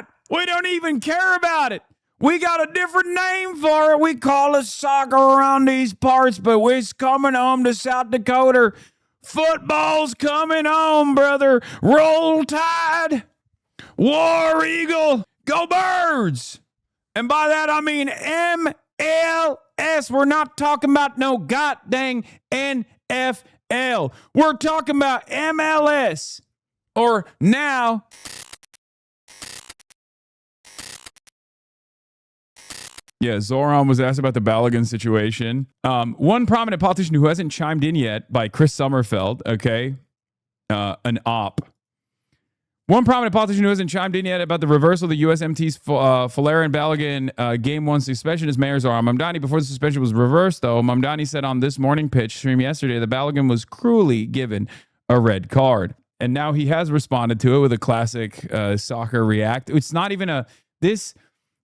not. We don't even care about it. We got a different name for it. We call it soccer around these parts, but it's coming home to South Dakota. Football's coming home, brother. Roll Tide. War Eagle. Go Birds. And by that, I mean MLS. We're not talking about no goddamn NFL. We're talking about MLS. Or now... Yeah, Zoran was asked about the Balogun situation. One prominent politician who hasn't chimed in yet by Chris Sommerfeld, okay? An op. One prominent politician who hasn't chimed in yet about the reversal of the USMT's Fuller and Balogun Game 1 suspension is Mayor Zoran Mamdani. Before the suspension was reversed, though, Mamdani said on This Morning Pitch stream yesterday that Balogun was cruelly given a red card. And now he has responded to it with a classic soccer react. It's not even a...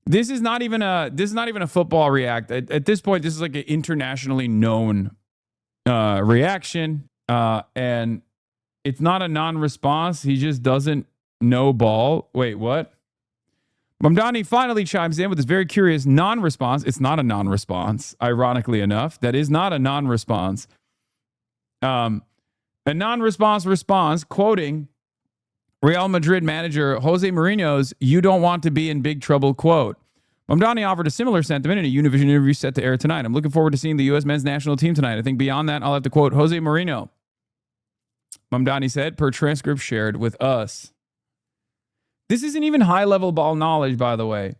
This is not even a football react. At this point, this is like an internationally known reaction, and it's not a non-response. He just doesn't know ball. Wait, what? Mamdani finally chimes in with this very curious non-response. It's not a non-response, ironically enough. That is not a non-response. A non-response response, quoting Real Madrid manager Jose Mourinho's "You don't want to be in big trouble" quote. Mamdani offered a similar sentiment in a Univision interview set to air tonight. I'm looking forward to seeing the U.S. men's national team tonight. I think beyond that, I'll have to quote Jose Mourinho. Mamdani said, per transcript shared with us. This isn't even high-level ball knowledge, by the way.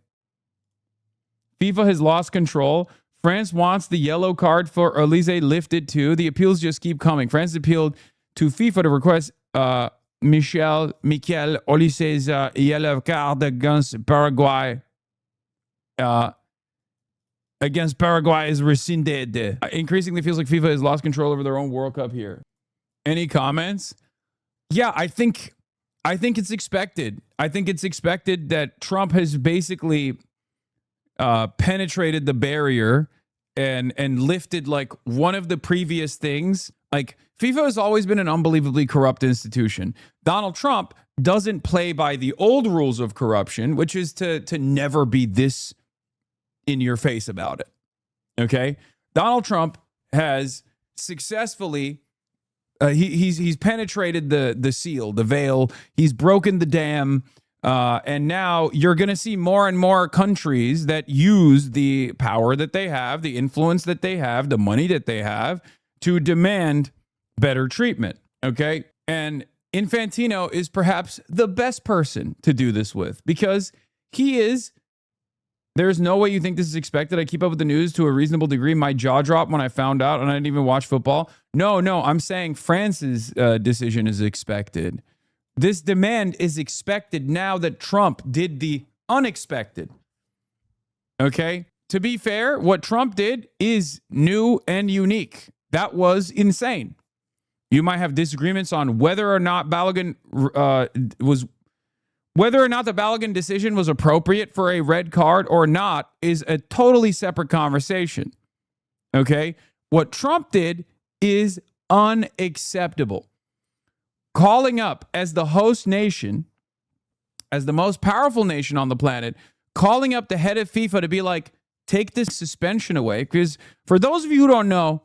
FIFA has lost control. France wants the yellow card for Olise lifted too. The appeals just keep coming. France appealed to FIFA to request Michael Olise's yellow card against Paraguay. Against Paraguay is rescinded. Increasingly feels like FIFA has lost control over their own World Cup here. Any comments? Yeah, I think it's expected. I think it's expected that Trump has basically penetrated the barrier and lifted like one of the previous things. Like FIFA has always been an unbelievably corrupt institution. Donald Trump doesn't play by the old rules of corruption, which is to never be this in your face about it. Okay? Donald Trump has successfully he's penetrated the seal, the veil. He's broken the dam. And now you're going to see more and more countries that use the power that they have, the influence that they have, the money that they have to demand better treatment. Okay? And Infantino is perhaps the best person to do this with because he is. There's no way you think this is expected. I keep up with the news to a reasonable degree. My jaw dropped when I found out, and I didn't even watch football. No, I'm saying France's decision is expected. This demand is expected now that Trump did the unexpected. Okay? To be fair, what Trump did is new and unique. That was insane. You might have disagreements on whether or not whether or not the Balogun decision was appropriate for a red card or not is a totally separate conversation. Okay? What Trump did is unacceptable. Calling up as the host nation, as the most powerful nation on the planet, calling up the head of FIFA to be like, take this suspension away. Because for those of you who don't know,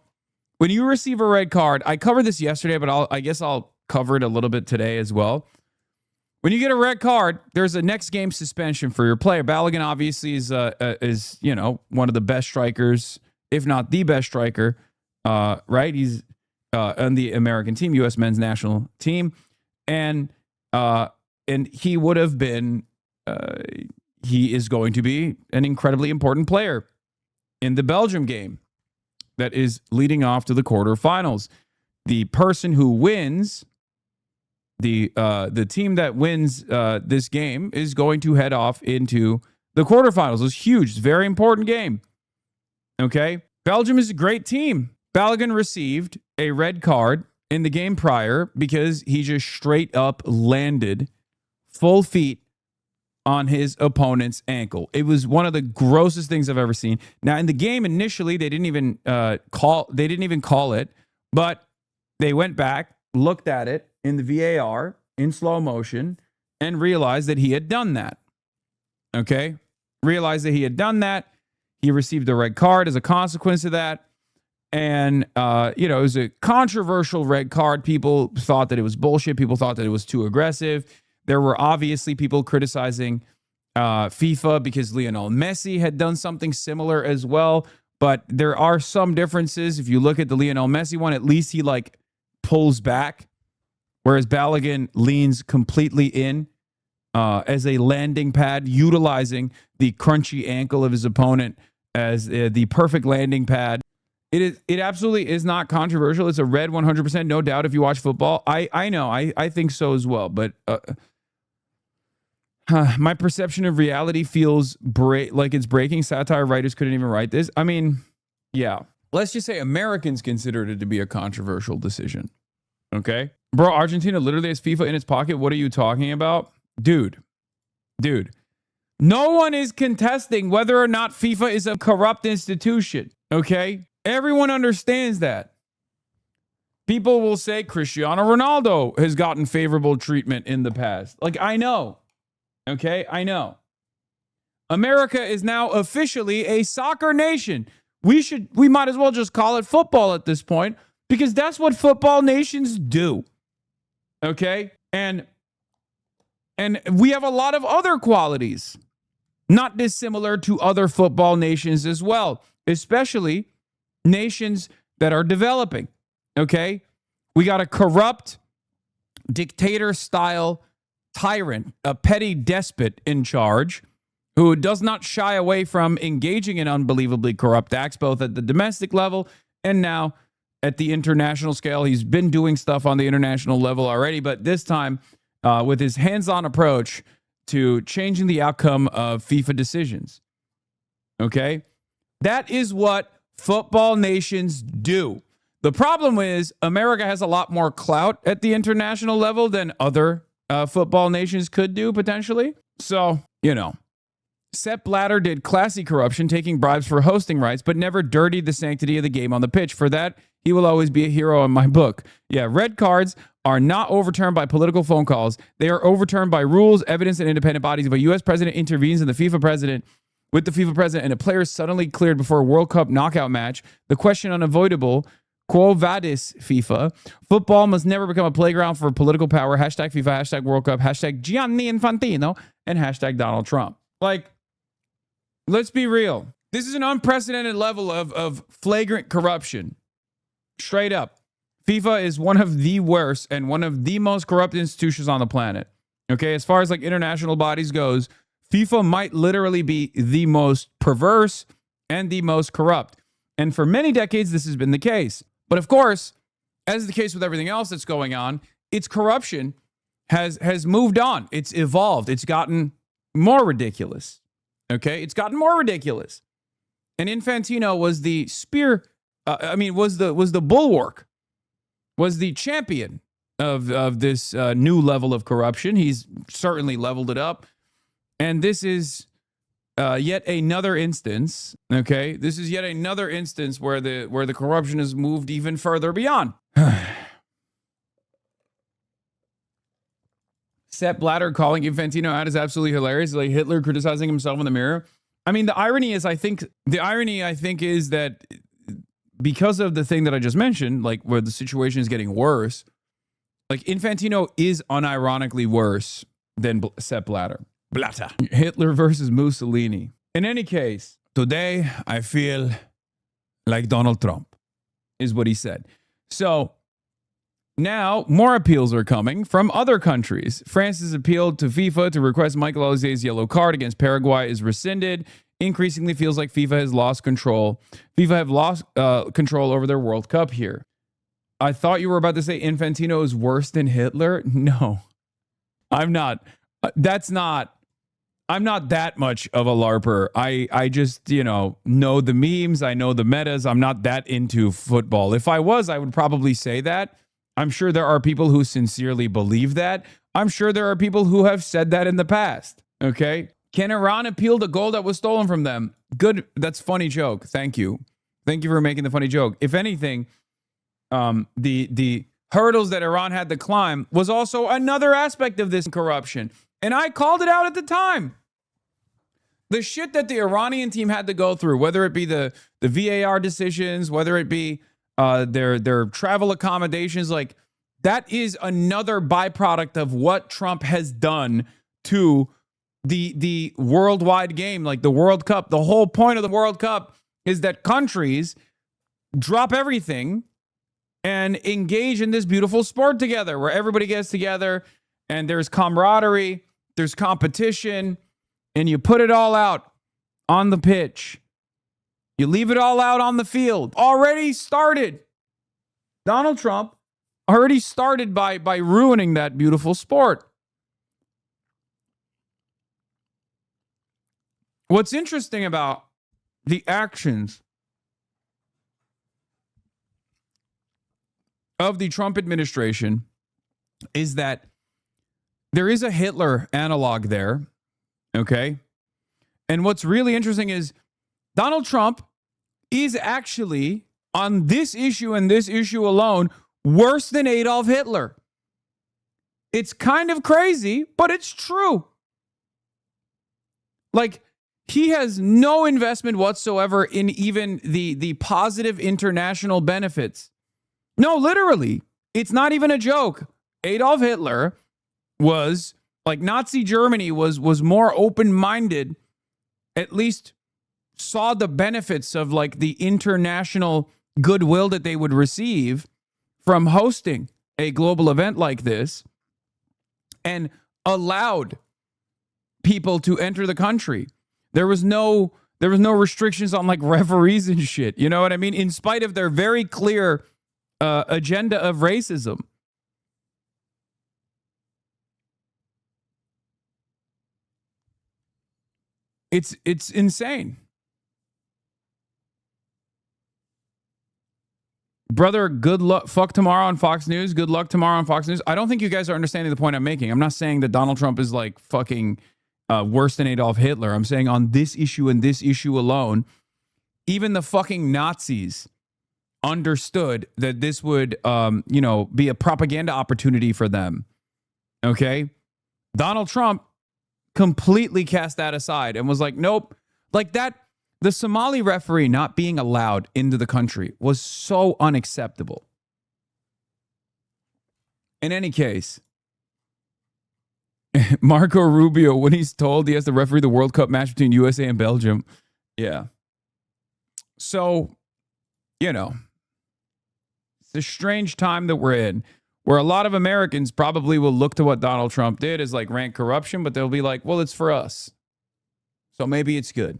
when you receive a red card, I covered this yesterday, but I guess I'll cover it a little bit today as well. When you get a red card, there's a next game suspension for your player. Balogun obviously is one of the best strikers, if not the best striker, right? He's on the American team, U.S. men's national team, and he would have been. He is going to be an incredibly important player in the Belgium game that is leading off to the quarterfinals. The person who wins. The team that wins this game is going to head off into the quarterfinals. It's huge. It's a very important game. Okay? Belgium is a great team. Balogun received a red card in the game prior because he just straight up landed full feet on his opponent's ankle. It was one of the grossest things I've ever seen. Now, in the game initially, they didn't even call it, but they went back, looked at it in the VAR in slow motion, and realized that he had done that. Okay. Realized that he had done that. He received a red card as a consequence of that. And, it was a controversial red card. People thought that it was bullshit. People thought that it was too aggressive. There were obviously people criticizing FIFA because Lionel Messi had done something similar as well. But there are some differences. If you look at the Lionel Messi one, at least he pulls back, whereas Balogun leans completely in as a landing pad, utilizing the crunchy ankle of his opponent as the perfect landing pad. It absolutely is not controversial. It's a red 100%, no doubt, if you watch football. I know. I think so as well. But my perception of reality feels like it's breaking. Satire writers couldn't even write this. I mean, yeah. Let's just say Americans considered it to be a controversial decision. Okay? Bro, Argentina literally has FIFA in its pocket. What are you talking about? Dude. No one is contesting whether or not FIFA is a corrupt institution. Okay? Everyone understands that. People will say Cristiano Ronaldo has gotten favorable treatment in the past. I know. Okay, I know. America is now officially a soccer nation. We might as well just call it football at this point because that's what football nations do. Okay? And we have a lot of other qualities, not dissimilar to other football nations as well, especially nations that are developing. Okay? We got a corrupt dictator-style tyrant, a petty despot in charge who does not shy away from engaging in unbelievably corrupt acts, both at the domestic level and now at the international scale. He's been doing stuff on the international level already, but this time with his hands-on approach to changing the outcome of FIFA decisions. Okay? That is what football nations do. The problem is America has a lot more clout at the international level than other football nations could do, potentially. So, Sepp Blatter did classy corruption, taking bribes for hosting rights, but never dirtied the sanctity of the game on the pitch. For that, he will always be a hero in my book. Yeah, red cards are not overturned by political phone calls. They are overturned by rules, evidence, and independent bodies. If a U.S. president intervenes with the FIFA president, and a player is suddenly cleared before a World Cup knockout match, the question unavoidable: Quo vadis FIFA? Football must never become a playground for political power. Hashtag FIFA, hashtag World Cup, hashtag Gianni Infantino, and hashtag Donald Trump. Let's be real. This is an unprecedented level of flagrant corruption. Straight up. FIFA is one of the worst and one of the most corrupt institutions on the planet. Okay, as far as international bodies goes, FIFA might literally be the most perverse and the most corrupt. And for many decades, this has been the case. But of course, as is the case with everything else that's going on, its corruption has moved on. It's evolved. It's gotten more ridiculous. Okay? It's gotten more ridiculous. And Infantino was the was the bulwark, was the champion of this new level of corruption. He's certainly leveled it up. And this is yet another instance, okay? This is yet another instance where the corruption has moved even further beyond. Sepp Blatter calling Infantino out is absolutely hilarious. Like Hitler criticizing himself in the mirror. I mean, the irony is is that because of the thing that I just mentioned, where the situation is getting worse, Infantino is unironically worse than Sepp Blatter. Hitler versus Mussolini. In any case, today I feel like Donald Trump, is what he said. So now more appeals are coming from other countries. France has appealed to FIFA to request Michael Olivier's yellow card against Paraguay is rescinded. Increasingly feels like FIFA has lost control. FIFA have lost control over their World Cup here. I thought you were about to say Infantino is worse than Hitler. No, I'm not. I'm not that much of a LARPer. I just, know the memes. I know the metas. I'm not that into football. If I was, I would probably say that. I'm sure there are people who sincerely believe that. I'm sure there are people who have said that in the past. Okay. Can Iran appeal the gold that was stolen from them? Good. That's funny joke. Thank you. Thank you for making the funny joke. If anything, the hurdles that Iran had to climb was also another aspect of this corruption. And I called it out at the time. The shit that the Iranian team had to go through, whether it be the VAR decisions, whether it be their travel accommodations, like that is another byproduct of what Trump has done to the worldwide game, like the World Cup. The whole point of the World Cup is that countries drop everything and engage in this beautiful sport together where everybody gets together and there's camaraderie, there's competition, and you put it all out on the pitch. You leave it all out on the field. Already started. Donald Trump already started by ruining that beautiful sport. What's interesting about the actions of the Trump administration is that there is a Hitler analog there, okay? And what's really interesting is Donald Trump is actually, on this issue and this issue alone, worse than Adolf Hitler. It's kind of crazy, but it's true. Like, he has no investment whatsoever in even the positive international benefits. No, literally. It's not even a joke. Adolf Hitler was, like, Nazi Germany was more open-minded, at least saw the benefits of, like, the international goodwill that they would receive from hosting a global event like this, and allowed people to enter the country. There was no restrictions on, like, referees and shit. You know what I mean? In spite of their very clear agenda of racism. It's insane. Brother, good luck. Fuck tomorrow on Fox News. Good luck tomorrow on Fox News. I don't think you guys are understanding the point I'm making. I'm not saying that Donald Trump is, like, fucking worse than Adolf Hitler. I'm saying on this issue and this issue alone, even the fucking Nazis understood that this would, be a propaganda opportunity for them. Okay? Donald Trump completely cast that aside and was like, nope. Like that, the Somali referee not being allowed into the country was so unacceptable. In any case, Marco Rubio, when he's told he has to referee the World Cup match between USA and Belgium. Yeah. So, it's a strange time that we're in, where a lot of Americans probably will look to what Donald Trump did as, like, rank corruption, but they'll be like, well, it's for us, so maybe it's good.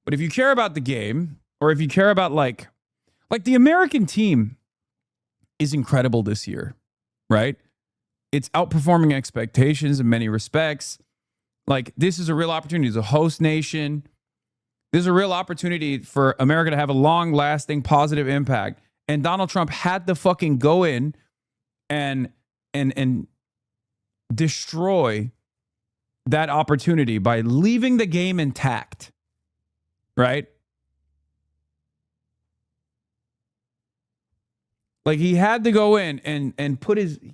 But if you care about the game, or if you care about, like the American team is incredible this year, right? It's outperforming expectations in many respects. Like, this is a real opportunity as a host nation. This is a real opportunity for America to have a long-lasting positive impact. And Donald Trump had to fucking go in and destroy that opportunity by leaving the game intact, right? Like, he had to go in and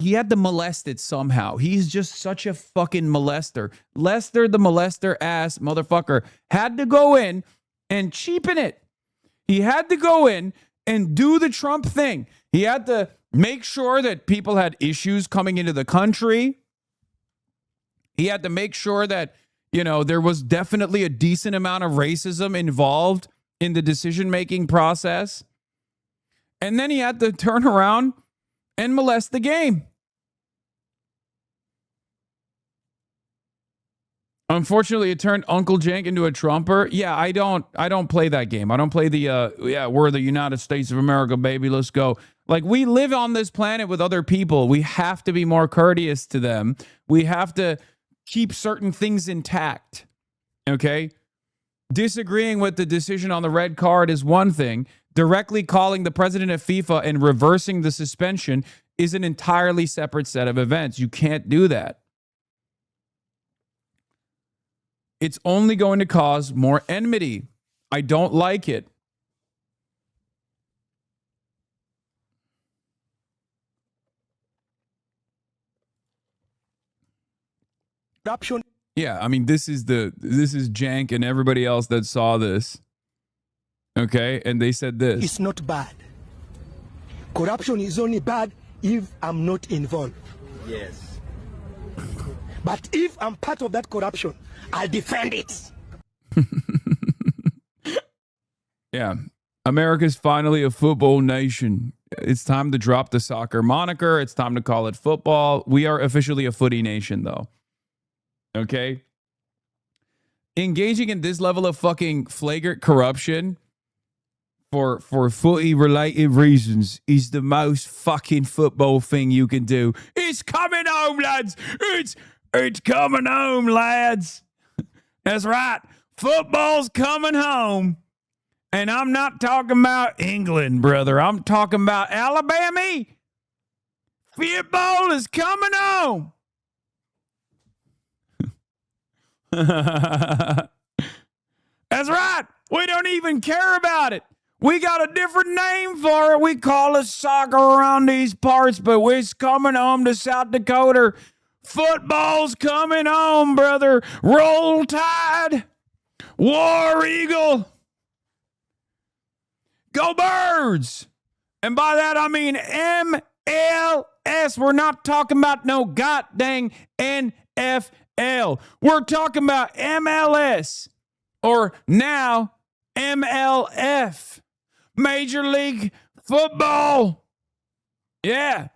he had to molest it somehow. He's just such a fucking molester. Lester the molester ass motherfucker had to go in and cheapen it. He had to go in and do the Trump thing. He had to make sure that people had issues coming into the country. He had to make sure that, there was definitely a decent amount of racism involved in the decision-making process. And then he had to turn around and molest the game. Unfortunately, it turned Uncle Jank into a Trumper. Yeah, I don't play that game. I don't play the we're the United States of America, baby. Let's go. Like, we live on this planet with other people. We have to be more courteous to them. We have to keep certain things intact. Okay? Disagreeing with the decision on the red card is one thing. Directly calling the president of FIFA and reversing the suspension is an entirely separate set of events. You can't do that. It's only going to cause more enmity. I don't like it. Corruption. Yeah, I mean, this is Jank and everybody else that saw this. Okay, and they said this. It's not bad. Corruption is only bad if I'm not involved. Yes. But if I'm part of that corruption, I'll defend it. Yeah. America's finally a football nation. It's time to drop the soccer moniker. It's time to call it football. We are officially a footy nation, though. Okay? Engaging in this level of fucking flagrant corruption for footy-related reasons is the most fucking football thing you can do. It's coming home, lads. It's coming home, lads. That's right. Football's coming home. And I'm not talking about England, brother. I'm talking about Alabama. Football is coming home. That's right. We don't even care about it. We got a different name for it. We call it soccer around these parts, but it's coming home to South Dakota. Football's coming home, brother. Roll Tide. War Eagle. Go Birds! And by that, I mean MLS. We're not talking about no goddamn NFL. We're talking about MLS. Or now, MLF. Major League Football. Yeah.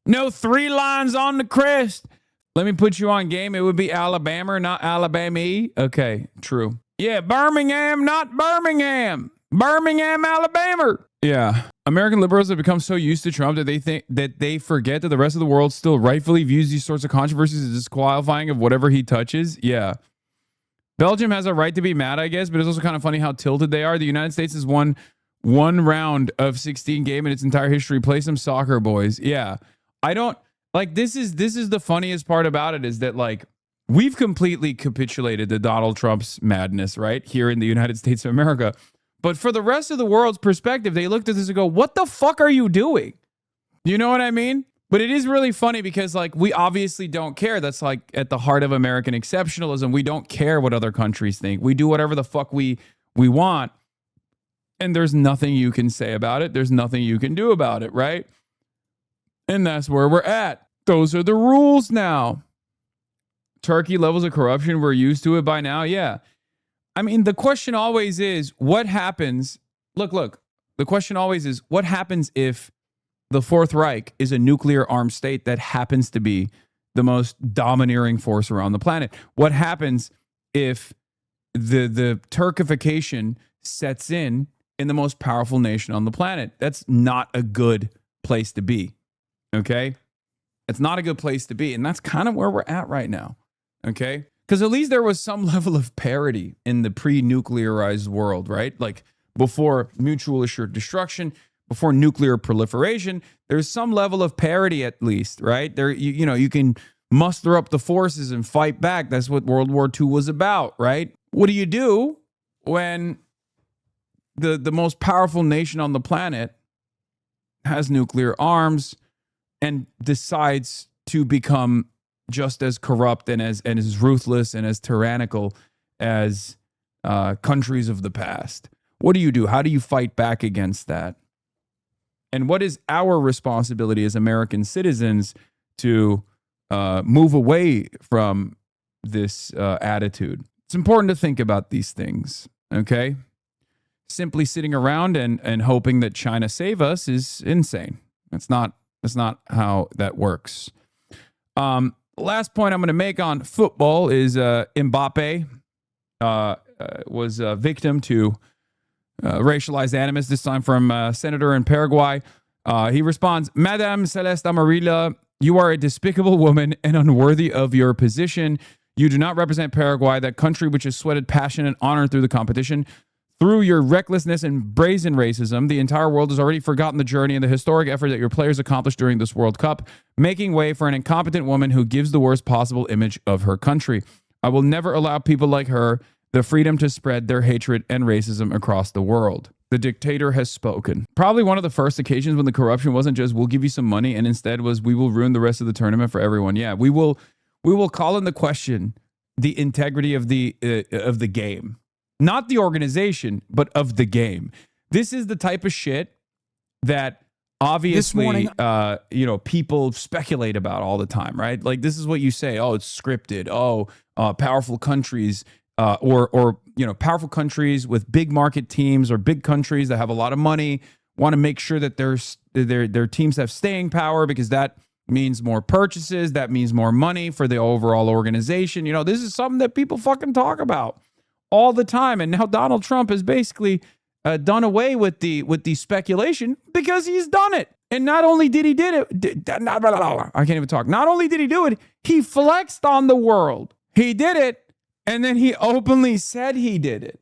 No 3 lines on the crest. Let me put you on game. It would be Alabama, not Alabama. Okay, true. Yeah, Birmingham, not Birmingham. Birmingham, Alabama. Yeah. American liberals have become so used to Trump that they think that they forget that the rest of the world still rightfully views these sorts of controversies as disqualifying of whatever he touches. Yeah. Belgium has a right to be mad, I guess, but it's also kind of funny how tilted they are. The United States has won one round of 16 game in its entire history. Play some soccer, boys. Yeah. I don't like this is the funniest part about it is that like we've completely capitulated to Donald Trump's madness, right? Here in the United States of America. But for the rest of the world's perspective, they looked at this and go, what the fuck are you doing? You know what I mean? But it is really funny because like we obviously don't care. That's like at the heart of American exceptionalism. We don't care what other countries think. We do whatever the fuck we want. And there's nothing you can say about it. There's nothing you can do about it, right? And that's where we're at. Those are the rules now. Turkey levels of corruption, we're used to it by now. Yeah. I mean, the question always is, what happens? Look, the question always is, what happens if the Fourth Reich is a nuclear armed state that happens to be the most domineering force around the planet? What happens if the Turkification sets in the most powerful nation on the planet? That's not a good place to be. Okay? It's not a good place to be. And that's kind of where we're at right now. Okay? Because at least there was some level of parity in the pre-nuclearized world, right? Like before mutual assured destruction, before nuclear proliferation, there's some level of parity at least, right? There, you can muster up the forces and fight back. That's what World War II was about, right? What do you do when the most powerful nation on the planet has nuclear arms and decides to become just as corrupt and as ruthless and as tyrannical as countries of the past? What do you do? How do you fight back against that? And what is our responsibility as American citizens to move away from this attitude? It's important to think about these things, okay? Simply sitting around and hoping that China save us is insane. That's not how that works. Last point I'm going to make on football is Mbappe was a victim to racialized animus, this time from a senator in Paraguay. He responds, Madame Celeste Amarilla, you are a despicable woman and unworthy of your position. You do not represent Paraguay, that country which has sweated passion and honor through the competition. Through your recklessness and brazen racism, the entire world has already forgotten the journey and the historic effort that your players accomplished during this World Cup, making way for an incompetent woman who gives the worst possible image of her country. I will never allow people like her the freedom to spread their hatred and racism across the world. The dictator has spoken. Probably one of the first occasions when the corruption wasn't just, we'll give you some money, and instead was, we will ruin the rest of the tournament for everyone. Yeah, we will call in the question the integrity of the game, not the organization, but of the game. This is the type of shit that obviously, people speculate about all the time, right? Like, this is what you say. Oh, it's scripted. Oh, powerful countries, or powerful countries with big market teams, or big countries that have a lot of money want to make sure that their teams have staying power, because that means more purchases. That means more money for the overall organization. This is something that people fucking talk about all the time. And now Donald Trump has basically done away with the speculation, because he's done it. And not only did he did it, I can't even talk. Not only did he do it, he flexed on the world. He did it, and then he openly said he did it.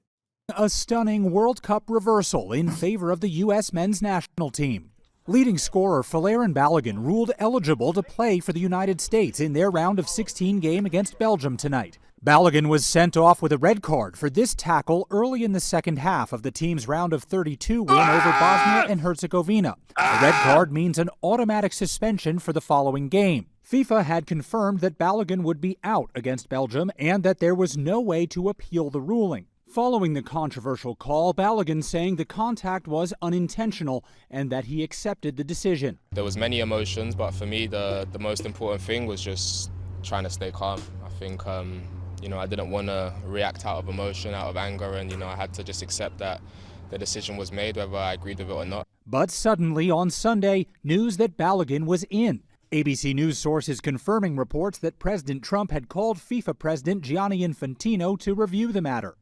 A stunning World Cup reversal in favor of the U.S. men's national team. Leading scorer Folarin Balogun ruled eligible to play for the United States in their round of 16 game against Belgium tonight. Balogun was sent off with a red card for this tackle early in the second half of the team's round of 32 win over Bosnia and Herzegovina. The red card means an automatic suspension for the following game. FIFA had confirmed that Balogun would be out against Belgium and that there was no way to appeal the ruling. Following the controversial call, Balogun saying the contact was unintentional and that he accepted the decision. There was many emotions, but for me the most important thing was just trying to stay calm. I think I didn't want to react out of emotion, out of anger, and I had to just accept that the decision was made, whether I agreed with it or not. But suddenly on Sunday, news that Balogun was in. ABC News sources confirming reports that President Trump had called FIFA President Gianni Infantino to review the matter.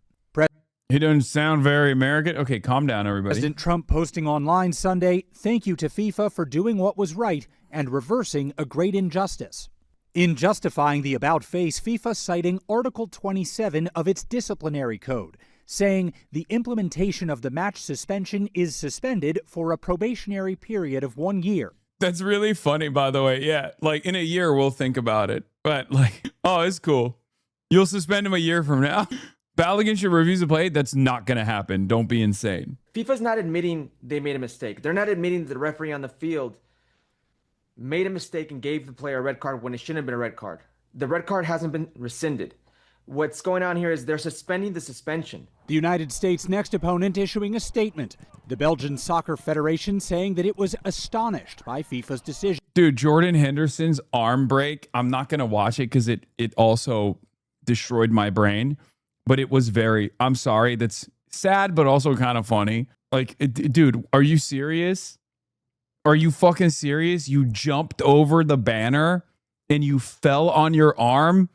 He doesn't sound very American. Okay, calm down, everybody. President Trump posting online Sunday, "Thank you to FIFA for doing what was right and reversing a great injustice." In justifying the about-face, FIFA citing Article 27 of its disciplinary code, saying the implementation of the match suspension is suspended for a probationary period of 1 year. That's really funny, by the way. Yeah, like in a year, we'll think about it. But oh, it's cool. You'll suspend him a year from now. Balogun should refuse to play. That's not going to happen. Don't be insane. FIFA's not admitting they made a mistake. They're not admitting that the referee on the field made a mistake and gave the player a red card when it shouldn't have been a red card. The red card hasn't been rescinded. What's going on here is they're suspending the suspension. The United States' next opponent issuing a statement. The Belgian Soccer Federation saying that it was astonished by FIFA's decision. Dude, Jordan Henderson's arm break, I'm not going to watch it because it also destroyed my brain. But it was I'm sorry, that's sad, but also kind of funny. Dude, are you serious? Are you fucking serious? You jumped over the banner and you fell on your arm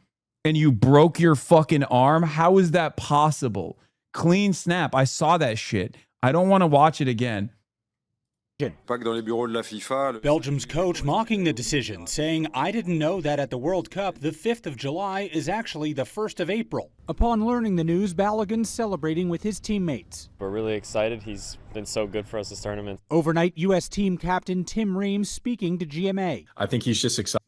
and you broke your fucking arm? How is that possible? Clean snap. I saw that shit. I don't want to watch it again. Belgium's coach mocking the decision, saying, "I didn't know that at the World Cup, the 5th of July is actually the 1st of April. Upon learning the news, Balogun celebrating with his teammates. We're really excited. He's been so good for us this tournament. Overnight, U.S. team captain Tim Reams speaking to GMA. I think he's just excited.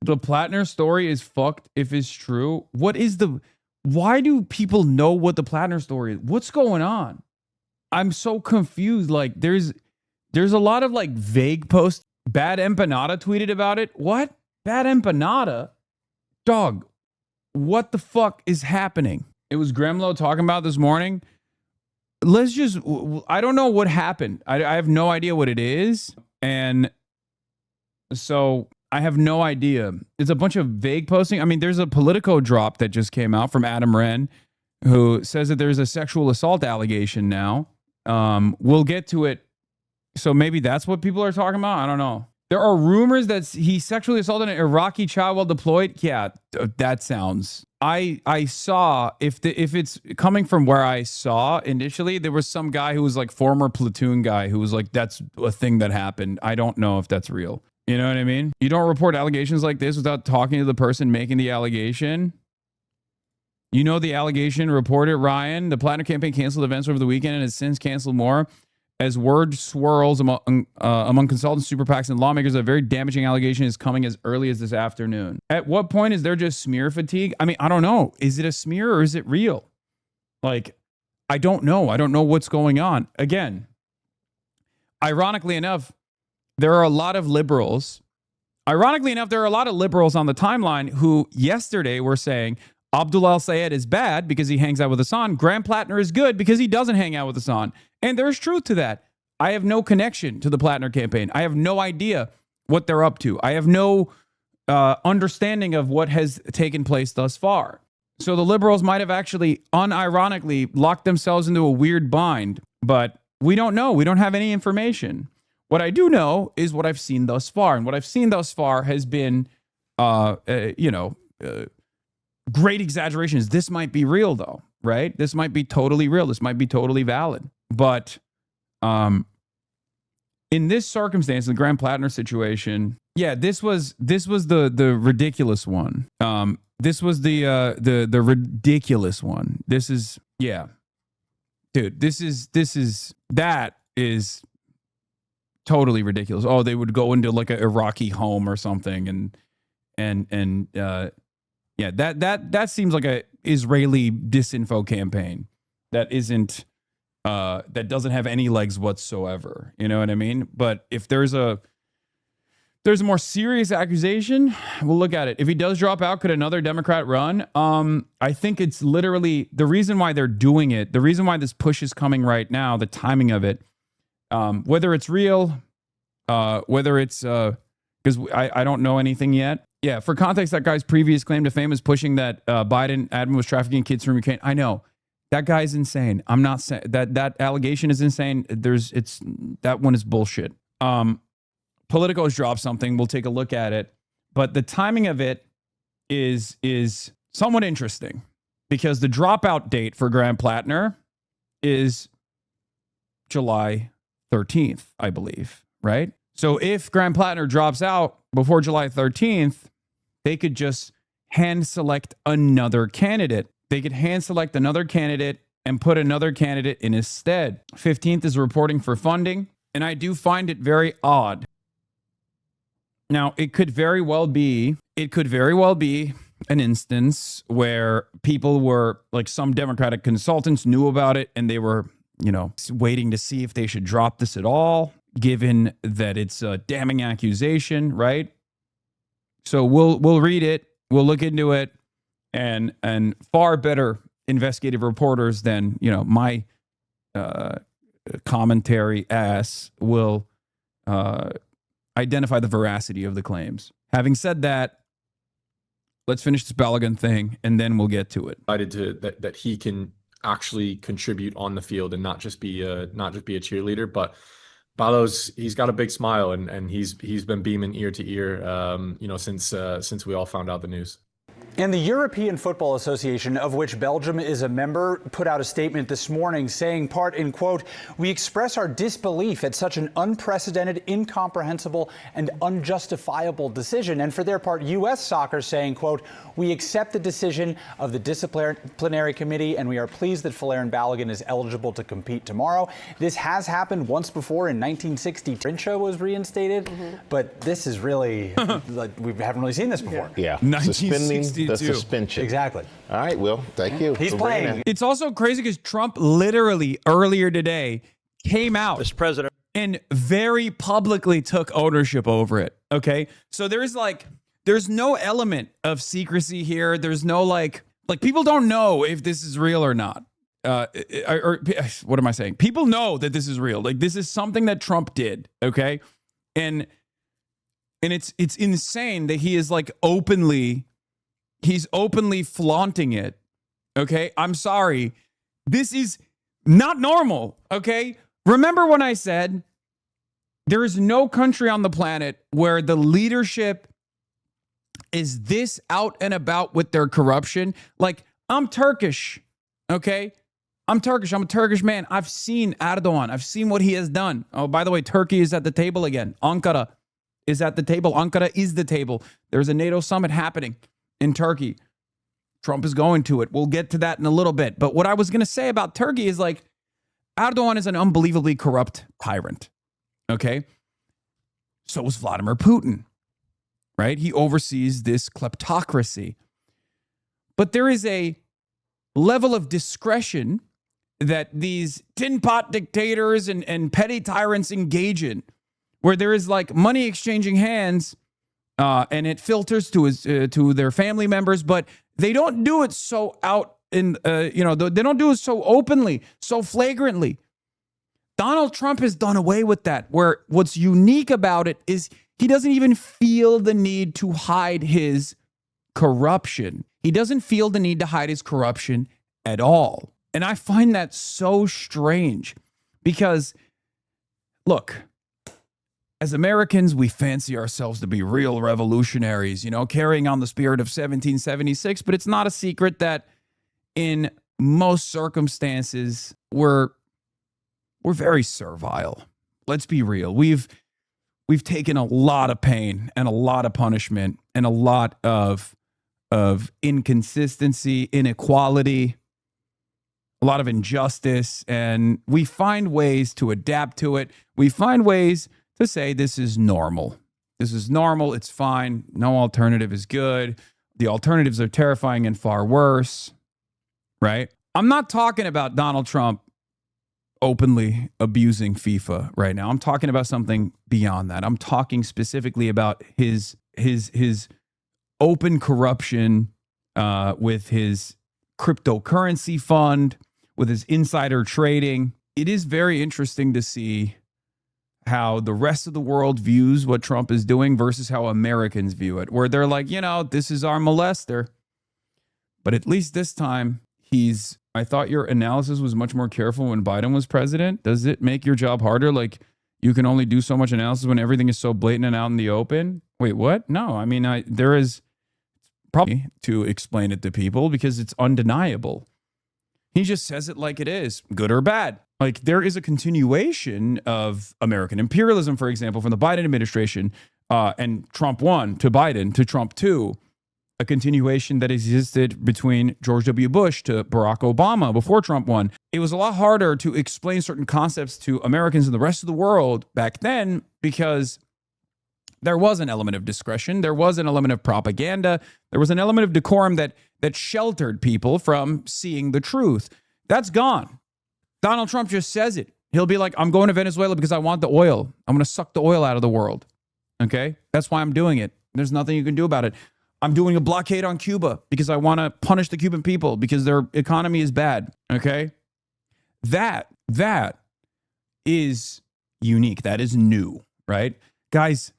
The Platner story is fucked if it's true. Why do people know what the Platner story is? What's going on? I'm so confused. There's a lot of vague posts. Bad Empanada tweeted about it. What? Bad Empanada? Dog, what the fuck is happening? It was Gremlo talking about this morning. I don't know what happened. I have no idea what it is. And so I have no idea. It's a bunch of vague posting. I mean, there's a Politico drop that just came out from Adam Wren, who says that there's a sexual assault allegation now. We'll get to it. So maybe that's what people are talking about. I don't know. There are rumors that he sexually assaulted an Iraqi child while deployed. Yeah, that sounds. I saw if it's coming from where I saw initially, there was some guy who was former platoon guy who was that's a thing that happened. I don't know if that's real. You know what I mean? You don't report allegations like this without talking to the person making the allegation. You know the allegation reported, Ryan. The Platner campaign canceled events over the weekend and has since canceled more. As word swirls among consultants, super PACs, and lawmakers, a very damaging allegation is coming as early as this afternoon. At what point is there just smear fatigue? I mean, I don't know. Is it a smear or is it real? I don't know. I don't know what's going on. Again, ironically enough, there are a lot of liberals. Ironically enough, there are a lot of liberals on the timeline who yesterday were saying, Abdul Al-Sayed is bad because he hangs out with Hasan. Graham Platner is good because he doesn't hang out with Hasan. And there's truth to that. I have no connection to the Platner campaign. I have no idea what they're up to. I have no understanding of what has taken place thus far. So the liberals might have actually unironically locked themselves into a weird bind, but we don't know. We don't have any information. What I do know is what I've seen thus far. And what I've seen thus far has been, great exaggerations. This might be real, though, right? This might be totally real. This might be totally valid. But in this circumstance, the Graham Platner situation, yeah, this was the ridiculous one. This was the ridiculous one. This is, yeah, dude. That is totally ridiculous. Oh, they would go into like an Iraqi home or something, and yeah, that seems like a Israeli disinfo campaign that isn't that doesn't have any legs whatsoever. You know what I mean? But if there's a more serious accusation, we'll look at it. If he does drop out, could another Democrat run? I think it's literally the reason why they're doing it. The reason why this push is coming right now, the timing of it, whether it's real, whether it's because I don't know anything yet. Yeah, for context, that guy's previous claim to fame is pushing that Biden admin was trafficking kids from Ukraine. I know that guy's insane. I'm not saying that allegation is insane. That one is bullshit. Politico has dropped something. We'll take a look at it, but the timing of it is somewhat interesting because the dropout date for Graham Platner is July 13th, I believe, right? So if Graham Platner drops out before July 13th, they could just hand select another candidate. They could hand select another candidate and put another candidate in his stead. 15th is reporting for funding, and I do find it very odd. Now, it could very well be an instance where people were, like some Democratic consultants knew about it and they were, waiting to see if they should drop this at all, given that it's a damning accusation, right? So we'll read it, we'll look into it, and far better investigative reporters than my commentary ass will identify the veracity of the claims. Having said that, let's finish this Balogun thing, and then we'll get to it. That he can actually contribute on the field and not just be a cheerleader, but Balo's, he's got a big smile and he's been beaming ear to ear, since we all found out the news. And the European Football Association, of which Belgium is a member, put out a statement this morning saying, part in quote, "We express our disbelief at such an unprecedented, incomprehensible, and unjustifiable decision." And for their part, U.S. Soccer saying, quote, "We accept the decision of the disciplinary committee, and we are pleased that Folarin Balogun is eligible to compete tomorrow." This has happened once before in 1960. Trincha was reinstated, but this is really, like, we haven't really seen this before. Yeah. 1962. The suspension. Exactly. All right, Will. Thank you. He's playing. It's also crazy because Trump literally earlier today came out, Mr. President, and very publicly took ownership over it. Okay. So there's no element of secrecy here. There's no like people don't know if this is real or not. Or what am I saying? People know that this is real. Like, this is something that Trump did. Okay. And it's insane that he is like he's openly flaunting it. Okay. I'm sorry. This is not normal. Okay. Remember when I said there is no country on the planet where the leadership is this out and about with their corruption? Like, I'm Turkish. Okay. I'm Turkish. I'm a Turkish man. I've seen Erdogan. I've seen what he has done. Oh, by the way, Turkey is at the table again. Ankara is at the table. Ankara is the table. There's a NATO summit happening in Turkey. Trump is going to it. We'll get to that in a little bit. But what I was going to say about Turkey is, like, Erdogan is an unbelievably corrupt tyrant. Okay. So is Vladimir Putin, right? He oversees this kleptocracy. But there is a level of discretion that these tin pot dictators and petty tyrants engage in, where there is like money exchanging hands, and it filters to their family members. But They don't do it so out in, they don't do it so openly, so flagrantly. Donald Trump has done away with that, where what's unique about it is he doesn't even feel the need to hide his corruption. He doesn't feel the need to hide his corruption at all. And I find that so strange because, look, as Americans, we fancy ourselves to be real revolutionaries, carrying on the spirit of 1776. But it's not a secret that in most circumstances, we're very servile. Let's be real. We've taken a lot of pain and a lot of punishment and a lot of inconsistency, inequality, a lot of injustice, and we find ways to adapt to it. We find ways to say this is normal. This is normal. It's fine. No alternative is good. The alternatives are terrifying and far worse, right? I'm not talking about Donald Trump openly abusing FIFA right now. I'm talking about something beyond that. I'm talking specifically about his open corruption with his cryptocurrency fund, with his insider trading. It is very interesting to see how the rest of the world views what Trump is doing versus how Americans view it, where they're like, this is our molester. But at least this time, I thought your analysis was much more careful when Biden was president. Does it make your job harder? Like, you can only do so much analysis when everything is so blatant and out in the open? Wait, what? No, I mean, there is probably to explain it to people because it's undeniable. He just says it like it is, good or bad. Like, there is a continuation of American imperialism, for example, from the Biden administration and Trump 1 to Biden to Trump 2, a continuation that existed between George W. Bush to Barack Obama before Trump 1. It was a lot harder to explain certain concepts to Americans in the rest of the world back then because there was an element of discretion. There was an element of propaganda. There was an element of decorum that sheltered people from seeing the truth. That's gone. Donald Trump just says it. He'll be like, I'm going to Venezuela because I want the oil. I'm going to suck the oil out of the world. Okay? That's why I'm doing it. There's nothing you can do about it. I'm doing a blockade on Cuba because I want to punish the Cuban people because their economy is bad. Okay? That is unique. That is new, right? Guys,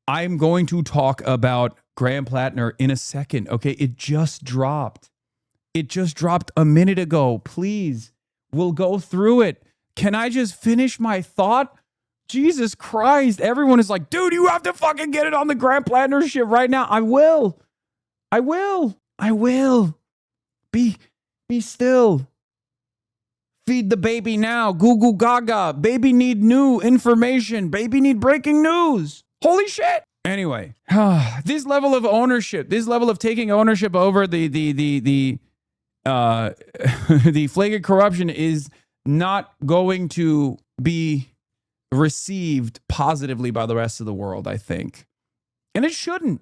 I'm going to talk about Graham Platner in a second. Okay? It just dropped. It just dropped a minute ago. Please, we'll go through it. Can I just finish my thought? Jesus Christ. Everyone is like, dude, you have to fucking get it on the Graham Platner shit right now. I will. Be still. Feed the baby now. Goo goo gaga. Baby need new information. Baby need breaking news. Holy shit. Anyway, this level of ownership, this level of taking ownership over the flagrant corruption is not going to be received positively by the rest of the world, I think. And it shouldn't.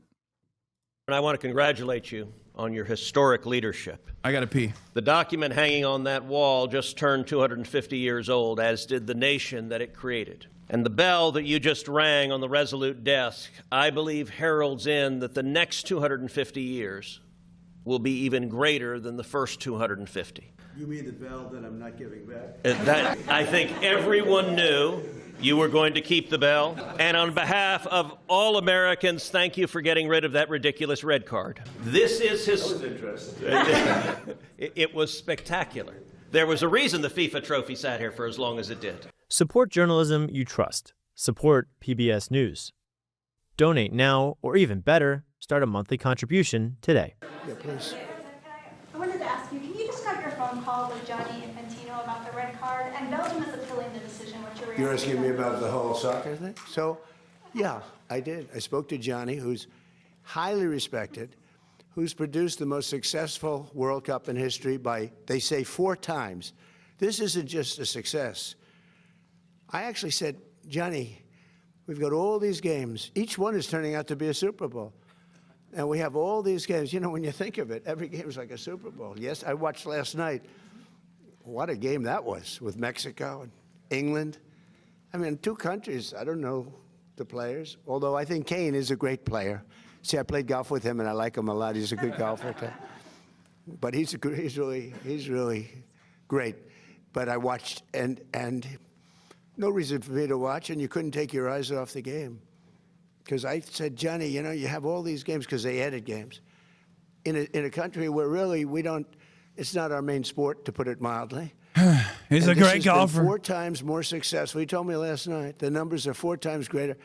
And I want to congratulate you on your historic leadership. I gotta pee. The document hanging on that wall just turned 250 years old, as did the nation that it created. And the bell that you just rang on the Resolute desk, I believe, heralds in that the next 250 years will be even greater than the first 250. You mean the bell that I'm not giving back? That, I think everyone knew you were going to keep the bell. And on behalf of all Americans, thank you for getting rid of that ridiculous red card. This is his... That was interesting. It was spectacular. There was a reason the FIFA trophy sat here for as long as it did. Support journalism you trust. Support PBS News. Donate now, or even better, start a monthly contribution today. Yeah, please. I wanted to ask you, can you describe your phone call with Gianni Infantino about the red card? And Belgium is appealing the decision. What's your reaction? You're asking me about the whole soccer thing? So, yeah, I did. I spoke to Gianni, who's highly respected, who's produced the most successful World Cup in history by, they say, 4 times. This isn't just a success. I actually said, Gianni, we've got all these games. Each one is turning out to be a Super Bowl. And we have all these games. You know, when you think of it, every game is like a Super Bowl. Yes, I watched last night. What a game that was with Mexico and England. I mean, 2 countries, I don't know the players, although I think Kane is a great player. See, I played golf with him, and I like him a lot. He's a good golfer, too. But he's really great. But I watched, and no reason for me to watch, and you couldn't take your eyes off the game. Because I said, Johnny, you know, you have all these games, because they added games, in a country where really we don't, it's not our main sport, to put it mildly. He's a great golfer. 4 times more successful. He told me last night the numbers are 4 times greater.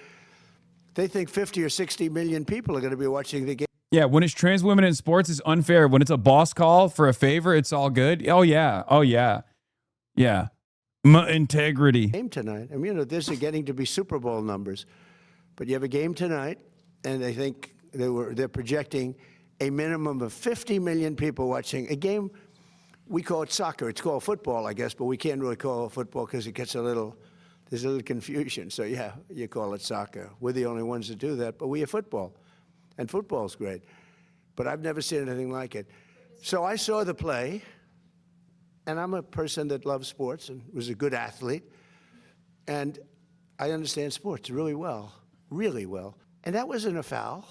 They think 50 or 60 million people are going to be watching the game. Yeah, when it's trans women in sports, it's unfair. When it's a boss call for a favor, it's all good. Oh, yeah. Oh, yeah. Yeah. Integrity. Game tonight. I mean, you know, this is getting to be Super Bowl numbers. But you have a game tonight, and they think they're projecting a minimum of 50 million people watching a game. We call it soccer. It's called football, I guess, but we can't really call it football because it gets there's a little confusion. So, yeah, you call it soccer. We're the only ones that do that, but we have football. And football's great. But I've never seen anything like it. So I saw the play, and I'm a person that loves sports and was a good athlete. And I understand sports really well, really well. And that wasn't a foul.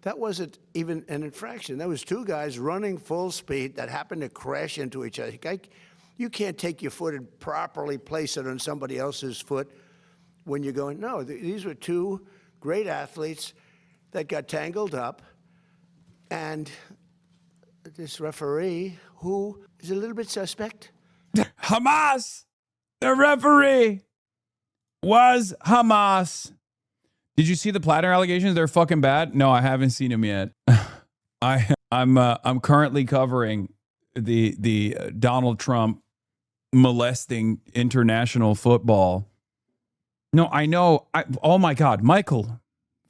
That wasn't even an infraction. That was 2 guys running full speed that happened to crash into each other. You can't take your foot and properly place it on somebody else's foot when you're going, no, these were 2 great athletes that got tangled up, and this referee, who is a little bit suspect. Hamas! The referee was Hamas. Did you see the Platner allegations? They're fucking bad. No, I haven't seen them yet. I'm currently covering the Donald Trump molesting international football. No, I know. Oh my God, Michael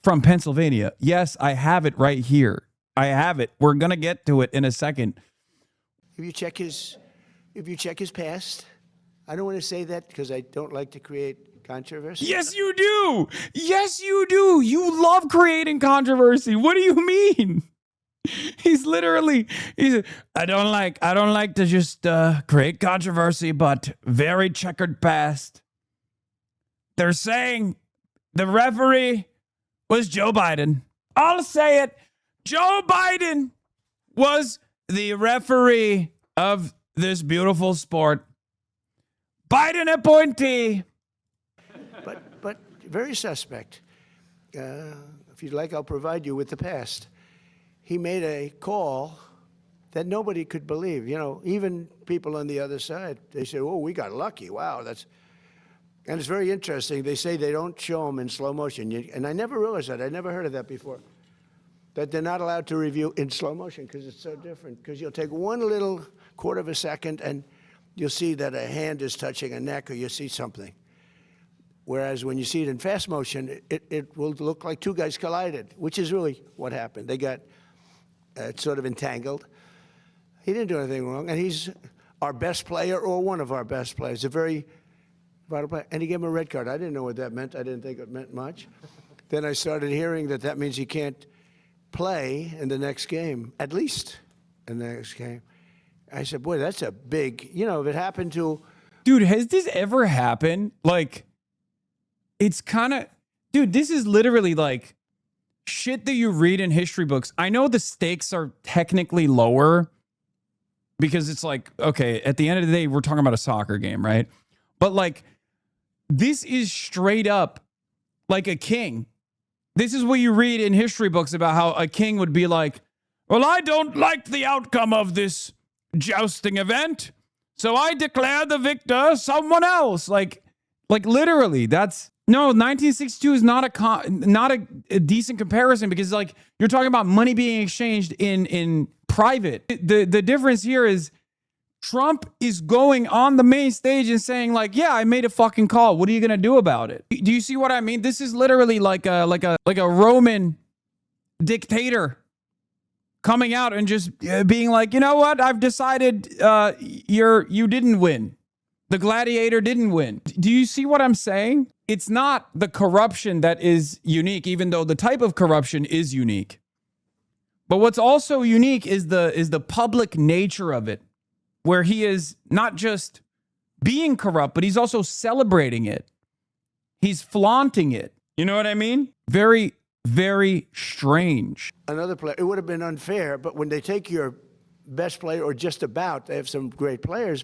from Pennsylvania. Yes, I have it right here. I have it. We're gonna get to it in a second. If you check his past, I don't want to say that because I don't like to create controversy. Yes, you do. Yes, you do. You love creating controversy. What do you mean? He's I don't like to just create controversy, but very checkered past. They're saying the referee was Joe Biden. I'll say it. Joe Biden was the referee of this beautiful sport. Biden appointee. But very suspect. If you'd like, I'll provide you with the past. He made a call that nobody could believe. You know, even people on the other side, they say, oh, we got lucky. Wow, and it's very interesting. They say they don't show them in slow motion. And I never realized that. I never heard of that before. That they're not allowed to review in slow motion because it's so different. Because you'll take one little quarter of a second and you'll see that a hand is touching a neck or you see something. Whereas when you see it in fast motion, it will look like 2 guys collided, which is really what happened. They got sort of entangled. He didn't do anything wrong. And he's our best player or one of our best players, a very vital player. And he gave him a red card. I didn't know what that meant. I didn't think it meant much. Then I started hearing that means he can't play in the next game, at least in the next game. I said, boy, that's a big, you know, if it happened to... Dude, has this ever happened? Like, it's kind of... Dude, this is literally like shit that you read in history books. I know the stakes are technically lower because it's like, okay, at the end of the day, we're talking about a soccer game, right? But like, this is straight up like a king. This is what you read in history books about how a king would be like, well, I don't like the outcome of this jousting event, so I declare the victor someone else. Like literally, that's... No, 1962 is not a decent comparison because like you're talking about money being exchanged in private. The difference here is Trump is going on the main stage and saying like, yeah, I made a fucking call. What are you going to do about it? Do you see what I mean? This is literally like a Roman dictator coming out and just being like, you know what? I've decided you didn't win. The gladiator didn't win. Do you see what I'm saying? It's not the corruption that is unique, even though the type of corruption is unique. But what's also unique is the public nature of it, where he is not just being corrupt, but he's also celebrating it. He's flaunting it. You know what I mean? Very, very strange. Another player, it would have been unfair, but when they take your best player, or just about. They have some great players,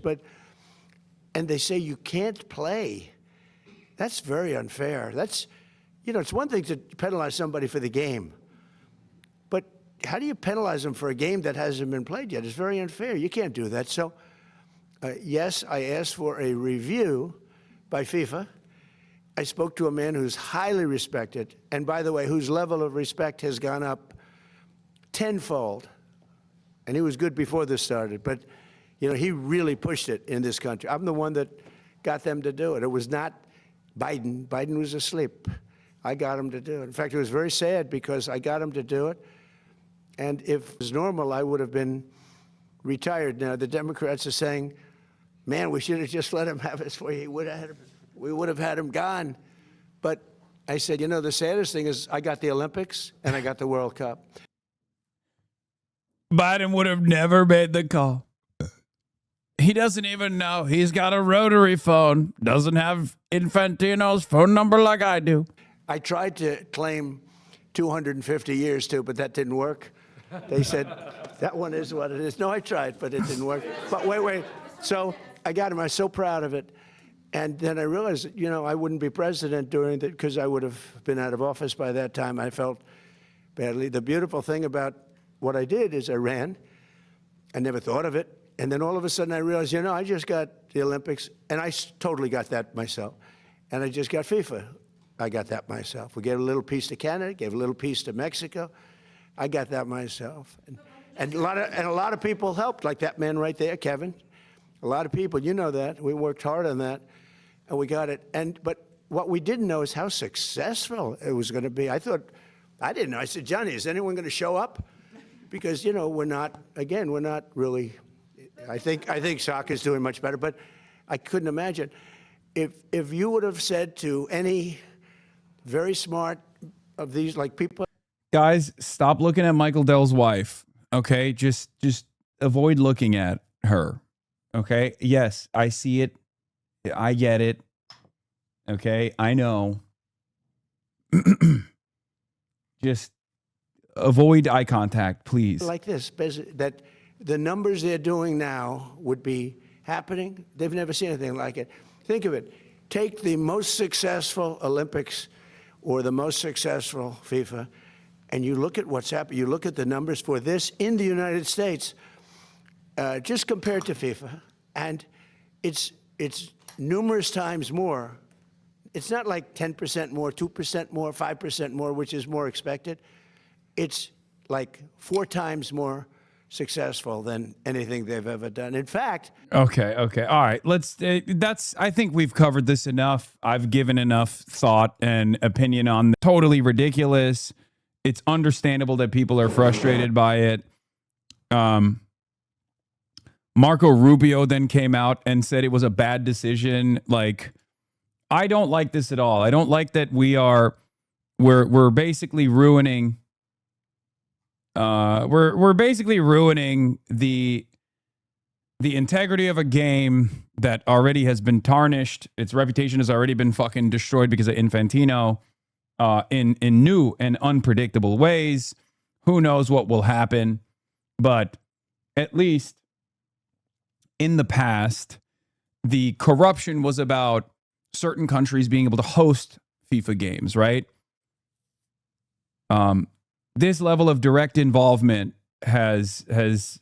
and they say you can't play. That's very unfair. That's, it's one thing to penalize somebody for the game, but how do you penalize them for a game that hasn't been played yet? It's very unfair. You can't do that. So, yes, I asked for a review by FIFA. I spoke to a man who's highly respected, and by the way, whose level of respect has gone up tenfold. And he was good before this started, but he really pushed it in this country. I'm the one that got them to do it. It was not Biden. Biden was asleep. I got him to do it. In fact, it was very sad because I got him to do it. And if it was normal, I would have been retired now. The Democrats are saying, man, we should have just let him have his way. We would have had him gone. But I said, the saddest thing is I got the Olympics and I got the World Cup. Biden would have never made the call. He doesn't even know. He's got a rotary phone. Doesn't have Infantino's phone number like I do. I tried to claim 250 years too, but that didn't work. They said, that one is what it is. No, I tried, but it didn't work. But wait. So I got him. I was so proud of it. And then I realized, I wouldn't be president during that because I would have been out of office by that time. I felt badly. The beautiful thing about what I did is I ran. I never thought of it. And then all of a sudden I realized, I just got the Olympics, and I totally got that myself. And I just got FIFA. I got that myself. We gave a little piece to Canada, gave a little piece to Mexico. I got that myself. And a lot of people helped, like that man right there, Kevin. A lot of people, you know that. We worked hard on that, and we got it. But what we didn't know is how successful it was going to be. I didn't know. I said, Johnny, is anyone going to show up? Because, we're not really, I think soccer's doing much better, but I couldn't imagine. If you would have said to any very smart of these, like people. Guys, stop looking at Michael Dell's wife, okay? Just avoid looking at her, okay? Yes, I see it. I get it, okay? I know. Just avoid eye contact, please. Like this, that the numbers they're doing now would be happening. They've never seen anything like it. Think of it. Take the most successful Olympics or the most successful FIFA, and you look at what's happened. You look at the numbers for this in the United States, just compared to FIFA, and it's numerous times more. It's not like 10% more, 2% more, 5% more, which is more expected. It's like 4 times more successful than anything they've ever done. In fact. Okay. All right. I think we've covered this enough. I've given enough thought and opinion on totally ridiculous. It's understandable that people are frustrated by it. Marco Rubio then came out and said it was a bad decision. Like, I don't like this at all. I don't like that we're basically ruining we're basically ruining the integrity of a game that already has been tarnished. Its reputation has already been fucking destroyed because of Infantino in new and unpredictable ways. Who knows what will happen? But at least in the past, the corruption was about certain countries being able to host FIFA games, right? This level of direct involvement has this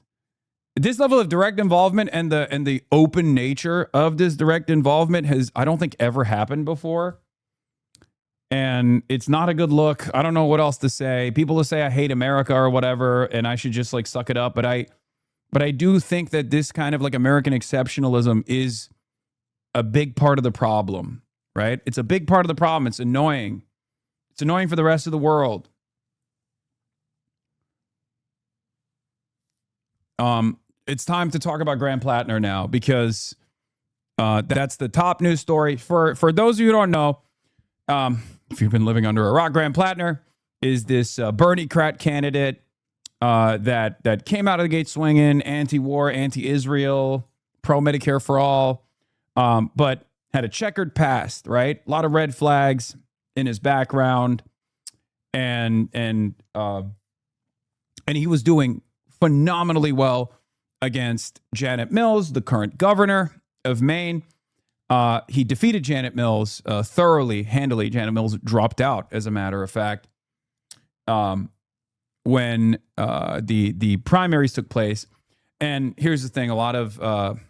level of direct involvement and the open nature of this direct involvement has, I don't think, ever happened before. And it's not a good look. I don't know what else to say. People will say I hate America or whatever, and I should just like suck it up. But I do think that this kind of like American exceptionalism is a big part of the problem, right? It's a big part of the problem. It's annoying. It's annoying for the rest of the world. It's time to talk about Graham Platner now because that's the top news story. For those of you who don't know, if you've been living under a rock, Graham Platner is this Bernie-crat candidate that came out of the gate swinging, anti-war, anti-Israel, pro-Medicare for all, but had a checkered past, right? A lot of red flags in his background, and he was doing phenomenally well against Janet Mills, the current governor of Maine. He defeated Janet Mills thoroughly, handily. Janet Mills dropped out, as a matter of fact, when the primaries took place. And here's the thing: a lot of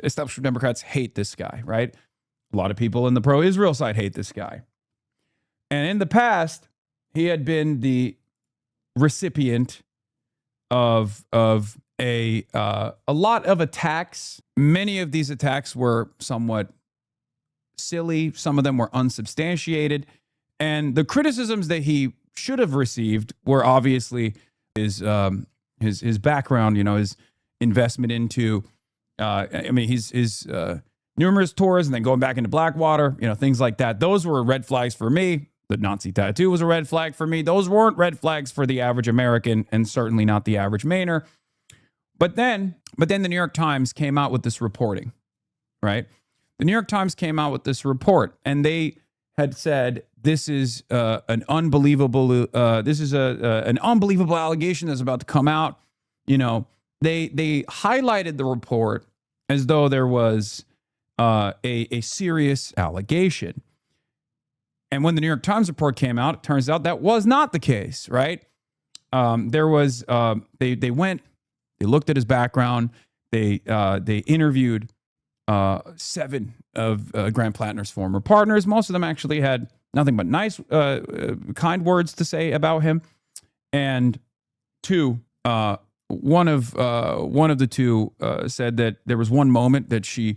establishment Democrats hate this guy, right? A lot of people in the pro-Israel side hate this guy. And in the past, he had been the recipient of a lot of attacks. Many of these attacks were somewhat silly. Some of them were unsubstantiated. And the criticisms that he should have received were obviously his background, his investment into, his numerous tours and then going back into Blackwater, things like that. Those were red flags for me. The Nazi tattoo was a red flag for me. Those weren't red flags for the average American, and certainly not the average Mainer. But then the New York Times came out with this reporting, right? The New York Times came out with this report, and they had said this is an unbelievable allegation that's about to come out. They highlighted the report as though there was a serious allegation. And when the New York Times report came out, it turns out that was not the case, right? There was they looked at his background. They interviewed 7 of Grant Platner's former partners. Most of them actually had nothing but nice, kind words to say about him. And 2, one of the 2 said that there was one moment that she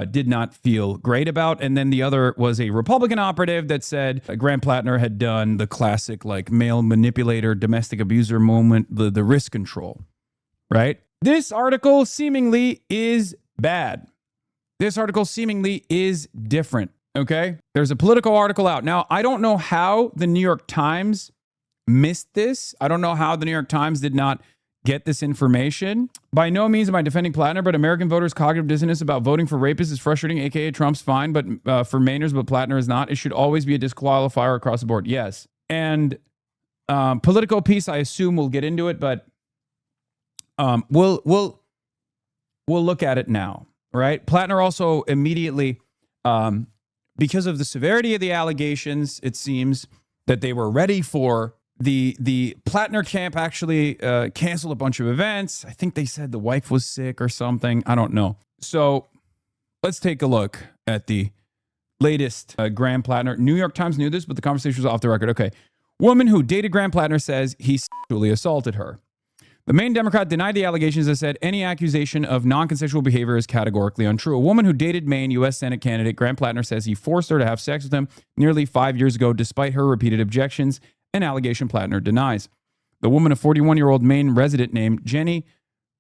did not feel great about. And then the other was a Republican operative that said Grant Platner had done the classic male manipulator, domestic abuser moment, the risk control, right? This article seemingly is bad. This article seemingly is different, okay? There's a Politico article out. Now, I don't know how the New York Times missed this. I don't know how the New York Times did not get this information. By no means am I defending Platner, but American voters' cognitive dissonance about voting for rapists is frustrating, aka Trump's fine, but for Mainers, but Platner is not. It should always be a disqualifier across the board. Yes. And Politico piece, I assume we'll get into it, but we'll look at it now, right? Platner also immediately, because of the severity of the allegations, it seems that they were ready for the Platner camp actually canceled a bunch of events. I think they said the wife was sick or something. I don't know. So let's take a look at the latest Graham Platner. New York Times knew this, but the conversation was off the record. Okay. Woman who dated Graham Platner says he sexually assaulted her. The Maine Democrat denied the allegations and said any accusation of non-consensual behavior is categorically untrue. A woman who dated Maine U.S. Senate candidate Graham Platner says he forced her to have sex with him nearly 5 years ago, despite her repeated objections. An allegation Platner denies. The woman, a 41-year-old Maine resident named Jenny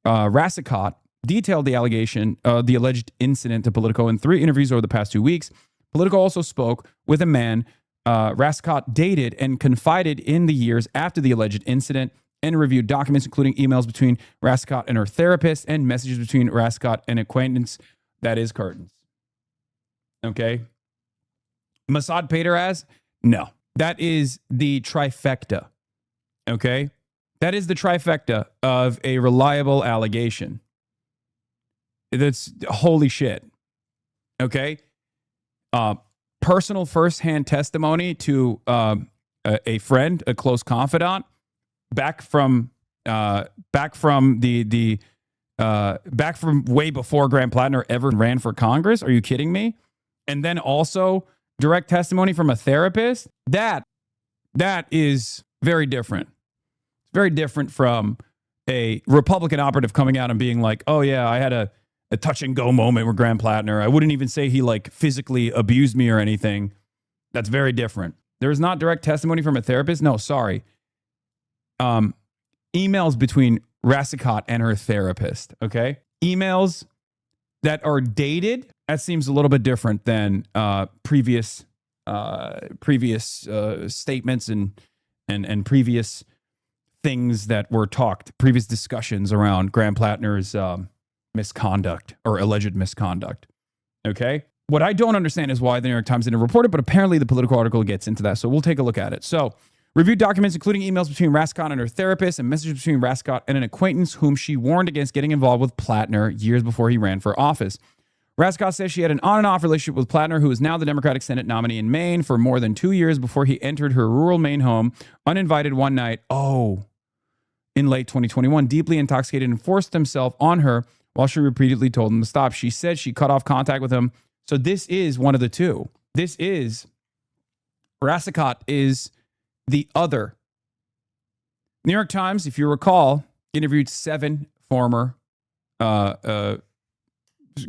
Rassicott, detailed the alleged incident to Politico in 3 interviews over the past 2 weeks. Politico also spoke with a man Rassicott dated and confided in the years after the alleged incident, and reviewed documents including emails between Rassicott and her therapist and messages between Rassicott and acquaintance. That is curtains. Okay. Mossad paid her ass? No. That is the trifecta, okay? That is the trifecta of a reliable allegation. That's holy shit, okay? Personal firsthand testimony to a friend, a close confidant, back from way before Graham Platner ever ran for Congress. Are you kidding me? And then also direct testimony from a therapist. That is very different. It's very different from a Republican operative coming out and being like, oh yeah, I had a touch and go moment with Graham Platner. I wouldn't even say he physically abused me or anything. That's very different. There is not direct testimony from a therapist. No, sorry. Emails between Rassicott and her therapist. Okay. Emails that are dated. That seems a little bit different than previous statements and previous things that were talked, previous discussions around Graham Platner's misconduct or alleged misconduct. Okay. What I don't understand is why the New York Times didn't report it, but apparently the Politico article gets into that. So we'll take a look at it. So Reviewed documents including emails between Rascott and her therapist and messages between Rascott and an acquaintance whom she warned against getting involved with Platner years before he ran for office. Rascott says she had an on and off relationship with Platner, who is now the Democratic Senate nominee in Maine, for more than 2 years before he entered her rural Maine home uninvited one night, in late 2021, deeply intoxicated, and forced himself on her while she repeatedly told him to stop. She said she cut off contact with him. So this is one of the two. Rascott is the other. New York Times, if you recall, interviewed 7 former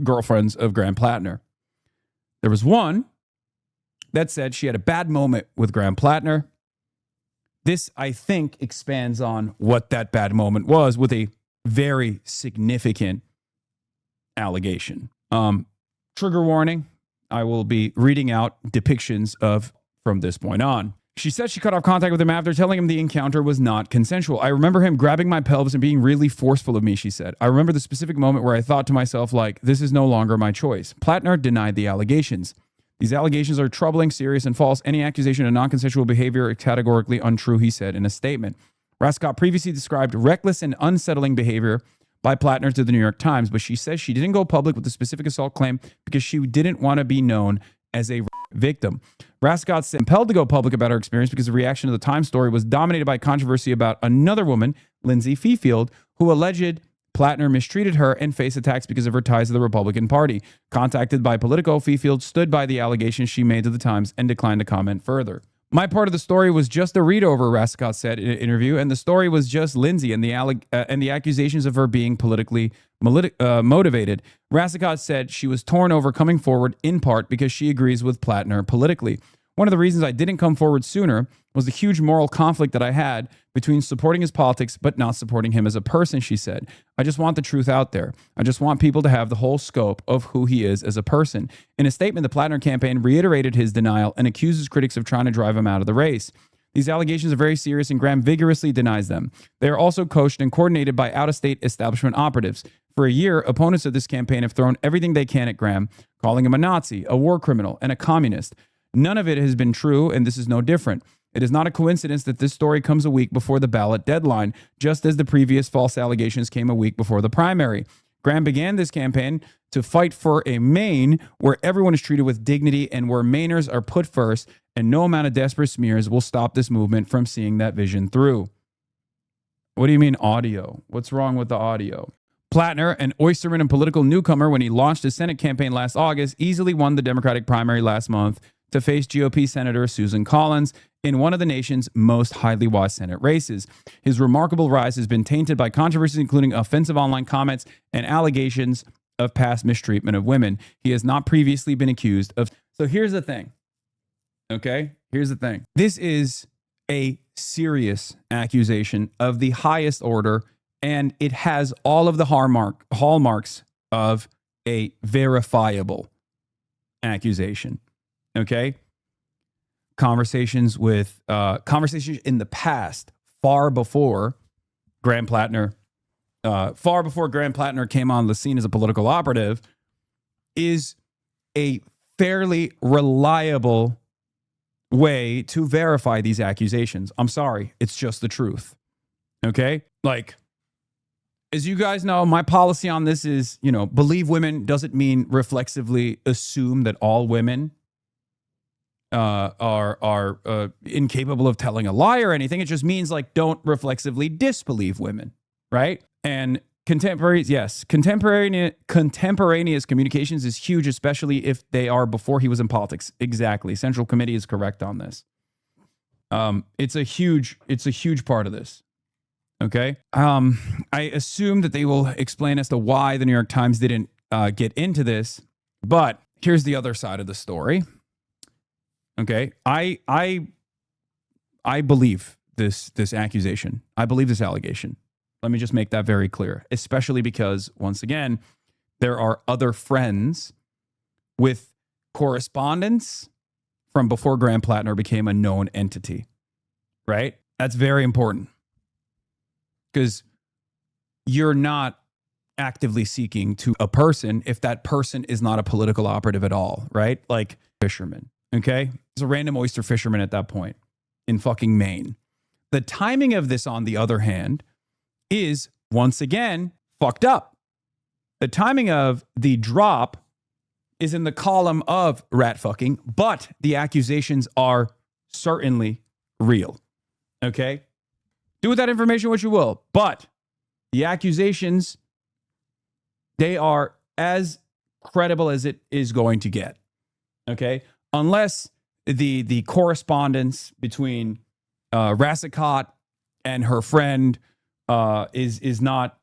girlfriends of Graham Platner. There was one that said she had a bad moment with Graham Platner. This, I think, expands on what that bad moment was with a very significant allegation. Trigger warning, I will be reading out depictions of from this point on. She said she cut off contact with him after telling him the encounter was not consensual. I remember him grabbing my pelvis and being really forceful of me, she said. I remember the specific moment where I thought to myself, like, this is no longer my choice. Platner denied the allegations. These allegations are troubling, serious, and false. Any accusation of non-consensual behavior is categorically untrue, he said in a statement. Rascott previously described reckless and unsettling behavior by Platner to the New York Times, but she says she didn't go public with the specific assault claim because she didn't want to be known as a victim. Rascott said compelled to go public about her experience because the reaction to the Times story was dominated by controversy about another woman, Lindsay Fifield, who alleged Platner mistreated her and faced attacks because of her ties to the Republican Party. Contacted by Politico, Fifield stood by the allegations she made to the Times and declined to comment further. My part of the story was just a read over, Rascott said in an interview, and the story was just Lindsay and the accusations of her being politically motivated. Rascott said she was torn over coming forward in part because she agrees with Platner politically. One of the reasons I didn't come forward sooner was the huge moral conflict that I had between supporting his politics but not supporting him as a person, she said. I just want the truth out there. I just want people to have the whole scope of who he is as a person. In a statement, the Platner campaign reiterated his denial and accuses critics of trying to drive him out of the race. These allegations are very serious and Graham vigorously denies them. They are also coached and coordinated by out-of-state establishment operatives. For a year, opponents of this campaign have thrown everything they can at Graham, calling him a Nazi, a war criminal, and a communist. None of it has been true, and this is no different. It is not a coincidence that this story comes a week before the ballot deadline, just as the previous false allegations came a week before the primary. Graham began this campaign to fight for a Maine where everyone is treated with dignity and where Mainers are put first, and no amount of desperate smears will stop this movement from seeing that vision through. What do you mean audio? What's wrong with the audio? Platner, an oysterman and political newcomer when he launched his Senate campaign last August, easily won the Democratic primary last month to face GOP Senator Susan Collins in one of the nation's most highly watched Senate races. His remarkable rise has been tainted by controversies including offensive online comments and allegations of past mistreatment of women. He has not previously been accused of... So here's the thing. Okay? Here's the thing. This is a serious accusation of the highest order, and it has all of the hallmarks of a verifiable accusation. Okay? Conversations in the past, far before Graham Platner came on the scene as a political operative, is a fairly reliable way to verify these accusations. I'm sorry, it's just the truth. Okay? Like, as you guys know, my policy on this is, believe women doesn't mean reflexively assume that all women are incapable of telling a lie or anything. It just means don't reflexively disbelieve women, right? And contemporaneous communications is huge, especially if they are before he was in politics. Exactly. Central Committee is correct on this. It's a huge part of this. Okay. I assume that they will explain as to why the New York Times didn't get into this, but here's the other side of the story. Okay, I believe this accusation. I believe this allegation. Let me just make that very clear, especially because, once again, there are other friends with correspondence from before Graham Platner became a known entity, right? That's very important because you're not actively seeking to a person if that person is not a political operative at all, right? Like fishermen. Okay, he's a random oyster fisherman at that point. in fucking Maine. The timing of this, on the other hand, is once again fucked up. The timing of the drop is in the column of rat fucking, but the accusations are certainly real. Okay? Do with that information what you will, but the accusations, they are as credible as it is going to get. Okay? Unless the correspondence between Rassicot and her friend is not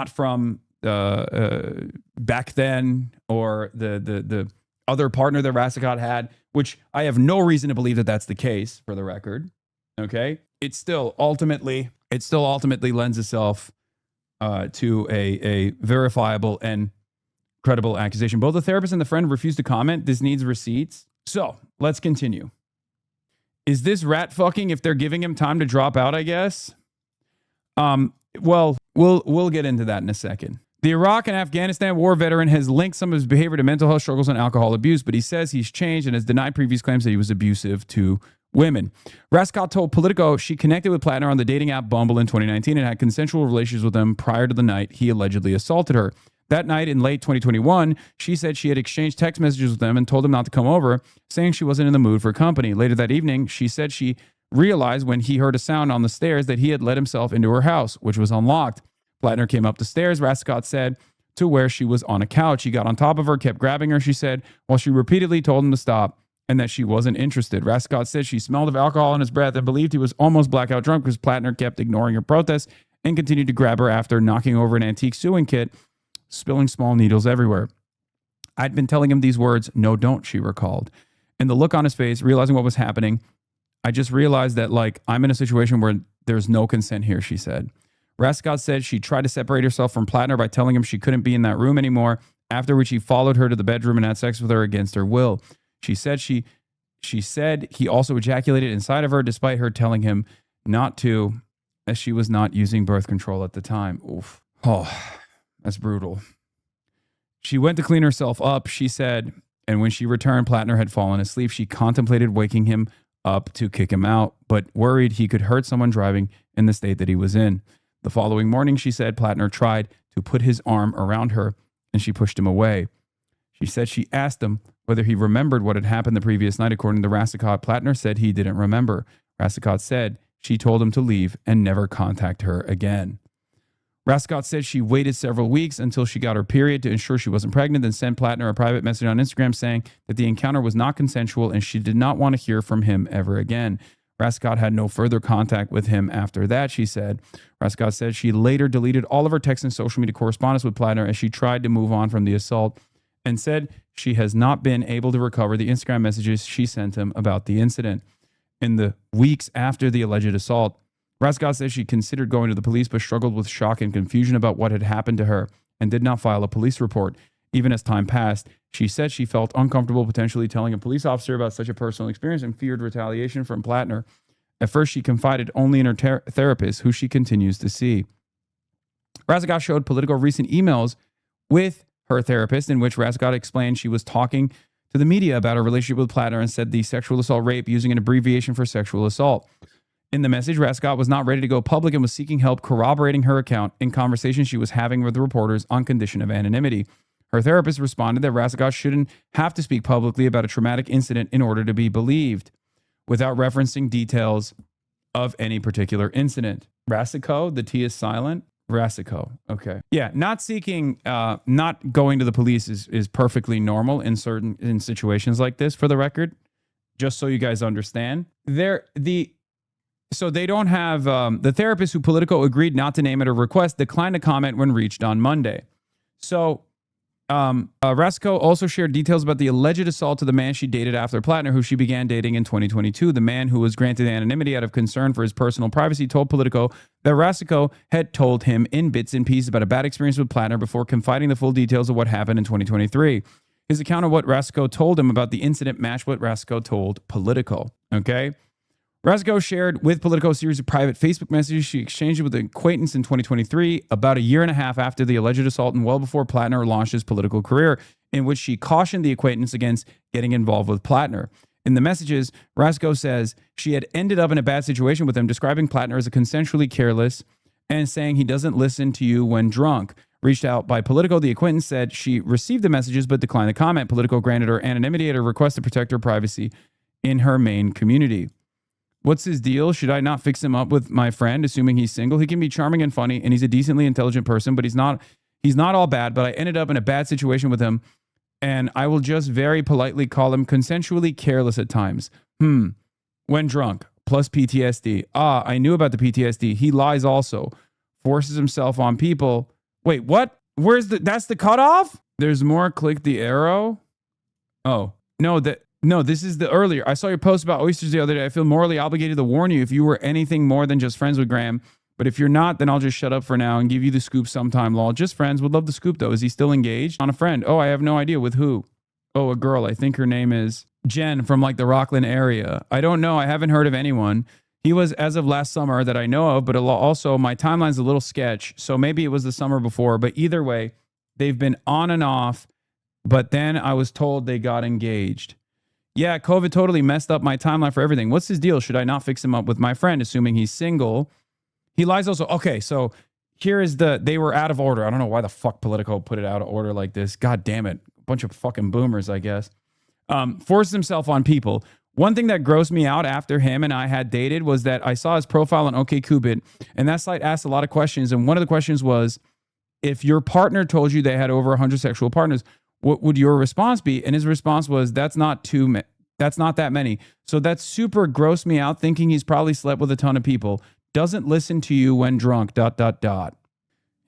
from back then, or the other partner that Rassicot had, which I have no reason to believe that that's the case, for the record. Okay, it still ultimately lends itself to a verifiable and credible accusation. Both the therapist and the friend refused to comment. This needs receipts. So let's continue. Is this rat fucking if they're giving him time to drop out, I guess? Well, we'll get into that in a second. The Iraq and Afghanistan war veteran has linked some of his behavior to mental health struggles and alcohol abuse, but he says he's changed and has denied previous claims that he was abusive to women. Rassicot told Politico she connected with Platner on the dating app Bumble in 2019 and had consensual relations with him prior to the night he allegedly assaulted her. That night in late 2021, she said she had exchanged text messages with him and told him not to come over, saying she wasn't in the mood for company. Later that evening, she said she realized when he heard a sound on the stairs that he had let himself into her house, which was unlocked. Platner came up the stairs, Rassicot said, to where she was on a couch. He got on top of her, kept grabbing her, she said, while she repeatedly told him to stop and that she wasn't interested. Rassicot said she smelled of alcohol in his breath and believed he was almost blackout drunk because Platner kept ignoring her protests and continued to grab her after knocking over an antique sewing kit, spilling small needles everywhere. I'd been telling him these words, no, don't, she recalled. And the look on his face, realizing what was happening, I just realized that, like, I'm in a situation where there's no consent here, she said. Rassicot said she tried to separate herself from Platner by telling him she couldn't be in that room anymore, after which he followed her to the bedroom and had sex with her against her will. She said she said he also ejaculated inside of her despite her telling him not to, as she was not using birth control at the time. Oof. Oh, that's brutal. She went to clean herself up, she said, and when she returned, Platner had fallen asleep. She contemplated waking him up to kick him out, but worried he could hurt someone driving in the state that he was in. The following morning, she said, Platner tried to put his arm around her and she pushed him away. She said she asked him whether he remembered what had happened the previous night. According to Rassicot, Platner said he didn't remember. Rassicot said she told him to leave and never contact her again. Rassicot said she waited several weeks until she got her period to ensure she wasn't pregnant, then sent Platner a private message on Instagram saying that the encounter was not consensual and she did not want to hear from him ever again. Rassicot had no further contact with him after that, she said. Rassicot said she later deleted all of her text and social media correspondence with Platner as she tried to move on from the assault, and said she has not been able to recover the Instagram messages she sent him about the incident. In the weeks after the alleged assault, Rassicot says she considered going to the police but struggled with shock and confusion about what had happened to her and did not file a police report. Even as time passed, she said she felt uncomfortable potentially telling a police officer about such a personal experience and feared retaliation from Platner. At first, she confided only in her therapist, who she continues to see. Rassicot showed Politico recent emails with her therapist in which Rassicot explained she was talking to the media about her relationship with Platner and said the sexual assault rape using an abbreviation for sexual assault. In the message, Rassicot was not ready to go public and was seeking help corroborating her account in conversations she was having with the reporters on condition of anonymity. Her therapist responded that Rassicot shouldn't have to speak publicly about a traumatic incident in order to be believed, without referencing details of any particular incident. Rassicot, the T is silent. Rassicot, okay. Yeah, not seeking, not going to the police is perfectly normal in situations like this, for the record, just so you guys understand. So they don't have, the therapist who Politico agreed not to name at her request declined to comment when reached on Monday. So Rassicot also shared details about the alleged assault to the man she dated after Platner, who she began dating in 2022. The man, who was granted anonymity out of concern for his personal privacy, told Politico that Rassicot had told him in bits and pieces about a bad experience with Platner before confiding the full details of what happened in 2023. His account of what Rassicot told him about the incident matched what Rassicot told Politico. Okay? Rassicot shared with Politico a series of private Facebook messages she exchanged with an acquaintance in 2023, about a year and a half after the alleged assault and well before Platner launched his political career, in which she cautioned the acquaintance against getting involved with Platner. In the messages, Rasko says she had ended up in a bad situation with him, describing Platner as a consensually careless and saying he doesn't listen to you when drunk. Reached out by Politico, the acquaintance said she received the messages but declined the comment. Politico granted her anonymity at her request to protect her privacy in her main community. What's his deal? Should I not fix him up with my friend, assuming he's single? He can be charming and funny, and he's a decently intelligent person, but he's not all bad. But I ended up in a bad situation with him, and I will just very politely call him consensually careless at times. When drunk, plus PTSD. I knew about the PTSD. He lies also. Forces himself on people. Wait, what? That's the cutoff? There's more. Click the arrow. Oh, no, this is the earlier. I saw your post about oysters the other day. I feel morally obligated to warn you if you were anything more than just friends with Graham. But if you're not, then I'll just shut up for now and give you the scoop sometime, lol. Just friends. Would love the scoop, though. Is he still engaged? On a friend. Oh, I have no idea. With who? Oh, a girl. I think her name is Jen from like the Rockland area. I don't know. I haven't heard of anyone. He was as of last summer that I know of, but also my timeline's a little sketch. So maybe it was the summer before. But either way, they've been on and off. But then I was told they got engaged. Yeah, COVID totally messed up my timeline for everything. What's his deal? Should I not fix him up with my friend, assuming he's single? He lies also. Okay, so here is they were out of order. I don't know why the fuck Politico put it out of order like this. God damn it. A bunch of fucking boomers, I guess. Forced himself on people. One thing that grossed me out after him and I had dated was that I saw his profile on OkCupid, and that site asked a lot of questions. And one of the questions was, if your partner told you they had over 100 sexual partners, what would your response be? And his response was, that's not that many. So that super grossed me out, thinking he's probably slept with a ton of people. Doesn't listen to you when drunk, ...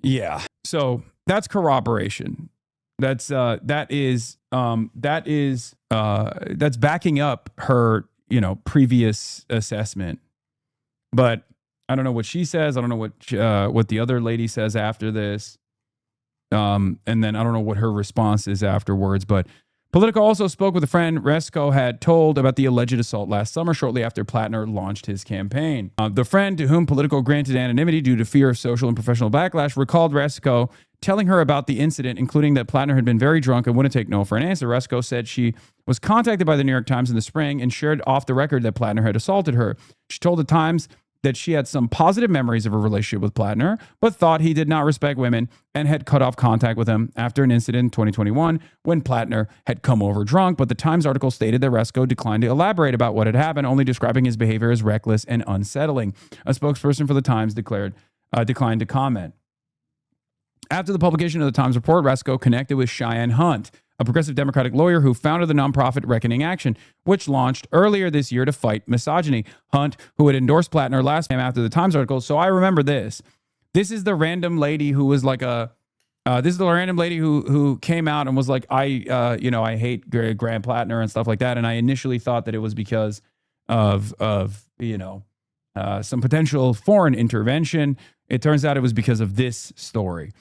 Yeah. So that's corroboration. That's backing up her, previous assessment. But I don't know what she says. I don't know what the other lady says after this. And then I don't know what her response is afterwards. But Politico also spoke with a friend Rasko had told about the alleged assault last summer, shortly after Platner launched his campaign. The friend, to whom Politico granted anonymity due to fear of social and professional backlash, recalled Rasko telling her about the incident, including that Platner had been very drunk and wouldn't take no for an answer. Rasko said she was contacted by the New York Times in the spring and shared off the record that Platner had assaulted her. She told the Times that she had some positive memories of her relationship with Platner, but thought he did not respect women and had cut off contact with him after an incident in 2021 when Platner had come over drunk. But the Times article stated that Rasko declined to elaborate about what had happened, only describing his behavior as reckless and unsettling. A spokesperson for the Times declined to comment. After the publication of the Times report, Rasko connected with Cheyenne Hunt, a progressive Democratic lawyer who founded the nonprofit Reckoning Action, which launched earlier this year to fight misogyny. Hunt, who had endorsed Platner last time after the Times article. So I remember this. This is the random lady who was like this is the random lady who came out and was like, I hate Graham Platner and stuff like that. And I initially thought that it was because of some potential foreign intervention. It turns out it was because of this story.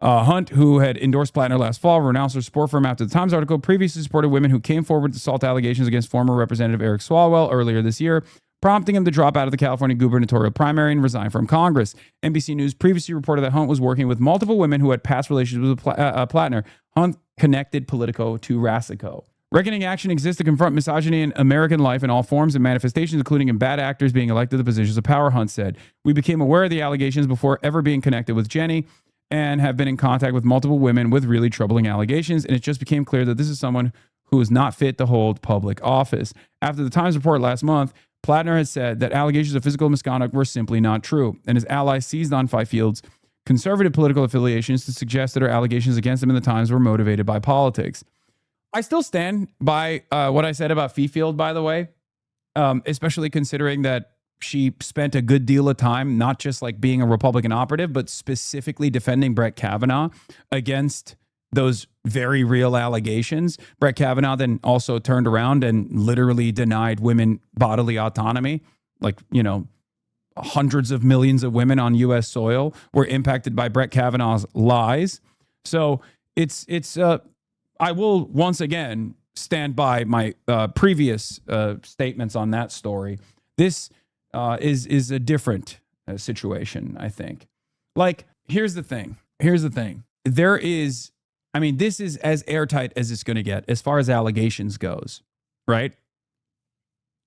Hunt, who had endorsed Platner last fall, renounced her support for him after the Times article, previously supported women who came forward with assault allegations against former Representative Eric Swalwell earlier this year, prompting him to drop out of the California gubernatorial primary and resign from Congress. NBC News previously reported that Hunt was working with multiple women who had past relations with Platner. Hunt connected Politico to Rasko. Reckoning Action exists to confront misogyny in American life in all forms and manifestations, including in bad actors being elected to positions of power, Hunt said. We became aware of the allegations before ever being connected with Jenny, and have been in contact with multiple women with really troubling allegations, and it just became clear that this is someone who is not fit to hold public office. After the Times report last month, Platner had said that allegations of physical misconduct were simply not true, and his allies seized on Fifield's conservative political affiliations to suggest that her allegations against him in the Times were motivated by politics. I still stand by what I said about Fifield, by the way, especially considering that she spent a good deal of time not just like being a Republican operative, but specifically defending Brett Kavanaugh against those very real allegations. Brett Kavanaugh then also turned around and literally denied women bodily autonomy. Like, hundreds of millions of women on U.S. soil were impacted by Brett Kavanaugh's lies. So I will once again stand by my previous statements on that story. This is a different situation, I think. Like, here's the thing. This is as airtight as it's going to get as far as allegations goes, right?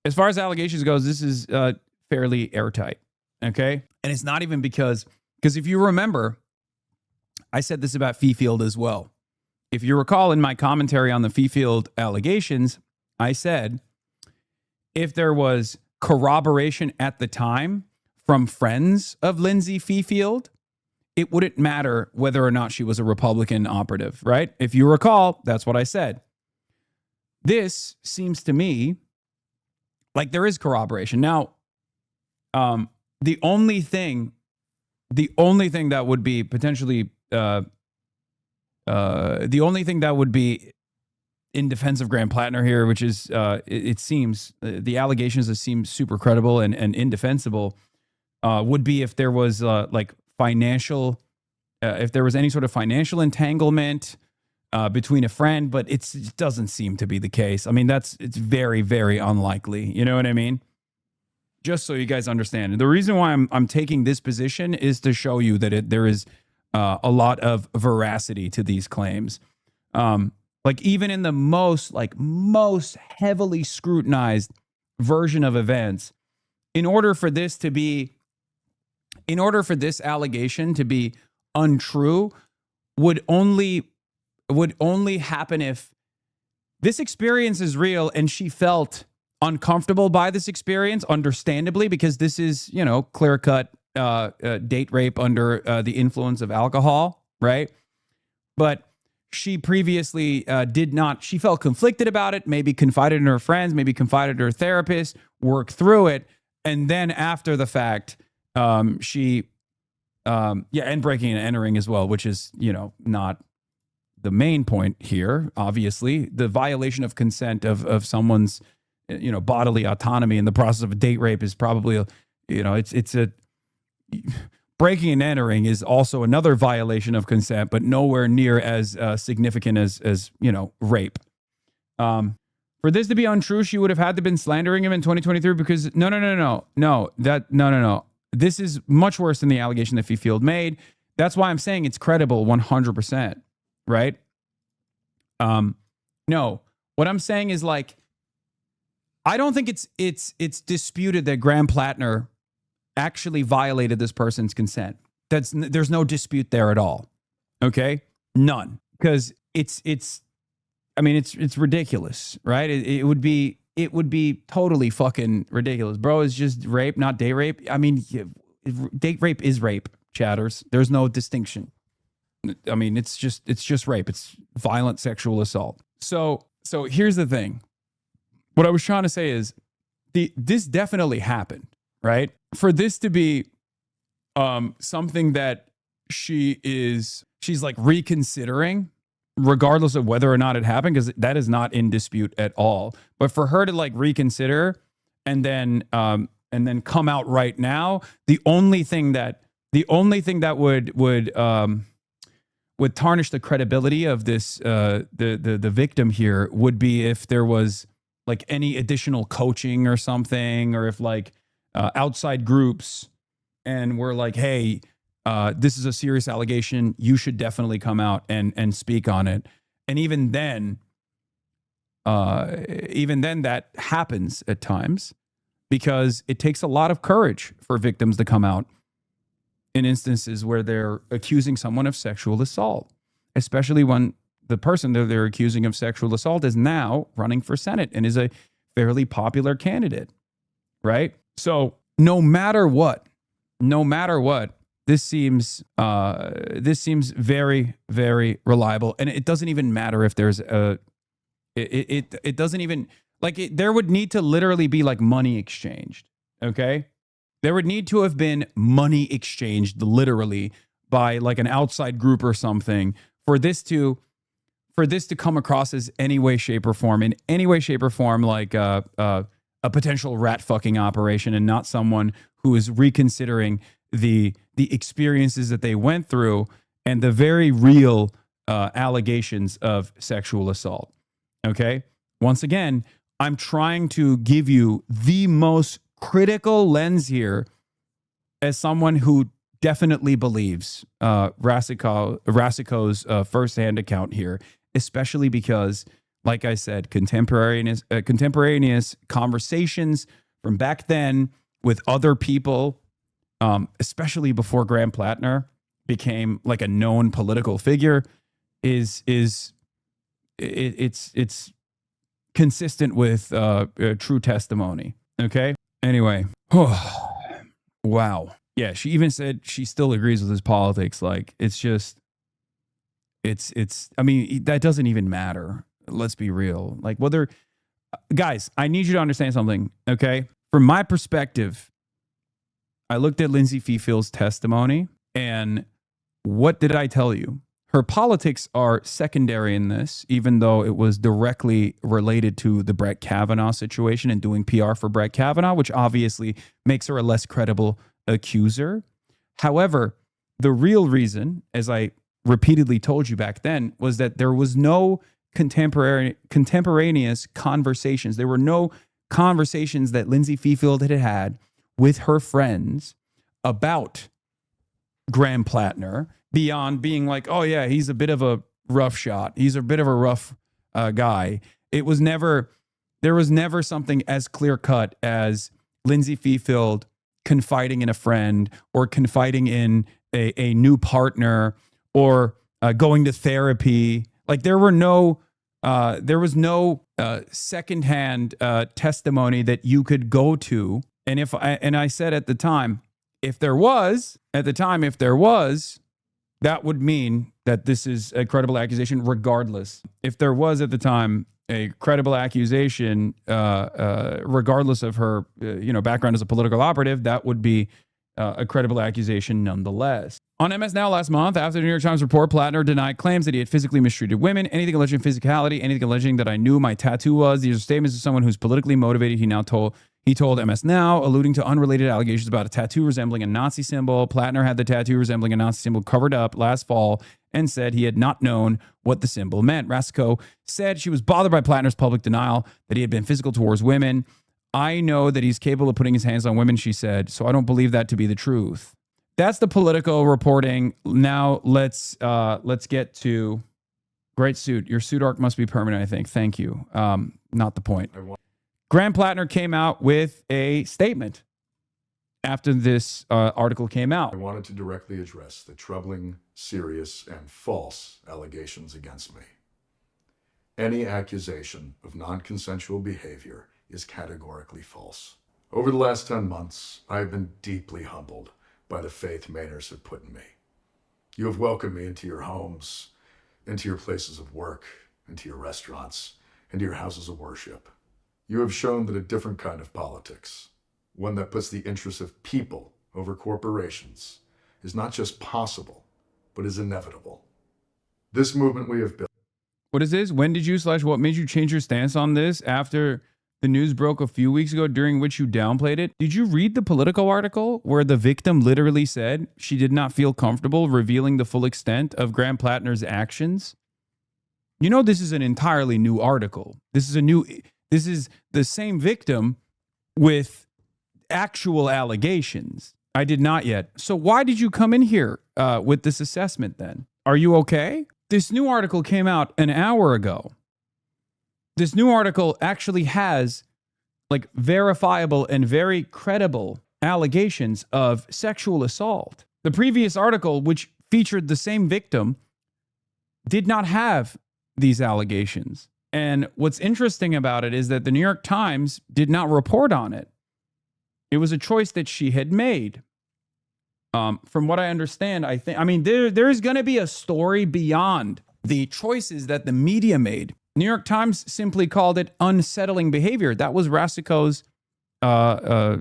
as far as allegations goes, this is fairly airtight. Okay. And it's not even because if you remember, I said this about Fifield as well. If you recall in my commentary on the Fifield allegations, I said if there was corroboration at the time from friends of Lindsay Fifield, it wouldn't matter whether or not she was a Republican operative, right? If you recall, that's what I said. This seems to me like there is corroboration. Now, the only thing that would be potentially the only thing that would be in defense of Graham Platner here, which is it seems the allegations seem super credible and indefensible, would be if there was like financial, if there was any sort of financial entanglement between a friend, but it doesn't seem to be the case. I mean, it's very, very unlikely. You know what I mean? Just so you guys understand. And the reason why I'm taking this position is to show you that there is a lot of veracity to these claims. Like even in the most heavily scrutinized version of events, in order for this allegation to be untrue, would only happen if this experience is real and she felt uncomfortable by this experience, understandably, because this is, clear-cut date rape under the influence of alcohol, right? But she previously she felt conflicted about it, maybe confided in her friends, maybe confided in her therapist, worked through it, and then after the fact, and breaking and entering as well, which is, not the main point here, obviously. The violation of consent of someone's, bodily autonomy in the process of a date rape is probably, it's a breaking and entering is also another violation of consent, but nowhere near as significant as rape. For this to be untrue, she would have had to been slandering him in 2023 because no. This is much worse than the allegation that Fifield made. That's why I'm saying it's credible 100%, right? No, what I'm saying is I don't think it's disputed that Graham Platner actually violated this person's consent. There's no dispute there at all. Okay? None. Because it's ridiculous, right? It would be totally fucking ridiculous. Bro, it's just rape, not date rape. I mean, date rape is rape, chatters. There's no distinction. I mean, it's just rape. It's violent sexual assault. So here's the thing. What I was trying to say is this definitely happened, right? For this to be something that she's like reconsidering, regardless of whether or not it happened, because that is not in dispute at all. But for her to like reconsider and then come out right now, the only thing that would tarnish the credibility of this the victim here would be if there was like any additional coaching or something, or if like outside groups and we're like, hey, this is a serious allegation, you should definitely come out and speak on it. And even then that happens at times because it takes a lot of courage for victims to come out in instances where they're accusing someone of sexual assault, especially when the person that they're accusing of sexual assault is now running for Senate and is a fairly popular candidate, right? So no matter what, this seems very, very reliable. And it doesn't even matter if there's it doesn't even, there would need to literally be like money exchanged, okay? There would need to have been money exchanged literally by like an outside group or something for this to come across as in any way, shape, or form like a potential rat fucking operation, and not someone who is reconsidering the experiences that they went through and the very real allegations of sexual assault. Okay? Once again, I'm trying to give you the most critical lens here as someone who definitely believes Rasico's firsthand account here, especially because like I said, contemporaneous conversations from back then with other people, especially before Graham Platner became like a known political figure, it's consistent with true testimony. Okay. Anyway, wow. Yeah, she even said she still agrees with his politics. Like, it's just, I mean, that doesn't even matter. Let's be real. Like, whether, guys, I need you to understand something, okay? From my perspective, I looked at Lindsay Feefield's testimony, and what did I tell you? Her politics are secondary in this, even though it was directly related to the Brett Kavanaugh situation and doing PR for Brett Kavanaugh, which obviously makes her a less credible accuser. However, the real reason, as I repeatedly told you back then, was that there was no contemporaneous conversations. There were no conversations that Lindsay Feefield had had with her friends about Graham Platner beyond being like, oh yeah, he's a bit of a rough shot. He's a bit of a rough guy. There was never something as clear cut as Lindsay Feefield confiding in a friend or confiding in a new partner or going to therapy. Like, there was no secondhand testimony that you could go to. And I said at the time, if there was, that would mean that this is a credible accusation regardless. If there was at the time a credible accusation, regardless of her background as a political operative, that would be a credible accusation nonetheless. On MS Now last month, after the New York Times report, Platner denied claims that he had physically mistreated women, anything alleging physicality, anything alleging that I knew my tattoo was. These are statements of someone who's politically motivated. He told MS Now, alluding to unrelated allegations about a tattoo resembling a Nazi symbol. Platner had the tattoo resembling a Nazi symbol covered up last fall and said he had not known what the symbol meant. Rasico said she was bothered by Platner's public denial that he had been physical towards women. I know that he's capable of putting his hands on women, she said, so I don't believe that to be the truth. That's the Politico reporting. Now let's get to great suit. Your suit arc must be permanent, I think. Thank you. Not the point. Graham Platner came out with a statement after this article came out. I wanted to directly address the troubling, serious, and false allegations against me. Any accusation of non-consensual behavior is categorically false. Over the last 10 months, I have been deeply humbled by the faith Mainers have put in me. You have welcomed me into your homes, into your places of work, into your restaurants, into your houses of worship. You have shown that a different kind of politics, one that puts the interests of people over corporations, is not just possible, but is inevitable. This movement we have built. What is this? When did you / what made you change your stance on this after the news broke a few weeks ago, during which you downplayed it? Did you read the Politico article where the victim literally said she did not feel comfortable revealing the full extent of Graham Platner's actions? You know, this is an entirely new article. This is the same victim with actual allegations. I did not yet. So why did you come in here with this assessment then? Are you okay? This new article came out an hour ago. This new article actually has like verifiable and very credible allegations of sexual assault. The previous article, which featured the same victim, did not have these allegations. And what's interesting about it is that the New York Times did not report on it. It was a choice that she had made. From what I understand, there is going to be a story beyond the choices that the media made. New York Times simply called it unsettling behavior. That was Rasico's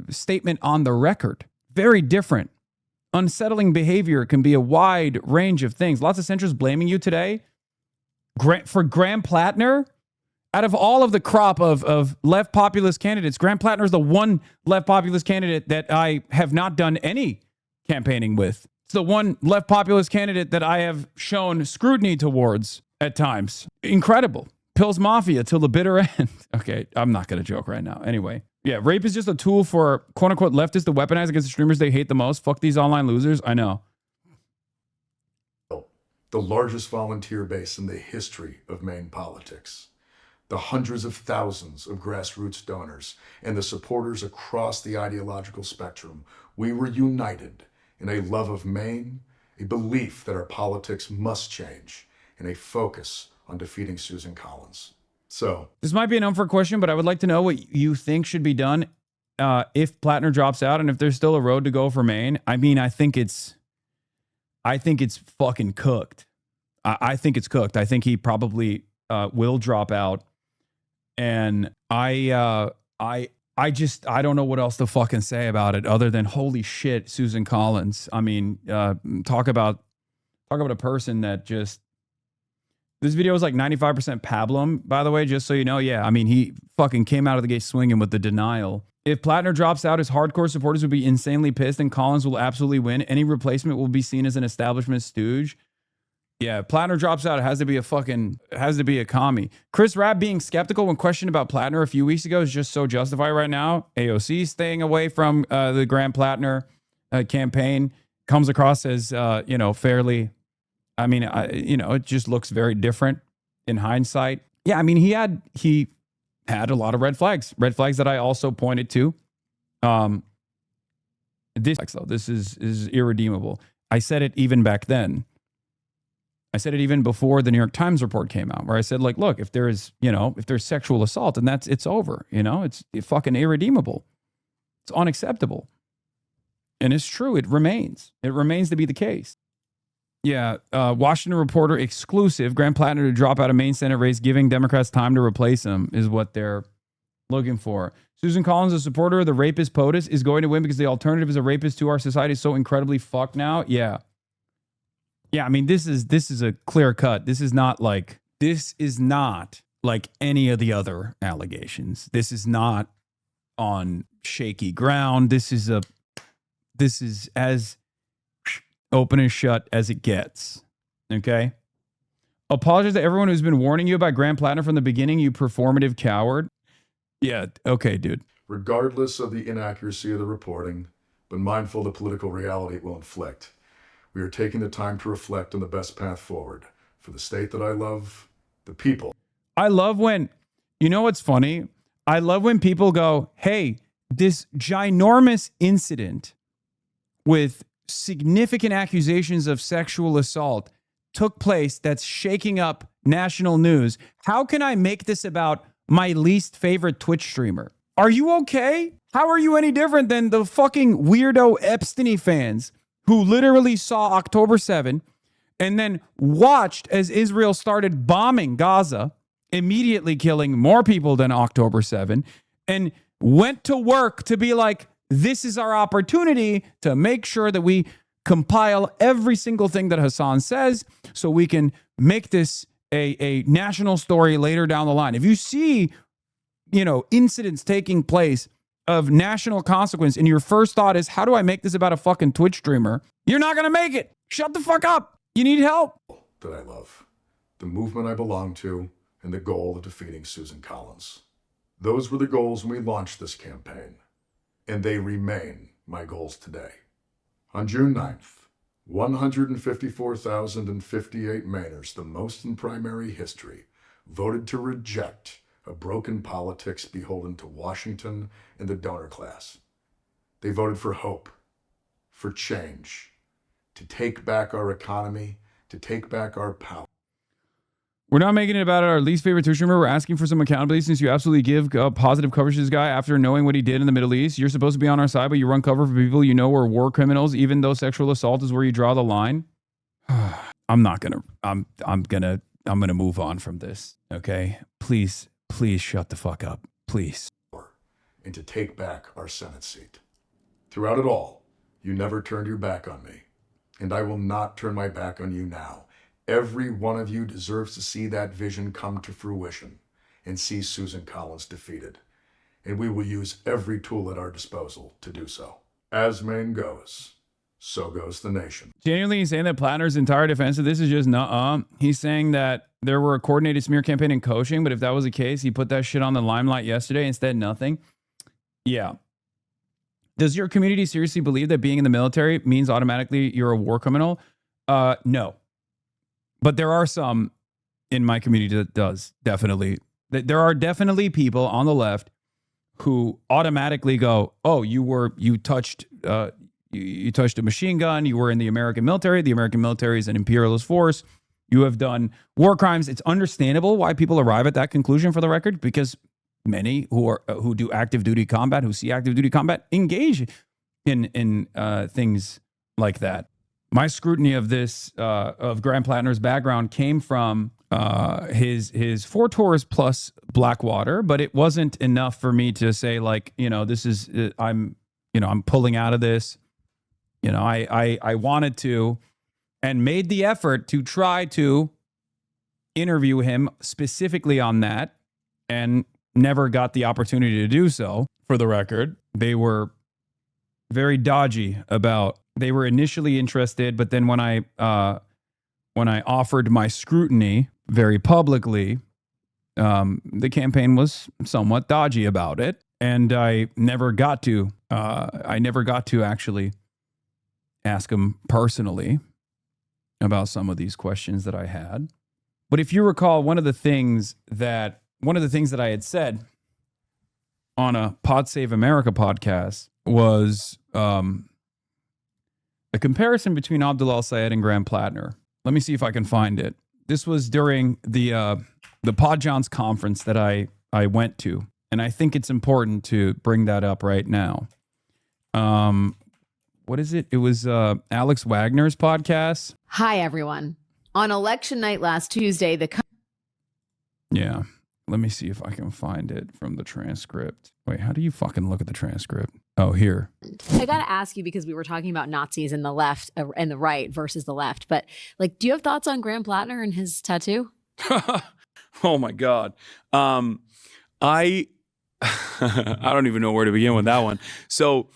statement on the record. Very different. Unsettling behavior can be a wide range of things. Lots of centrists blaming you today for Graham Platner. Out of all of the crop of left populist candidates, Graham Platner is the one left populist candidate that I have not done any campaigning with. It's the one left populist candidate that I have shown scrutiny towards at times. Incredible. Pills Mafia till the bitter end. Okay, I'm not going to joke right now. Anyway, yeah, rape is just a tool for quote-unquote leftists to weaponize against the streamers they hate the most. Fuck these online losers. I know. The largest volunteer base in the history of Maine politics. the hundreds of thousands of grassroots donors, and the supporters across the ideological spectrum, we were united in a love of Maine, a belief that our politics must change, and a focus on defeating Susan Collins. So, this might be an unfair question, but I would like to know what you think should be done if Platner drops out and if there's still a road to go for Maine. I mean, I think it's fucking cooked. I think it's cooked. I think he probably will drop out. And I don't know what else to fucking say about it other than holy shit, Susan Collins. I mean, talk about a person that just, this video is like 95% pablum, by the way, just so you know. Yeah, I mean, he fucking came out of the gate swinging with the denial. If Platner drops out, his hardcore supporters would be insanely pissed and Collins will absolutely win. Any replacement will be seen as an establishment stooge. Yeah, if Platner drops out, it has to be a commie. Chris Rabb being skeptical when questioned about Platner a few weeks ago is just so justified right now. AOC staying away from the Graham Platner campaign comes across as, fairly, I mean, it just looks very different in hindsight. Yeah, I mean, he had a lot of red flags that I also pointed to. This is irredeemable. I said it even back then. I said it even before the New York Times report came out, where I said, like, look, if there's sexual assault, and it's over, it's fucking irredeemable. It's unacceptable. And it's true. It remains to be the case. Yeah. Washington Reporter exclusive, Graham Platner to drop out of Maine Senate race, giving Democrats time to replace him is what they're looking for. Susan Collins, a supporter of the rapist POTUS, is going to win because the alternative is a rapist to our society is so incredibly fucked now. Yeah. Yeah, I mean, this is a clear cut. This is not like any of the other allegations. This is not on shaky ground. This is as open and shut as it gets. Okay? Apologize to everyone who's been warning you about Graham Platner from the beginning, you performative coward. Yeah, okay, dude. regardless of the inaccuracy of the reporting, but mindful of the political reality it will inflict, we are taking the time to reflect on the best path forward for the state that I love, the people. I love when, you know what's funny? I love when people go, hey, this ginormous incident with significant accusations of sexual assault took place that's shaking up national news. How can I make this about my least favorite Twitch streamer? Are you okay? How are you any different than the fucking weirdo Epstein fans who literally saw October 7 and then watched as Israel started bombing Gaza, immediately killing more people than October 7, and went to work to be like, this is our opportunity to make sure that we compile every single thing that Hasan says so we can make this a national story later down the line. If you see, incidents taking place of national consequence and your first thought is, how do I make this about a fucking Twitch streamer? You're not going to make it. Shut the fuck up. You need help. That I love, the movement I belong to, and the goal of defeating Susan Collins. Those were the goals when we launched this campaign, and they remain my goals today. On June 9th, 154,058 Mainers, the most in primary history, voted to reject a broken politics beholden to Washington and the donor class. They voted for hope, for change, to take back our economy, to take back our power. We're not making it about our least favorite Twitch streamer. We're asking for some accountability since you absolutely give positive coverage to this guy after knowing what he did in the Middle East. You're supposed to be on our side, but you run cover for people you know were war criminals, even though sexual assault is where you draw the line. I'm gonna move on from this. Okay? Please shut the fuck up. Please. And to take back our Senate seat. Throughout it all, you never turned your back on me, and I will not turn my back on you now. Every one of you deserves to see that vision come to fruition and see Susan Collins defeated. And we will use every tool at our disposal to do so. As Maine goes, so goes the nation. Genuinely, he's saying that Platner's entire defense of this is just nuh-uh. He's saying that there were a coordinated smear campaign and coaching, but if that was the case, he put that shit on the limelight yesterday, instead nothing. Yeah. Does your community seriously believe that being in the military means automatically you're a war criminal? No. But there are some in my community that does definitely There are definitely people on the left who automatically go, "Oh, you touched a machine gun. You were in the American military. The American military is an imperialist force. You have done war crimes." It's understandable why people arrive at that conclusion, for the record, because many who do active duty combat, who see active duty combat, engage in things like that. My scrutiny of this of Graham Platner's background came from his 4 tours plus Blackwater, but it wasn't enough for me to say, like, this is I'm pulling out of this. I wanted to and made the effort to try to interview him specifically on that, and never got the opportunity to do so. For the record, they were very dodgy about. They were initially interested, but then when I offered my scrutiny very publicly, the campaign was somewhat dodgy about it, and I never got to actually ask him personally about some of these questions that I had. But if you recall, one of the things that I had said on a Pod Save America podcast was a comparison between Abdul Sayed and Graham Platner. Let me see if I can find it. This was during the Pod Johns conference that I went to, and I think it's important to bring that up right now. What is it? It was Alex Wagner's podcast. Hi, everyone. On election night last Tuesday, Yeah. Let me see if I can find it from the transcript. Wait, how do you fucking look at the transcript? Oh, here. I got to ask you, because we were talking about Nazis in the left and the right versus the left, but like, do you have thoughts on Graham Platner and his tattoo? Oh my God. I don't even know where to begin with that one. So,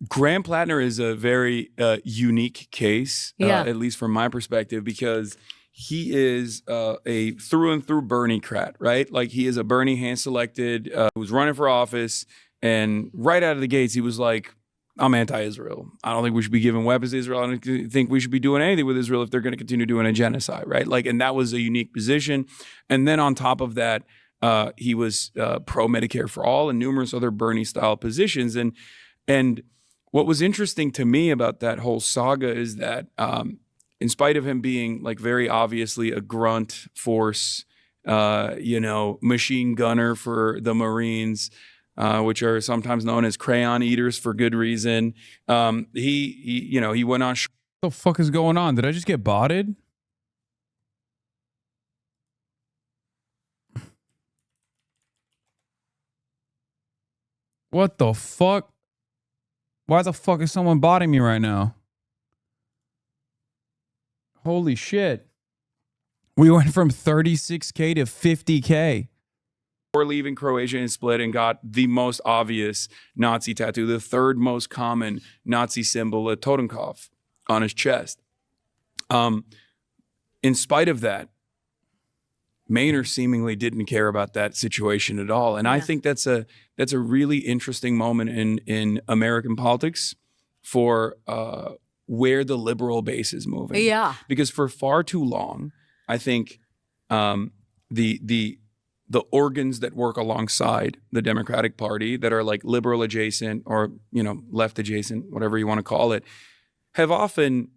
Graham Platner is a very unique case, at least from my perspective, because he is a through and through Bernie-crat, right? Like, he is a Bernie hand-selected who was running for office, and right out of the gates, he was like, I'm anti-Israel. I don't think we should be giving weapons to Israel. I don't think we should be doing anything with Israel if they're going to continue doing a genocide, right? Like, and that was a unique position. And then on top of that, he was pro-Medicare for all and numerous other Bernie-style positions. And what was interesting to me about that whole saga is that in spite of him being like very obviously a grunt force, machine gunner for the Marines, which are sometimes known as crayon eaters for good reason. He went on. What the fuck is going on? Did I just get botted? What the fuck? Why the fuck is someone botting me right now? Holy shit. We went from 36K to 50K. Before leaving Croatia and split and got the most obvious Nazi tattoo, the third most common Nazi symbol, a Totenkopf on his chest. In spite of that, Maynard seemingly didn't care about that situation at all. And I think that's a really interesting moment in American politics for where the liberal base is moving. Yeah. Because for far too long, I think the organs that work alongside the Democratic Party that are like liberal adjacent or, left adjacent, whatever you want to call it, have often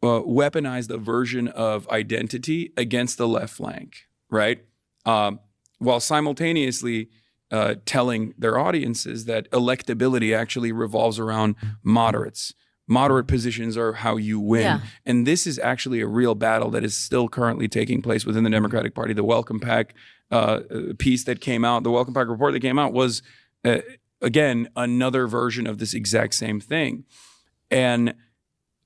weaponized a version of identity against the left flank, right? While simultaneously telling their audiences that electability actually revolves around moderates. Moderate positions are how you win. Yeah. And this is actually a real battle that is still currently taking place within the Democratic Party. The Welcome Pack piece that came out, the Welcome Pack report that came out was, again, another version of this exact same thing. And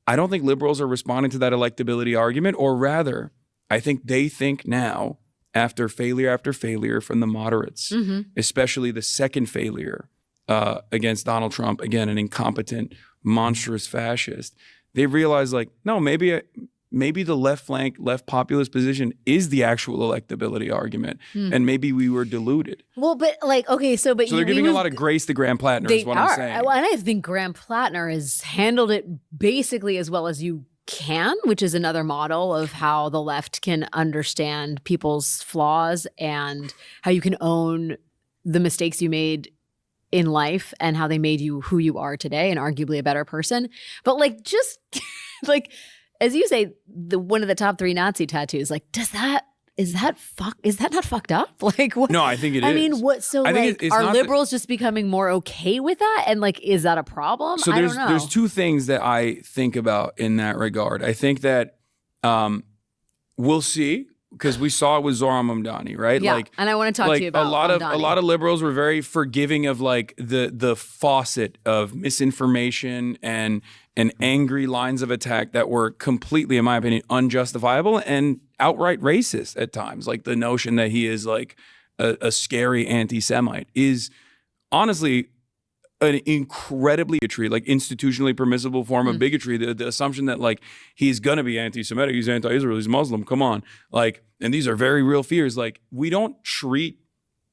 I don't think liberals are responding to that electability argument, or rather, I think they think now, after failure from the moderates, especially the second failure against Donald Trump, again, an incompetent, monstrous fascist, they realize like, no, maybe the left flank, left populist position is the actual electability argument. And maybe we were deluded. Well, but like, okay, so they're giving a lot of grace to Graham Platner is what I'm saying. And I think Graham Platner has handled it basically as well as you can, which is another model of how the left can understand people's flaws and how you can own the mistakes you made in life and how they made you who you are today and arguably a better person. But like, just like, as you say, one of the top 3 Nazi tattoos, like, is that not fucked up? Like, what? No, I think it is. I mean, what? So, I think like, it's are not liberals just becoming more okay with that? And like, is that a problem? So I don't know. there's 2 things that I think about in that regard. I think that we'll see, because we saw it with Zohran Mamdani, right? Yeah, like, and I want to talk to you about a lot Mamdani. of liberals were very forgiving of like the faucet of misinformation and angry lines of attack that were completely, in my opinion, unjustifiable and outright racist at times. Like the notion that he is like a scary anti-Semite is honestly an incredibly bigotry, like institutionally permissible form of bigotry. The assumption that like he's gonna be anti-Semitic, he's anti-Israel, he's Muslim. Come on, like, and these are very real fears. Like, we don't treat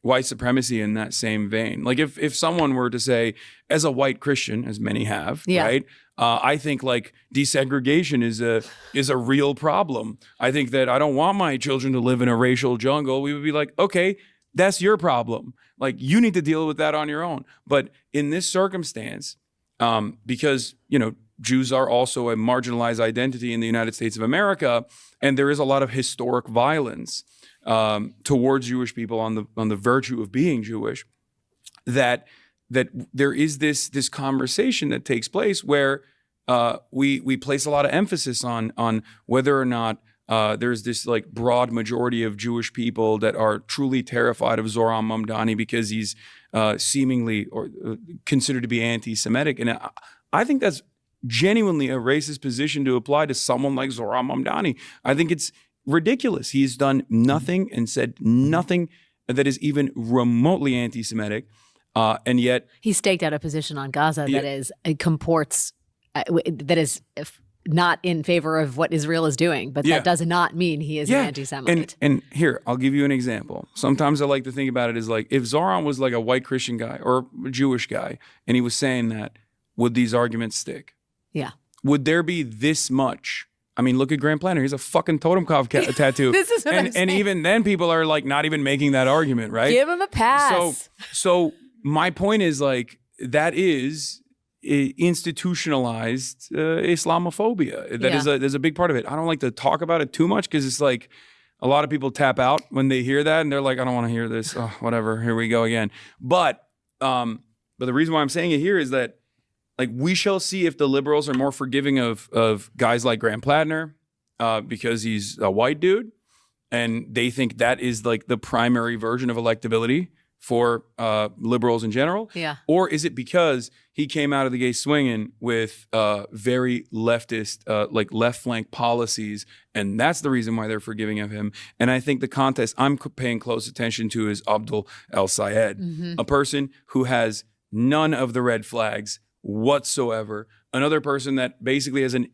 white supremacy in that same vein. Like, if someone were to say, as a white Christian, as many have, right? I think like desegregation is a real problem. I think that I don't want my children to live in a racial jungle. We would be like, okay, that's your problem. Like, you need to deal with that on your own. But in this circumstance, because, you know, Jews are also a marginalized identity in the United States of America, and there is a lot of historic violence towards Jewish people on the virtue of being Jewish, that there is this conversation that takes place where we place a lot of emphasis on whether or not there's this like broad majority of Jewish people that are truly terrified of Zohran Mamdani because he's seemingly or considered to be anti-Semitic. And I think that's genuinely a racist position to apply to someone like Zohran Mamdani. I think it's ridiculous. He's done nothing and said nothing that is even remotely anti-Semitic. And yet he staked out a position on Gaza that is comports, that is not in favor of what Israel is doing, but that does not mean he is an anti-Semite. And here, I'll give you an example. Sometimes I like to think about it as like, if Zohran was like a white Christian guy or a Jewish guy, and he was saying that, would these arguments stick? Yeah. Would there be this much? I mean, look at Grant Platner. He's a fucking totem tattoo. This is what I'm saying. And even then, people are like not even making that argument, right? Give him a pass. So my point is like, that is institutionalized Islamophobia. There's a big part of it. I don't like to talk about it too much because it's like a lot of people tap out when they hear that and they're like, I don't want to hear this. Oh, whatever. Here we go again. But the reason why I'm saying it here is that like we shall see if the liberals are more forgiving of guys like Grant Platner because he's a white dude and they think that is like the primary version of electability for liberals in general? Yeah. Or is it because he came out of the gate swinging with very leftist, like left flank policies, and that's the reason why they're forgiving of him? And I think the contest I'm paying close attention to is Abdul El-Sayed, a person who has none of the red flags whatsoever, another person that basically has an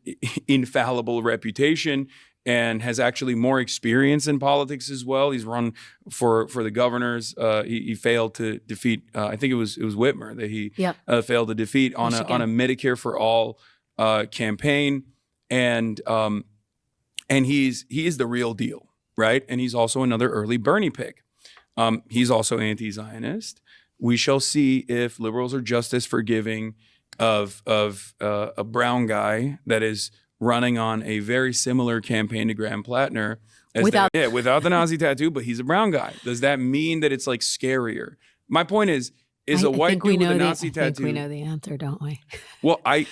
infallible reputation and has actually more experience in politics as well. He's run for the governors. He failed to defeat. I think it was Whitmer that he failed to defeat on a Medicare for All campaign, and he is the real deal, right? And he's also another early Bernie pick. He's also anti-Zionist. We shall see if liberals are just as forgiving of a brown guy that is running on a very similar campaign to Graham Platner without the Nazi tattoo, but he's a brown guy. Does that mean that it's like scarier? My point is a white dude with a Nazi tattoo. I think we know the answer, don't we? Well, I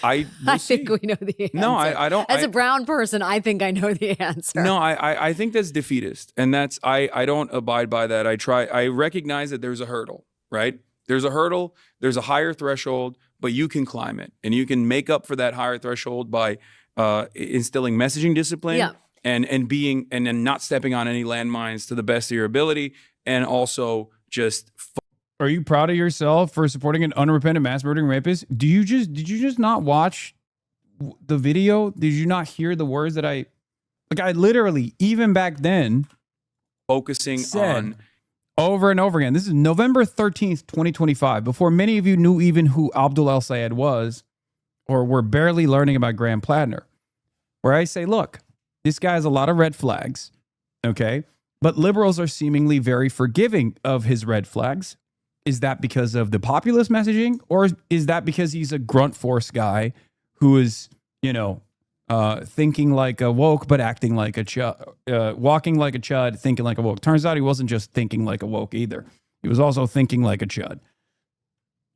think we know the answer. No, I don't. As a brown person, I think I know the answer. No, I think that's defeatist, and that's I don't abide by that. I recognize that there's a hurdle, right? There's a hurdle. There's a higher threshold, but you can climb it, and you can make up for that higher threshold by instilling messaging discipline and then not stepping on any landmines to the best of your ability, and also just. Are you proud of yourself for supporting an unrepentant mass murdering rapist? Did you just not watch the video? Did you not hear the words that I literally, even back then, focusing on over and over again? This is November 13th, 2025, before many of you knew even who Abdul El-Sayed was or were barely learning about Graham Platner. where I say, look, this guy has a lot of red flags, okay? But liberals are seemingly very forgiving of his red flags. Is that because of the populist messaging, or is that because he's a grunt force guy who is, thinking like a woke but acting like a chud, walking like a chud, thinking like a woke? Turns out he wasn't just thinking like a woke either. He was also thinking like a chud.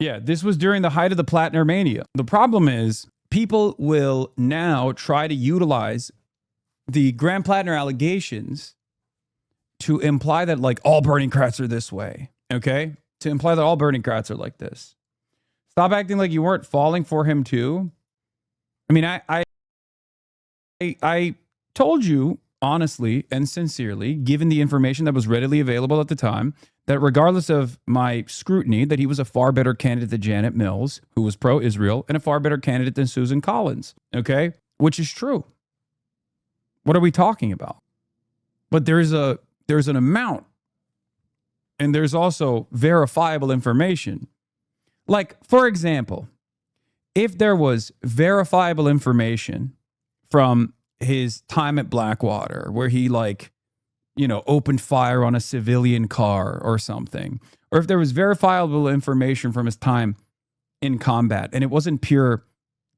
Yeah, this was during the height of the Platner mania. The problem is people will now try to utilize the Graham Platner allegations to imply that like all Bernie crats are this way, okay? To imply that all Bernie crats are like this. Stop acting like you weren't falling for him too. I mean, I told you honestly and sincerely, given the information that was readily available at the time, that regardless of my scrutiny, that he was a far better candidate than Janet Mills, who was pro-Israel, and a far better candidate than Susan Collins, okay? Which is true. What are we talking about? But there's an amount, and there's also verifiable information. Like, for example, if there was verifiable information from his time at Blackwater, where he opened fire on a civilian car or something, or if there was verifiable information from his time in combat, and it wasn't pure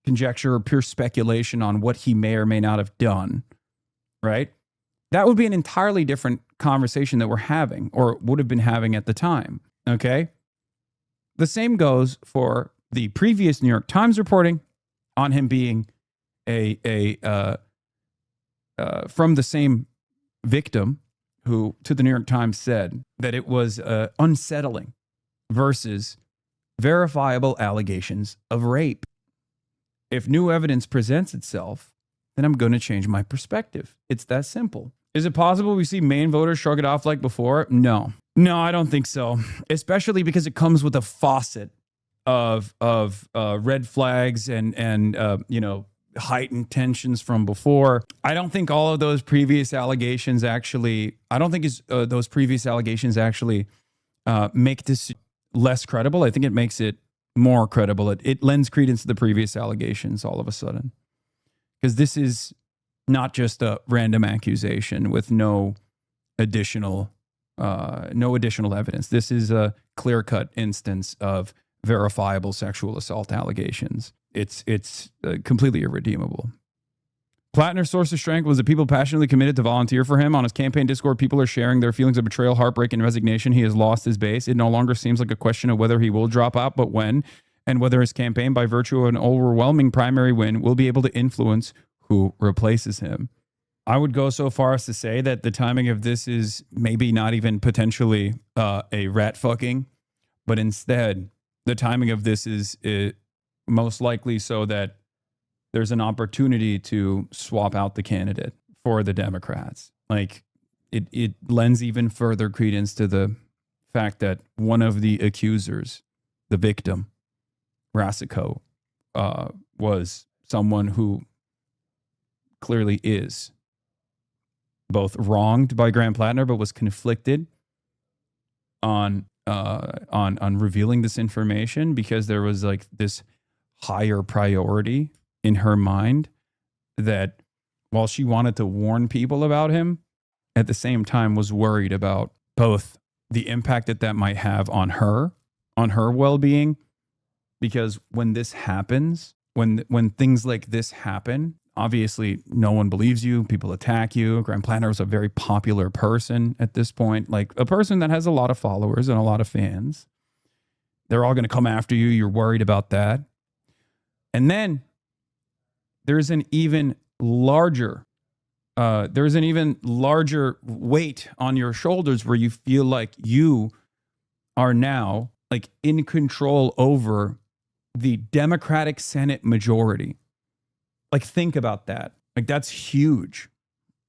conjecture or pure speculation on what he may or may not have done, right? That would be an entirely different conversation that we're having, or would have been having at the time, okay? The same goes for the previous New York Times reporting on him being from the same victim who, to the New York Times, said that it was unsettling versus verifiable allegations of rape. If new evidence presents itself, then I'm going to change my perspective. It's that simple. Is it possible we see Maine voters shrug it off like before? No, I don't think so. Especially because it comes with a faucet of red flags and heightened tensions from before. I don't think all of those previous allegations actually. I don't think those previous allegations actually make this less credible. I think it makes it more credible. It lends credence to the previous allegations all of a sudden, because this is not just a random accusation with no additional evidence. This is a clear-cut instance of verifiable sexual assault allegations. It's completely irredeemable. Platner's source of strength was that people passionately committed to volunteer for him. On his campaign Discord, people are sharing their feelings of betrayal, heartbreak, and resignation. He has lost his base. It no longer seems like a question of whether he will drop out, but when, and whether his campaign, by virtue of an overwhelming primary win, will be able to influence who replaces him. I would go so far as to say that the timing of this is maybe not even potentially a rat fucking, but instead the timing of this is most likely so that there's an opportunity to swap out the candidate for the Democrats. Like it lends even further credence to the fact that one of the accusers, the victim, Rasico, was someone who clearly is both wronged by Graham Platner, but was conflicted on revealing this information because there was like this higher priority in her mind that while she wanted to warn people about him, at the same time was worried about both the impact that might have on her well-being. Because when this happens, when things like this happen, obviously no one believes you. People attack you. Graham Platner was a very popular person at this point, like a person that has a lot of followers and a lot of fans. They're all going to come after you. You're worried about that. And then there's an even larger weight on your shoulders where you feel like you are now like in control over the Democratic Senate majority. Like, think about that. Like, that's huge.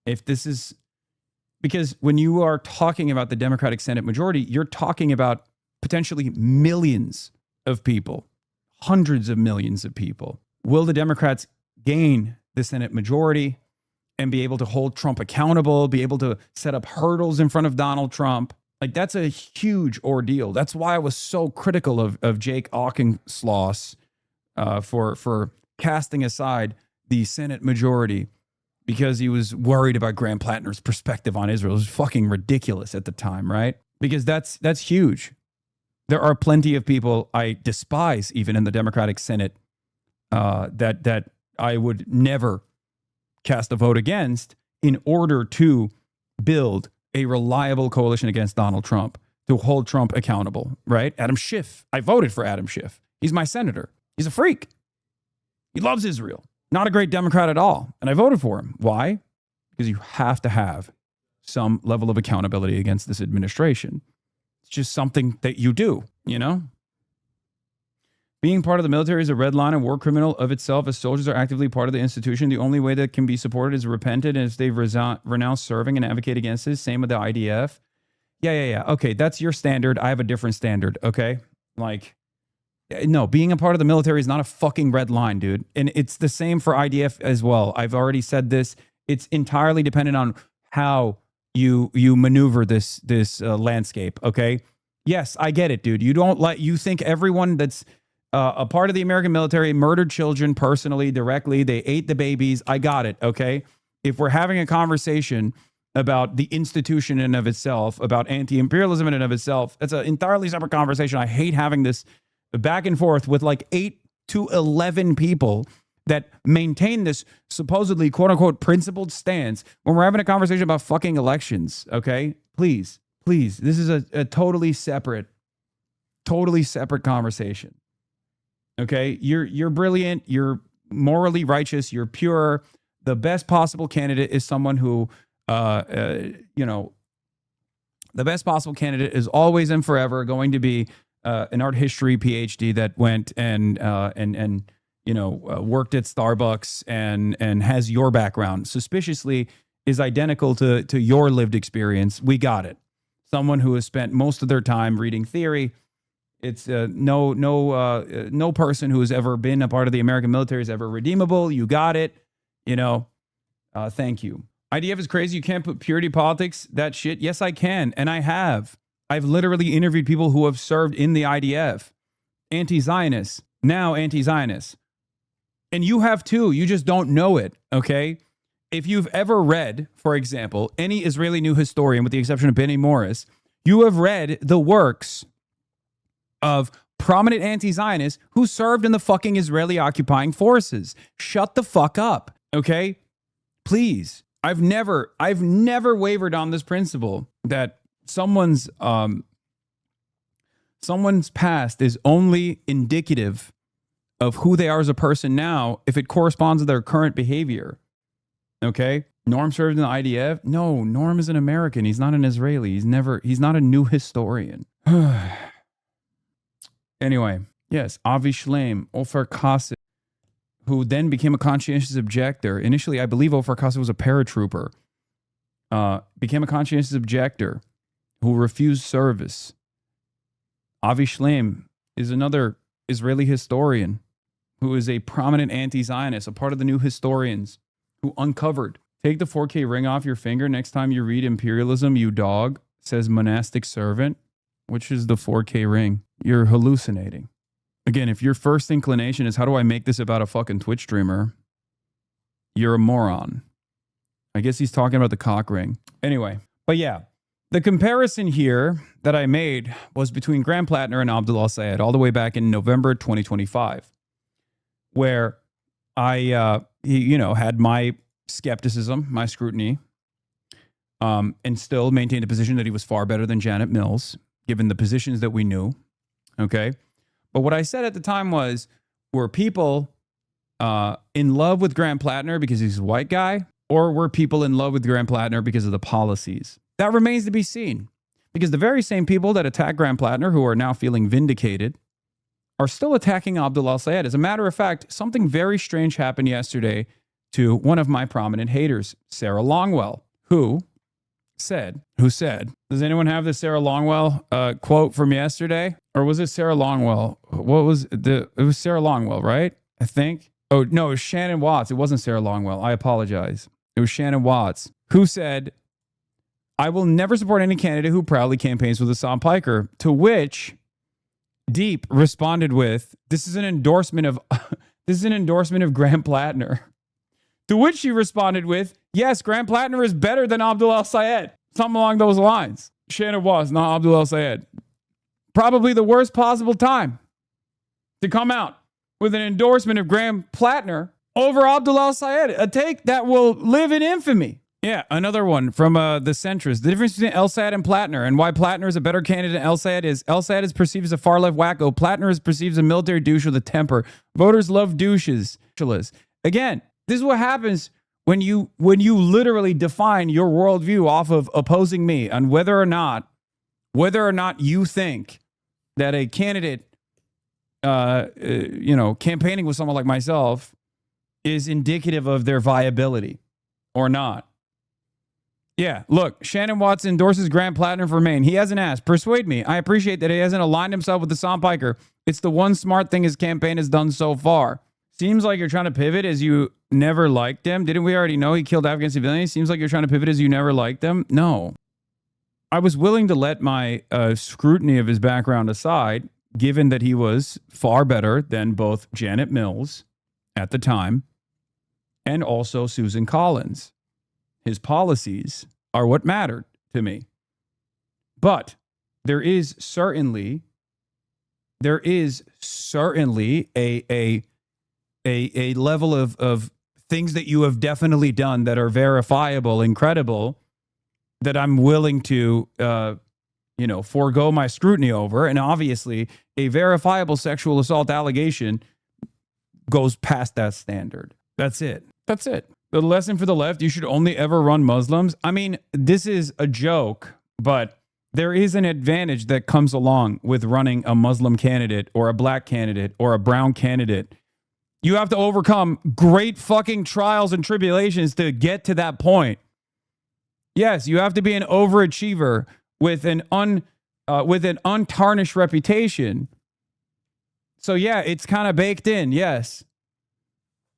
If this is, because when you are talking about the Democratic Senate majority, you're talking about potentially millions of people, hundreds of millions of people. Will the Democrats gain the Senate majority and be able to hold Trump accountable, be able to set up hurdles in front of Donald Trump? Like, that's a huge ordeal. That's why I was so critical of Jake Auchincloss for casting aside the Senate majority because he was worried about Graham Platner's perspective on Israel. It was fucking ridiculous at the time, right? Because that's huge. There are plenty of people I despise, even in the Democratic Senate, that I would never cast a vote against in order to build a reliable coalition against Donald Trump, to hold Trump accountable, right? Adam Schiff. I voted for Adam Schiff. He's my senator. He's a freak. He loves Israel. Not a great Democrat at all. And I voted for him. Why? Because you have to have some level of accountability against this administration. It's just something that you do, you know? Being part of the military is a red line and war criminal of itself, as soldiers are actively part of the institution. The only way that can be supported is repented, and if they've renounced serving and advocate against it. Same with the IDF. Yeah. Okay, that's your standard. I have a different standard, okay? Like, no, being a part of the military is not a fucking red line, dude. And it's the same for IDF as well. I've already said this. It's entirely dependent on how you maneuver this landscape, okay? Yes, I get it, dude. You think everyone that's a part of the American military murdered children personally, directly. They ate the babies. I got it, okay? If we're having a conversation about the institution in and of itself, about anti-imperialism in and of itself, that's an entirely separate conversation. I hate having this back and forth with like 8 to 11 people that maintain this supposedly quote-unquote principled stance when we're having a conversation about fucking elections, okay? Please. This is a totally separate conversation. Okay, you're brilliant, you're morally righteous, you're pure. The best possible candidate is someone who, the best possible candidate is always and forever going to be an art history PhD that went and worked at Starbucks and has your background. Suspiciously is identical to your lived experience. We got it. Someone who has spent most of their time reading theory. It's no person who has ever been a part of the American military is ever redeemable. You got it. Thank you. IDF is crazy. You can't put purity politics, that shit. Yes, I can. And I have. I've literally interviewed people who have served in the IDF. Anti-Zionists. Now anti-Zionists. And you have too. You just don't know it. Okay? If you've ever read, for example, any Israeli new historian, with the exception of Benny Morris, you have read the works of prominent anti-Zionists who served in the fucking Israeli occupying forces. Shut the fuck up, okay? Please. I've never wavered on this principle that someone's past is only indicative of who they are as a person now if it corresponds to their current behavior. Okay? Norm served in the IDF? No, Norm is an American. He's not an Israeli. He's not a new historian. Anyway, yes, Avi Shleim, Ofer Kassim, who then became a conscientious objector. Initially, I believe Ofer Kassim was a paratrooper. Became a conscientious objector who refused service. Avi Shleim is another Israeli historian who is a prominent anti-Zionist, a part of the new historians who uncovered. Take the 4K ring off your finger next time you read Imperialism, you dog, says monastic servant. Which is the 4K ring? You're hallucinating. Again, if your first inclination is how do I make this about a fucking Twitch streamer, you're a moron. I guess he's talking about the cock ring. Anyway, but yeah, the comparison here that I made was between Graham Platner and Abdul Sayed all the way back in November 2025, where I, had my skepticism, my scrutiny, and still maintained a position that he was far better than Janet Mills, given the positions that we knew, okay? But what I said at the time was, were people in love with Graham Platner because he's a white guy, or were people in love with Graham Platner because of the policies? That remains to be seen, because the very same people that attack Graham Platner, who are now feeling vindicated, are still attacking Abdul Sayed. As a matter of fact, something very strange happened yesterday to one of my prominent haters, Sarah Longwell, who said, does anyone have the Sarah Longwell quote from yesterday? Or was it Sarah Longwell? It was Sarah Longwell, right? I think. Oh, no, it was Shannon Watts. It wasn't Sarah Longwell. I apologize. It was Shannon Watts, who said, I will never support any candidate who proudly campaigns with Hassan Piker, to which Deep responded with, this is an endorsement of Graham Platner. To which she responded with, Yes, Graham Platner is better than Abdul El-Sayed. Something along those lines. Shannon was, not Abdul El-Sayed. Probably the worst possible time to come out with an endorsement of Graham Platner over Abdul El-Sayed. A take that will live in infamy. Yeah, another one from the centrist. The difference between El-Sayed and Platner and why Platner is a better candidate than El-Sayed is perceived as a far-left wacko. Platner is perceived as a military douche with a temper. Voters love douches. Again, this is what happens when you literally define your worldview off of opposing me on whether or not you think that a candidate, campaigning with someone like myself is indicative of their viability or not. Yeah, look, Shannon Watts endorses Graham Platner for Maine. He hasn't asked. Persuade me. I appreciate that he hasn't aligned himself with the Sonpiker. It's the one smart thing his campaign has done so far. Seems like you're trying to pivot as you never liked him. Didn't we already know he killed Afghan civilians? Seems like you're trying to pivot as you never liked him. No. I was willing to let my scrutiny of his background aside, given that he was far better than both Janet Mills at the time and also Susan Collins. His policies are what mattered to me. But there is certainly a level of things that you have definitely done that are verifiable and credible that I'm willing to, forego my scrutiny over. And obviously, a verifiable sexual assault allegation goes past that standard. That's it. That's it. The lesson for the left, you should only ever run Muslims. I mean, this is a joke, but there is an advantage that comes along with running a Muslim candidate or a black candidate or a brown candidate. You have to overcome great fucking trials and tribulations to get to that point. Yes, you have to be an overachiever with an untarnished reputation. So yeah, it's kind of baked in, yes.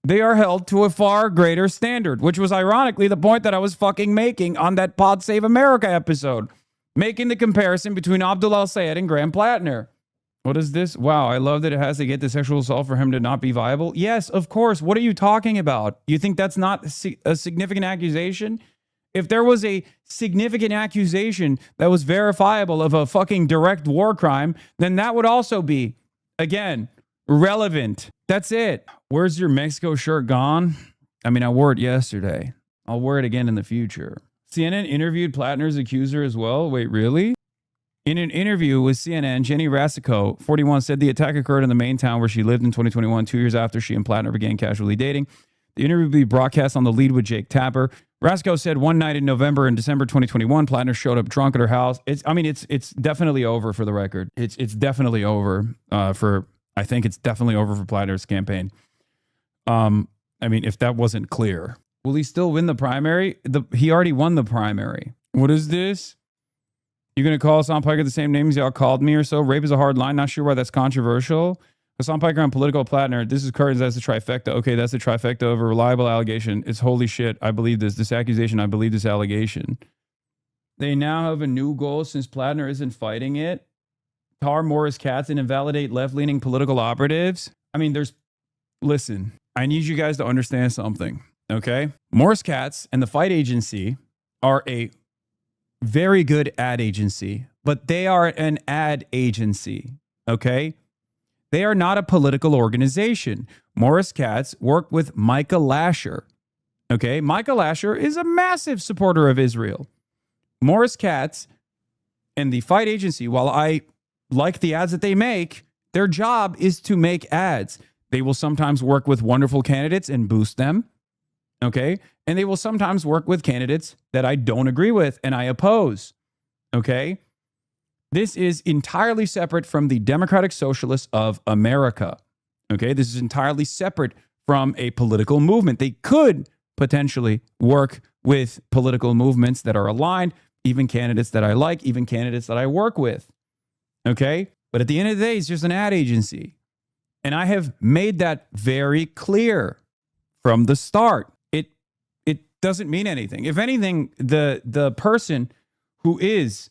They are held to a far greater standard, which was ironically the point that I was fucking making on that Pod Save America episode, making the comparison between Abdul El-Sayed and Graham Platner. What is this? Wow, I love that it has to get the sexual assault for him to not be viable. Yes, of course. What are you talking about? You think that's not a significant accusation? If there was a significant accusation that was verifiable of a fucking direct war crime, then that would also be, again, relevant. That's it. Where's your Mexico shirt gone? I mean, I wore it yesterday. I'll wear it again in the future. CNN interviewed Platner's accuser as well. Wait, really? In an interview with CNN, Jenny Rasico, 41, said the attack occurred in the Maine town where she lived in 2021, 2 years after she and Platner began casually dating. The interview will be broadcast on The Lead with Jake Tapper. Rasico said one night in November and December 2021, Platner showed up drunk at her house. It's definitely over for the record. It's definitely over I think it's definitely over for Platner's campaign. If that wasn't clear. Will he still win the primary? He already won the primary. What is this? You're going to call Hasan Piker the same name as y'all called me or so? Rape is a hard line. Not sure why that's controversial. Hasan Piker on political Platner. This is curtains. That's the trifecta. Okay, that's the trifecta of a reliable allegation. It's holy shit. I believe this. This accusation. I believe this allegation. They now have a new goal since Platner isn't fighting it. Tar Morris Katz and invalidate left-leaning political operatives. Listen, I need you guys to understand something, okay? Morris Katz and the Fight Agency are a very good ad agency, but they are an ad agency, okay? They are not a political organization. Morris Katz worked with Micah Lasher, okay? Micah Lasher is a massive supporter of Israel. Morris Katz and the Fight Agency, while I like the ads that they make, their job is to make ads. They will sometimes work with wonderful candidates and boost them, okay? And they will sometimes work with candidates that I don't agree with and I oppose, okay? This is entirely separate from the Democratic Socialists of America, okay? This is entirely separate from a political movement. They could potentially work with political movements that are aligned, even candidates that I like, even candidates that I work with, okay? But at the end of the day, it's just an ad agency. And I have made that very clear from the start. It doesn't mean anything. If anything, the person who is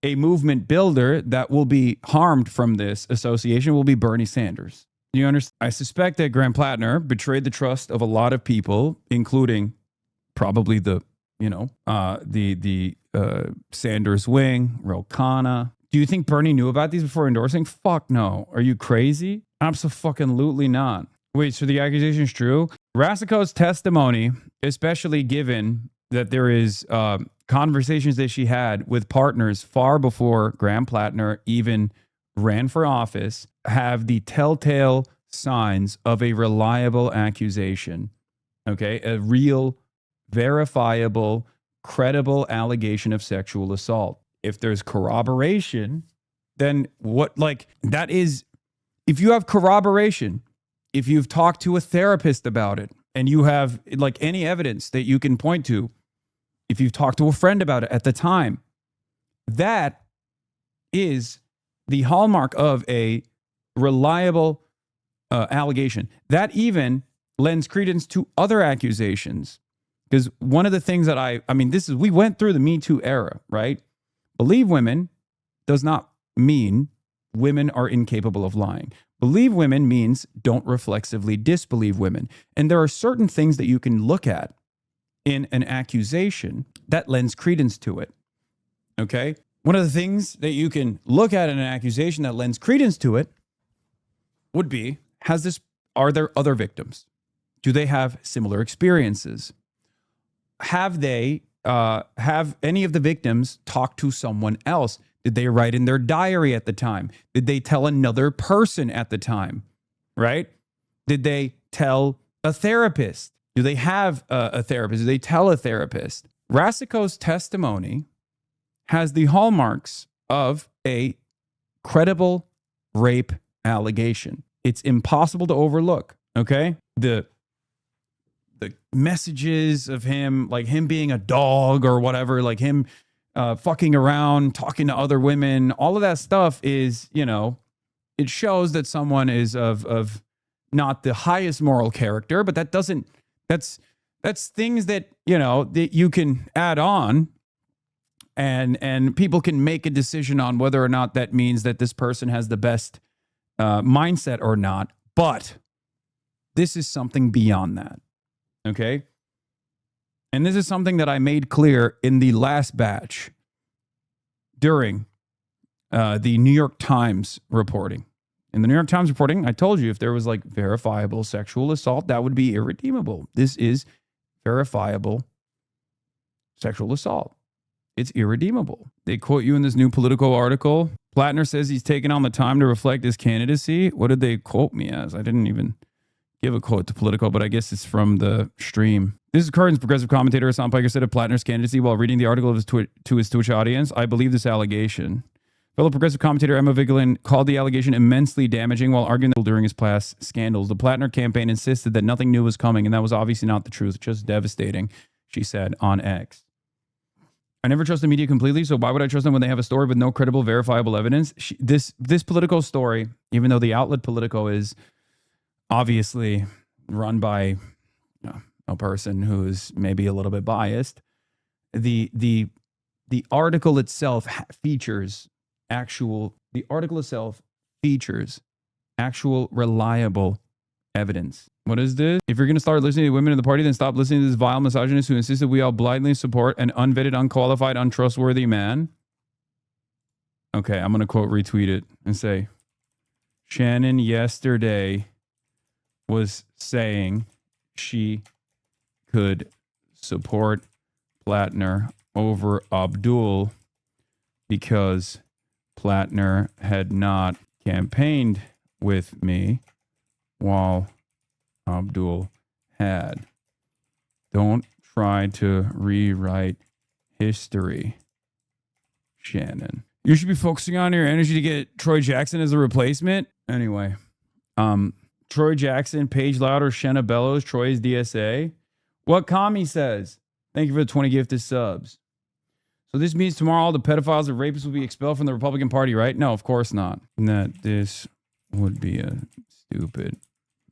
a movement builder that will be harmed from this association will be Bernie Sanders. You understand? I suspect that Graham Platner betrayed the trust of a lot of people, including probably the, Sanders wing, Ro Khanna. Do you think Bernie knew about these before endorsing? Fuck no. Are you crazy? Absolutely not. Wait, so the accusation is true? Rasico's testimony, especially given that there is conversations that she had with partners far before Graham Platner even ran for office, have the telltale signs of a reliable accusation. Okay? A real, verifiable, credible allegation of sexual assault. If there's corroboration, then that is, if you have corroboration, if you've talked to a therapist about it and you have any evidence that you can point to, if you've talked to a friend about it at the time, that is the hallmark of a reliable allegation. That even lends credence to other accusations. Because one of the things that we went through the Me Too era, right? Believe women does not mean women are incapable of lying. Believe women means don't reflexively disbelieve women. And there are certain things that you can look at in an accusation that lends credence to it. Okay? One of the things that you can look at in an accusation that lends credence to it would be, are there other victims? Do they have similar experiences? Have any of the victims talked to someone else? Did they write in their diary at the time? Did they tell another person at the time? Right? Did they tell a therapist? Do they have a therapist? Do they tell a therapist? Rasico's testimony has the hallmarks of a credible rape allegation. It's impossible to overlook, okay? The messages of him, like him being a dog or whatever, like him fucking around, talking to other women, all of that stuff is, it shows that someone is of not the highest moral character, but that's things that, that you can add on and people can make a decision on whether or not that means that this person has the best mindset or not. But this is something beyond that. Okay. And this is something that I made clear in the last batch during the New York Times reporting. In the New York Times reporting, I told you if there was verifiable sexual assault, that would be irredeemable. This is verifiable sexual assault. It's irredeemable. They quote you in this new Politico article. Platner says he's taken on the time to reflect his candidacy. What did they quote me as? I didn't even give a quote to Politico, but I guess it's from the stream. This is Curtin's progressive commentator Hasan Piker said of Platner's candidacy while reading the article of to his Twitch audience. I believe this allegation. Fellow progressive commentator Emma Vigeland called the allegation immensely damaging while arguing that during his past scandals. The Platner campaign insisted that nothing new was coming, and that was obviously not the truth. Just devastating, she said on X. I never trust the media completely, so why would I trust them when they have a story with no credible, verifiable evidence? This Politico story, even though the outlet Politico is obviously run by a person who is maybe a little bit biased, the article itself features actual reliable evidence. What is this? If you're going to start listening to women in the party, then stop listening to this vile misogynist who insists that we all blindly support an unvetted, unqualified, untrustworthy man. Okay, I'm going to quote retweet it and say, Shannon yesterday was saying she could support Platner over Abdul because Platner had not campaigned with me while Abdul had. Don't try to rewrite history, Shannon. You should be focusing on your energy to get Troy Jackson as a replacement. Anyway, Troy Jackson, Paige Louder, Shenna Bellows, Troy's DSA. What Kami says. Thank you for the 20 gifted subs. So this means tomorrow all the pedophiles and rapists will be expelled from the Republican Party, right? No, of course not. That this would be a stupid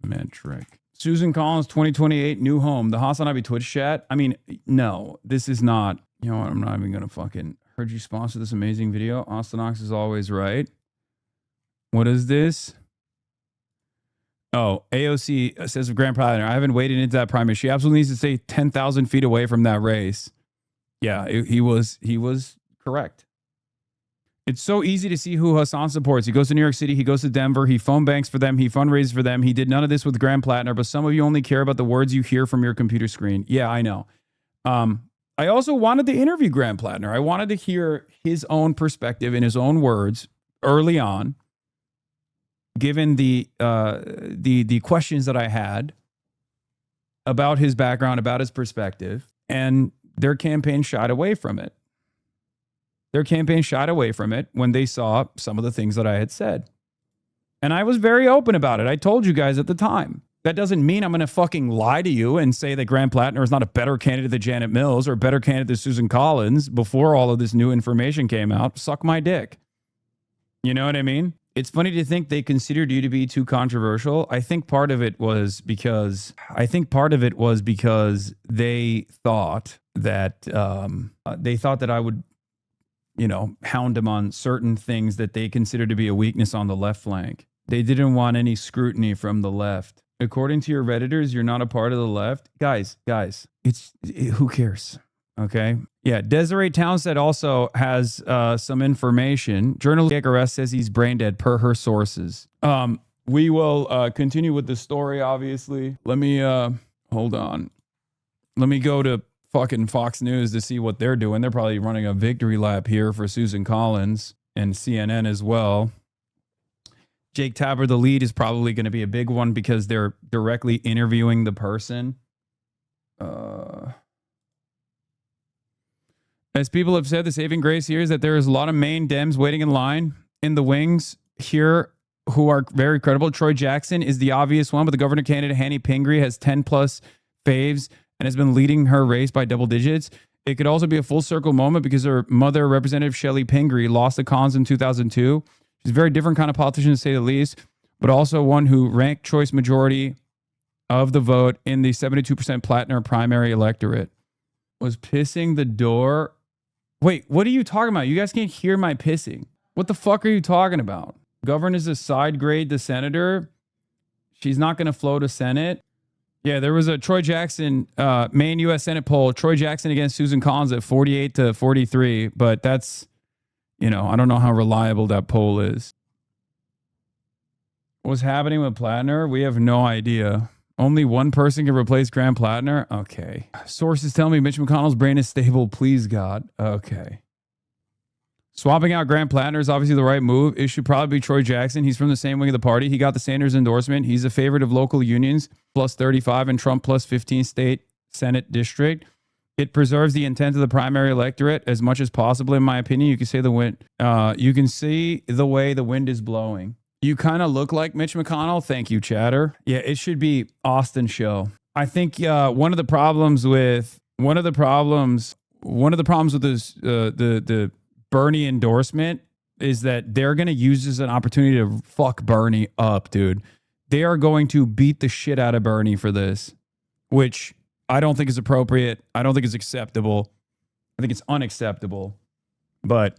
metric. Susan Collins, 2028, new home. The HasanAbi Twitch chat. I mean, no, this is not. You know what? I'm not even going to fucking. Heard you sponsor this amazing video. Austin Ox is always right. What is this? Oh, AOC says of Graham Platner, I haven't waded into that primary. She absolutely needs to stay 10,000 feet away from that race. Yeah, he was correct. It's so easy to see who Hasan supports. He goes to New York City. He goes to Denver. He phone banks for them. He fundraises for them. He did none of this with Graham Platner, but some of you only care about the words you hear from your computer screen. Yeah, I know. I also wanted to interview Graham Platner. I wanted to hear his own perspective in his own words early on, given the questions that I had about his background, about his perspective, and their campaign shied away from it. Their campaign shied away from it when they saw some of the things that I had said. And I was very open about it. I told you guys at the time. That doesn't mean I'm going to fucking lie to you and say that Graham Platner is not a better candidate than Janet Mills or a better candidate than Susan Collins before all of this new information came out. Suck my dick. You know what I mean? It's funny to think they considered you to be too controversial. I think part of it was because they thought that I would, hound them on certain things that they consider to be a weakness on the left flank. They didn't want any scrutiny from the left. According to your Redditors, you're not a part of the left. Guys, who cares? Okay. Yeah. Desiree Townsend also has some information. Journalist Arrest says he's brain dead per her sources. We will continue with the story, obviously. Let me, hold on. Let me go to fucking Fox News to see what they're doing. They're probably running a victory lap here for Susan Collins and CNN as well. Jake Tapper, the lead, is probably going to be a big one because they're directly interviewing the person. As people have said, the saving grace here is that there is a lot of Maine Dems waiting in line in the wings here who are very credible. Troy Jackson is the obvious one, but the governor candidate, Hanny Pingree, has 10 plus faves and has been leading her race by double digits. It could also be a full circle moment because her mother, Representative Shelley Pingree, lost the cons in 2002. She's a very different kind of politician, to say the least, but also one who ranked choice majority of the vote in the 72% Platner primary electorate. Was pissing the door. Wait, what are you talking about? You guys can't hear my pissing. What the fuck are you talking about? Governor is a side grade to senator. She's not going to float a Senate. Yeah, there was a Troy Jackson, Maine U.S. Senate poll. Troy Jackson against Susan Collins at 48 to 43. But that's, I don't know how reliable that poll is. What's happening with Platner? We have no idea. Only one person can replace Graham Platner? Okay. Sources tell me Mitch McConnell's brain is stable. Please, God. Okay. Swapping out Graham Platner is obviously the right move. It should probably be Troy Jackson. He's from the same wing of the party. He got the Sanders endorsement. He's a favorite of local unions, plus 35, and Trump plus 15 state Senate district. It preserves the intent of the primary electorate as much as possible, in my opinion. You can say you can see the way the wind is blowing. You kind of look like Mitch McConnell. Thank you, chatter. Yeah, it should be Austin show. I think one of the problems with this, the Bernie endorsement is that they're going to use this as an opportunity to fuck Bernie up, dude. They are going to beat the shit out of Bernie for this, which I don't think is appropriate. I don't think it's acceptable. I think it's unacceptable. But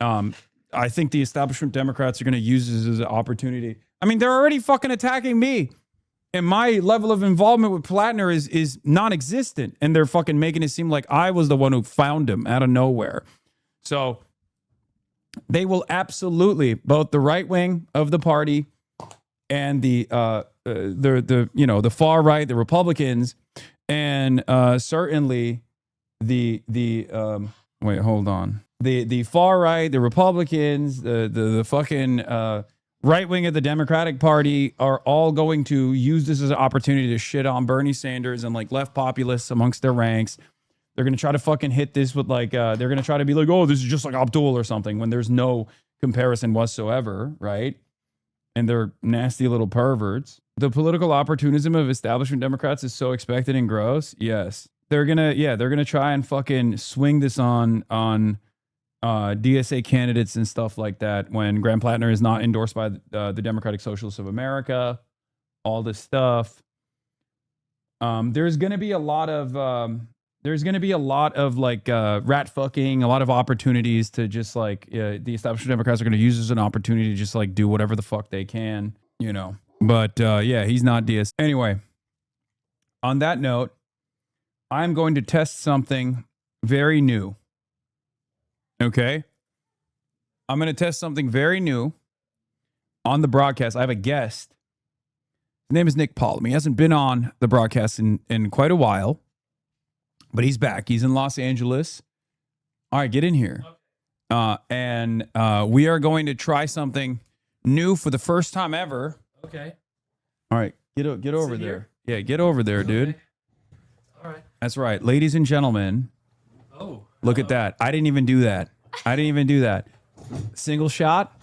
I think the establishment Democrats are going to use this as an opportunity. I mean, they're already fucking attacking me. And my level of involvement with Platner is non-existent. And they're fucking making it seem like I was the one who found him out of nowhere. So they will absolutely, both the right wing of the party and the far right, the Republicans, and certainly the far right, the Republicans, the fucking right wing of the Democratic Party are all going to use this as an opportunity to shit on Bernie Sanders and like left populists amongst their ranks. They're going to try to fucking hit this with they're going to try to be like, oh, this is just like Abdul or something, when there's no comparison whatsoever, right? And they're nasty little perverts. The political opportunism of establishment Democrats is so expected and gross. Yes. They're going to try and fucking swing this on DSA candidates and stuff like that when Graham Platner is not endorsed by the Democratic Socialists of America, all this stuff. There's going to be a lot of rat fucking, a lot of opportunities to just the establishment Democrats are going to use as an opportunity to just do whatever the fuck they can, But yeah, he's not Diaz. Anyway, on that note, I'm going to test something very new. Okay? I'm going to test something very new on the broadcast. I have a guest. His name is Nmplol. He hasn't been on the broadcast in quite a while, but he's back. He's in Los Angeles. All right, get in here. And we are going to try something new for the first time ever. Okay. All right, get over there. Yeah, get over there, dude. Okay. All right. That's right. Ladies and gentlemen. Oh. Look at that. I didn't even do that. Single shot.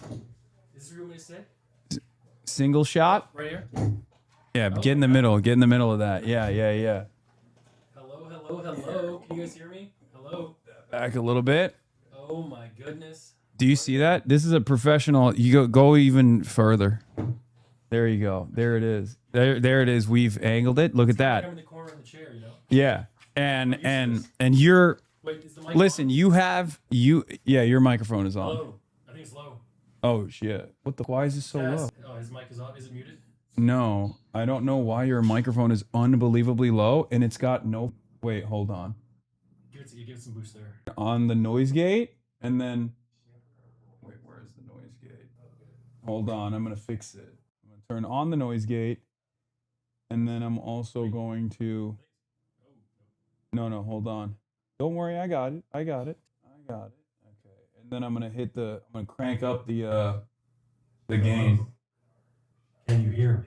Is this room to sit? Single shot. Right here? Yeah, get in the middle. Get in the middle of that. Yeah. Hello. Can you guys hear me? Hello. Back a little bit. Oh my goodness. Do you see that? This is a professional. You go even further. There you go. There it is. There it is. We've angled it. Look at that. I'm in the corner of the chair, you know? Yeah. And you're Wait, is the mic listen, on? Your microphone is on. Low. I think it's low. Oh shit. Why is this so low? Oh, his mic is off. Is it muted? No. I don't know why your microphone is unbelievably low and it's got no wait, hold on. Give it some boost there. On the noise gate and then wait, where is the noise gate? Hold on, I'm gonna fix it. I'm gonna turn on the noise gate and then I'm also going to no, hold on. Don't worry, I got it. Okay. And then I'm gonna crank up the gain. Can you hear me?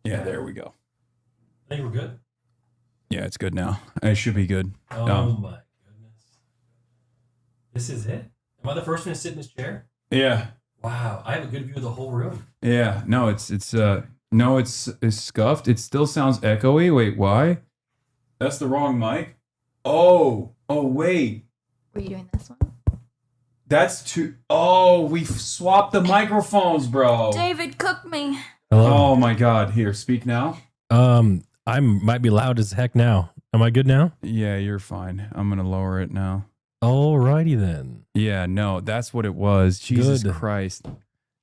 Yeah, there we go. I think we're good. Yeah, it's good now. It should be good. Oh my goodness. This is it? Am I the first one to sit in this chair? Yeah. Wow, I have a good view of the whole room. Yeah. No, it's scuffed. It still sounds echoey. Wait, why? That's the wrong mic. Oh, wait. Were you doing this one? That's too. Oh, we've swapped the microphones, bro. David, cook me. Hello. Oh my God. Here, speak now. I might be loud as heck now. Am I good now? Yeah, you're fine. I'm gonna lower it now. Alrighty then. Yeah, no, that's what it was. Jesus Good. Christ.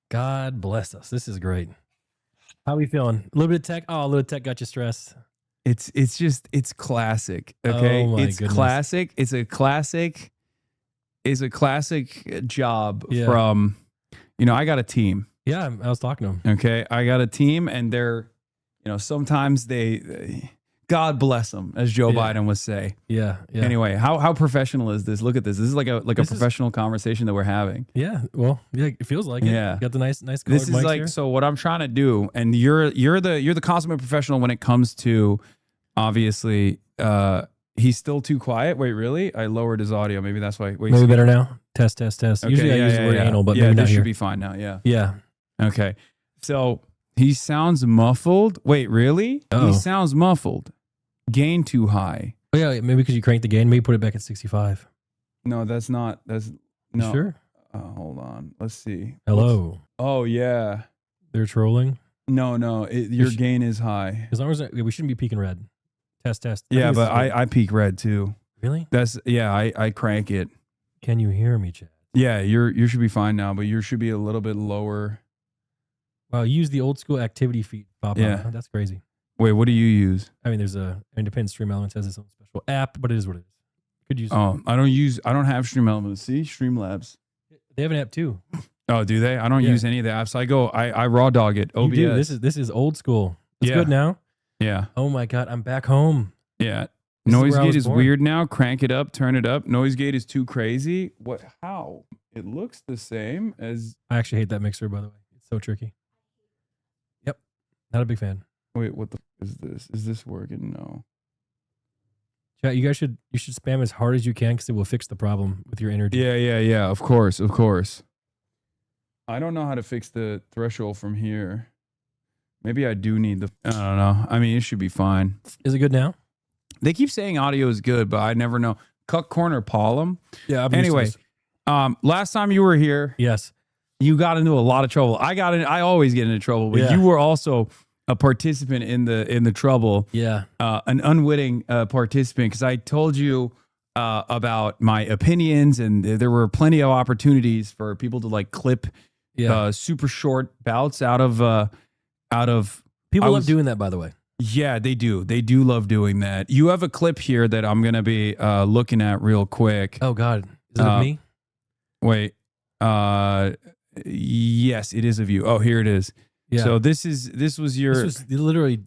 God bless us. This is great. How are we feeling? A little bit of tech. Oh, a little tech got you stressed. It's classic. Okay. Oh my it's goodness. classic. It's a classic job Yeah. from, I got a team. Yeah, I was talking to him. Okay. I got a team and they're, sometimes they God bless them, as Joe Biden would say. Yeah. Anyway, how professional is this? Look at this. This is like a professional conversation that we're having. Yeah. Well, yeah, it feels like it. Yeah. Got the nice colored This is mics like here. so. What I'm trying to do, and you're the consummate professional when it comes to, obviously, he's still too quiet. Wait, really? I lowered his audio. Maybe that's why. Wait, Maybe better now. Test. Okay, Usually I use the word anal, but yeah, maybe not this here. should be fine now. Yeah. Yeah. Okay. So he sounds muffled. Wait, really? Uh-oh. He sounds muffled. Gain too high. Oh, yeah, maybe because you cranked the gain, maybe put it back at 65. No, that's not. That's no. You sure? Hold on. Let's see. Hello. Oh yeah. They're trolling. No. Your gain is high. As long as we shouldn't be peaking red. Test. Yeah, but I peak red too. Really? I crank it. Can you hear me, Chad? Yeah, you should be fine now, but you should be a little bit lower. Wow, you use the old school activity feed. Yeah. That's crazy. Wait, what do you use? I mean, there's a independent Stream Elements has its own special app, but it is what it is. Could use. Oh, I don't have Stream Elements. See, Streamlabs. They have an app too. Oh, do they? I don't use any of the apps. I raw dog it. OBS. You do. This is old school. It's good now. Yeah. Oh my God, I'm back home. Yeah. This is Noise where I gate was is born. weird now. Crank it up, turn it up. Noise gate is too crazy. What? How? It looks the same as. I actually hate that mixer, by the way. It's so tricky. Yep. Not a big fan. Wait, what the is this? Is this working? No. Chat, you should spam as hard as you can because it will fix the problem with your energy. Yeah. Of course. I don't know how to fix the threshold from here. Maybe I do need I don't know. I mean, it should be fine. Is it good now? They keep saying audio is good, but I never know. Cut corner Paulum. Yeah. Anyway, last time you were here, yes, you got into a lot of trouble. I always get into trouble, but you were also a participant in the trouble. Yeah. An unwitting participant, because I told you about my opinions, and there were plenty of opportunities for people to like clip super short bouts out of out of People love doing that, by the way. Yeah, they do. They do love doing that. You have a clip here that I'm going to be looking at real quick. Oh, God. Is it of me? Wait. Yes, it is of you. Oh, here it is. Yeah. So this was literally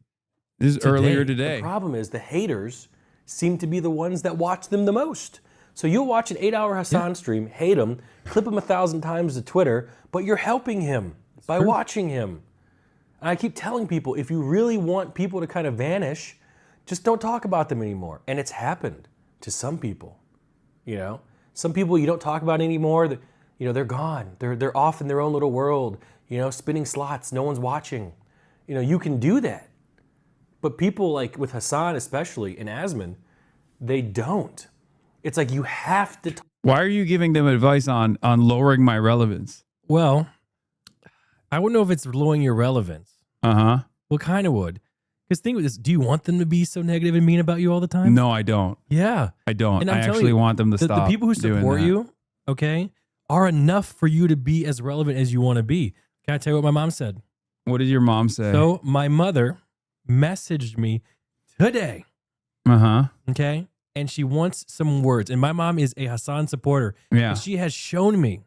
this is earlier today. The problem is the haters seem to be the ones that watch them the most. So you'll watch an 8-hour Hasan stream, hate him, clip him 1,000 times to Twitter, but you're helping him by watching him. And I keep telling people, if you really want people to kind of vanish, just don't talk about them anymore. And it's happened to some people. You know, some people you don't talk about anymore. That, you know, they're gone. They're off in their own little world. You know, spinning slots. No one's watching. You know, you can do that. But people like with Hasan especially and Asman, they don't. It's like you have to. Why are you giving them advice on lowering my relevance? Well, I wouldn't know if it's lowering your relevance. Well, kind of would. Because think of this: do you want them to be so negative and mean about you all the time? No, I don't. Yeah, I don't. And I actually want them to stop. The people who support you, okay, are enough for you to be as relevant as you want to be. Can I tell you what my mom said? What did your mom say? So my mother messaged me today. Okay. And she wants some words. And my mom is a Hasan supporter. Yeah. And she has shown me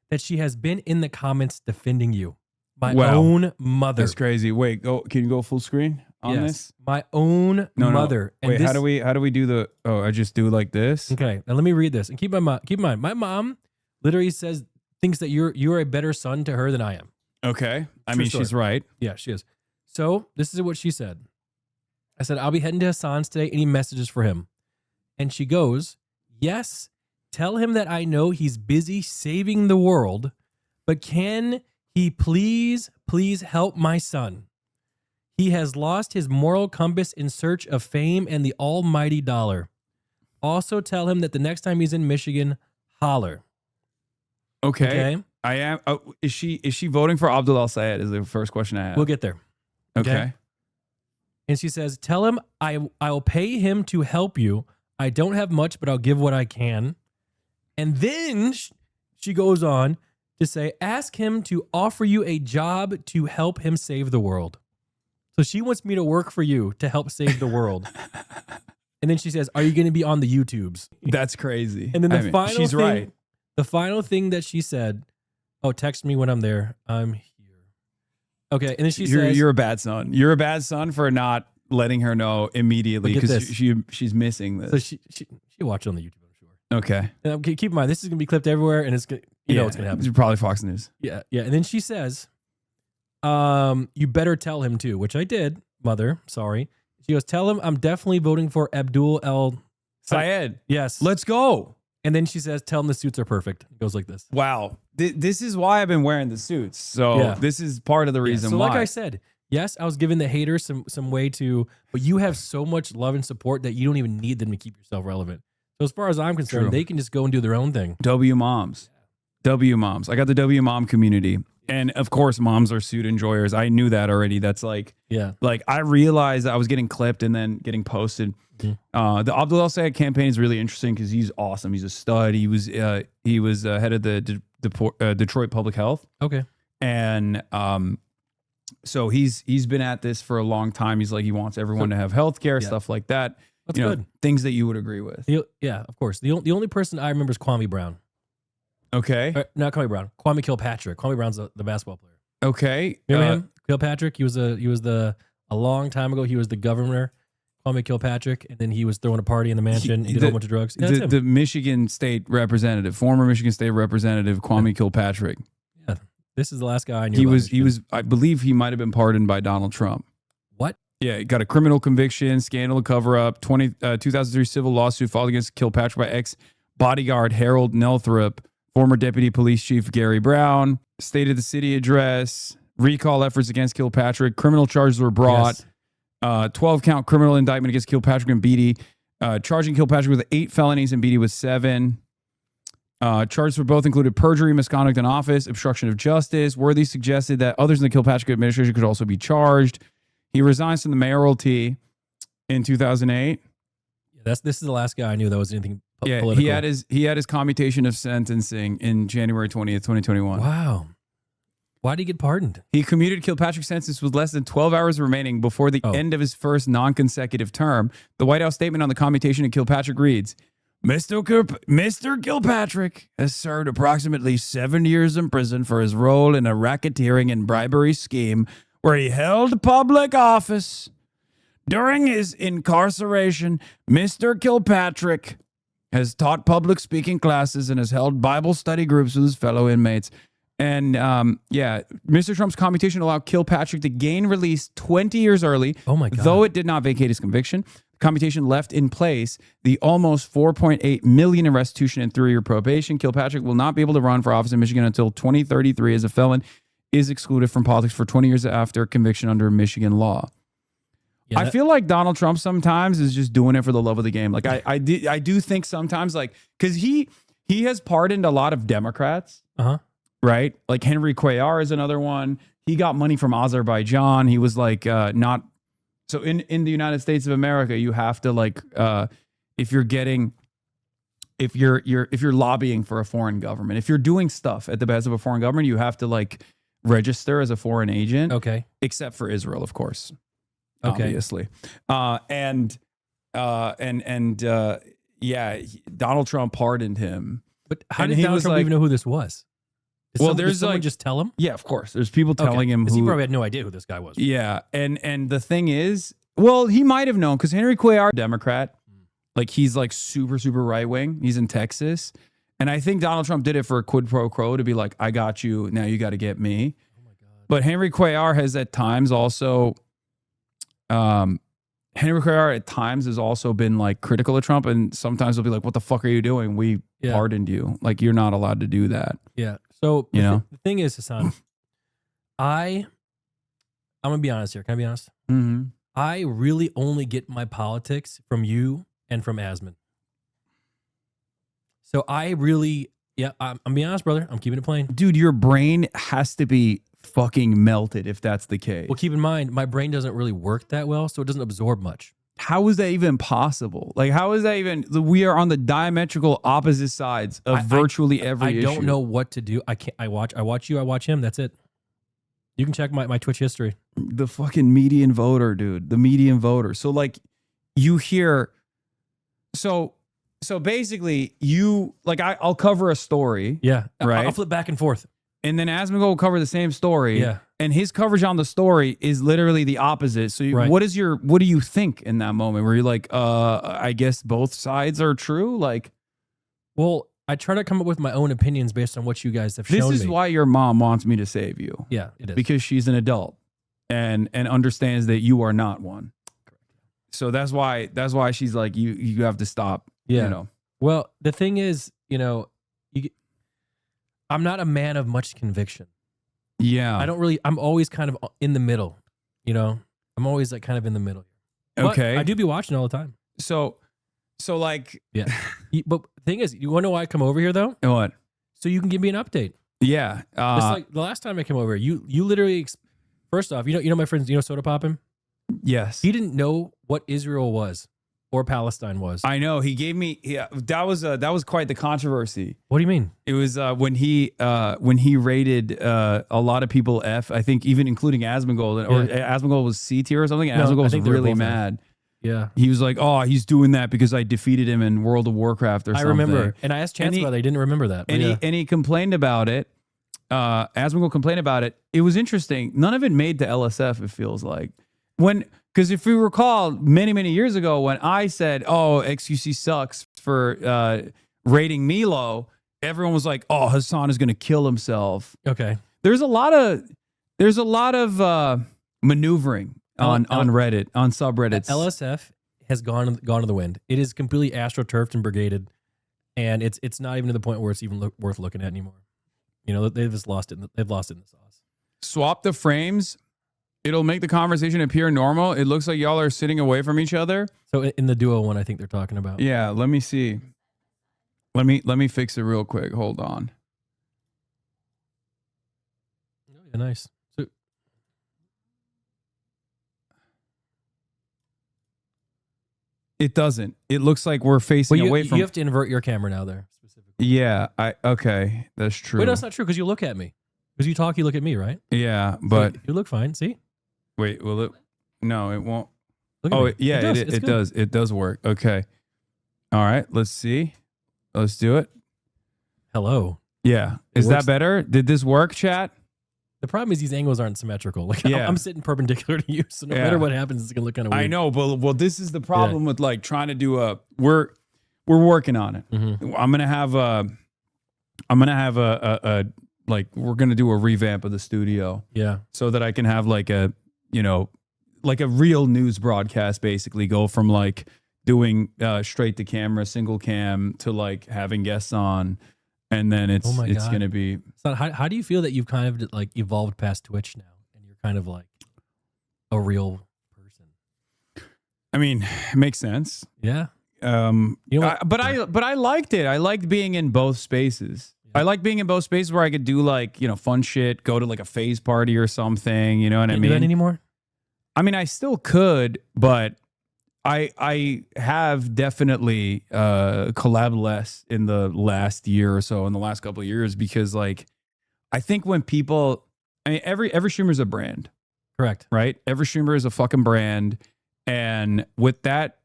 that she has been in the comments defending you. My Wow. own mother. That's crazy. Wait, can you go full screen on this? My own mother. No. Wait, this, how do we do the? Oh, I just do like this. Okay, now let me read this and keep in mind, my mom literally thinks that you're a better son to her than I am. Okay, I True mean story. she's right. Yeah, she is. So this is what she said. I said, I'll be heading to Hasan's today. Any messages for him? And she goes, yes, tell him that I know he's busy saving the world, but can he please help my son? He has lost his moral compass in search of fame and the almighty dollar. Also tell him that the next time he's in Michigan, holler. Okay. I am. Is she voting for Abdul Al Sayed? Is the first question I have. We'll get there. Okay. And she says, tell him I'll pay him to help you. I don't have much, but I'll give what I can. And then she goes on to say, ask him to offer you a job to help him save the world. So she wants me to work for you to help save the world. And then she says, are you going to be on the YouTubes? That's crazy. And then final she's thing, right. The final thing that she said, oh, text me when I'm there. I'm here. Okay. And then she says, you're a bad son. You're a bad son for not letting her know immediately because she's missing this. So she watched it on the YouTube, I'm sure. Okay. And keep in mind, this is going to be clipped everywhere, and it's you know what's going to happen. It's probably Fox News. Yeah. And then she says, you better tell him too, which I did, mother. Sorry. She goes, tell him I'm definitely voting for Abdul Al Sayed. Yes. Let's go. And then she says, tell him the suits are perfect. It goes like this. Wow. This is why I've been wearing the suits. So this is part of the reason so why. like I said, yes, I was giving the haters some way to, but you have so much love and support that you don't even need them to keep yourself relevant. So as far as I'm concerned, they can just go and do their own thing. W moms. I got the W mom community. And of course, moms are suit enjoyers. I knew that already. That's like I realized that I was getting clipped and then getting posted. The Abdul Al Sayed campaign is really interesting because he's awesome. He's a stud. He was head of the Detroit Public Health. Okay. And so he's been at this for a long time. He's like, he wants everyone to have health care, stuff like that. That's good. Things that you would agree with. Yeah, of course. The only person I remember is Kwame Brown. Okay. Not Kwame Brown. Kwame Kilpatrick. Kwame Brown's the basketball player. Okay. Remember him? Kilpatrick. He was a long time ago. He was the governor. Kwame Kilpatrick, and then he was throwing a party in the mansion. He did a whole bunch of drugs. Yeah, the Michigan State representative, former Michigan State representative, Kwame Kilpatrick. Yeah, this is the last guy I knew. He was. I believe he might have been pardoned by Donald Trump. What? Yeah, he got a criminal conviction, scandal cover up, 2003 civil lawsuit filed against Kilpatrick by ex-bodyguard Harold Nelthrop, former deputy police chief Gary Brown, State of the City address, recall efforts against Kilpatrick, criminal charges were brought. Yes. 12-count criminal indictment against Kilpatrick and Beatty, charging Kilpatrick with 8 felonies and Beatty with 7. Charges for both included perjury, misconduct in office, obstruction of justice. Worthy suggested that others in the Kilpatrick administration could also be charged. He resigns from the mayoralty in 2008. This is the last guy I knew that was anything political. He had his commutation of sentencing in January 20th, 2021. Wow. Why did he get pardoned? He commuted Kilpatrick's sentence with less than 12 hours remaining before the end of his first non-consecutive term. The White House statement on the commutation of Kilpatrick reads, Mr. Kilpatrick has served approximately 7 years in prison for his role in a racketeering and bribery scheme where he held public office. During his incarceration, Mr. Kilpatrick has taught public speaking classes and has held Bible study groups with his fellow inmates. And Mr. Trump's commutation allowed Kilpatrick to gain release 20 years early. Oh my God. Though it did not vacate his conviction. The commutation left in place the almost $4.8 million in restitution and 3-year probation. Kilpatrick will not be able to run for office in Michigan until 2033 as a felon is excluded from politics for 20 years after conviction under Michigan law. Yeah, I feel like Donald Trump sometimes is just doing it for the love of the game. Like I do think sometimes, like, because he has pardoned a lot of Democrats. Right? Like Henry Cuellar is another one. He got money from Azerbaijan. He was like not so in the United States of America, you have to like if you're lobbying for a foreign government, if you're doing stuff at the behest of a foreign government, you have to like register as a foreign agent. Okay. Except for Israel, of course. Okay. Obviously. Donald Trump pardoned him. But how did Donald Trump even know who this was? Did someone just tell him? Yeah, of course. There's people telling him who. He who. probably had no idea who this guy was. Yeah, and the thing is, well, he might have known because Henry Cuellar, Democrat, like he's like super right wing. He's in Texas, and I think Donald Trump did it for a quid pro quo to be like, I got you, now you got to get me. Oh my God. But Henry Cuellar has at times also, has also been like critical of Trump, and sometimes he'll be like, "What the fuck are you doing? We pardoned you. Like you're not allowed to do that." Yeah. So the thing is, Hasan, I'm gonna be honest here. Can I be honest? Mm-hmm. I really only get my politics from you and from Asman. So I really, I'm being honest, brother. I'm keeping it plain. Dude, your brain has to be fucking melted if that's the case. Well, keep in mind, my brain doesn't really work that well, so it doesn't absorb much. How is that even possible? Like, how is that even? We are on the diametrical opposite sides of virtually every issue. I don't know what to do. I can't. I watch you. I watch him. That's it. You can check my Twitch history. The fucking median voter, dude. The median voter. So like, you hear. So basically, you like I'll cover a story. Yeah. Right. I'll flip back and forth. And then Asman will cover the same story. Yeah. And his coverage on the story is literally the opposite. So what do you think in that moment where you're like, I guess both sides are true? Like, well, I try to come up with my own opinions based on what you guys have shown me. This is why your mom wants me to save you. Yeah, it is. Because she's an adult and understands that you are not one. So that's why she's like, you have to stop. Yeah. You know. Well, the thing is, I'm not a man of much conviction. Yeah. I'm always kind of in the middle, I'm always like kind of in the middle. Okay. But I do be watching all the time. So like, yeah. But the thing is, you want to know why I come over here though? What? So you can give me an update. Yeah. It's like the last time I came over, you literally, first off, you know my friends, Soda Poppin'? Yes. He didn't know what Israel was or Palestine was. I know. He gave me. Yeah, that was quite the controversy. What do you mean? It was when he rated a lot of people F. I think even including Asmongold, or Asmongold was C tier or something. Asmongold was really mad. Yeah. He was like, "Oh, he's doing that because I defeated him in World of Warcraft or something." I remember, and I asked Chance about it. He didn't remember that. And he complained about it. Asmongold complained about it. It was interesting. None of it made to LSF. It feels like because if we recall, many years ago when I said, "Oh, XQC sucks for rating me low," everyone was like, "Oh, Hasan is going to kill himself." Okay. There's a lot of maneuvering on Reddit, on subreddits. LSF has gone to the wind. It is completely astroturfed and brigaded, and it's not even to the point where it's even worth looking at anymore. They've just lost it. They've lost it in the sauce. Swap the frames. It'll make the conversation appear normal. It looks like y'all are sitting away from each other. So in the duo one, I think they're talking about. Yeah, let me see. Let me fix it real quick. Hold on. Yeah, nice. So, it doesn't. It looks like we're facing away from. You have to invert your camera now there. Specifically. Yeah. Okay. That's true. Wait, no, that's not true because you look at me. Because you talk, you look at me, right? Yeah, but you look fine. See? wait, will it? No, it won't. Look at Oh, me. yeah, It's it good. does. It does work. Okay. All right, let's see. Let's do it. Hello. Yeah. It Is that works. better? Did this work, chat? The problem is these angles aren't symmetrical. Like Yeah. I'm sitting perpendicular to you, so no Yeah. matter what happens, it's gonna look kind of weird. I know, but well, this is the problem with like trying to do we're working on it. Mm-hmm. I'm gonna have a like we're gonna do a revamp of the studio. Yeah. So that I can have like a like a real news broadcast, basically go from like doing straight to camera, single cam to like having guests on, and then it's God. gonna be. So how do you feel that you've kind of like evolved past Twitch now, and you're kind of like a real person? I mean, it makes sense. Yeah. But I liked it. I liked being in both spaces. I like being in both spaces where I could do like, fun shit, go to like a phase party or something, you know what I Can't mean? do that anymore? I mean, I still could, but I have definitely collabed less in the last year or so, in the last couple of years, because like I think when people, I mean, every streamer is a brand. Correct. Right? Every streamer is a fucking brand. And with that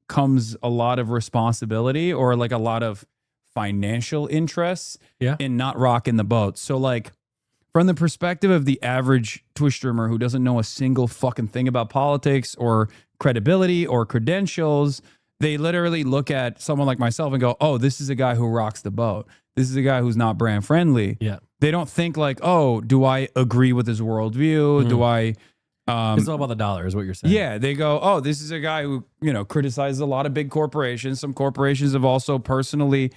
comes a lot of responsibility, or like a lot of financial interests in not rocking the boat. So like from the perspective of the average Twitch streamer who doesn't know a single fucking thing about politics or credibility or credentials, they literally look at someone like myself and go, oh, this is a guy who rocks the boat. This is a guy who's not brand friendly. Yeah. They don't think like, oh, do I agree with his worldview? Do I... it's all about the dollar, is what you're saying. Yeah, they go, oh, this is a guy who, criticizes a lot of big corporations. Some corporations have also personally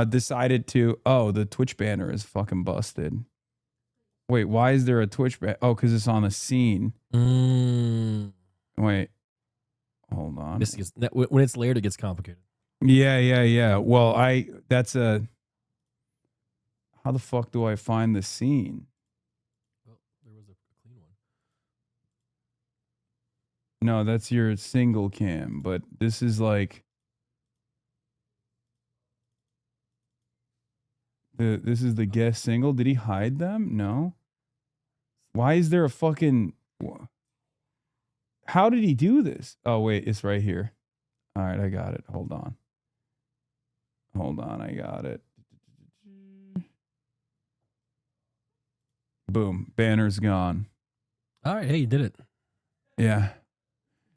decided to, oh, the Twitch banner is fucking busted. Wait, why is there a Twitch banner? Oh, because it's on a scene. Wait, hold on. When it's layered, it gets complicated. Yeah. Well, how the fuck do I find the scene? There was a clean one. No, that's your single cam, but this is like this is the guest single. Did he hide them? No. Why is there a fucking? How did he do this? Oh wait, it's right here. All right, I got it. Hold on, I got it. Boom, banner's gone. All right, hey, you did it. Yeah.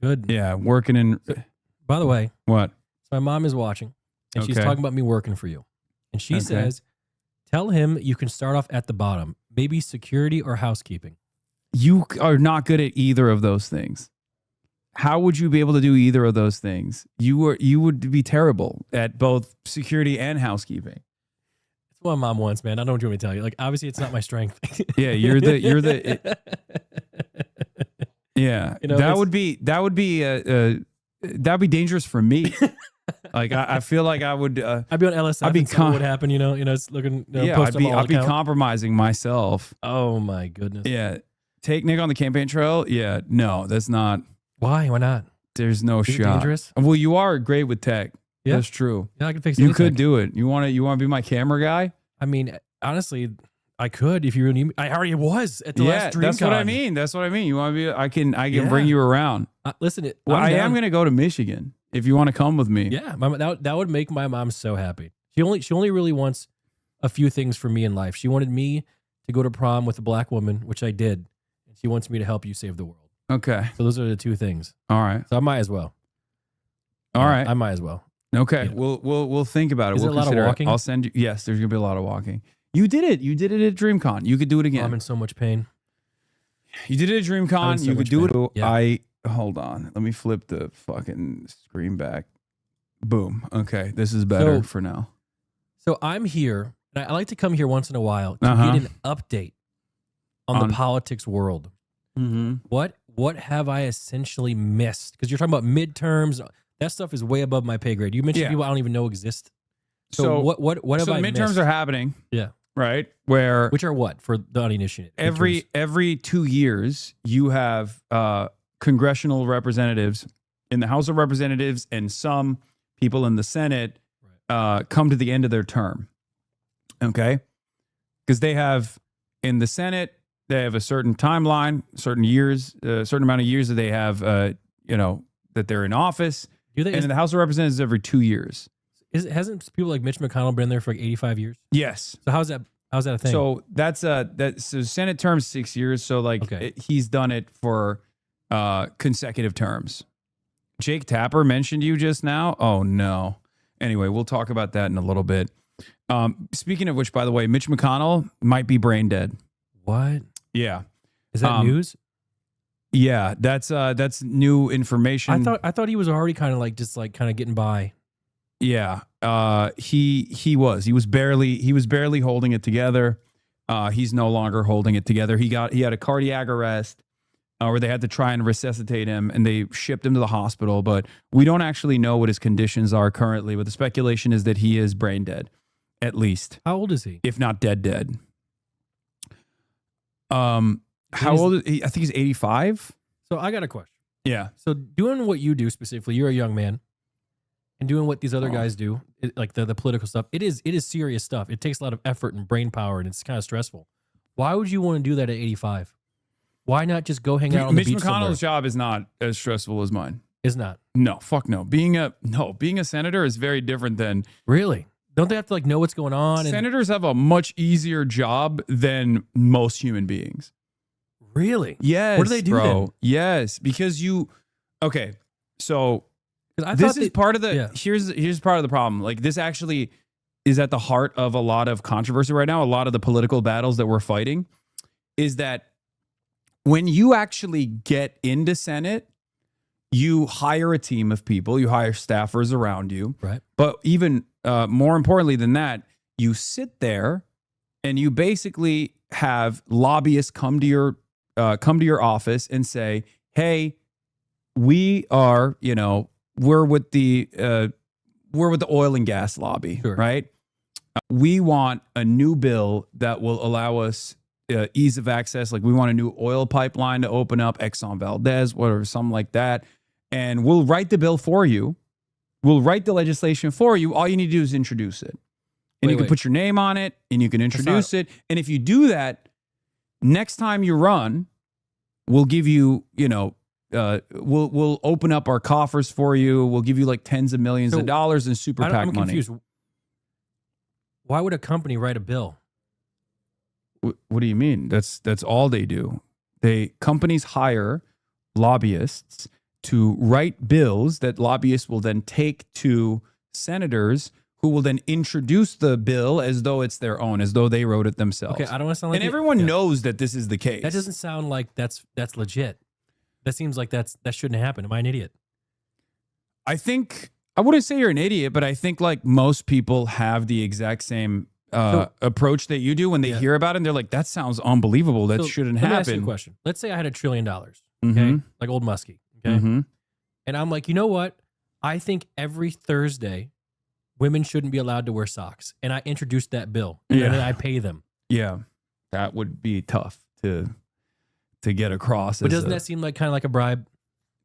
Good. Yeah, working in. By the way, what? So my mom is watching, and she's Okay. talking about me working for you. And she Okay. says, tell him you can start off at the bottom, maybe security or housekeeping. You are not good at either of those things. How would you be able to do either of those things? You would be terrible at both security and housekeeping. It's what my mom wants, man. I don't know what you want me to tell you. Like, obviously, it's not my strength. Yeah, you're the. Yeah, You know, that it's- would be dangerous for me. Like I feel like I would. I'd be on LSF. I'd be and something would happen. It's looking. Yeah, post up all I'd be account. compromising myself. Oh my goodness. Yeah, take Nick on the campaign trail. Yeah, no, that's not. Why? Why not? There's no Is it shot. dangerous? Well, you are great with tech. Yeah. That's true. Yeah, I can fix. You any could tech. do it. You want to be my camera guy? I mean, honestly, I could if you really need me. I already was at the last DreamCon. that's what I mean. That's what I mean. You want to be? I can Yeah. bring you around. Listen, Well, I'm I down. am going to go to Michigan if you want to come with me. Yeah, that would make my mom so happy. She only really wants a few things from me in life. She wanted me to go to prom with a black woman, which I did, and she wants me to help you save the world. Okay. So those are the two things. All right. So I might as well. All right. I might as well. Okay. Yeah. We'll think about it. Is We'll it a lot of consider it. walking? I'll send you. Yes, there's gonna be a lot of walking. You did it. You did it at DreamCon. You could do it again. I'm in so much pain. You did it at I'm in DreamCon. so You could much do pain. it. Yeah. Hold on. Let me flip the fucking screen back. Boom. Okay. This is better So- for now. So I'm here, and I like to come here once in a while to Uh-huh. get an update on the politics world. Mm-hmm. What have I essentially missed? Because you're talking about midterms. That stuff is way above my pay grade. You mentioned Yeah. people I don't even know exist. So, So what have so I the midterms missed? are happening, Yeah. right? Where Which are what for the uninitiated? Midterms. every 2 years you have congressional representatives in the House of Representatives and some people in the Senate come to the end of their term. Okay, because they have in the Senate, they have a certain timeline, certain years, a certain amount of years that they have, that they're in office. Do they? And in the House of Representatives, every 2 years. Hasn't people like Mitch McConnell been there for like 85 years? Yes. So how's that a thing? So so Senate term's 6 years. So he's done it for consecutive terms. Jake Tapper mentioned you just now. Oh no. Anyway, we'll talk about that in a little bit. Speaking of which, by the way, Mitch McConnell might be brain dead. What? Yeah. Is that news? Yeah, that's new information. I thought he was already kind of getting by. Yeah. He was barely holding it together. He's no longer holding it together. He had a cardiac arrest where they had to try and resuscitate him, and they shipped him to the hospital, but we don't actually know what his conditions are currently. But the speculation is that he is brain dead, at least. How old is he? If not dead. How old is he? I think he's 85. So I got a question. Yeah. So doing what you do specifically, you're a young man, and doing what these other guys do, like the political stuff, it is serious stuff. It takes a lot of effort and brain power, and it's kind of stressful. Why would you want to do that at 85? Why not just go hang out on the beach Mitch McConnell's job is not as stressful as mine. Is not. No, fuck no. Being a senator is very different than really. Don't they have to know what's going on? Senators have a much easier job than most human beings. Really? Yes. What do they do then? Yes, because okay. So Here's part of the problem. Like, this actually is at the heart of a lot of controversy right now. A lot of the political battles that we're fighting is that when you actually get into Senate, you hire a team of people, you hire staffers around you. Right. But even more importantly than that, you sit there and you basically have lobbyists come to your office and say, "Hey, we are, we're with the oil and gas lobby, sure. right? We want a new bill that will allow us ease of access. Like, we want a new oil pipeline to open up, Exxon Valdez, whatever, something like that. And we'll write the bill for you. We'll write the legislation for you. All you need to do is introduce it. And you can put your name on it, and you can introduce it. And if you do that, next time you run, we'll give you, we'll open up our coffers for you. We'll give you like tens of millions of dollars in super PAC I'm money." Confused. Why would a company write a bill? What do you mean? That's all they do. Companies hire lobbyists to write bills that lobbyists will then take to senators, who will then introduce the bill as though it's their own, as though they wrote it themselves. Okay, I don't want to sound like everyone knows that this is the case. That doesn't sound like that's legit. That seems like that shouldn't happen. Am I an idiot? I think, I wouldn't say you're an idiot, but I think like most people have the exact same approach that you do when they hear about it. And they're like, that sounds unbelievable. That shouldn't happen. Let me ask you a question. Let's say I had $1 trillion, okay? Like old Muskie, okay? And I'm like, you know what? I think every Thursday, women shouldn't be allowed to wear socks. And I introduced that bill. And then I pay them. Yeah. That would be tough to get across. But doesn't that seem like kind of like a bribe?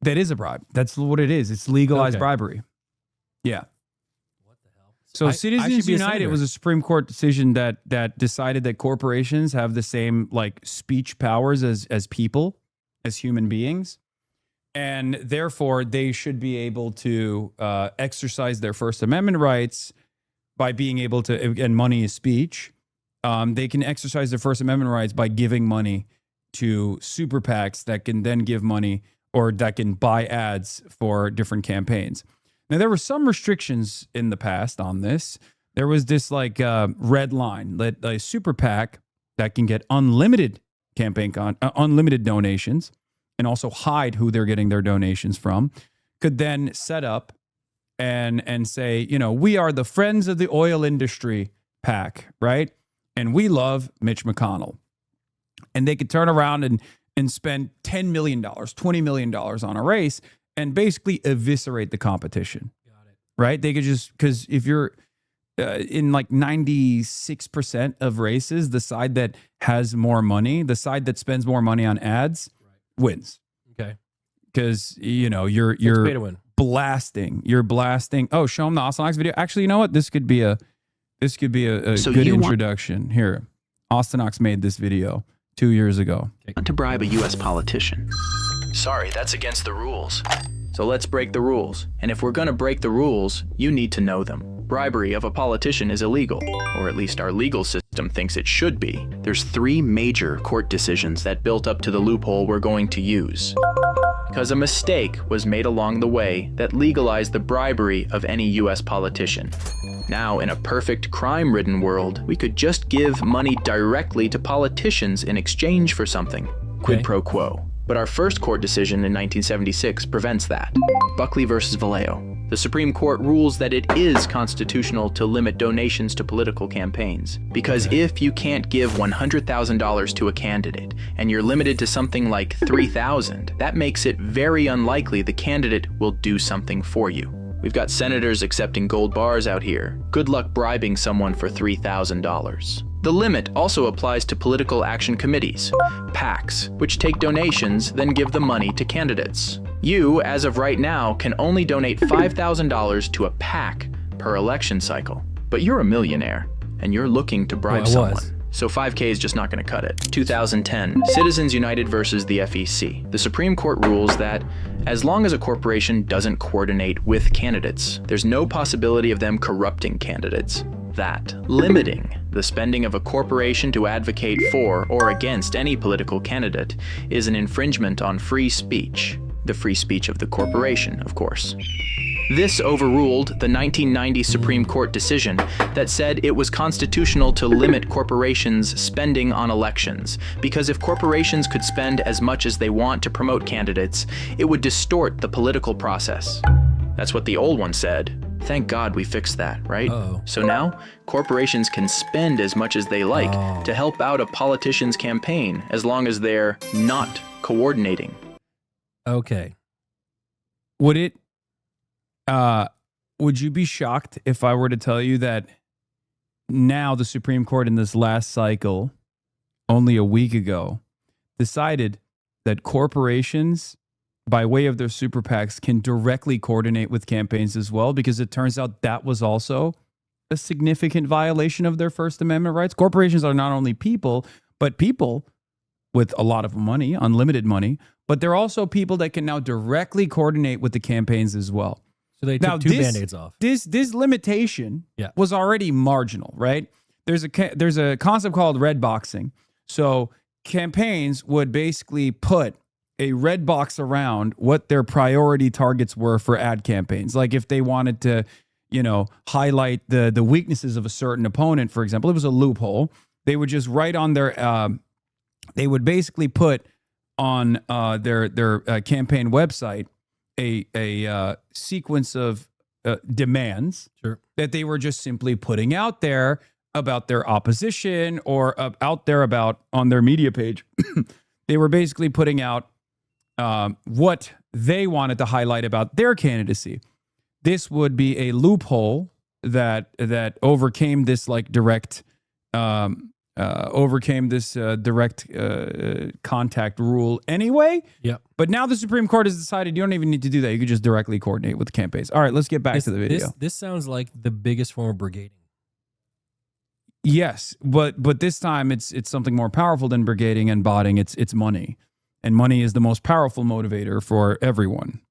That is a bribe. That's what it is. It's legalized bribery. Yeah. What the hell? So Citizens United was a Supreme Court decision that decided that corporations have the same like speech powers as people, as human beings. And therefore, they should be able to exercise their First Amendment rights by being able to, and money is speech. They can exercise their First Amendment rights by giving money to super PACs that can then give money, or that can buy ads for different campaigns. Now, there were some restrictions in the past on this. There was this like red line that a super PAC that can get unlimited unlimited donations, and also hide who they're getting their donations from, could then set up and say, we are the Friends of the Oil Industry PAC, right? And we love Mitch McConnell. And they could turn around and spend $10 million, $20 million on a race and basically eviscerate the competition. Got it. Right? They could just, because if you're in like 96% of races, the side that has more money, the side that spends more money on ads, wins. Okay. Because you're pay to win. blasting. You're blasting. Oh, show them the HasanAbi video. Actually, you know what? This could be a good introduction. Here, Ostenox made this video 2 years ago. To bribe a U.S. politician. Sorry, that's against the rules. So let's break the rules. And if we're gonna break the rules, you need to know them. Bribery of a politician is illegal, or at least our legal system thinks it should be. There's 3 major court decisions that built up to the loophole we're going to use. Because a mistake was made along the way that legalized the bribery of any U.S. politician. Now, in a perfect crime-ridden world, we could just give money directly to politicians in exchange for something. Quid pro quo. But our first court decision in 1976 prevents that. Buckley versus Vallejo. The Supreme Court rules that it is constitutional to limit donations to political campaigns. Because if you can't give $100,000 to a candidate, and you're limited to something like $3,000, that makes it very unlikely the candidate will do something for you. We've got senators accepting gold bars out here. Good luck bribing someone for $3,000. The limit also applies to political action committees, PACs, which take donations, then give the money to candidates. You, as of right now, can only donate $5,000 to a PAC per election cycle. But you're a millionaire, and you're looking to bribe someone. So 5K is just not going to cut it. 2010, Citizens United versus the FEC. The Supreme Court rules that as long as a corporation doesn't coordinate with candidates, there's no possibility of them corrupting candidates. That limiting the spending of a corporation to advocate for or against any political candidate is an infringement on free speech. The free speech of the corporation, of course. This overruled the 1990 Supreme Court decision that said it was constitutional to limit corporations' spending on elections, because if corporations could spend as much as they want to promote candidates, it would distort the political process. That's what the old one said. Thank God we fixed that, right? So now, corporations can spend as much as they like to help out a politician's campaign, as long as they're not coordinating. Okay. Would you be shocked if I were to tell you that now the Supreme Court in this last cycle, only a week ago, decided that corporations, by way of their super PACs, can directly coordinate with campaigns as well, because it turns out that was also a significant violation of their First Amendment rights. Corporations are not only people, but people with a lot of money, unlimited money, but they're also people that can now directly coordinate with the campaigns as well. So they took two Band-Aids off. This limitation was already marginal, right? There's a concept called red boxing. So campaigns would basically put a red box around what their priority targets were for ad campaigns. Like if they wanted to, highlight the weaknesses of a certain opponent, for example, it was a loophole. They would just write on their, they would basically put on their campaign website a sequence of demands that they were just simply putting out there about their opposition or out there about on their media page. They were basically putting out what they wanted to highlight about their candidacy. This would be a loophole that overcame this direct contact rule anyway. Yeah. But now the Supreme Court has decided you don't even need to do that. You could just directly coordinate with the campaigns. All right, let's get back to the video. This sounds like the biggest form of brigading. Yes, but this time it's something more powerful than brigading and botting. It's money. And money is the most powerful motivator for everyone.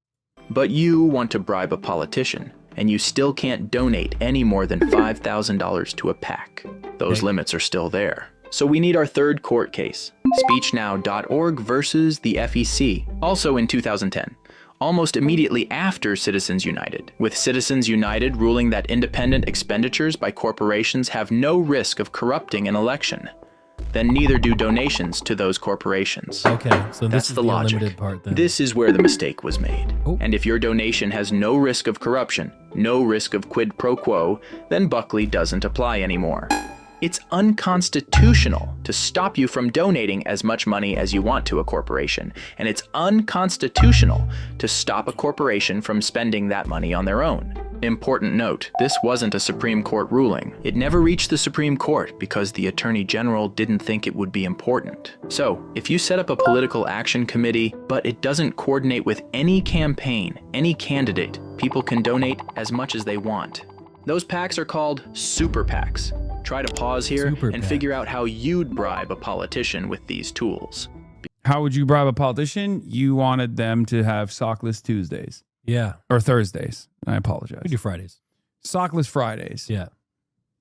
But you want to bribe a politician, and you still can't donate any more than $5,000 to a PAC. Those limits are still there. So we need our third court case, SpeechNow.org versus the FEC, also in 2010. Almost immediately after Citizens United, with Citizens United ruling that independent expenditures by corporations have no risk of corrupting an election. Then neither do donations to those corporations. Okay, so that's the logic. Unlimited part then. This is where the mistake was made. And if your donation has no risk of corruption, no risk of quid pro quo, then Buckley doesn't apply anymore. It's unconstitutional to stop you from donating as much money as you want to a corporation, and it's unconstitutional to stop a corporation from spending that money on their own. Important note, this wasn't a Supreme Court ruling. It never reached the Supreme Court because the Attorney General didn't think it would be important. So, if you set up a political action committee, but it doesn't coordinate with any campaign, any candidate, people can donate as much as they want. Those PACs are called super PACs. Try to pause here Super and PAC. figure out how you'd bribe a politician with these tools. How would you bribe a politician? You wanted them to have sockless Tuesdays. Yeah. Or Thursdays. I apologize. We do Fridays. Sockless Fridays. Yeah.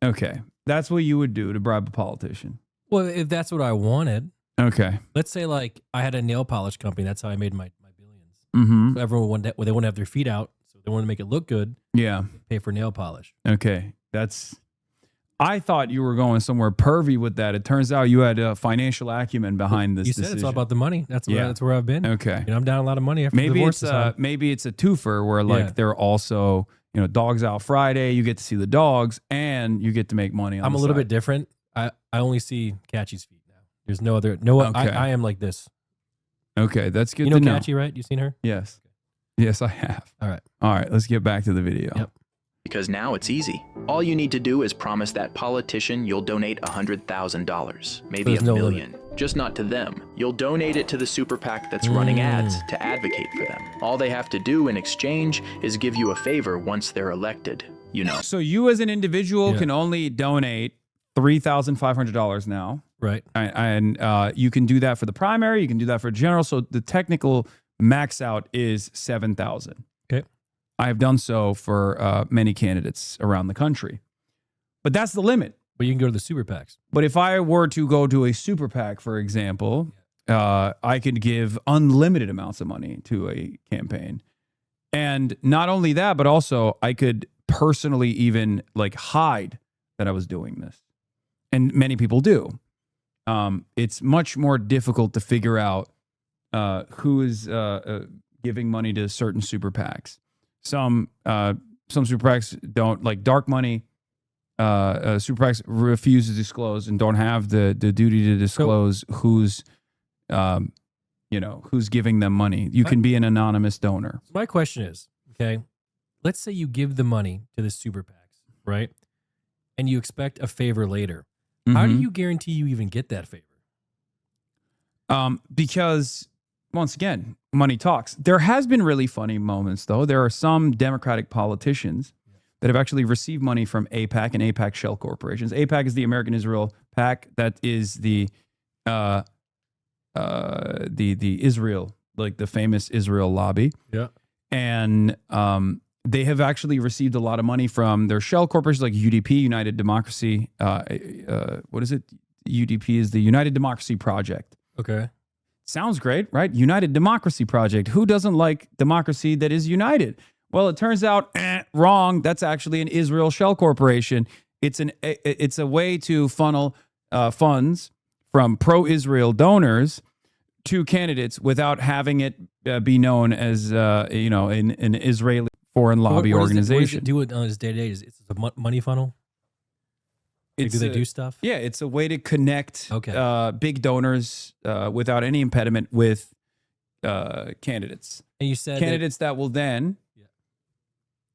Okay. That's what you would do to bribe a politician. Well, if that's what I wanted. Okay. Let's say like I had a nail polish company. That's how I made my billions. Mm-hmm. So everyone wanted, they want to have their feet out. So they want to make it look good. Yeah. Pay for nail polish. Okay. I thought you were going somewhere pervy with that. It turns out you had a financial acumen behind this You said decision. it's all about the money. That's where, Yeah. that's where I've been. Okay. You know, I'm down a lot of money after the Maybe divorce. it's a twofer where like Yeah. they're also, Dogs Out Friday, you get to see the dogs and you get to make money on I'm the a little side. bit different. I only see Catchy's feet now. There's no other. No, Okay. I am like this. Okay, that's good You know to know. Catchy, right? You seen her? Yes. Yes, I have. All right. All right, let's get back to the video. Yep. Because now it's easy. All you need to do is promise that politician you'll donate $100,000, maybe There's a no million. Just not to them. You'll donate it to the super PAC that's running ads to advocate for them. All they have to do in exchange is give you a favor once they're elected. You know. So you as an individual Yeah. can only donate $3,500 now. Right. And you can do that for the primary, you can do that for general. So the technical max out is $7,000. Okay. I have done so for many candidates around the country. But that's the limit. But you can go to the super PACs. But if I were to go to a super PAC, for example, I could give unlimited amounts of money to a campaign. And not only that, but also I could personally even like hide that I was doing this. And many people do. It's much more difficult to figure out who is giving money to certain super PACs. Some super PACs don't, like dark money. Super PACs refuse to disclose and don't have the duty to disclose who's giving them money. You can be an anonymous donor. So my question is, okay, let's say you give the money to the super PACs, right? And you expect a favor later. How do you guarantee you even get that favor? Because once again, money talks. There has been really funny moments, though. There are some Democratic politicians that have actually received money from AIPAC and AIPAC shell corporations. AIPAC is the American Israel PAC. That is the Israel, like the famous Israel lobby. Yeah. And they have actually received a lot of money from their shell corporations like UDP, United Democracy. What is it? UDP is the United Democracy Project. Okay. Sounds great, right? United Democracy Project. Who doesn't like democracy that is united? Well, it turns out, wrong. That's actually an Israel shell corporation. It's a way to funnel funds from pro-Israel donors to candidates without having it be known as an Israeli foreign lobby organization. What does it do it on its day-to-day? It's a money funnel? Like, do they do stuff? Yeah, it's a way to connect Okay. big donors without any impediment with candidates. And you said candidates that will then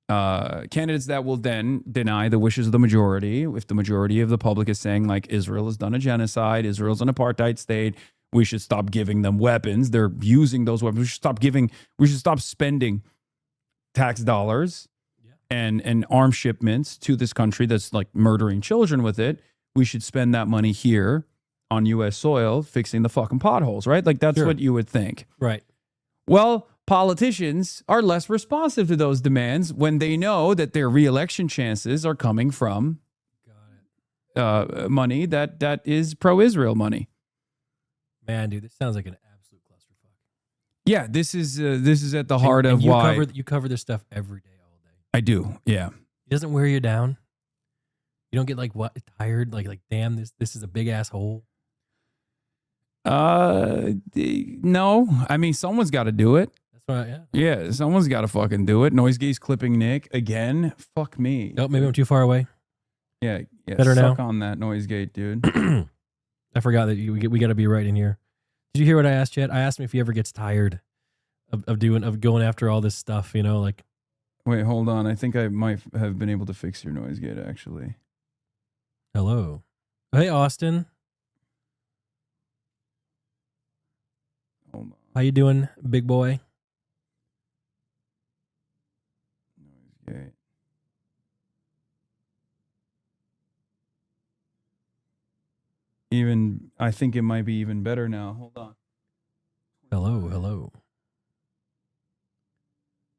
deny the wishes of the majority. If the majority of the public is saying like Israel has done a genocide, Israel's an apartheid state, we should stop giving them weapons. They're using those weapons. We should stop spending tax dollars and arm shipments to this country that's like murdering children with it. We should spend that money here on U.S. soil fixing the fucking potholes, right? Like that's what you would think. Right. Well, politicians are less responsive to those demands when they know that their reelection chances are coming from money that is pro-Israel money. Man, dude, this sounds like an absolute clusterfuck. Yeah, this is at the heart of you why you cover this stuff every day. I do. Yeah. It doesn't wear you down. You don't get like tired, like damn, this is a big ass hole. No. I mean, someone's got to do it. That's right. Yeah, someone's got to fucking do it. Noise Gate's clipping Nick again. Fuck me. Oh, maybe I'm too far away. Yeah. Better suck now? on that Noise Gate, dude. I forgot that we got to be right in here. Did you hear what I asked yet? I asked him if he ever gets tired of going after all this stuff. You know, like. Wait, hold on. I think I might have been able to fix your Noise Gate actually. Hello. Hey, Austin. Hold on. How you doing, big boy? Noise Gate. I think it might be even better now. Hold on. Hello.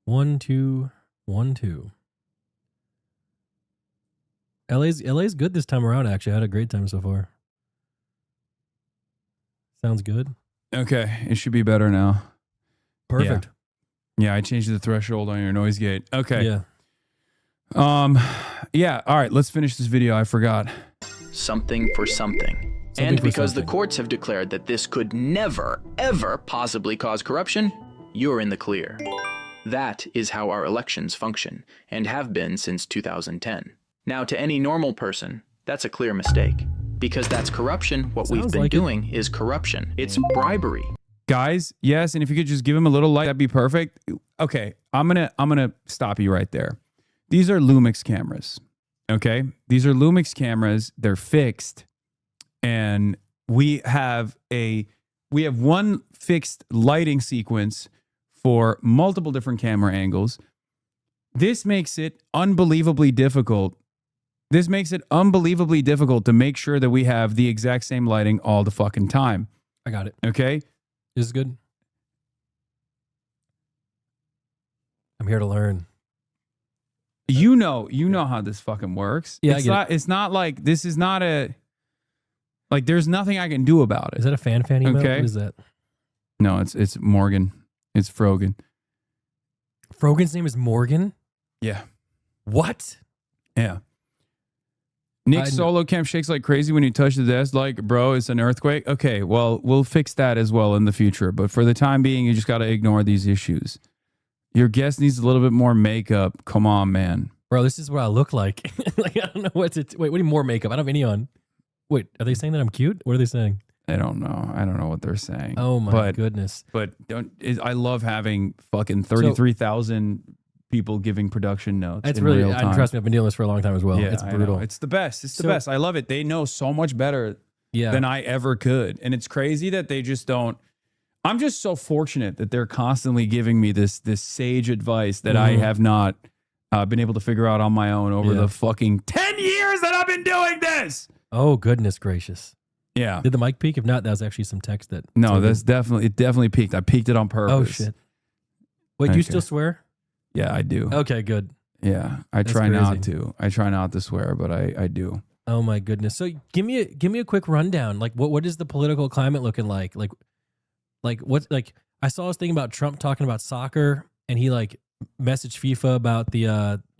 1 2 1 2. LA's good this time around. Actually, I had a great time so far. Sounds good. Okay, it should be better now. Perfect. Yeah, I changed the threshold on your noise gate. Okay. Yeah. Yeah. All right. Let's finish this video. I forgot. Something for something. And because the courts have declared that this could never, ever possibly cause corruption, you're in the clear. That is how our elections function, and have been since 2010. Now, to any normal person, that's a clear mistake. Because that's corruption. What we've been doing is corruption. It's bribery. Guys, yes, and if you could just give him a little light, that'd be perfect. Okay, I'm gonna stop you right there. These are Lumix cameras. Okay, these are Lumix cameras. They're fixed, and we have one fixed lighting sequence for multiple different camera angles. This makes it unbelievably difficult. This makes it unbelievably difficult to make sure that we have the exact same lighting all the fucking time. I got it. Okay. This is good. I'm here to learn. You know how this fucking works. Yeah, It's not like this is not a like. There's nothing I can do about it. Is that a fan emote? Okay. What is that? No, it's Morgan. It's Frogan. Frogan's name is Morgan? Yeah. What? Yeah. Nick's solo cam shakes like crazy when you touch the desk. Like, bro, it's an earthquake. Okay, well, we'll fix that as well in the future. But for the time being, you just got to ignore these issues. Your guest needs a little bit more makeup. Come on, man. Bro, this is what I look like. Like, I don't know what to... Wait, what do you mean more makeup? I don't have any on. Wait, are they saying that I'm cute? What are they saying? I don't know. I don't know what they're saying. Oh, my goodness. But I love having fucking 33,000... people giving production notes. It's really, trust me, I've been doing this for a long time as well. Yeah, it's brutal. It's the best. It's the best. I love it. They know so much better than I ever could. And it's crazy that they just don't. I'm just so fortunate that they're constantly giving me this sage advice that I have not been able to figure out on my own over the fucking 10 years that I've been doing this. Oh, goodness gracious. Yeah. Did the mic peak? If not, that was actually some text that... No, it definitely peaked. I peaked it on purpose. Oh, shit. Wait, do you still swear? Yeah, I do. Okay, good. Yeah, I try not to. I try not to swear, but I do. Oh my goodness! So give me a quick rundown. Like, what is the political climate looking like? Like what's like? I saw this thing about Trump talking about soccer, and he like messaged FIFA about the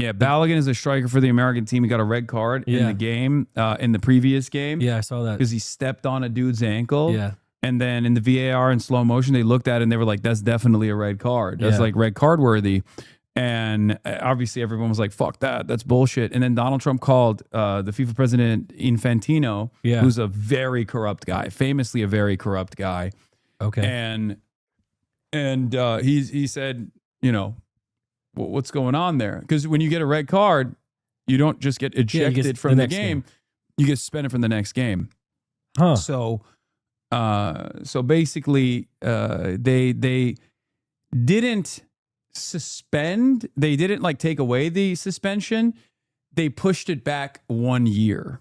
Balogun is a striker for the American team. He got a red card in the game, in the previous game. Yeah, I saw that because he stepped on a dude's ankle. Yeah. And then in the VAR in slow motion, they looked at it and they were like, that's definitely a red card. That's like red card worthy. And obviously everyone was like, fuck that. That's bullshit. And then Donald Trump called the FIFA president Infantino, who's a very corrupt guy, famously a very corrupt guy. Okay. And he said, you know, what's going on there? Because when you get a red card, you don't just get ejected from the game. You get suspended from the next game. Huh. So basically, they didn't suspend. They didn't like take away the suspension. They pushed it back 1 year.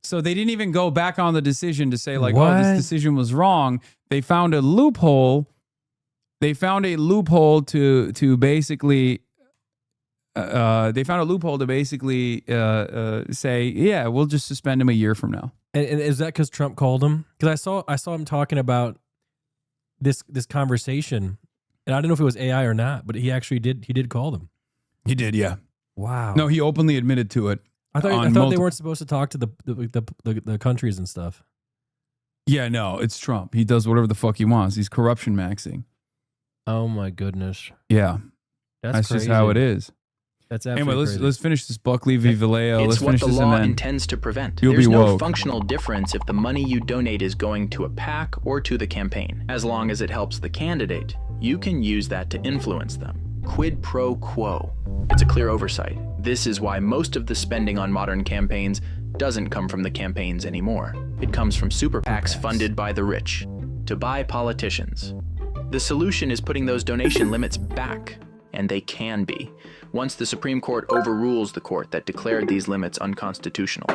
So they didn't even go back on the decision to say like, oh, this decision was wrong. They found a loophole. They found a loophole to basically. They found a loophole to basically say, yeah, we'll just suspend him a year from now. And is that because Trump called him? Because I saw him talking about this conversation, and I don't know if it was AI or not, but he actually did call them. He did, yeah. Wow. No, he openly admitted to it. I thought they weren't supposed to talk to the countries and stuff. Yeah, no, it's Trump. He does whatever the fuck he wants. He's corruption maxing. Oh my goodness. Yeah, that's just how it is. That's absolutely anyway. Let's finish this Buckley v. Vallejo. It's let's finish what the this law and then intends to prevent. You'll There's be no woke. functional difference if the money you donate is going to a PAC or to the campaign. As long as it helps the candidate, you can use that to influence them. Quid pro quo. It's a clear oversight. This is why most of the spending on modern campaigns doesn't come from the campaigns anymore. It comes from super PACs funded by the rich to buy politicians. The solution is putting those donation limits back, and they can be, once the Supreme Court overrules the court that declared these limits unconstitutional.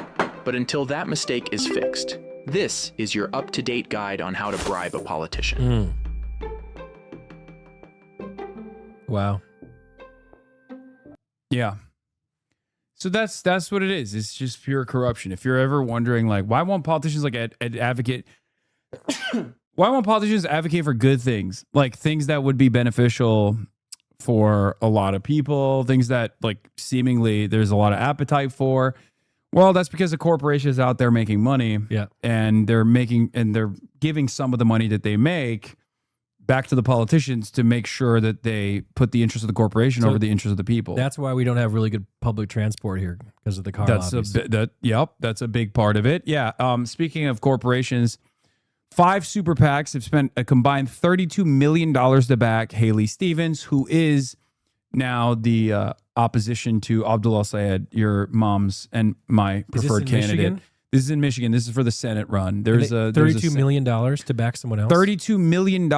But until that mistake is fixed, this is your up-to-date guide on how to bribe a politician. Wow. Yeah. So that's what it is. It's just pure corruption. If you're ever wondering, like, why won't politicians advocate? Why won't politicians advocate for good things, like things that would be beneficial for a lot of people, things that like seemingly there's a lot of appetite for? Well, that's because the corporation is out there making money, and they're giving some of the money that they make back to the politicians to make sure that they put the interest of the corporation over the interest of the people. That's why we don't have really good public transport here, because of the car lobbies. That's a big part of it. Yeah. Speaking of corporations, 5 super PACs have spent a combined $32 million to back Haley Stevens, who is now the opposition to Abdullah Syed, your mom's and my preferred candidate. Michigan? This is in Michigan. This is for the Senate run. There's $32 million to back someone else. $32 million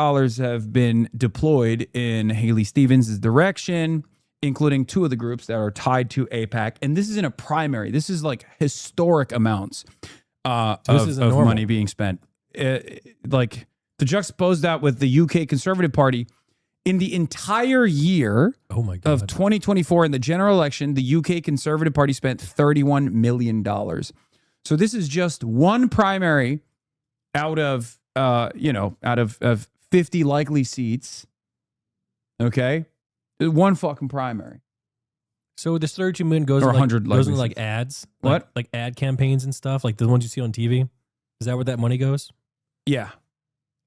have been deployed in Haley Stevens' direction, including 2 of the groups that are tied to AIPAC. And this is in a primary. This is like historic amounts of money being spent. Like, to juxtapose that with the UK Conservative Party, in the entire year of 2024 in the general election, the UK Conservative Party spent $31 million. So this is just one primary out of 50 likely seats. Okay, one fucking primary. So this 32 million goes Or in 100 goes in likely like seats. ads, What? like ad campaigns and stuff, like the ones you see on TV. Is that where that money goes? Yeah.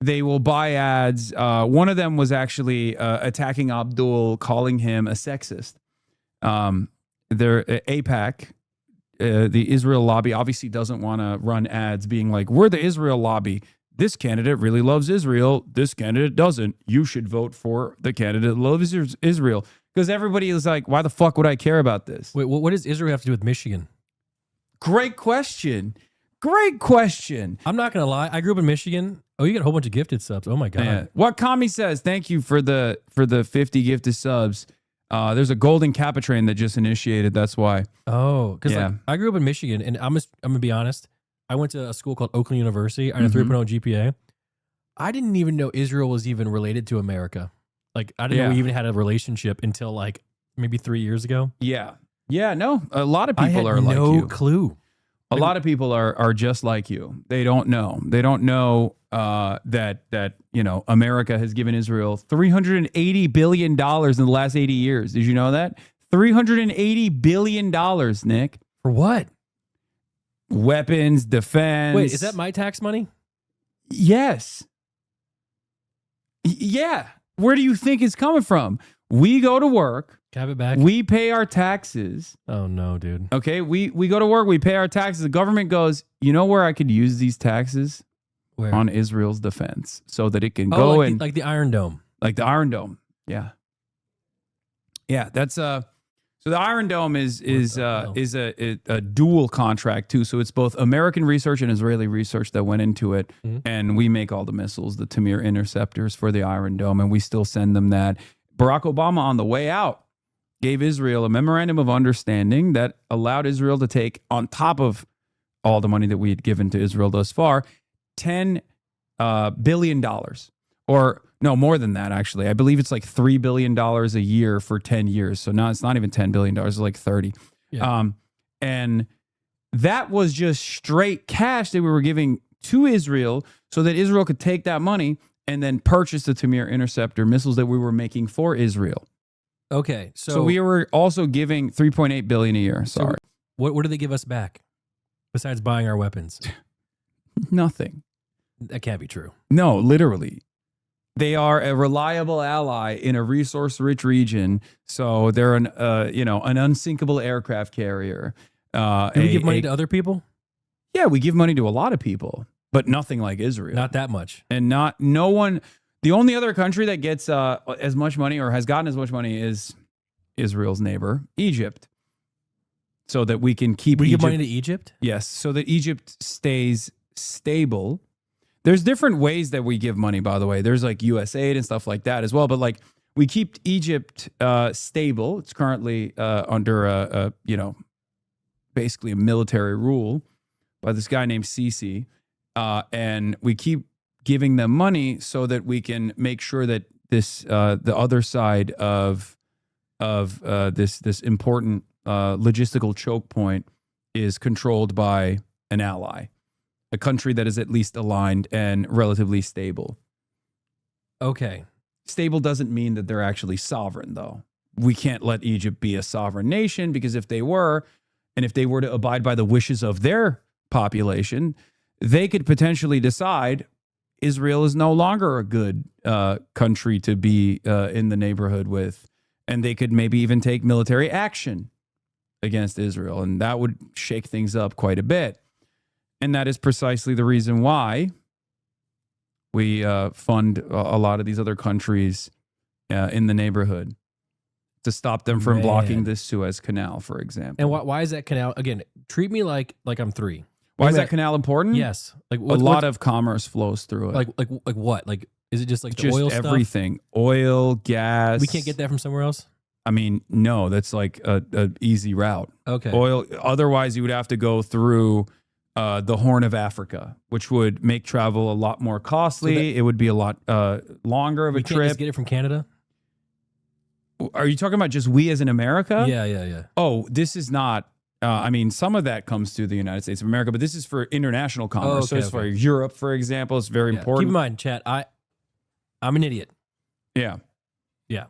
They will buy ads. One of them was actually attacking Abdul, calling him a sexist. They're AIPAC, the Israel lobby, obviously doesn't want to run ads being like, we're the Israel lobby. This candidate really loves Israel. This candidate doesn't. You should vote for the candidate that loves Israel. Because everybody is like, why the fuck would I care about this? Wait, what does Israel have to do with Michigan? Great question. Great question. I'm not gonna lie. I grew up in Michigan. Oh, you got a whole bunch of gifted subs. Oh my god. Yeah. What Kami says, thank you for the 50 gifted subs. There's a golden Kappa train that just initiated. That's why. Oh, because I grew up in Michigan, and I'm gonna be honest. I went to a school called Oakland University. I had a 3.0 GPA. I didn't even know Israel was even related to America. Like, I didn't know we even had a relationship until like maybe 3 years ago. Yeah. Yeah. No, a lot of people are like no you. clue. A lot of people are just like you. They don't know. They don't know that America has given Israel $380 billion in the last 80 years. Did you know that? $380 billion, Nick. For what? Weapons, defense. Wait, is that my tax money? Yes. Yeah. Where do you think it's coming from? We go to work. Have it back. We pay our taxes. Oh no, dude. Okay, we go to work. We pay our taxes. The government goes, you know where I could use these taxes? Where? On Israel's defense, so that it can go like the Iron Dome. Like the Iron Dome. Yeah. Yeah, that's so the Iron Dome is a dual contract too. So it's both American research and Israeli research that went into it, and we make all the missiles, the Tamir interceptors for the Iron Dome, and we still send them that. Barack Obama on the way out gave Israel a memorandum of understanding that allowed Israel to take, on top of all the money that we had given to Israel thus far, $10 billion. Or no, more than that, actually. I believe it's like $3 billion a year for 10 years. So now it's not even $10 billion. It's like 30. Yeah. And that was just straight cash that we were giving to Israel so that Israel could take that money and then purchase the Tamir interceptor missiles that we were making for Israel. Okay, So we were also giving $3.8 billion a year. Sorry. What do they give us back besides buying our weapons? Nothing. That can't be true. No, literally. They are a reliable ally in a resource-rich region. So they're an unsinkable aircraft carrier. Do we give money to other people? Yeah, we give money to a lot of people, but nothing like Israel. Not that much. And no one. The only other country that gets as much money or has gotten as much money is Israel's neighbor, Egypt. So that we can keep. We give money to Egypt? Yes, so that Egypt stays stable. There's different ways that we give money, by the way. There's like USAID and stuff like that as well. But like we keep Egypt stable. It's currently under basically a military rule. by this guy named Sisi, and we keep giving them money so that we can make sure that this the other side of this important logistical choke point is controlled by an ally, a country that is at least aligned and relatively stable. Okay. Stable doesn't mean that they're actually sovereign, though. We can't let Egypt be a sovereign nation, because if they were, and if they were to abide by the wishes of their population, they could potentially decide Israel is no longer a good country to be in the neighborhood with, and they could maybe even take military action against Israel, and that would shake things up quite a bit. And that is precisely the reason why we fund a lot of these other countries in the neighborhood, to stop them from blocking this Suez Canal, for example. And why is that canal, again, treat me like I'm 3. Why is that canal important? Yes. Like a lot of commerce flows through it. Like what? Like, is it just like the oil stuff? Everything. Oil, gas. We can't get that from somewhere else? I mean, no, that's like a easy route. Okay. Oil. Otherwise, you would have to go through the Horn of Africa, which would make travel a lot more costly. It would be a lot longer of a We trip. can't just get it from Canada? Are you talking about just we as in America? Yeah. Oh, this is not. I mean, some of that comes to the United States of America, but this is for international commerce. So it's for Europe, for example. It's very important. Keep in mind, chat, I'm an idiot. Yeah. Yeah.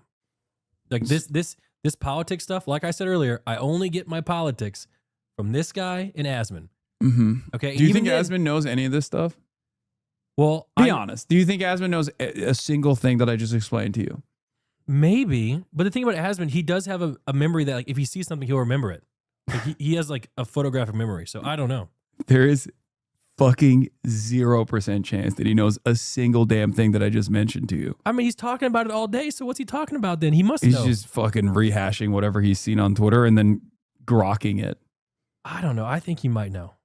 Like this politics stuff, like I said earlier, I only get my politics from this guy and Asman. Mm-hmm. Okay. Do you think Asman knows any of this stuff? Well, be honest. Do you think Asman knows a single thing that I just explained to you? Maybe. But the thing about Asman, he does have a memory that, like, if he sees something, he'll remember it. Like he has like a photographic memory. So I don't know. There is fucking 0% chance that he knows a single damn thing that I just mentioned to you. I mean, he's talking about it all day. So what's he talking about then? He must He's know. just fucking rehashing whatever he's seen on Twitter and then grokking it. I don't know. I think he might know.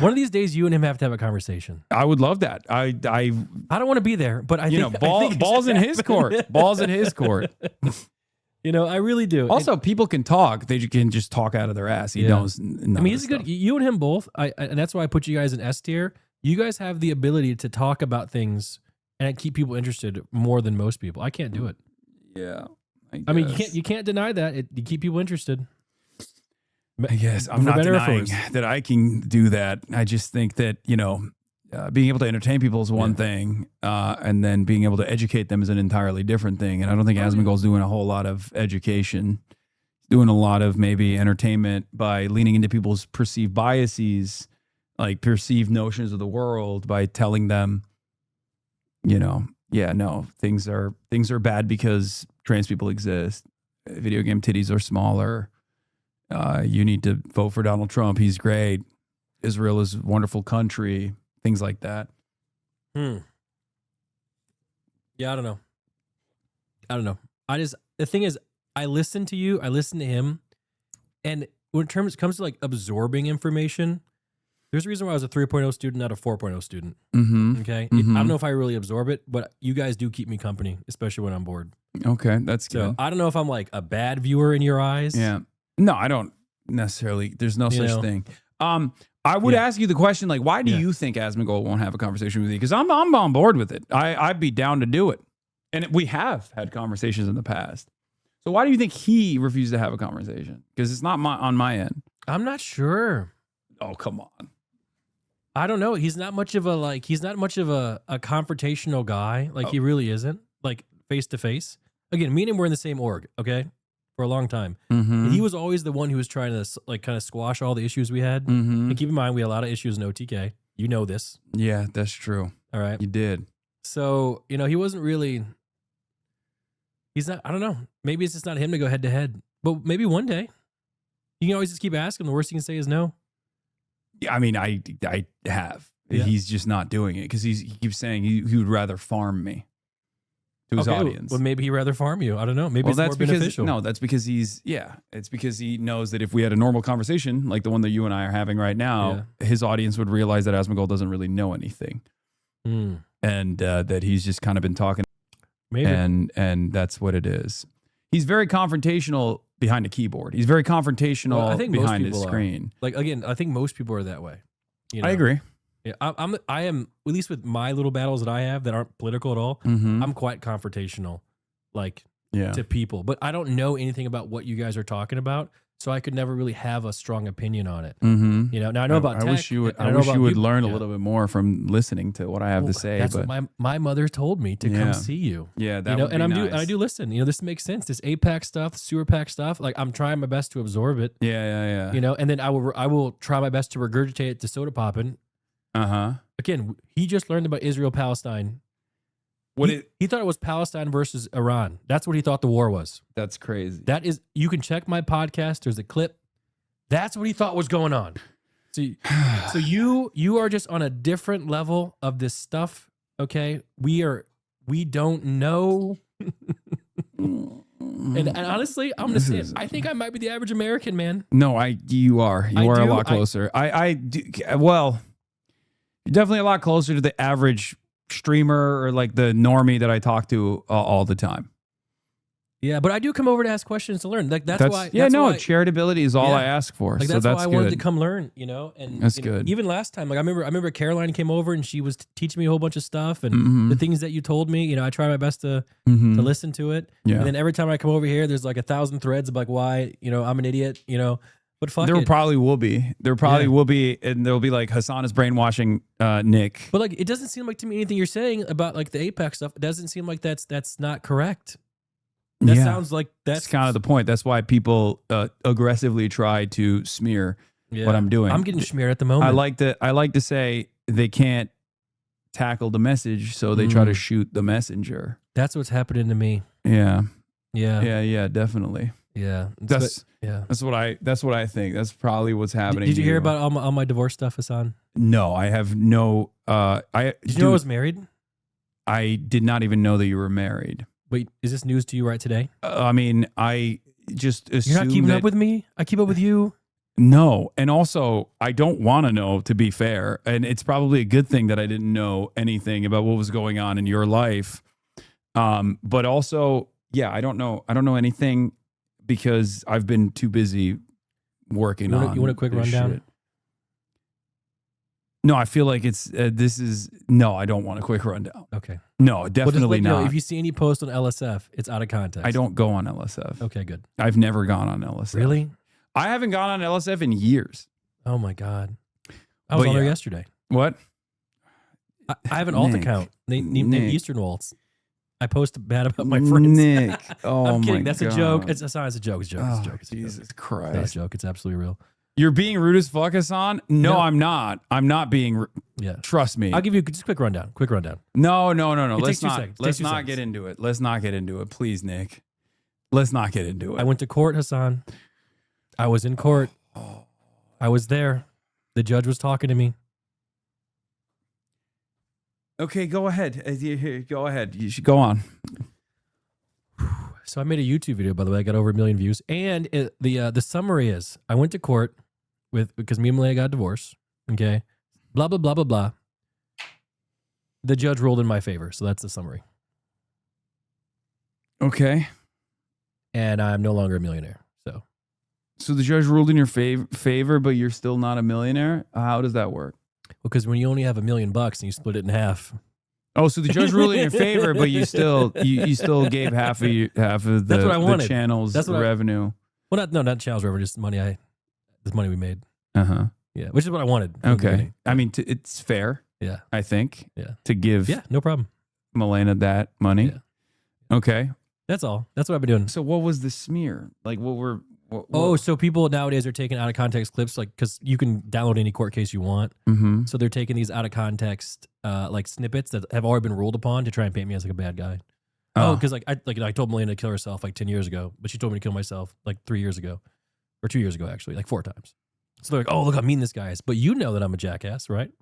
One of these days, you and him have to have a conversation. I would love that. I don't want to be there, but I think balls in his court. Balls in his court. You know, I really do. Also, people can talk. They can just talk out of their ass. He knows. I mean, he's good. You and him both. And that's why I put you guys in S tier. You guys have the ability to talk about things and keep people interested more than most people. I can't do it. Yeah. I mean, you can't deny that. You keep people interested. I guess I'm not denying that I can do that. I just think that, being able to entertain people is one thing, and then being able to educate them is an entirely different thing. And I don't think Asmongold's doing a whole lot of education. He's doing a lot of maybe entertainment by leaning into people's perceived biases, like perceived notions of the world, by telling them, things are bad because trans people exist. Video game titties are smaller. You need to vote for Donald Trump. He's great. Israel is a wonderful country. Things like that. Yeah, I don't know. The thing is, I listen to you. I listen to him. And when it comes to like absorbing information, there's a reason why I was a 3.0 student, not a 4.0 student. Mm-hmm. Okay. Mm-hmm. I don't know if I really absorb it, but you guys do keep me company, especially when I'm bored. Okay. That's good. So I don't know if I'm like a bad viewer in your eyes. Yeah. No, I don't necessarily. There's no such thing. I would ask you the question, like, why do you think Asmongold won't have a conversation with you? Because I'm on board with it. I'd be down to do it. And we have had conversations in the past. So why do you think he refused to have a conversation? Because it's not on my end. I'm not sure. Oh, come on. I don't know. He's not much of a confrontational guy. Like, he really isn't. Like, face to face. Again, me and him were in the same org, okay? For a long time. Mm-hmm. And he was always the one who was trying to like kind of squash all the issues we had. Mm-hmm. And keep in mind, we had a lot of issues in OTK. You know this. Yeah, that's true. All right. You did. So, he wasn't really, I don't know. Maybe it's just not him to go head to head. But maybe one day. You can always just keep asking. The worst you can say is no. Yeah, I mean, I have. Yeah. He's just not doing it because he keeps saying he would rather farm me to his audience. Well, maybe he'd rather farm you. I don't know. Maybe it's more beneficial. No, that's because it's because he knows that if we had a normal conversation like the one that you and I are having right now, his audience would realize that Asmongold doesn't really know anything. And that he's just kind of been talking. Maybe. And that's what it is. He's very confrontational behind a keyboard. He's very confrontational behind his screen. Like, again, I think most people are that way. You know? I agree. Yeah, I am at least with my little battles that I have that aren't political at all. Mhm. I'm quite confrontational, like Yeah. to people, but I don't know anything about what you guys are talking about, so I could never really have a strong opinion on it. Mm-hmm. You know, now I know about I tech. wish you would. and I know wish about you would people- learn a yeah. little bit more from listening to what I have to Well, say. That's but what my mother told me to Yeah. come see you. Yeah, that you know, would and be I nice. do listen. You know, this makes sense. This APAC stuff, sewer pack stuff. Like I'm trying my best to absorb it. Yeah. You know, and then I will try my best to regurgitate it to Soda Poppin'. Uh-huh. Again, he just learned about Israel Palestine. What He thought it was Palestine versus Iran. That's what he thought the war was. That's crazy. That is, you can check my podcast. There's a clip. That's what he thought was going on. So you are just on a different level of this stuff. Okay, we don't know. and honestly, I'm gonna say it. I think I might be the average American, man. No, you are. You are a lot closer. I do. Well, you're definitely a lot closer to the average streamer or like the normie that I talk to all the time. Yeah, but I do come over to ask questions to learn. Like that's why. Yeah, that's no, why, charitability is all I ask for. Like so that's why I wanted to good. come learn, you know. And That's you know, good. even last time, like I remember Caroline came over and she was teaching me a whole bunch of stuff and Mhm. the things that you told me. You know, I try my best to Mhm. listen to it. Yeah. And then every time I come over here, there's like 1,000 threads of like why I'm an idiot. You know, but fuck There it. probably will be. There probably will be, and there'll be like Hasan is brainwashing Nick. But like, it doesn't seem like to me anything you're saying about like the Apex stuff. It doesn't seem like that's not correct. That sounds like that's kind of the point. That's why people aggressively try to smear what I'm doing. I'm getting smeared at the moment. I like to say they can't tackle the message, so they try to shoot the messenger. That's what's happening to me. Yeah. Yeah. Yeah, definitely. Yeah. That's what I think. That's probably what's happening. Did you to hear about all my divorce stuff, Hasan? No, I have no Did you know I was married? I did not even know that you were married. Wait, is this news to you right today? I mean, I just assume You're not keeping that, up with me? I keep up with you. No, and also I don't want to know, to be fair, and it's probably a good thing that I didn't know anything about what was going on in your life. But also, yeah, I don't know anything because I've been too busy working on. You want a quick this rundown? shit. No, I feel like it's no. I don't want a quick rundown. Okay. No, Well, just definitely let you know, not. if you see any post on LSF, it's out of context. I don't go on LSF. Okay, good. I've never gone on LSF. Really? I haven't gone on LSF in years. Oh my God. I was But on there yeah. yesterday. What? I have an alt Nick. account named Nick. Eastern Waltz. I post bad about my friends. Nick. Oh I'm kidding. my That's a joke. God. It's a joke. It's a joke. Oh, It's a joke. It's a Jesus joke. It's Christ. not a joke. It's absolutely real. You're being rude as fuck, Hasan? No, No. I'm not. I'm not being rude. Yeah. Trust me. I'll give you just a quick rundown. Quick rundown. No. It Let's takes 2 not. seconds. It Let's takes 2 not seconds. get into it. Let's not get into it, please, Nick. Let's not get into it. I went to court, Hasan. I was in court. I was there. The judge was talking to me. Okay, go ahead. Go ahead. You should go on. So I made a YouTube video, by the way. I got over 1 million views. And the summary is, I went to court because me and Malaya got divorced. Okay. Blah, blah, blah, blah, blah. The judge ruled in my favor. So that's the summary. Okay. And I'm no longer a millionaire. So the judge ruled in your favor, but you're still not a millionaire? How does that work? Because when you only have $1 million and you split it in half. Oh, so the judge ruled in your favor, but you still you still gave half of That's what I the wanted. channel's That's what revenue. Well, not channels revenue, just money we made. Uh-huh. Yeah, which is what I wanted. from the Okay. beginning. I mean, it's fair. Yeah. I think. Yeah. To give Yeah, no problem. Milena that money. Yeah. Okay. That's all. That's what I've been doing. So what was the smear? Like what Oh, so people nowadays are taking out of context clips, like, because you can download any court case you want. Mm-hmm. So they're taking these out of context, like snippets that have already been ruled upon to try and paint me as like a bad guy. Oh, because I told Melina to kill herself like 10 years ago, but she told me to kill myself like 3 years ago, or 2 years ago actually, like 4 times. So they're like, oh, look how mean this guy is. But you know that I'm a jackass, right?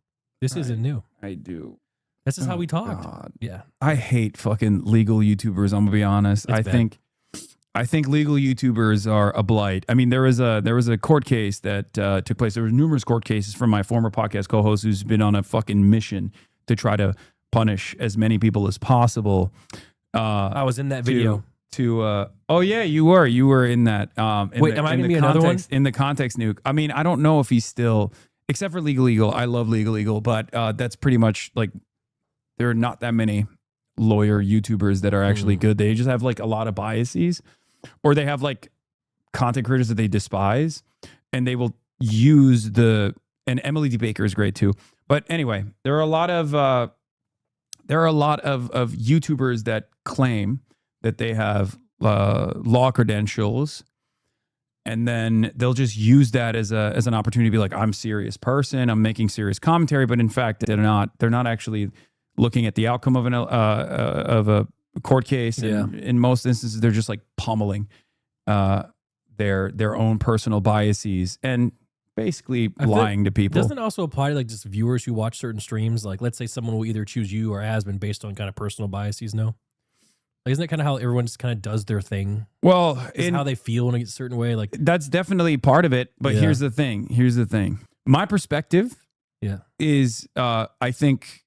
This isn't new. I do. This is how we talked. God. Yeah. I hate fucking legal YouTubers. I'm gonna be honest. It's bad. I think legal YouTubers are a blight. I mean, there was a court case that took place. There were numerous court cases from my former podcast co-host who's been on a fucking mission to try to punish as many people as possible. I was in that video. Oh yeah, you were in that. Wait, am I gonna be another one? In the context nuke. I mean, I don't know if he's still except for Legal Eagle. I love Legal Eagle, but that's pretty much like there are not that many lawyer YouTubers that are actually good. They just have like a lot of biases, or they have like content creators that they despise, and they will use and Emily D. Baker is great too. But anyway, there are a lot of YouTubers that claim that they have law credentials, and then they'll just use that as an opportunity to be like, I'm a serious person, I'm making serious commentary, but in fact they're not actually looking at the outcome of a court case. And in most instances, they're just like pummeling their own personal biases and basically lying to people. Doesn't it also apply to like just viewers who watch certain streams? Like, let's say someone will either choose you or Asman based on kind of personal biases. No, like, isn't that kind of how everyone just kind of does their thing? Well, how they feel in a certain way. Like, that's definitely part of it. But here's the thing. My perspective, is I think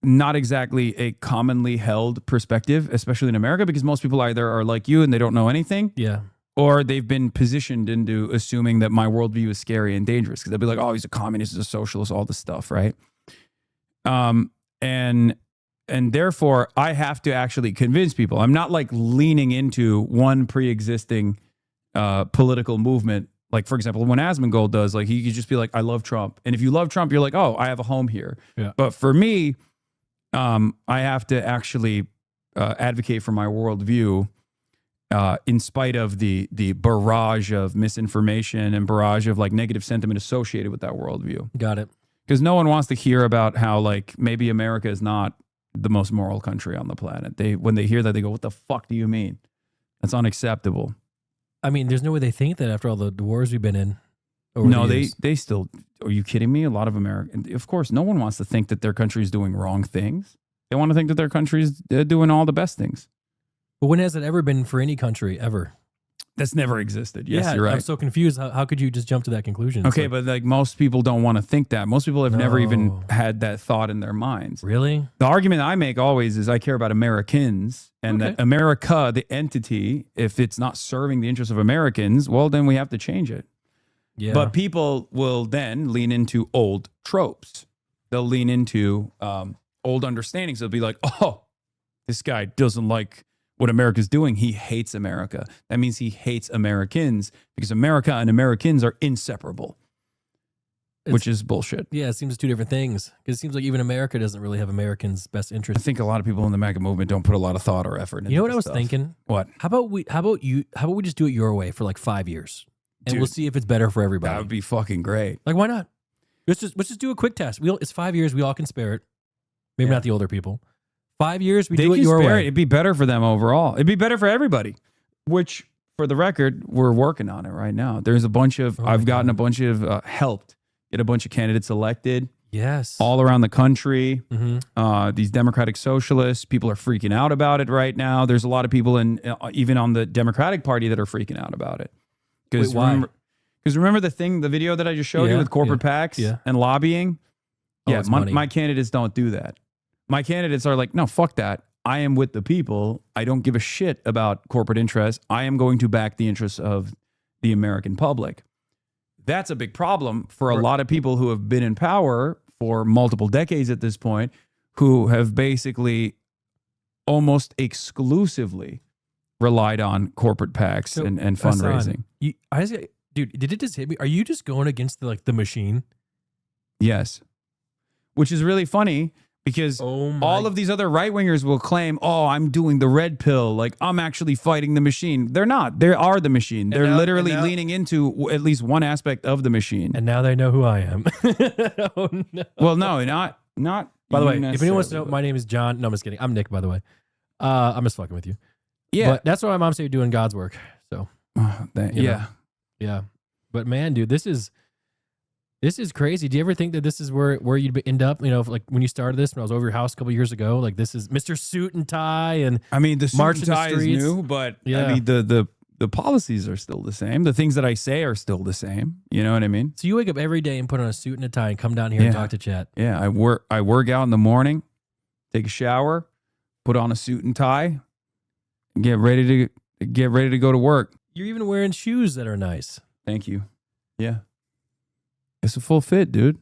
not exactly a commonly held perspective, especially in America, because most people either are like you and they don't know anything. Yeah. Or they've been positioned into assuming that my worldview is scary and dangerous, because they'll be like, oh, he's a communist, he's a socialist, all this stuff, right? And therefore, I have to actually convince people. I'm not like leaning into one pre-existing political movement. Like, for example, when Asmongold does, like, he could just be like, I love Trump. And if you love Trump, you're like, oh, I have a home here. Yeah. But for me, I have to actually advocate for my worldview, in spite of the barrage of misinformation and barrage of like negative sentiment associated with that worldview. Got it. Because no one wants to hear about how like maybe America is not the most moral country on the planet. When they hear that, they go, what the fuck do you mean? That's unacceptable. I mean, there's no way they think that after all the wars we've been in. No, they still, are you kidding me? A lot of Americans, of course, no one wants to think that their country is doing wrong things. They want to think that their country is doing all the best things. But when has it ever been for any country ever? That's never existed. Yes, you're right. I'm so confused. How could you just jump to that conclusion? Okay, but like most people don't want to think that. Most people have never even had that thought in their minds. Really? The argument I make always is I care about Americans, and that America, the entity, if it's not serving the interests of Americans, well, then we have to change it. Yeah. But people will then lean into old tropes. They'll lean into old understandings. They'll be like, oh, this guy doesn't like what America's doing. He hates America. That means he hates Americans, because America and Americans are inseparable, which is bullshit. Yeah, it seems two different things, because it seems like even America doesn't really have Americans' best interest. I think a lot of people in the MAGA movement don't put a lot of thought or effort into You know what I was stuff. thinking? What? How about we just do it your way for like 5 years, and Dude, we'll see if it's better for everybody. That would be fucking great. Like, why not? Let's just do a quick test. It's 5 years. We all can spare it. Maybe not the older people. 5 years, we do it your way. It'd be better for them overall. It'd be better for everybody, which, for the record, we're working on it right now. There's a bunch of, I've gotten a bunch of, helped get a bunch of candidates elected. Yes. All around the country. Mm-hmm. These Democratic Socialists, people are freaking out about it right now. There's a lot of people even on the Democratic Party that are freaking out about it. Wait, why? Because remember the video that I just showed you with corporate PACs and lobbying? Oh, My candidates don't do that. My candidates are like, no, fuck that. I am with the people. I don't give a shit about corporate interests. I am going to back the interests of the American public. That's a big problem for a lot of people who have been in power for multiple decades at this point, who have basically almost exclusively relied on corporate PACs and fundraising. Hasan, dude, did it just hit me? Are you just going against the machine? Yes. Which is really funny, because all of these other right-wingers will claim, oh, I'm doing the red pill. Like, I'm actually fighting the machine. They're not. They are the machine. They're literally leaning into at least one aspect of the machine. And now they know who I am. Oh, no. Well, no, not. By the way, if anyone wants to know, my name is John. No, I'm just kidding. I'm Nick, by the way. I'm just fucking with you. Yeah. But that's what my mom said, doing God's work. So, yeah. Yeah. But man, dude, this is crazy. Do you ever think that this is where you'd end up? You know, like when you started this, when I was over your house a couple years ago, like this is Mr. Suit and Tie, and I mean, the suit March and in the tie is streets. new, but Yeah. I mean, the policies are still the same. The things that I say are still the same. You know what I mean? So you wake up every day and put on a suit and a tie and come down here and talk to chat. Yeah, I work out in the morning, take a shower, put on a suit and tie, and get ready to go to work. You're even wearing shoes that are nice. Thank you. Yeah. It's a full fit, dude.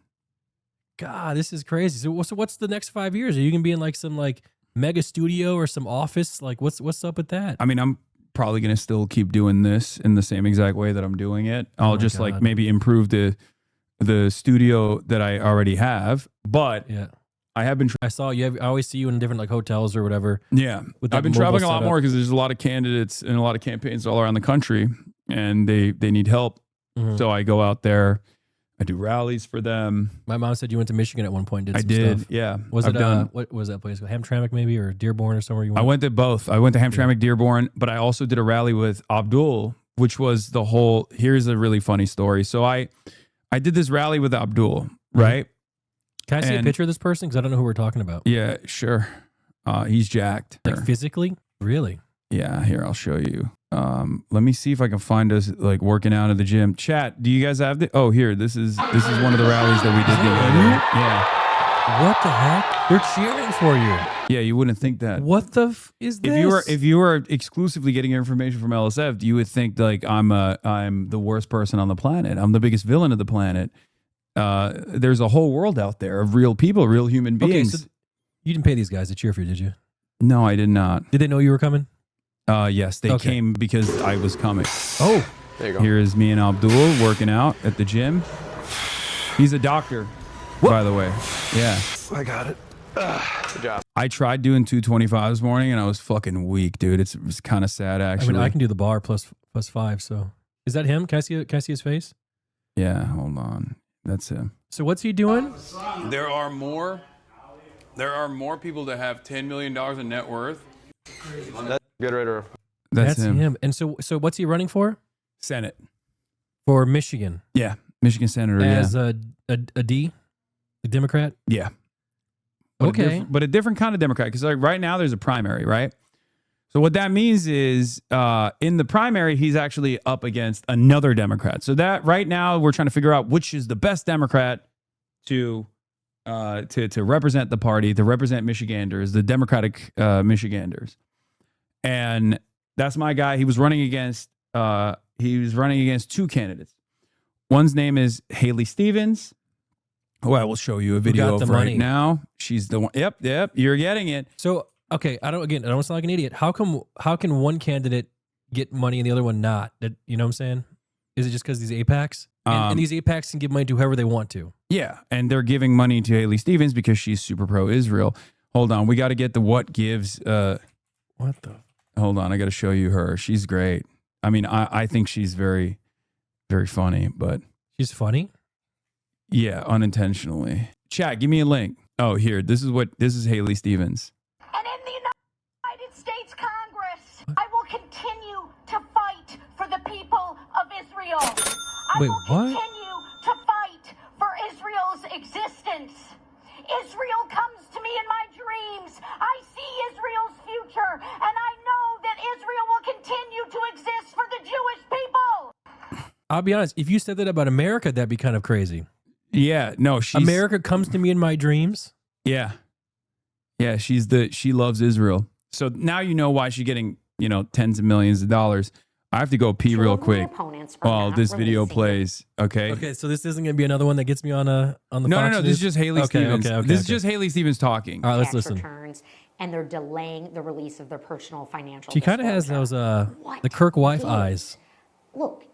God, this is crazy. So what's the next 5 years? Are you gonna be in like some like mega studio or some office? Like what's up with that? I mean, I'm probably gonna still keep doing this in the same exact way that I'm doing it. I'll just like maybe improve the studio that I already have. But yeah, I have been. I saw you. I always see you in different like hotels or whatever. Yeah, I've been traveling a lot setup. more because there's a lot of candidates and a lot of campaigns all around the country, and they need help. Mhm. So I go out there. I do rallies for them. My mom said you went to Michigan at one point. I Some did, stuff. yeah. Was I've it done- what was that place? Hamtramck maybe or Dearborn or somewhere you I went? went to both. I went to Hamtramck, Dearborn, but I also did a rally with Abdul, which was the whole. Here's a really funny story. So I did this rally with Abdul, right? Can I see a And- picture of this person? Because I don't know who we're talking about. Yeah, sure. He's jacked. Like physically? Really? Yeah, here, I'll show you. Let me see if I can find us like working out at the gym. Chat, do you guys have the? Oh, here, this is one of the rallies that we did the other day. Yeah, What the heck? They're cheering for you. yeah, you wouldn't think that. What the is this? If you were exclusively getting your information from LSF, you would think like I'm the worst person on the planet. I'm the biggest villain of the planet. There's a whole world out there of real people, real human beings. Okay, so you didn't pay these guys to cheer for you, did you? No, I did not. Did they know you were coming? Yes, they Okay. came because I was coming. Oh, there you go. Here is me and Abdul working out at the gym. He's a doctor, by the way. Yeah. I got it. Good job. I tried doing 225 this morning and I was fucking weak, dude. It's kind of sad, I actually. mean, I can do the bar plus 5. So, is that him? Can I see his face? Yeah, hold on. That's him. So, what's he doing? There are more people that have $10 million in net worth. Get rid of. That's him. And so what's he running for? Senate. For Michigan. Yeah, Michigan senator. As yeah. a Democrat. Yeah. But Okay. but a different kind of Democrat, because like right now there's a primary, right? So what that means is in the primary, he's actually up against another Democrat. So that right now we're trying to figure out which is the best Democrat to represent the party, to represent Michiganders, the Democratic Michiganders. And that's my guy. He was running against two candidates. One's name is Haley Stevens, who I will show you a video got the of right money. now. She's the one. Yep, you're getting it. So okay, I don't sound like an idiot. How can one candidate get money and the other one not? That, you know what I'm saying? Is it just because these APACs? And these APACs can give money to whoever they want to. Yeah, and they're giving money to Haley Stevens because she's super pro-Israel. Hold on, we got to get the what gives. What the? Hold on, I got to show you her. She's great. I mean, I think she's very, very funny, but She's funny. yeah, unintentionally. Chat, give me a link. Oh, here. This is Haley Stevens. And in the United States Congress, I will continue to fight for the people of Israel. I Wait, will what? continue to fight for Israel's existence. Israel comes to me in my dreams. I see Israel's future, and I know that Israel will continue to exist for the Jewish people. I'll be honest. If you said that about America, that'd be kind of crazy. Yeah, no, she's America comes to me in my dreams. Yeah, yeah, she loves Israel. So now you know why she's getting tens of millions of dollars. I have to go pee real quick while this video plays. Okay. Okay, so this isn't going to be another one that gets me on the No. Fox This News? is just Haley Okay, Stevens. okay, This is okay. just Haley Stevens talking. All right, let's tax listen. returns, and they're delaying the release of their personal financial. She kind of has those the Kirk wife gives? eyes. Look,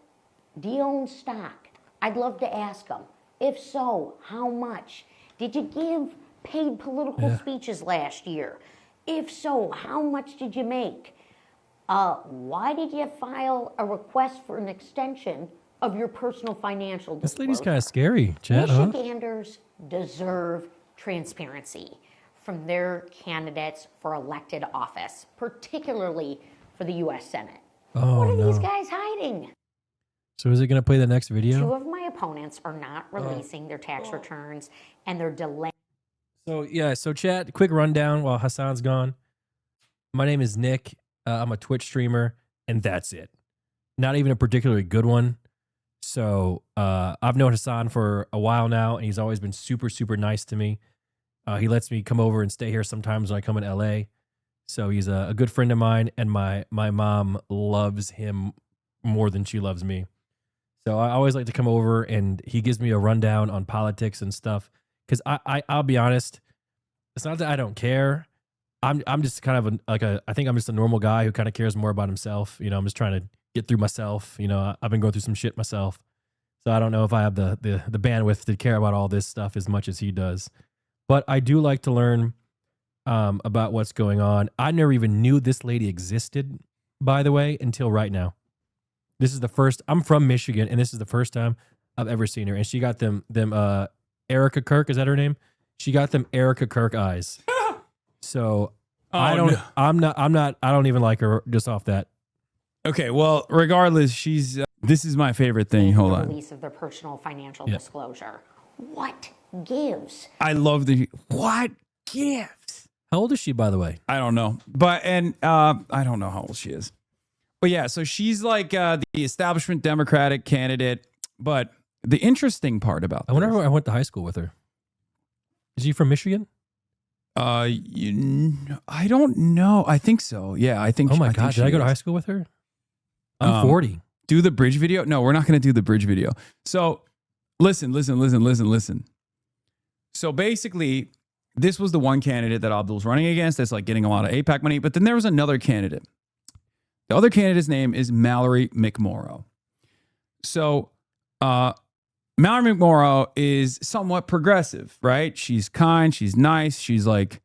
do you own stock? I'd love to ask them. If so, how much? Did you give paid political speeches last year? If so, how much did you make? Why did you file a request for an extension of your personal financial disclosure? This lady's kind of scary, Chad, huh? Michiganders deserve transparency from their candidates for elected office, particularly for the U.S. Senate. Oh, What are no. these guys hiding? So is it going to play the next video? Two of my opponents are not releasing their tax returns, and they're delaying. So Chad, quick rundown while Hasan's gone. My name is Nick. I'm a Twitch streamer, and that's it. Not even a particularly good one. So I've known Hasan for a while now, and he's always been super, super nice to me. He lets me come over and stay here sometimes when I come in LA. So he's a good friend of mine, and my mom loves him more than she loves me. So I always like to come over and he gives me a rundown on politics and stuff. Because I'll be honest, it's not that I don't care. I'm just kind of I think I'm just a normal guy who kind of cares more about himself. You know, I'm just trying to get through myself. You know, I've been going through some shit myself. So I don't know if I have the bandwidth to care about all this stuff as much as he does. But I do like to learn about what's going on. I never even knew this lady existed, by the way, until right now. This is the first, I'm from Michigan, and this is the first time I've ever seen her. And she got them Erica Kirk, is that her name? She got them Erica Kirk eyes. So I don't even like her just off that. Okay, well, regardless, she's this is my favorite thing. Hold on. Release of their personal financial disclosure. What gives? I love what gives? How old is she, by the way? I don't know. But I don't know how old she is. But yeah, so she's like the establishment Democratic candidate. But the interesting part about I wonder if I went to high school with her. Is she from Michigan? I don't know. I think so. Yeah, I think. Oh my God, did I go to high school with her? I'm 40. Do the bridge video? No, we're not going to do the bridge video. So listen. So basically, this was the one candidate that Abdul's running against that's like getting a lot of AIPAC money. But then there was another candidate. The other candidate's name is Mallory McMorrow. So Mallory McMorrow is somewhat progressive, right? She's kind, she's nice, she's like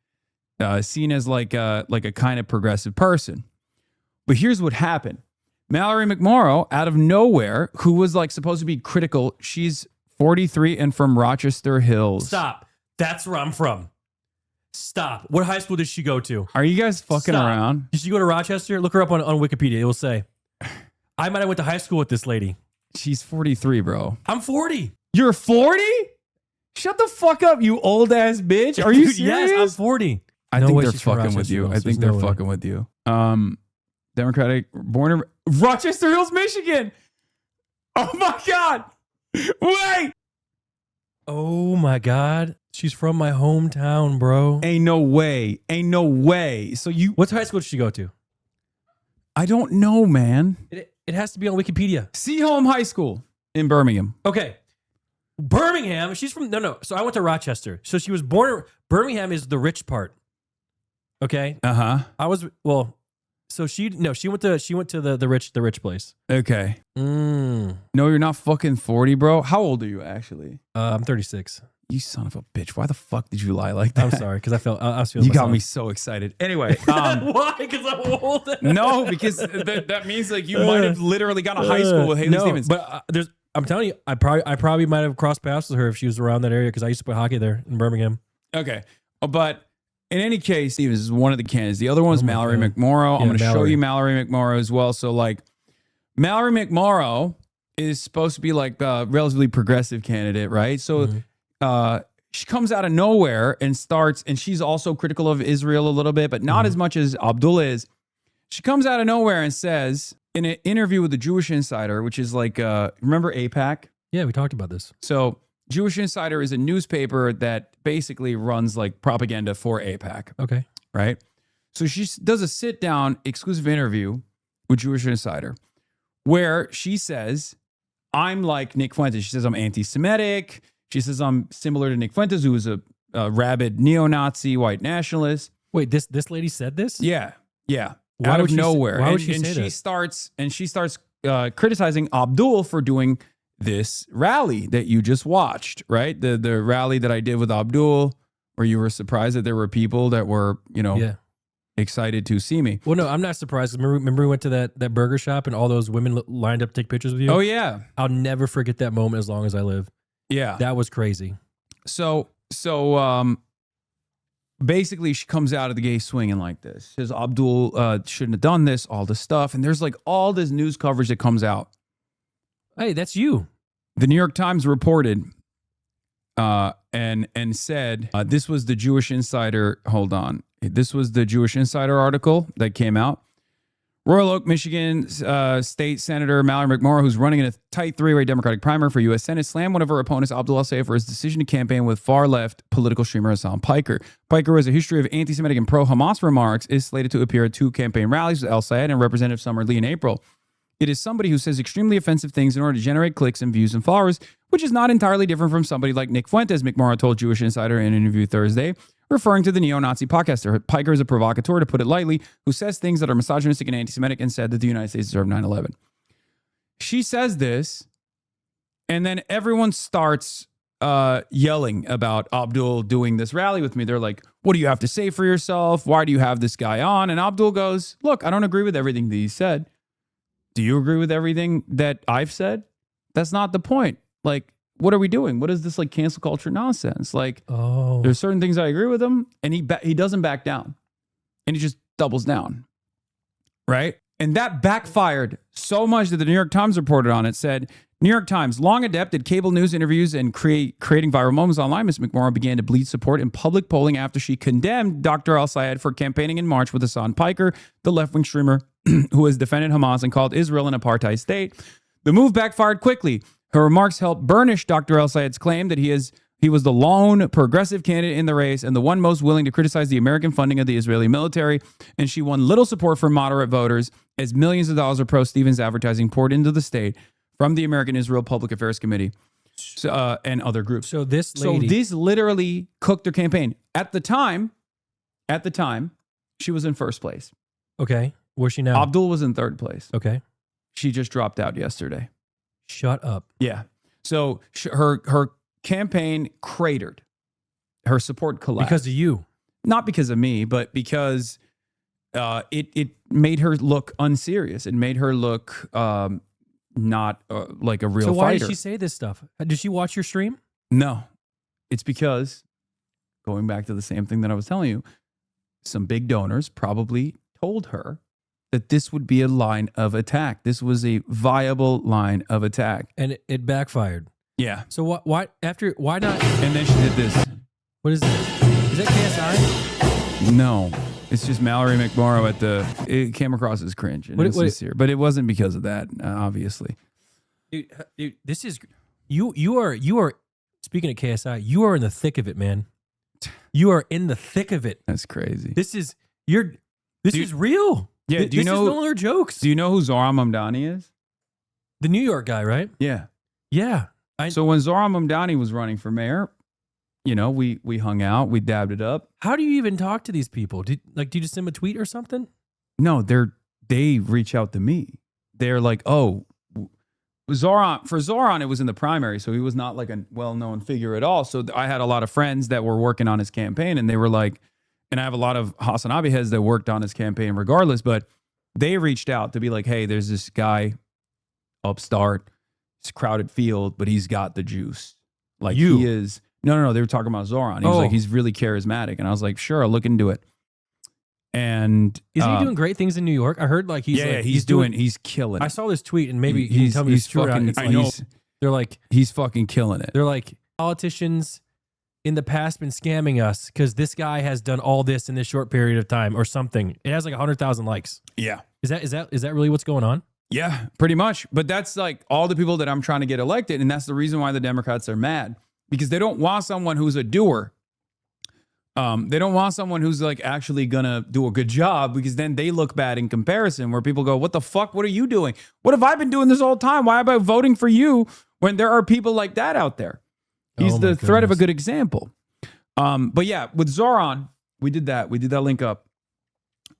seen as like a kind of progressive person. But here's what happened. Mallory McMorrow, out of nowhere, who was like supposed to be critical, she's 43 and from Rochester Hills. Stop. That's where I'm from. Stop. What high school did she go to? Are you guys fucking around? Did she go to Rochester? Look her up on Wikipedia. It will say. I might have went to high school with this lady. She's 43, bro. I'm 40. You're 40? Shut the fuck up, you old ass bitch. Are you serious? Yes, I'm 40. I think they're fucking with you. I think they're fucking with you. Democratic, born in Rochester Hills, Michigan. Oh my God. Wait. Oh my God. She's from my hometown, bro. Ain't no way. Ain't no way. So you... What high school did she go to? I don't know, man. It has to be on Wikipedia. Seaholm High School in Birmingham. Okay. Birmingham. She's from... No. So I went to Rochester. So she was born... Birmingham is the rich part. Okay? Uh-huh. I was... Well... So she went to the rich place. Okay. No, you're not fucking 40, bro. How old are you actually? I'm 36. You son of a bitch. Why the fuck did you lie like that? I'm sorry, because I was feeling you got myself. me so excited. Anyway. Why? Because I'm old? No, because that means like you might have literally gone to high school with Haley Stevens. But I'm telling you, I probably might have crossed paths with her if she was around that area because I used to play hockey there in Birmingham. Okay. But in any case, Stevens is one of the candidates. The other one's Mallory McMorrow. I'm going to show you Mallory McMorrow as well. So like Mallory McMorrow is supposed to be like a relatively progressive candidate, right? So she comes out of nowhere and starts, and she's also critical of Israel a little bit, but not as much as Abdul is. She comes out of nowhere and says in an interview with the Jewish Insider, which is like, remember AIPAC? Yeah, we talked about this. So Jewish Insider is a newspaper that basically runs like propaganda for AIPAC. Okay. Right? So she does a sit-down exclusive interview with Jewish Insider where she says, I'm like Nick Fuentes. She says I'm anti-Semitic. She says I'm similar to Nick Fuentes, who was a rabid neo-Nazi white nationalist. Wait, this lady said this? Yeah. Yeah. Why out would of nowhere. Why would she say that? She starts criticizing Abdul for doing this rally that you just watched, right? The rally that I did with Abdul, where you were surprised that there were people that were, excited to see me. Well, no, I'm not surprised. Remember we went to that burger shop and all those women lined up to take pictures with you? Oh, yeah. I'll never forget that moment as long as I live. Yeah. That was crazy. So basically she comes out of the gate swinging like this. Says Abdul shouldn't have done this, all this stuff. And there's like all this news coverage that comes out. Hey, that's you. The New York Times reported and said this was the Jewish Insider. Hold on. This was the Jewish Insider article that came out. Royal Oak, Michigan State Senator Mallory McMorrow, who's running in a tight three-way Democratic primary for U.S. Senate, slammed one of her opponents, Abdul El-Sayed, for his decision to campaign with far-left political streamer Hasan Piker. Piker, who has a history of anti-Semitic and pro-Hamas remarks, is slated to appear at two campaign rallies with El-Sayed and Representative Summer Lee in April. It is somebody who says extremely offensive things in order to generate clicks and views and followers, which is not entirely different from somebody like Nick Fuentes, McMorrow told Jewish Insider in an interview Thursday, referring to the neo-Nazi podcaster. Piker is a provocateur, to put it lightly, who says things that are misogynistic and anti-Semitic and said that the United States deserved 9/11. She says this, and then everyone starts yelling about Abdul doing this rally with me. They're like, what do you have to say for yourself? Why do you have this guy on? And Abdul goes, look, I don't agree with everything that he said. Do you agree with everything that I've said? That's not the point. Like, what are we doing? What is this like cancel culture nonsense? Like, there's certain things I agree with him, and he doesn't back down, and he just doubles down, right? And that backfired so much that the New York Times reported on it. Said, New York Times, long adept at cable news interviews and creating viral moments online, Ms. McMorrow began to bleed support in public polling after she condemned Dr. al-Sayed for campaigning in March with Hasan Piker, the left-wing streamer who has defended Hamas and called Israel an apartheid state. The move backfired quickly. Her remarks helped burnish Dr. al-Sayed's claim that he was the lone progressive candidate in the race and the one most willing to criticize the American funding of the Israeli military. And she won little support from moderate voters as millions of dollars of pro-Stevens advertising poured into the state from the American Israel Public Affairs Committee and other groups. So this lady, this literally cooked their campaign. At the time, she was in first place. Okay. Where's she now? Abdul was in third place. Okay. She just dropped out yesterday. Shut up. Yeah. So her campaign cratered. Her support collapsed. Because of you. Not because of me, but because it made her look unserious. It made her look not like a real fighter. So why fighter. did she say this stuff? Did she watch your stream? No. It's because, going back to the same thing that I was telling you, some big donors probably told her that this would be a line of attack. This was a viable line of attack. And it backfired. Yeah. So why not? And then she did this. What is this? Is that KSI? No. It's just Mallory McMorrow it came across as cringe. And it's sincere. But it wasn't because of that, obviously. Dude, this is you are speaking of KSI, you are in the thick of it, man. You are in the thick of it. That's crazy. This is real. Yeah, do you know? This is no longer jokes. Do you know who Zohran Mamdani is? The New York guy, right? Yeah. Yeah. So when Zohran Mamdani was running for mayor, we hung out, we dabbed it up. How do you even talk to these people? Do you just send them a tweet or something? No, they reach out to me. They're like, oh, Zohran, it was in the primary, so he was not like a well-known figure at all. So I had a lot of friends that were working on his campaign, and they were like, and I have a lot of HasanAbi heads that worked on his campaign regardless, but they reached out to be like, hey, there's this guy, upstart, it's a crowded field, but he's got the juice. Like he is. No, they were talking about Zohran. He was like, he's really charismatic. And I was like, sure, I'll look into it. And isn't he doing great things in New York? I heard he's he's killing it. I saw this tweet, and maybe you can tell me it's true. They're like, he's fucking killing it. They're like, politicians in the past been scamming us because this guy has done all this in this short period of time or something. It has like 100,000 likes. Yeah. Is that really what's going on? Yeah, pretty much. But that's like all the people that I'm trying to get elected. And that's the reason why the Democrats are mad, because they don't want someone who's a doer. They don't want someone who's like actually gonna do a good job, because then they look bad in comparison, where people go, what the fuck? What are you doing? What have I been doing this whole time? Why am I voting for you when there are people like that out there? He's the threat of a good example. But yeah, with Zohran, we did that. We did that link up,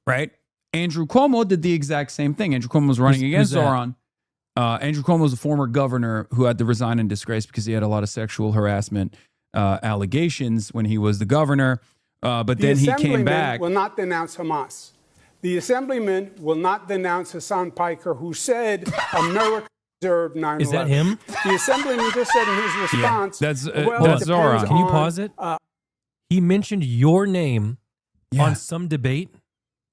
right? Andrew Cuomo did the exact same thing. Andrew Cuomo was running against Zohran. Andrew Cuomo was a former governor who had to resign in disgrace because he had a lot of sexual harassment allegations when he was the governor. But then he came back. Will not denounce Hamas. The assemblyman will not denounce Hasan Piker, who said America deserved 9/11. Is that him? The assemblyman just said in his response. Yeah, that's Zohran. Can you pause it? He mentioned your name on some debate.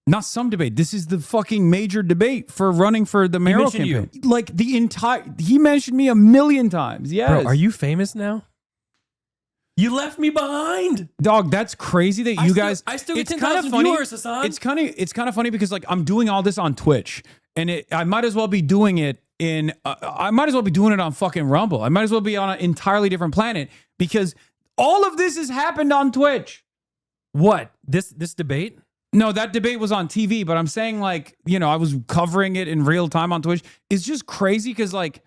Not some debate. This is the fucking major debate for running for the mayoral campaign. You. Like he mentioned me 1,000,000 times. Yes. Bro, are you famous now? You left me behind, dog. That's crazy that you guys. I still get 10,000 viewers, Hasan. It's kind of funny because like I'm doing all this on Twitch, and I might as well be doing it I might as well be doing it on fucking Rumble. I might as well be on an entirely different planet, because all of this has happened on Twitch. What? This debate? No, that debate was on TV, but I'm saying like, you know, I was covering it in real time on Twitch. It's just crazy because like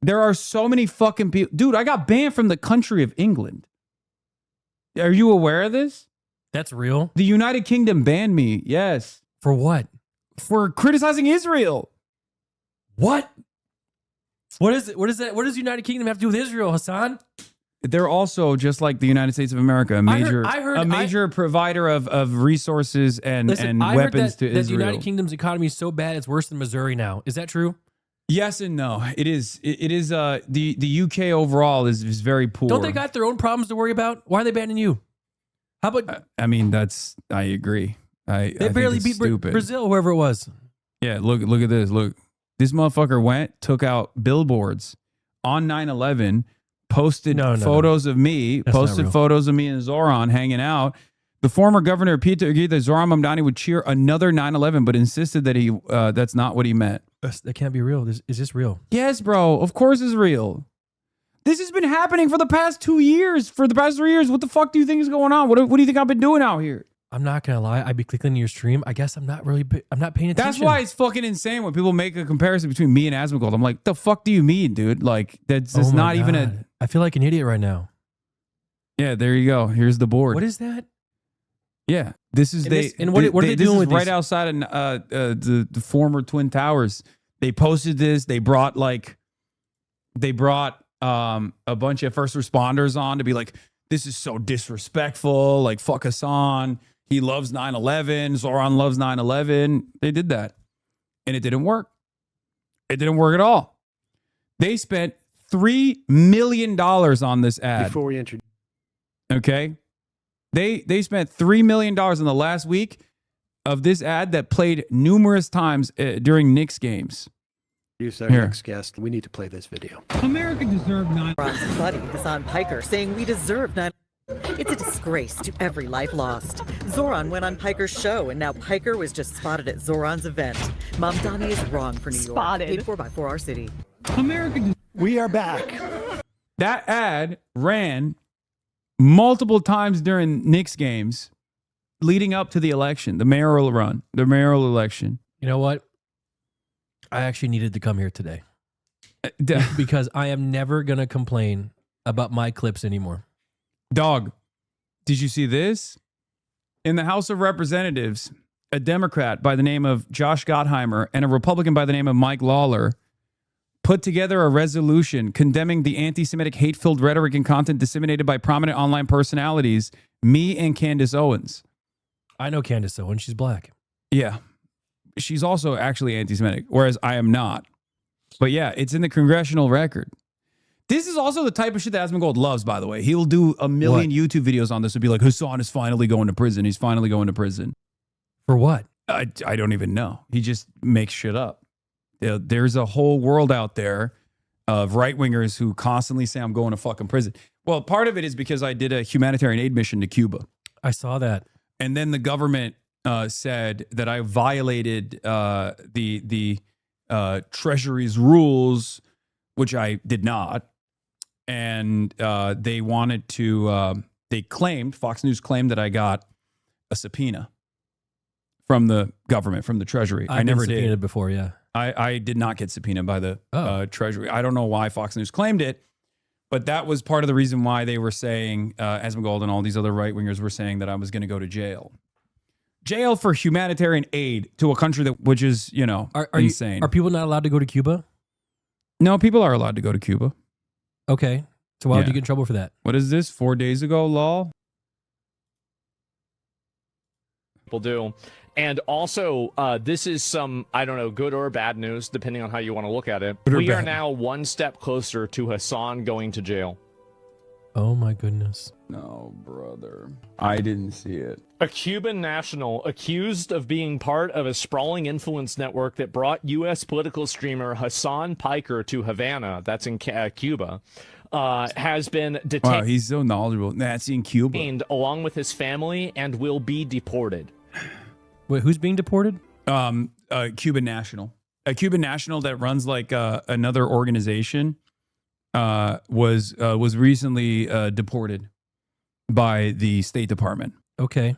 there are so many fucking people. Dude, I got banned from the country of England. Are you aware of this? That's real? The United Kingdom banned me. Yes. For what? For criticizing Israel. What? What is it? What is that? What does the United Kingdom have to do with Israel, Hasan? They're also just like the United States of America, a major provider of resources and weapons to That the Israel. United Kingdom's economy is so bad it's worse than Missouri now. Is that true? Yes and no. It is. It is. The UK overall is very poor. Don't they got their own problems to worry about? Why are they banning you? How about? I mean, I agree. They barely beat Brazil, whoever it was. Yeah. Look at this. Look, this motherfucker took out billboards on 9/11. Posted photos of me, photos of me and Zoran hanging out. The former governor Peter agreed that Zoran Mamdani would cheer another 9/11, but insisted that that's not what he meant. That can't be real. Is this real? Yes, bro. Of course it's real. This has been happening for the past 2 years, for the past 3 years. What the fuck do you think is going on? What do you think I've been doing out here? I'm not gonna lie. I'd be clicking your stream. I guess I'm not paying attention. That's why it's fucking insane when people make a comparison between me and Asmongold. I'm like, the fuck do you mean, dude? Like, that's not even a. I feel like an idiot right now. Yeah, there you go. Here's the board. What is that? Yeah, this is what are they doing with right these? outside of the former Twin Towers. They posted this. They brought a bunch of first responders on to be like, this is so disrespectful. Like, fuck Hasan. He loves 9/11. Zoran loves 9/11. They did that. And it didn't work. It didn't work at all. They spent $3 million on this ad. Before we introduce. Okay. They spent $3 million in the last week of this ad that played numerous times during Knicks games. Our next guest. We need to play this video. America deserved 9. Zoran's buddy, Hasan Piker, saying we deserve 9. It's a disgrace to every life lost. Zoran went on Piker's show, and now Piker was just spotted at Zoran's event. Mamdani is wrong for New York. Paid for by 4R City. America. We are back. That ad ran multiple times during Knicks games leading up to the election, the mayoral election. You know what? I actually needed to come here today because I am never going to complain about my clips anymore. Dog, did you see this? In the House of Representatives, a Democrat by the name of Josh Gottheimer and a Republican by the name of Mike Lawler put together a resolution condemning the anti-Semitic hate-filled rhetoric and content disseminated by prominent online personalities, me and Candace Owens. I know Candace Owens. She's black. Yeah. She's also actually anti-Semitic, whereas I am not. But yeah, it's in the congressional record. This is also the type of shit that Asmongold loves, by the way. He'll do a million YouTube videos on this and be like, Hasan is finally going to prison. He's finally going to prison. For what? I don't even know. He just makes shit up. There's a whole world out there of right-wingers who constantly say I'm going to fucking prison. Well, part of it is because I did a humanitarian aid mission to Cuba. I saw that. And then the government said that I violated the Treasury's rules, which I did not. And they wanted to, Fox News claimed that I got a subpoena from the government, from the Treasury. I never did. Subpoenaed before, yeah. I did not get subpoenaed by the Treasury. I don't know why Fox News claimed it, but that was part of the reason why they were saying, Asmongold and all these other right-wingers were saying that I was going to go to jail. Jail for humanitarian aid to a country which is, insane. Are people not allowed to go to Cuba? No, people are allowed to go to Cuba. Okay. So why would you get in trouble for that? What is this? 4 days ago, law? People do. And also, this is some, I don't know, good or bad news, depending on how you want to look at it. We are now one step closer to Hasan going to jail. Oh my goodness. No, brother. I didn't see it. A Cuban national accused of being part of a sprawling influence network that brought U.S. political streamer Hasan Piker to Havana, that's in Cuba, has been detained. Wow, he's so knowledgeable. That's in Cuba. Along with his family and will be deported. Wait, who's being deported? A Cuban national. A Cuban national that runs like another organization was recently deported by the State Department. Okay.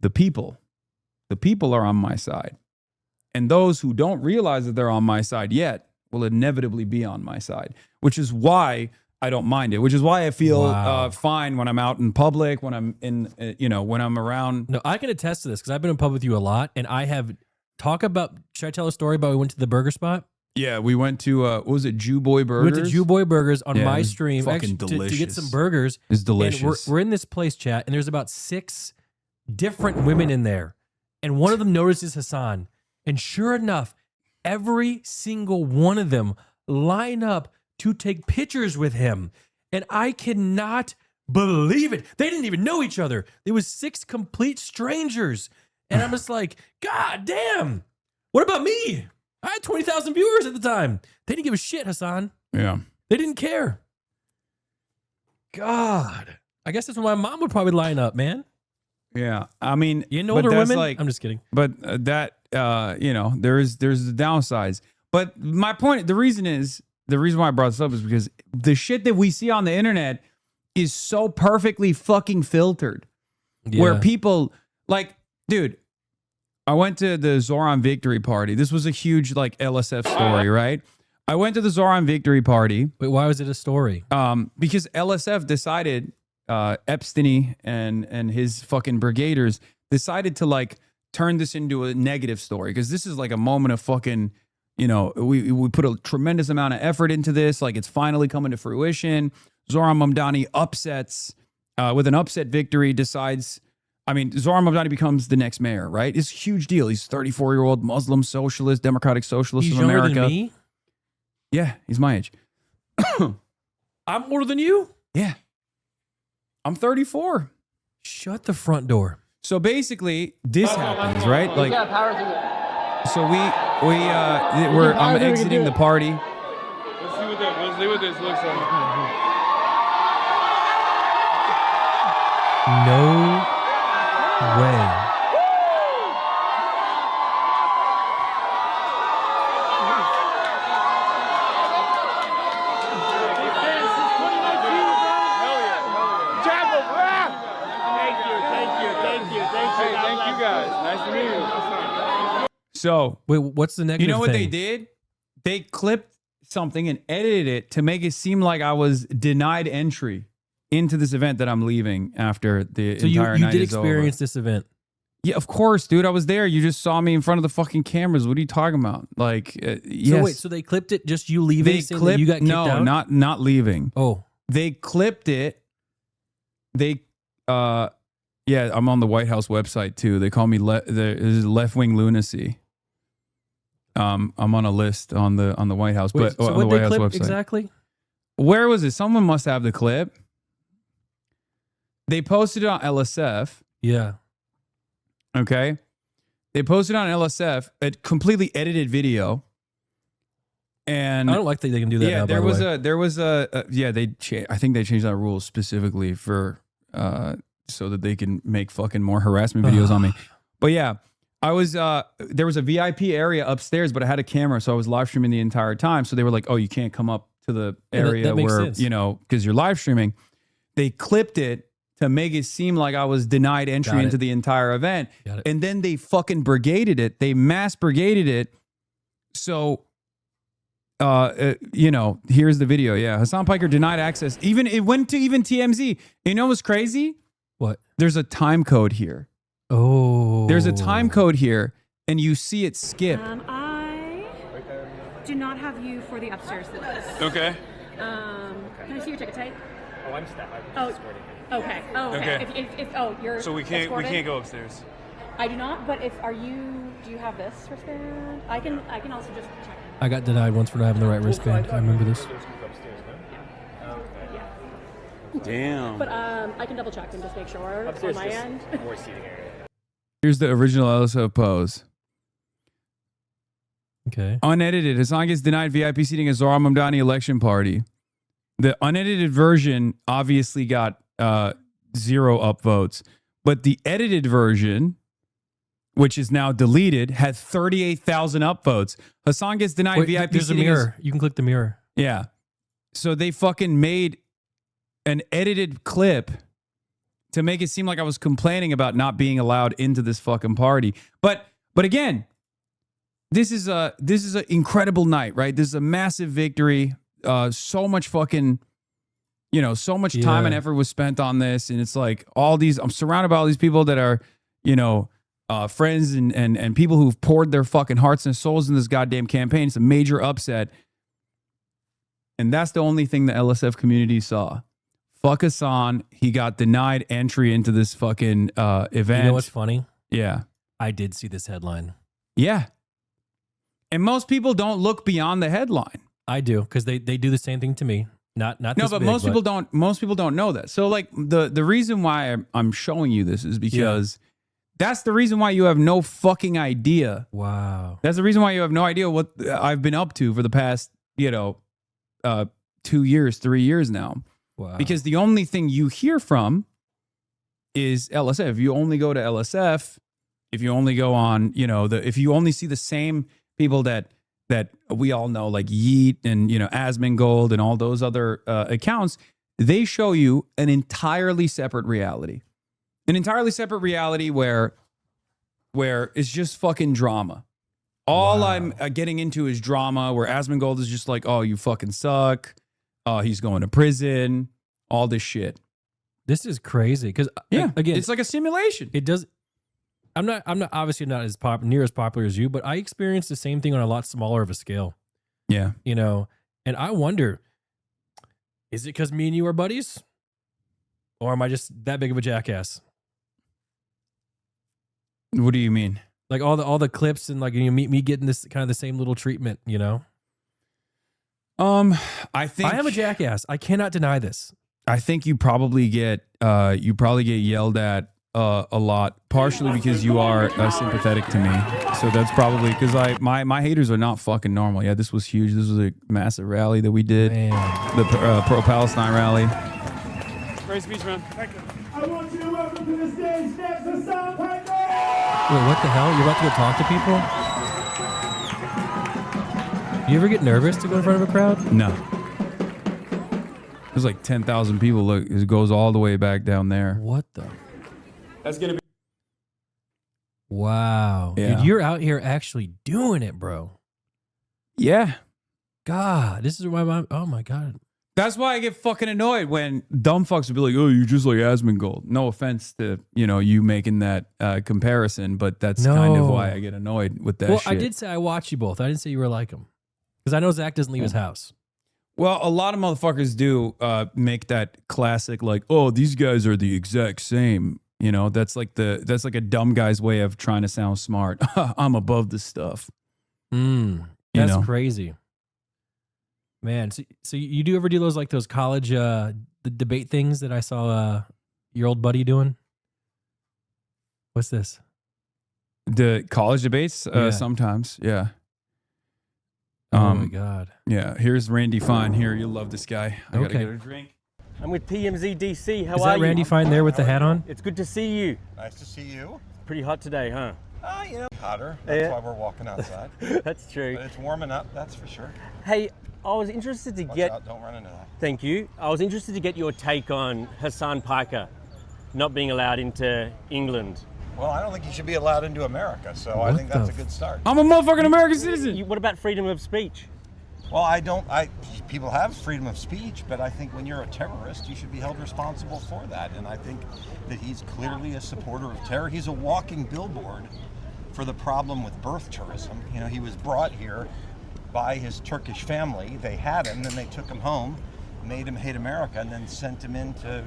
the people are on my side. And those who don't realize that they're on my side yet will inevitably be on my side, which is why I don't mind it, which is why I feel fine when I'm out in public, when I'm in, when I'm around. No, I can attest to this because I've been in public with you a lot, and I have should I tell a story about we went to the burger spot? Yeah, we went to, what was it, Jew Boy Burgers? We went to Jew Boy Burgers on my stream fucking to delicious. get some burgers. It's delicious. And we're in this place, chat, and there's about 6 different women in there, and one of them notices Hasan, and sure enough, every single one of them line up to take pictures with him. And I cannot believe it. They didn't even know each other. There was 6 complete strangers. And I'm just like, God damn. What about me? I had 20,000 viewers at the time. They didn't give a shit, Hasan. Yeah. They didn't care. God. I guess that's where my mom would probably line up, man. Yeah. I mean, you know, but older that's women? like, I'm just kidding. But there's the downsides. But my point, the reason why I brought this up is because the shit that we see on the internet is so perfectly fucking filtered. Yeah. Where people, like, dude, I went to the Zoran victory party. This was a huge, like, LSF story, right? I went to the Zoran victory party. Wait, why was it a story? Because LSF decided, Epstein and his fucking brigaders decided to, like, turn this into a negative story. Because this is, like, a moment of fucking... we put a tremendous amount of effort into this. Like, it's finally coming to fruition. Zoran Mamdani upsets with an upset victory, decides, Zoran Mamdani becomes the next mayor, right? It's a huge deal. He's a 34-year-old Muslim socialist, democratic socialist of America. He's younger than me? Yeah, he's my age. I'm older than you? Yeah. I'm 34. Shut the front door. So basically, this happens, right? Like, so I'm exiting the party. Let's see what this looks like. No way. Thank you guys. Nice to meet you. So, wait, what's the negative You know what thing? they did? They clipped something and edited it to make it seem like I was denied entry into this event that I'm leaving after the So entire you night did is experience over. this event? Yeah, of course, dude. I was there. You just saw me in front of the fucking cameras. What are you talking about? Like, yes. So wait, so they clipped it just you leaving? They saying clipped, that you got kicked out? not leaving. Oh. They clipped it. They, yeah, I'm on the White House website too. They call me left-wing lunacy. I'm on a list on the White House, Wait, but so on the what White they House clip website. exactly? Where was it? Someone must have the clip. They posted it on LSF. Yeah. Okay. They posted on LSF a completely edited video. And I don't like that they can do that. yeah, now, there by was the way. I think they changed that rule specifically for so that they can make fucking more harassment videos on me. But yeah, I was there was a VIP area upstairs, but I had a camera, so I was live streaming the entire time. So they were like, "Oh, you can't come up to the area that makes where sense. because you're live streaming." They clipped it to make it seem like I was denied entry Got it. into the entire event, Got it. and then they fucking brigaded it. They mass brigaded it. So. Here's the video. Yeah, Hasan Piker denied access. It went to even TMZ. You know what's crazy? What? There's a time code here. Oh. There's a time code here, and you see it skip. I do not have you for the upstairs list. Okay. Can I see your ticket type? Oh, I'm staff. Oh, okay. Oh, okay. Okay. If you're So we can't escorted? go upstairs. I do not. But do you have this wristband? I can also just check. I got denied once for not having the right wristband. I remember this. Damn. But I can double check and just make sure on my end. More seating area. Here's the original LSO pose. Okay. Unedited. Hasan gets denied VIP seating at Zoran Mamdani election party. The unedited version obviously got 0 upvotes, but the edited version, which is now deleted, had 38,000 upvotes. Hasan gets denied Wait, VIP there's a seating. mirror. You can click the mirror. Yeah. So they fucking made an edited clip to make it seem like I was complaining about not being allowed into this fucking party. But again, this is an incredible night, right? This is a massive victory. So much fucking, so much time and effort was spent on this, and it's like I'm surrounded by all these people that are, friends and people who've poured their fucking hearts and souls in this goddamn campaign. It's a major upset. And that's the only thing the LSF community saw. Fuck Hasan. He got denied entry into this fucking event. You know what's funny? Yeah. I did see this headline. Yeah. And most people don't look beyond the headline. I do, because they do the same thing to me. Not no, this but big, most people don't. Most people don't know that. So like the reason why I'm showing you this is because that's the reason why you have no fucking idea. Wow. That's the reason why you have no idea what I've been up to for the past 2 years, 3 years now. Wow. Because the only thing you hear from is LSF. If you only go to LSF, if you only go on, if you only see the same people that we all know, like Yeet and, Asmongold and all those other accounts, they show you an entirely separate reality. An entirely separate reality where it's just fucking drama. All I'm getting into is drama, where Asmongold is just like, oh, you fucking suck. He's going to prison. All this shit. This is crazy because again, it's like a simulation. It does. I'm not obviously not as near as popular as you, but I experienced the same thing on a lot smaller of a scale. Yeah. And I wonder, is it because me and you are buddies, or am I just that big of a jackass? What do you mean? Like all the clips and like me getting this kind of the same little treatment, I think I am a jackass. I cannot deny this. I think you probably get yelled at a lot, partially because you are sympathetic to me. So that's probably because my haters are not fucking normal. Yeah, this was huge. This was a massive rally that we did. Man. The pro-Palestine rally. Great speech, man. Thank you. I want you to welcome to the stage next Hasan Piker. Wait, what the hell? You're about to go talk to people? You ever get nervous to go in front of a crowd? No. There's like 10,000 people. Look, it goes all the way back down there. What the? That's gonna be. Wow. Yeah. Dude, you're out here actually doing it, bro. Yeah. God, this is why oh my God. That's why I get fucking annoyed when dumb fucks would be like, oh, you're just like Asmongold. No offense to, you making that comparison, but that's kind of why I get annoyed with that shit. I did say I watched you both. I didn't say you were like him. Because I know Zach doesn't leave his house. Well, a lot of motherfuckers do make that classic, like, oh, these guys are the exact same. That's like a dumb guy's way of trying to sound smart. I'm above this stuff. That's crazy. Man, so you do ever do those college the debate things that I saw your old buddy doing? What's this? The college debates? Sometimes, yeah. Oh my God. Yeah, here's Randy Fine here. You'll love this guy. I gotta get a drink. I'm with TMZ DC. How Is are that you? Randy Fine there with the hat on? It's good to see you. Nice to see you. Pretty hot today, huh? Hotter. That's why we're walking outside. That's true. But it's warming up, that's for sure. Hey, I was interested to Watch out, don't run into that. Thank you. I was interested to get your take on Hasan Piker not being allowed into England. Well, I don't think you should be allowed into America, so I think that's a good start. I'm a motherfucking American citizen. What about freedom of speech? Well, people have freedom of speech, but I think when you're a terrorist, you should be held responsible for that. And I think that he's clearly a supporter of terror. He's a walking billboard for the problem with birth tourism. He was brought here by his Turkish family. They had him, then they took him home, made him hate America, and then sent him in to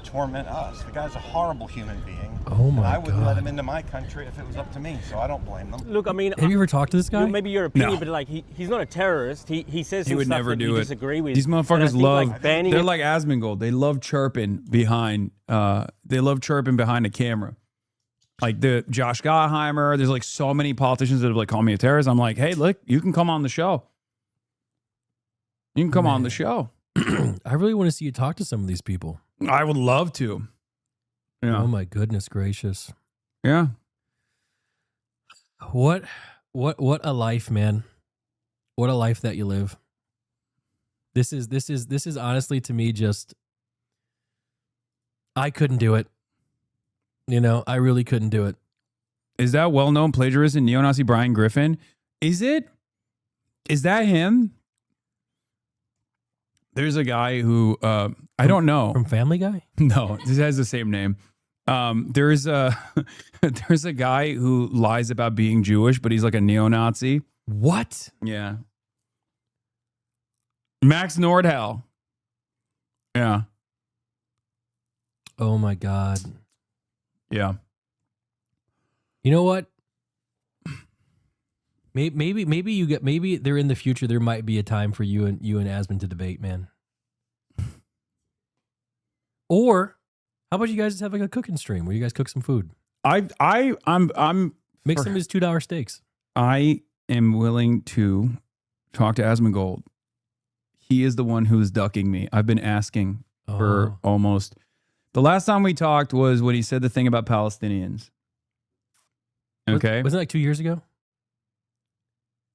torment us. The guy's a horrible human being. Oh my God. I wouldn't let him into my country if it was up to me, so I don't blame them. Look, I mean, have you ever talked to this guy? Maybe your opinion, No. but like he's not a terrorist. He says He some would stuff never that do you it. disagree with. These And I motherfuckers think, love. like, banning They're it- like Asmongold. They love chirping behind. They love chirping behind the camera. Like the Josh Gottheimer. There's like so many politicians that have like called me a terrorist. I'm like, hey, look, you can come on the show. You can come on the show. I really want to see you talk to some of these people. I would love to. Yeah. Oh my goodness gracious. Yeah. What a life, man. What a life that you live. This is honestly to me just I couldn't do it. You know, I really couldn't do it. Is that well-known plagiarist and neo-Nazi Brian Griffin? Is it? Is that him? There's a guy who I don't know. From Family Guy? No, this has the same name. There's a guy who lies about being Jewish, but he's like a neo-Nazi. What? Yeah. Max Nordhall. Yeah. Oh my God. Yeah. You know what? Maybe there in the future there might be a time for you and Asmund to debate, man. Or how about you guys just have like a cooking stream where you guys cook some food? I'm Make some of his $2 steaks. I am willing to talk to Asmongold. He is the one who is ducking me. I've been asking for almost. The last time we talked was when he said the thing about Palestinians. Okay. Wasn't it like 2 years ago?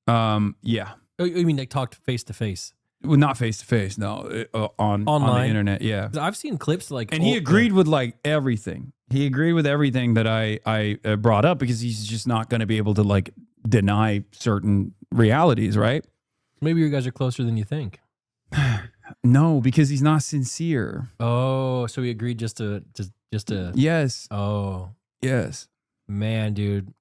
Yeah. Oh, you mean like talked face to face? Well, not face to face. No, on the internet. Yeah. 'Cause I've seen clips like, and he agreed with like everything. He agreed with everything that I brought up because he's just not going to be able to like deny certain realities, right? Maybe you guys are closer than you think. No, because he's not sincere. Oh, so he agreed just to. Yes. Oh, yes. Man, dude,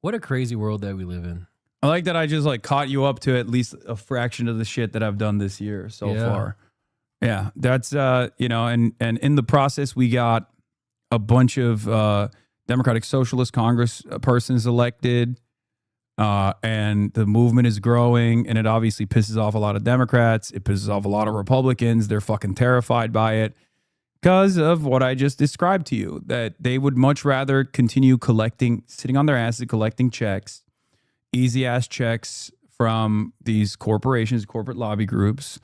what a crazy world that we live in. I like that I just like caught you up to at least a fraction of the shit that I've done this year so far. Yeah, that's you know, and in the process we got a bunch of Democratic Socialist Congress persons elected, and the movement is growing, and it obviously pisses off a lot of Democrats. It pisses off a lot of Republicans. They're fucking terrified by it because of what I just described to you, that they would much rather continue sitting on their asses, collecting checks, easy ass checks from these corporations, corporate lobby groups,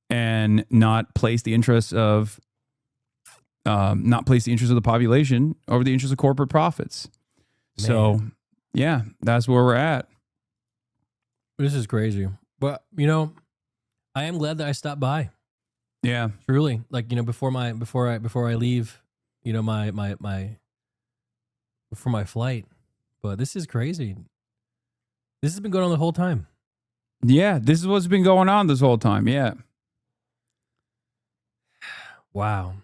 and not place the interests of the population over the interests of corporate profits. Man. So yeah, that's where we're at. This is crazy. But you know, I am glad that I stopped by. Yeah. Truly. Like, you know, before I leave, you know, before my flight. But this is crazy. This has been going on the whole time. Yeah, this is what's been going on this whole time. Yeah. Wow.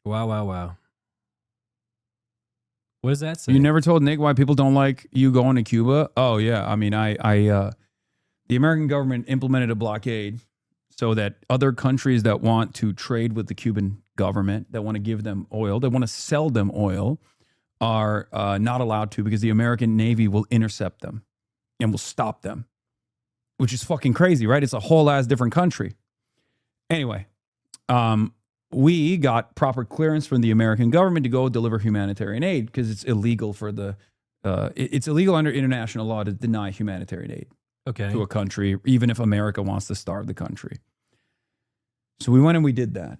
Wow. What does that say? You never told Nick why people don't like you going to Cuba? Oh yeah. I mean, the American government implemented a blockade so that other countries that want to trade with the Cuban government, that want to give them oil, that want to sell them oil, are not allowed to, because the American Navy will intercept them and will stop them, which is fucking crazy, right? It's a whole ass different country. Anyway, we got proper clearance from the American government to go deliver humanitarian aid, because it's illegal it's illegal under international law to deny humanitarian aid to a country, even if America wants to starve the country. So we went and we did that.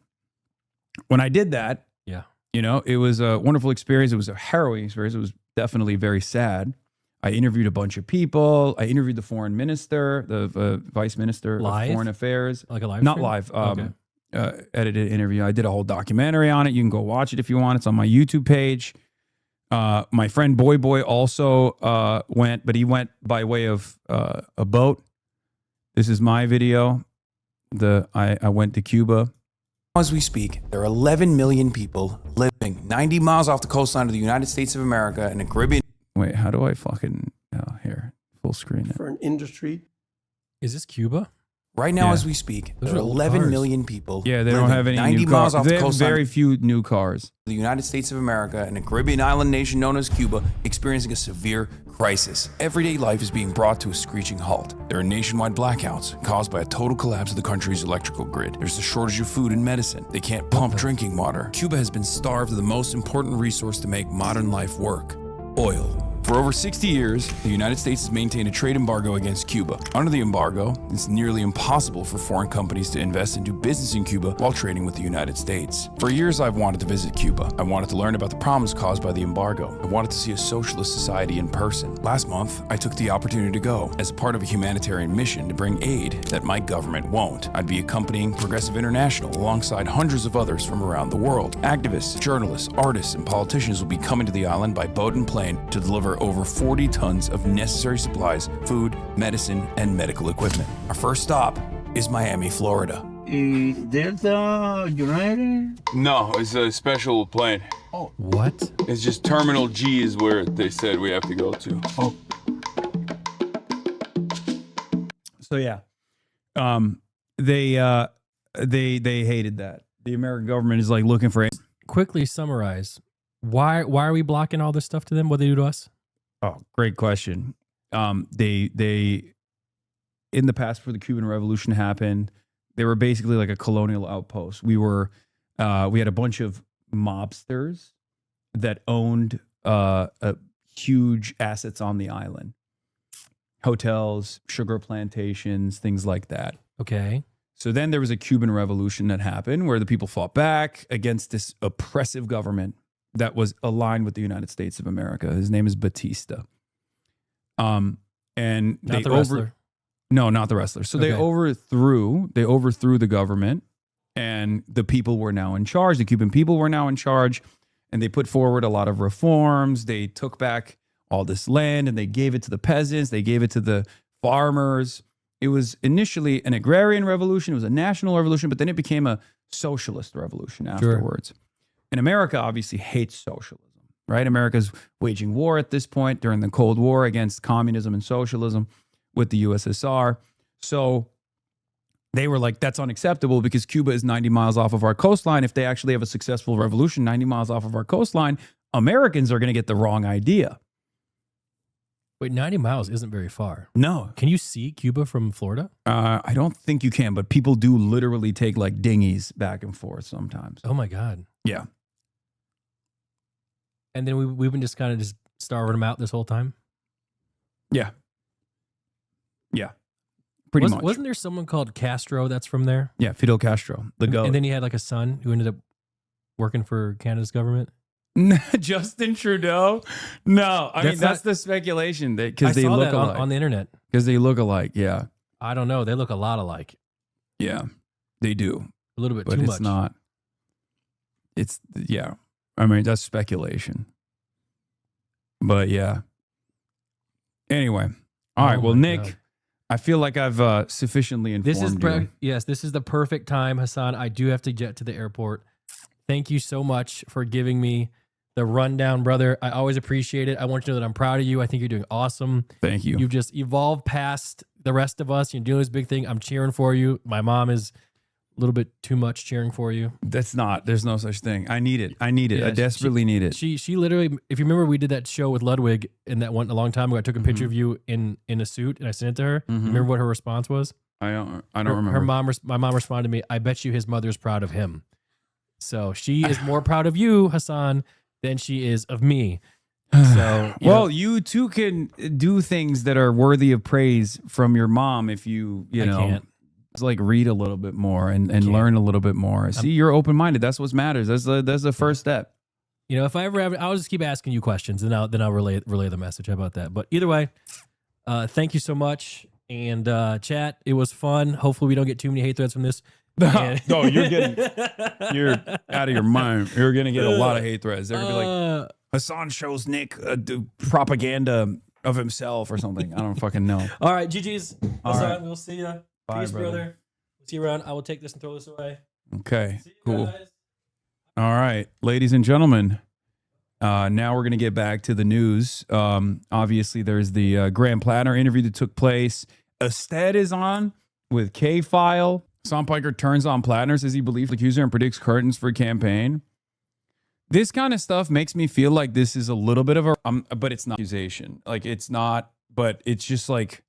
When I did that, yeah, you know, it was a wonderful experience. It was a harrowing experience. It was definitely very sad. I interviewed a bunch of people. I interviewed the foreign minister, the vice minister of foreign affairs. Like a live Not stream? live. Okay. Edited interview. I did a whole documentary on it. You can go watch it if you want. It's on my YouTube page. My friend Boy also went, but he went by way of a boat. This is my video. I went to Cuba. As we speak, there are 11 million people living 90 miles off the coastline of the United States of America in the Caribbean. Wait, how do I fucking here full screen? For an industry. Is this Cuba? Right now, Yeah. as we speak, Those there are are old 11 cars. million people. Yeah, they don't living have any 90 new miles cars. off They the have coastline very few new cars. the United States of America and a Caribbean island nation known as Cuba experiencing a severe crisis. Everyday life is being brought to a screeching halt. There are nationwide blackouts caused by a total collapse of the country's electrical grid. There's a shortage of food and medicine. They can't pump drinking water. Cuba has been starved of the most important resource to make modern life work: oil. For over 60 years, the United States has maintained a trade embargo against Cuba. Under the embargo, it's nearly impossible for foreign companies to invest and do business in Cuba while trading with the United States. For years, I've wanted to visit Cuba. I wanted to learn about the problems caused by the embargo. I wanted to see a socialist society in person. Last month, I took the opportunity to go as a part of a humanitarian mission to bring aid that my government won't. I'd be accompanying Progressive International alongside hundreds of others from around the world. Activists, journalists, artists, and politicians will be coming to the island by boat and plane to deliver over 40 tons of necessary supplies, food, medicine, and medical equipment. Our first stop is Miami, Florida. Is Delta United? No, it's a special plane. Oh. What? It's just Terminal G is where they said we have to go to. Oh. So yeah, they hated that. The American government is like looking for. Quickly summarize. Why are we blocking all this stuff to them? What they do to us? Oh, great question. They in the past, before the Cuban Revolution happened, they were basically like a colonial outpost. We had a bunch of mobsters that owned huge assets on the island, hotels, sugar plantations, things like that. Okay. So then there was a Cuban Revolution that happened where the people fought back against this oppressive government that was aligned with the United States of America. His name is Batista. And Not the wrestler. No, not the wrestler. So Okay. they overthrew the government, and the people were now in charge. The Cuban people were now in charge, and they put forward a lot of reforms. They took back all this land and they gave it to the peasants. They gave it to the farmers. It was initially an agrarian revolution. It was a national revolution, but then it became a socialist revolution afterwards. And America obviously hates socialism, right? America's waging war at this point during the Cold War against communism and socialism with the USSR. So they were like, that's unacceptable because Cuba is 90 miles off of our coastline. If they actually have a successful revolution 90 miles off of our coastline, Americans are going to get the wrong idea. Wait, 90 miles isn't very far. No. Can you see Cuba from Florida? I don't think you can, but people do literally take like dinghies back and forth sometimes. Oh my God. Yeah. And then we've been just kind of just starving them out this whole time? Yeah. Yeah. Pretty much. Wasn't there someone called Castro that's from there? Yeah, Fidel Castro, the goat. And then he had like a son who ended up working for Canada's government? Justin Trudeau? No, I mean that's the speculation because they look alike on the internet. Because they look alike, yeah. I don't know. They look a lot alike. Yeah, they do. A little bit but too it's much. Not. It's yeah. I mean that's speculation. But yeah. Anyway, all right. Well, Nick, God. I feel like I've sufficiently informed you. Yes, this is the perfect time, Hasan. I do have to get to the airport. Thank you so much for giving me the rundown, brother. I always appreciate it. I want you to know that I'm proud of you. I think you're doing awesome. Thank you. You've just evolved past the rest of us. You're doing this big thing. I'm cheering for you. My mom is a little bit too much cheering for you. There's no such thing. I need it. Yeah, I desperately need it. She literally, if you remember, we did that show with Ludwig and that one a long time ago. I took a picture of you in a suit and I sent it to her. Remember what her response was? I don't remember. My mom responded to me, I bet you his mother's proud of him. So she is more proud of you, Hasan, than she is of me. So you too can do things that are worthy of praise from your mom if you know. Can't. It's like read a little bit more and learn a little bit more. See, you're open minded. That's what matters. That's the first step. You know, if I ever have, I'll just keep asking you questions, and I'll relay the message. How about that? But either way, thank you so much. And chat, it was fun. Hopefully, we don't get too many hate threads from this. No, you're out of your mind. You're gonna get a lot of hate threads. They're gonna be like, Hasan shows Nick propaganda of himself or something. I don't fucking know. All right, GG's. Hasan, right. We'll see you. Bye, Peace, brother. brother. See you around. I will take this and throw this away. Okay, See you cool. guys. All right, ladies and gentlemen. Now we're gonna get back to the news. Obviously, there's the Graham Platner interview that took place. Ested is on with K-File. Hasan Piker turns on Platner, says he believes the accuser and predicts curtains for campaign. This kind of stuff makes me feel like this is a little bit of a, but it's not accusation. Like it's not, but it's just like,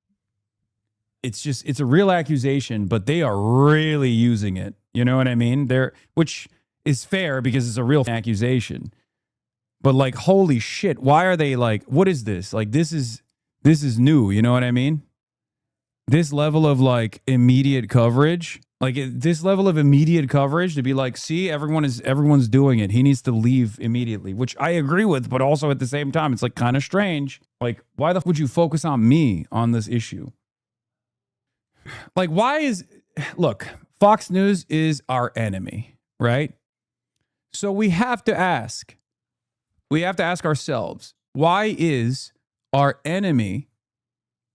it's a real accusation, but they are really using it. You know what I mean? Which is fair because it's a real accusation. But like, holy shit, why are they like, what is this? Like, this is new. You know what I mean? This level of like immediate coverage, this level of immediate coverage to be like, see, everyone's doing it. He needs to leave immediately, which I agree with, but also at the same time, it's like kind of strange. Like, why the f would you focus on me on this issue? Like, look, Fox News is our enemy, right? So we have to ask ourselves, why is our enemy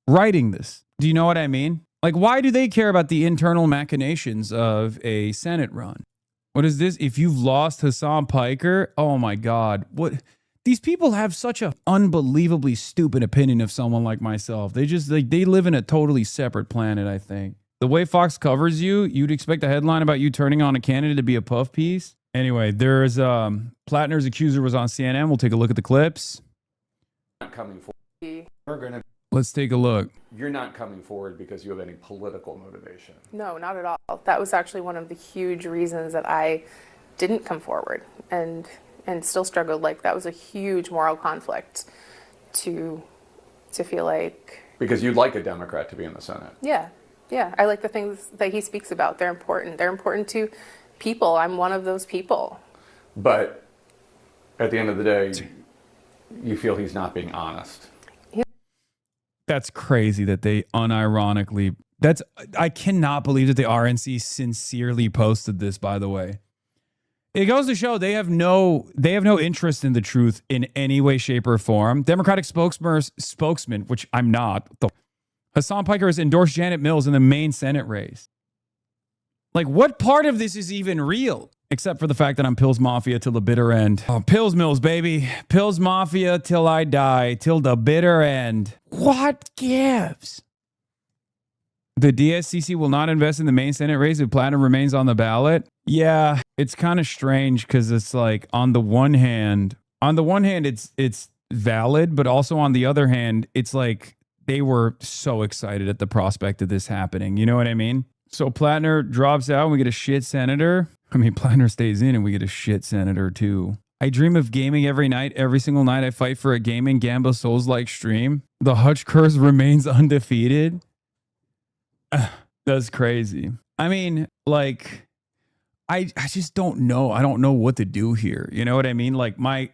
writing this? Do you know what I mean? Like, why do they care about the internal machinations of a Senate run? What is this? If you've lost Hasan Piker, oh my God. What? These people have such an unbelievably stupid opinion of someone like myself. They just, like, they live in a totally separate planet, I think. The way Fox covers you, you'd expect a headline about you turning on a candidate to be a puff piece. Anyway, there's Platner's accuser was on CNN. We'll take a look at the clips. Coming forward. We're gonna. Let's take a look. You're not coming forward because you have any political motivation. No, not at all. That was actually one of the huge reasons that I didn't come forward and still struggled. Like, that was a huge moral conflict to feel like. Because you'd like a Democrat to be in the Senate. Yeah. I like the things that he speaks about. They're important. They're important to people. I'm one of those people. But at the end of the day, you feel he's not being honest. That's crazy that they unironically, I cannot believe that the RNC sincerely posted this, by the way. It goes to show they have no interest in the truth in any way, shape, or form. Democratic spokesman, which I'm not, Hasan Piker has endorsed Janet Mills in the main Senate race. Like, what part of this is even real? Except for the fact that I'm Pills Mafia till the bitter end. Oh, Pills Mills, baby. Pills Mafia till I die, till the bitter end. What gives? The DSCC will not invest in the main Senate race if Platner remains on the ballot. Yeah, it's kind of strange because it's like, on the one hand, it's valid, but also on the other hand, it's like they were so excited at the prospect of this happening. You know what I mean? So Platner drops out and we get a shit senator. I mean, Platner stays in and we get a shit senator too. I dream of gaming every night. Every single night I fight for a gaming Gamba Souls-like stream. The Hutch curse remains undefeated. That's crazy. I mean, like, I just don't know. I don't know what to do here. You know what I mean? Like, my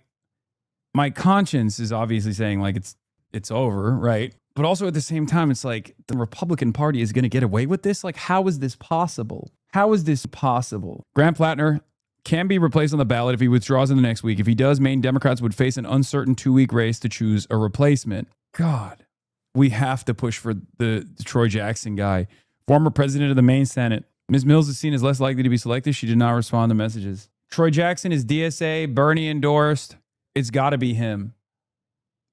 conscience is obviously saying, like, it's over, right? But also at the same time, it's like the Republican Party is going to get away with this. Like, how is this possible? How is this possible? Grant Platner can be replaced on the ballot if he withdraws in the next week. If he does, Maine Democrats would face an uncertain 2-week race to choose a replacement. God, we have to push for the Troy Jackson guy, former president of the Maine Senate. Ms. Mills is seen as less likely to be selected. She did not respond to messages. Troy Jackson is DSA, Bernie endorsed. It's got to be him,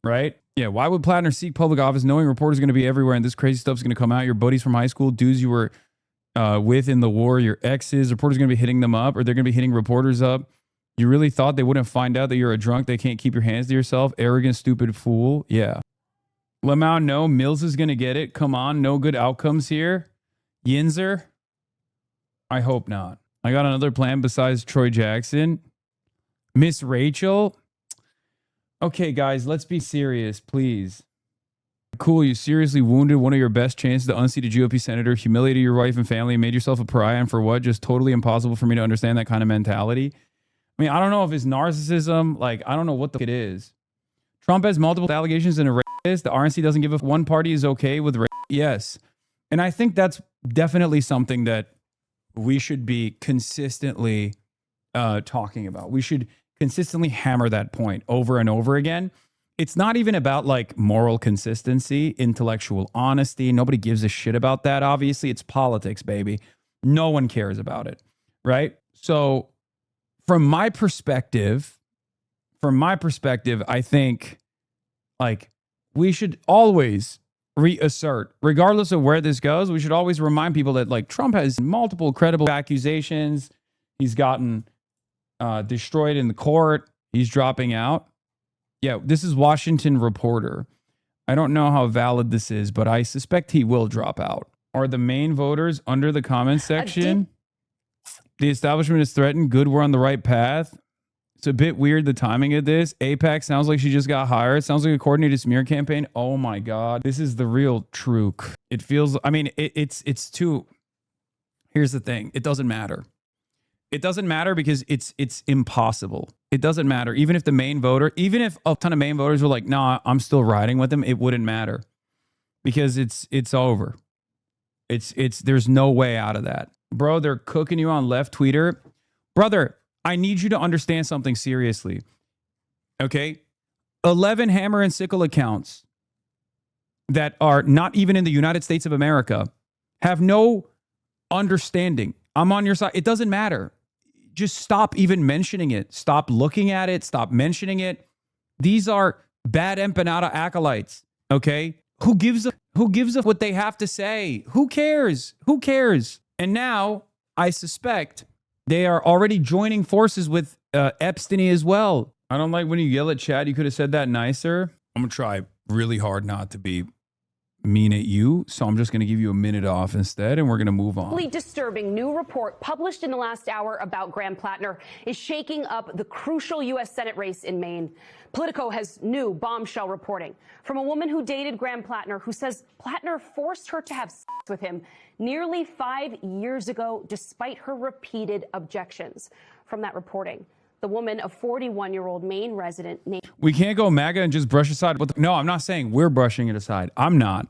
right? Yeah, why would Platner seek public office knowing reporters are going to be everywhere and this crazy stuff's going to come out? Your buddies from high school, dudes you were with in the war, your exes, reporters are going to be hitting them up, or they're going to be hitting reporters up. You really thought they wouldn't find out that you're a drunk that can't keep your hands to yourself? Arrogant, stupid fool. Yeah. Lamau, no. Mills is going to get it. Come on. No good outcomes here. Yinzer? I hope not. I got another plan besides Troy Jackson. Miss Rachel? Okay, guys, let's be serious, please. Cool, you seriously wounded one of your best chances to unseat a GOP senator, humiliated your wife and family, and made yourself a pariah, and for what? Just totally impossible for me to understand that kind of mentality. I mean, I don't know if it's narcissism. Like, I don't know what the it is. Trump has multiple allegations and a racist. The RNC doesn't give a one party is okay with race. Yes. And I think that's definitely something that we should be consistently talking about. We should consistently hammer that point over and over again. It's not even about like moral consistency, intellectual honesty. Nobody gives a shit about that. Obviously, it's politics, baby. No one cares about it, right? So from my perspective, I think like we should always reassert, regardless of where this goes, we should always remind people that like Trump has multiple credible accusations. He's gotten destroyed in the court. He's dropping out. Yeah, this is Washington Reporter. I don't know how valid this is, but I suspect he will drop out. Are the Maine voters under the comments section? The establishment is threatened. Good, we're on the right path. It's a bit weird, the timing of this. AIPAC sounds like she just got hired. Sounds like a coordinated smear campaign. Oh my God. This is the real truth. It feels, I mean, it's too, here's the thing. It doesn't matter. It doesn't matter because it's impossible. It doesn't matter. Even if the main voter, even if a ton of main voters were like, nah, I'm still riding with them, it wouldn't matter because it's over. There's no way out of that. Bro, they're cooking you on left Twitter. Brother, I need you to understand something seriously. Okay? 11 hammer and sickle accounts that are not even in the United States of America have no understanding. I'm on your side. It doesn't matter. Just stop even mentioning it. Stop looking at it. Stop mentioning it. These are bad empanada acolytes. Okay? Who gives a what they have to say? Who cares? Who cares? And now I suspect they are already joining forces with Epstein as well. I don't like when you yell at Chad. You could have said that nicer. I'm going to try really hard not to be mean at you. So I'm just going to give you a minute off instead, and we're going to move on. A disturbing new report published in the last hour about Graham Platner is shaking up the crucial U.S. Senate race in Maine. Politico has new bombshell reporting from a woman who dated Graham Platner, who says Platner forced her to have sex with him nearly 5 years ago, despite her repeated objections. From that reporting, the woman, a 41-year-old Maine resident named... We can't go MAGA and just brush aside. No, I'm not saying we're brushing it aside. I'm not.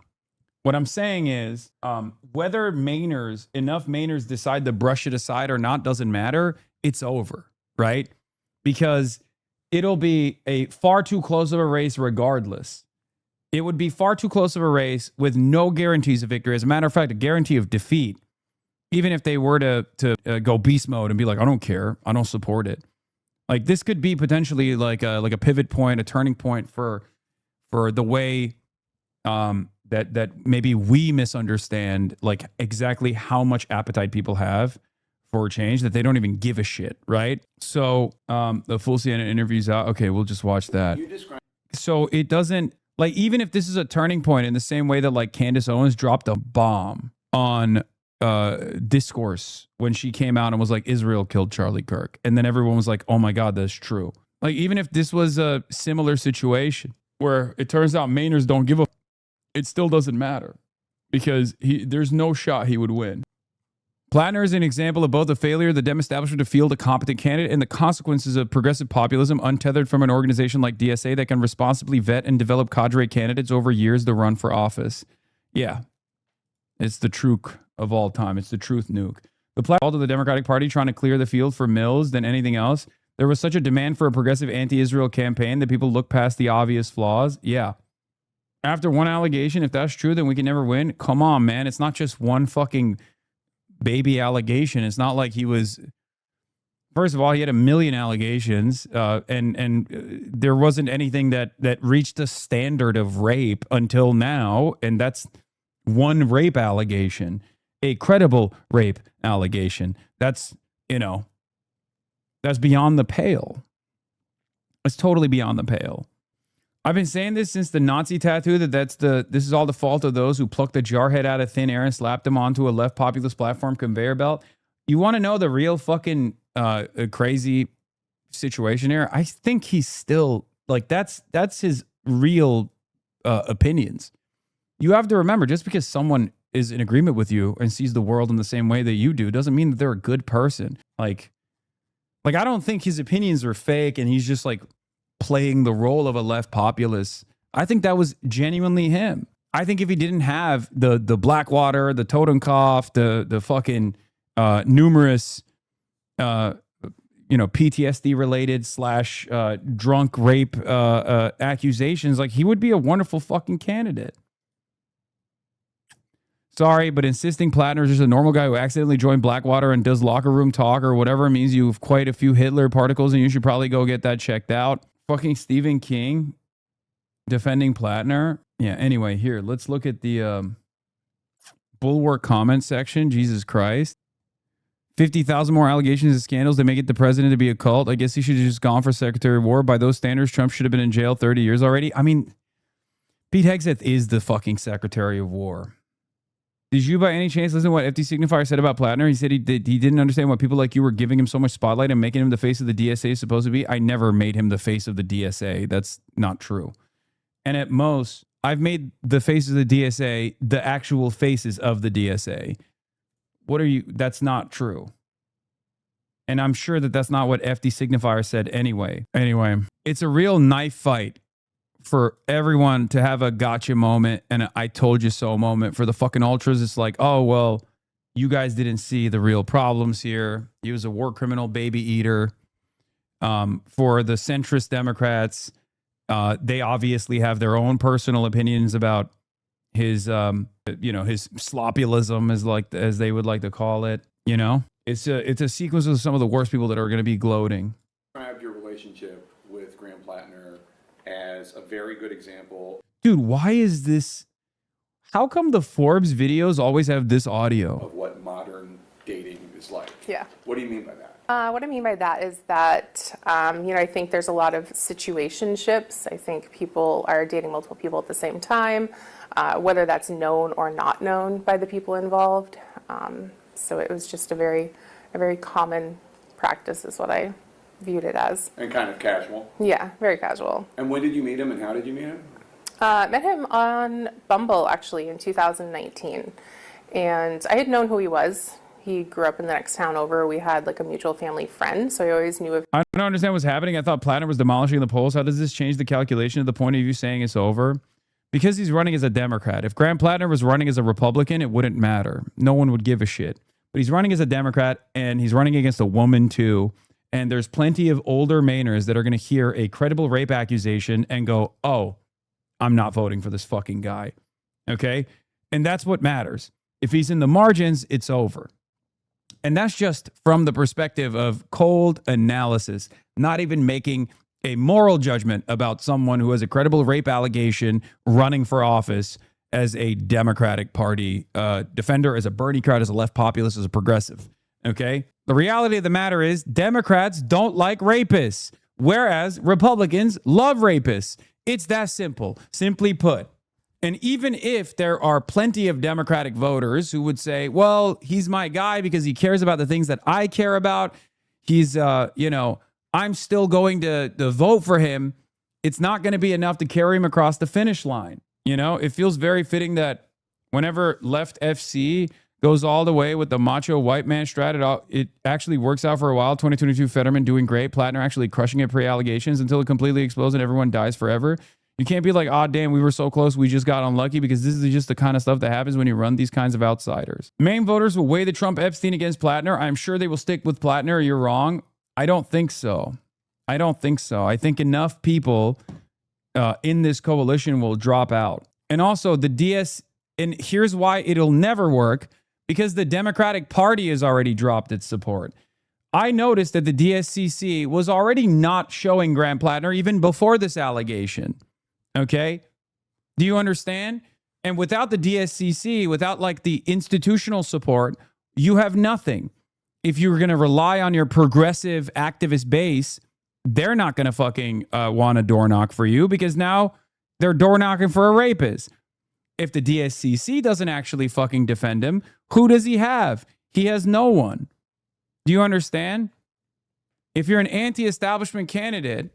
What I'm saying is whether enough Mainers decide to brush it aside or not doesn't matter. It's over, right? Because it'll be a far too close of a race regardless. It would be far too close of a race with no guarantees of victory. As a matter of fact, a guarantee of defeat. Even if they were to go beast mode and be like, I don't care. I don't support it. Like this could be potentially like a pivot point, a turning point for the way that maybe we misunderstand like exactly how much appetite people have for change, that they don't even give a shit, right? So the full CNN interview's out. Okay, we'll just watch that. So it doesn't, like, even if this is a turning point in the same way that like Candace Owens dropped a bomb on discourse when she came out and was like, Israel killed Charlie Kirk. And then everyone was like, oh my God, that's true. Like, even if this was a similar situation where it turns out Mainers don't give a, it still doesn't matter because there's no shot he would win. Platner is an example of both the failure of the Dem establishment to field a competent candidate and the consequences of progressive populism untethered from an organization like DSA that can responsibly vet and develop cadre candidates over years to run for office. Yeah, it's the truth of all time. It's the truth nuke. The platform of the Democratic Party trying to clear the field for Mills than anything else. There was such a demand for a progressive anti-Israel campaign that people look past the obvious flaws. Yeah. After one allegation, if that's true, then we can never win. Come on, man. It's not just one fucking baby allegation. It's not like he was, first of all, he had 1 million allegations, and there wasn't anything that reached the standard of rape until now, and that's one rape allegation, a credible rape allegation. That's, that's beyond the pale. It's totally beyond the pale. I've been saying this since the Nazi tattoo, this is all the fault of those who plucked the jarhead out of thin air and slapped him onto a left populist platform conveyor belt. You want to know the real fucking crazy situation here? I think he's still like, that's his real opinions. You have to remember, just because someone is in agreement with you and sees the world in the same way that you do doesn't mean that they're a good person. Like I don't think his opinions are fake and he's just like playing the role of a left populist. I think that was genuinely him. I think if he didn't have the Blackwater, the Totenkopf, the fucking numerous PTSD related / drunk rape accusations, like, he would be a wonderful fucking candidate. Sorry, but insisting Platner is just a normal guy who accidentally joined Blackwater and does locker room talk or whatever means you have quite a few Hitler particles and you should probably go get that checked out. Fucking Stephen King defending Platner. Yeah, anyway, here, let's look at the Bulwark comment section. Jesus Christ. 50,000 more allegations and scandals that make it the president to be a cult. I guess he should have just gone for Secretary of War. By those standards, Trump should have been in jail 30 years already. I mean, Pete Hegseth is the fucking Secretary of War. Did you by any chance listen to what FD Signifier said about Platner? He said he didn't understand why people like you were giving him so much spotlight and making him the face of the DSA is supposed to be. I never made him the face of the DSA. That's not true. And at most, I've made the faces of the DSA the actual faces of the DSA. What are you? That's not true. And I'm sure that that's not what FD Signifier said anyway. Anyway, it's a real knife fight for everyone to have a gotcha moment and a I told you so moment. For the fucking ultras, it's like, oh, well, you guys didn't see the real problems here. He was a war criminal baby eater. For the centrist Democrats, they obviously have their own personal opinions about his, his sloppyism, as they would like to call it. You know, it's a sequence of some of the worst people that are going to be gloating. Describe your relationship with Graham Platner as a very good example. Dude, why is this? How come the Forbes videos always have this audio? Of what modern dating is like. Yeah. What do you mean by that? What I mean by that is that, I think there's a lot of situationships. I think people are dating multiple people at the same time, whether that's known or not known by the people involved. So it was just a very common practice is what I viewed it as. And kind of casual. Yeah, very casual. And when did you meet him and how did you meet him? Met him on Bumble, actually, in 2019. And I had known who he was. He grew up in the next town over. We had like a mutual family friend, so I always knew of him. I don't understand what's happening. I thought Platner was demolishing the polls. How does this change the calculation of the point of you saying it's over? Because he's running as a Democrat. If Graham Platner was running as a Republican, it wouldn't matter. No one would give a shit. But he's running as a Democrat, and he's running against a woman too. And there's plenty of older Mainers that are going to hear a credible rape accusation and go, oh, I'm not voting for this fucking guy. Okay? And that's what matters. If he's in the margins, it's over. And that's just from the perspective of cold analysis, not even making a moral judgment about someone who has a credible rape allegation running for office as a Democratic Party defender, as a Bernie crowd, as a left populist, as a progressive. Okay? The reality of the matter is Democrats don't like rapists, whereas Republicans love rapists. It's that simple, simply put. And even if there are plenty of Democratic voters who would say, well, he's my guy because he cares about the things that I care about. He's, I'm still going to vote for him. It's not going to be enough to carry him across the finish line. You know, it feels very fitting that whenever Left FC goes all the way with the macho white man strat, it actually works out for a while. 2022 Fetterman doing great. Platner actually crushing it pre-allegations until it completely explodes and everyone dies forever. You can't be like, oh, damn, we were so close, we just got unlucky, because this is just the kind of stuff that happens when you run these kinds of outsiders. Maine voters will weigh the Trump Epstein against Platner. I'm sure they will stick with Platner. You're wrong. I don't think so. I think enough people in this coalition will drop out. And also the DS, and here's why it'll never work, because the Democratic Party has already dropped its support. I noticed that the DSCC was already not showing Graham Platner even before this allegation. Okay? Do you understand? And without the DSCC, without like the institutional support, you have nothing. If you're going to rely on your progressive activist base, they're not going to fucking want a door knock for you, because now they're door knocking for a rapist. If the DSCC doesn't actually fucking defend him, who does he have? He has no one. Do you understand? If you're an anti-establishment candidate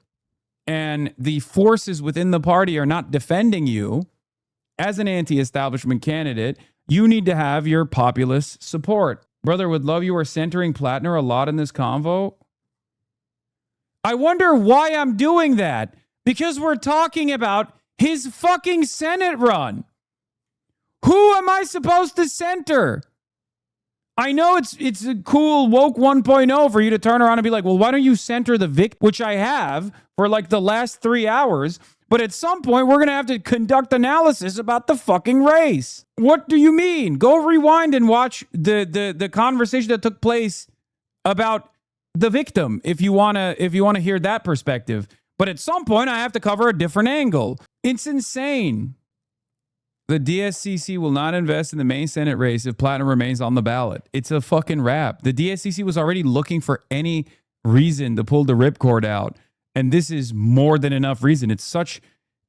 and the forces within the party are not defending you as an anti-establishment candidate, you need to have your populist support. Brother, would love you are centering Platner a lot in this convo. I wonder why I'm doing that. Because we're talking about his fucking Senate run. Who am I supposed to center? I know it's a cool woke 1.0 for you to turn around and be like, well, why don't you center the victim, which I have for like the last 3 hours. But at some point, we're going to have to conduct analysis about the fucking race. What do you mean? Go rewind and watch the conversation that took place about the victim if you want to hear that perspective. But at some point, I have to cover a different angle. It's insane. The DSCC will not invest in the Maine Senate race if Platner remains on the ballot. It's a fucking wrap. The DSCC was already looking for any reason to pull the ripcord out, and this is more than enough reason. It's such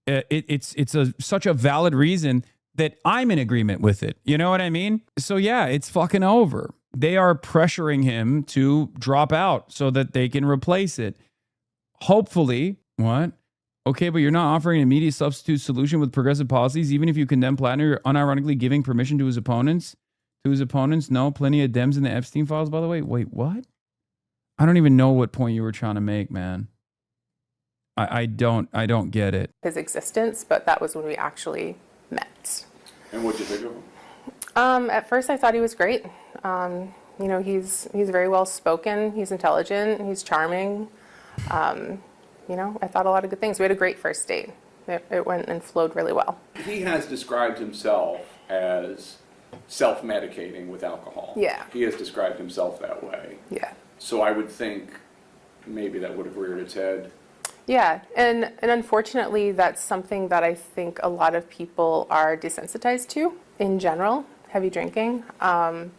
a valid reason that I'm in agreement with it. You know what I mean? So yeah, it's fucking over. They are pressuring him to drop out so that they can replace it. Hopefully, what? Okay, but you're not offering an immediate substitute solution with progressive policies. Even if you condemn Platner, you're unironically giving permission to his opponents. No, plenty of Dems in the Epstein files, by the way. Wait, what? I don't even know what point you were trying to make, man. I don't get it. His existence, but that was when we actually met. And what'd you think of him? At first, I thought he was great. You know, he's very well spoken. He's intelligent. He's charming. You know, I thought a lot of good things. We had a great first date. It went and flowed really well. He has described himself as self-medicating with alcohol. Yeah. He has described himself that way. Yeah. So I would think maybe that would have reared its head. Yeah, and unfortunately, that's something that I think a lot of people are desensitized to in general, heavy drinking, and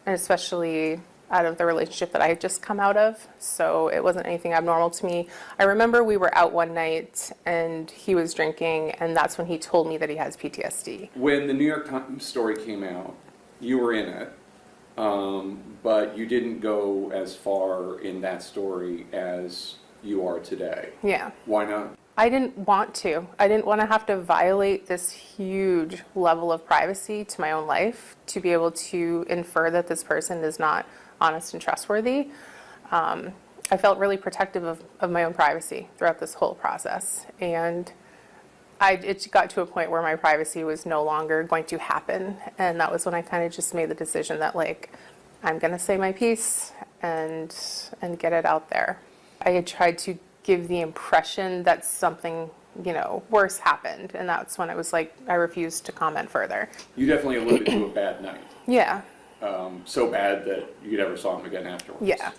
especially out of the relationship that I had just come out of. So it wasn't anything abnormal to me. I remember we were out one night and he was drinking, and that's when he told me that he has PTSD. When the New York Times story came out, you were in it, but you didn't go as far in that story as you are today. Yeah. Why not? I didn't want to. I didn't want to have to violate this huge level of privacy to my own life to be able to infer that this person is not honest and trustworthy. I felt really protective of my own privacy throughout this whole process. And it got to a point where my privacy was no longer going to happen. And that was when I kind of just made the decision that, like, I'm going to say my piece and get it out there. I had tried to give the impression that something, you know, worse happened. And that's when it was like, I refused to comment further. You definitely alluded to a bad night. Yeah. So bad that you never saw him again afterwards. Yeah.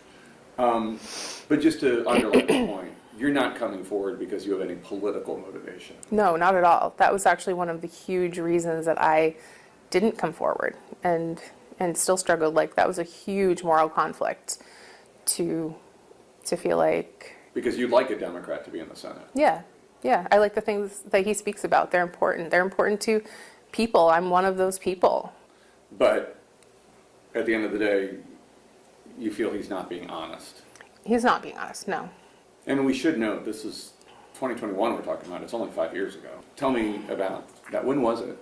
But just to underline the point, you're not coming forward because you have any political motivation. No, not at all. That was actually one of the huge reasons that I didn't come forward and still struggled. Like, that was a huge moral conflict to feel like... Because you'd like a Democrat to be in the Senate. Yeah. I like the things that he speaks about. They're important. They're important to people. I'm one of those people. But at the end of the day, you feel he's not being honest. He's not being honest, no. And we should note, this is 2021 we're talking about. It's only 5 years ago. Tell me about that. When was it?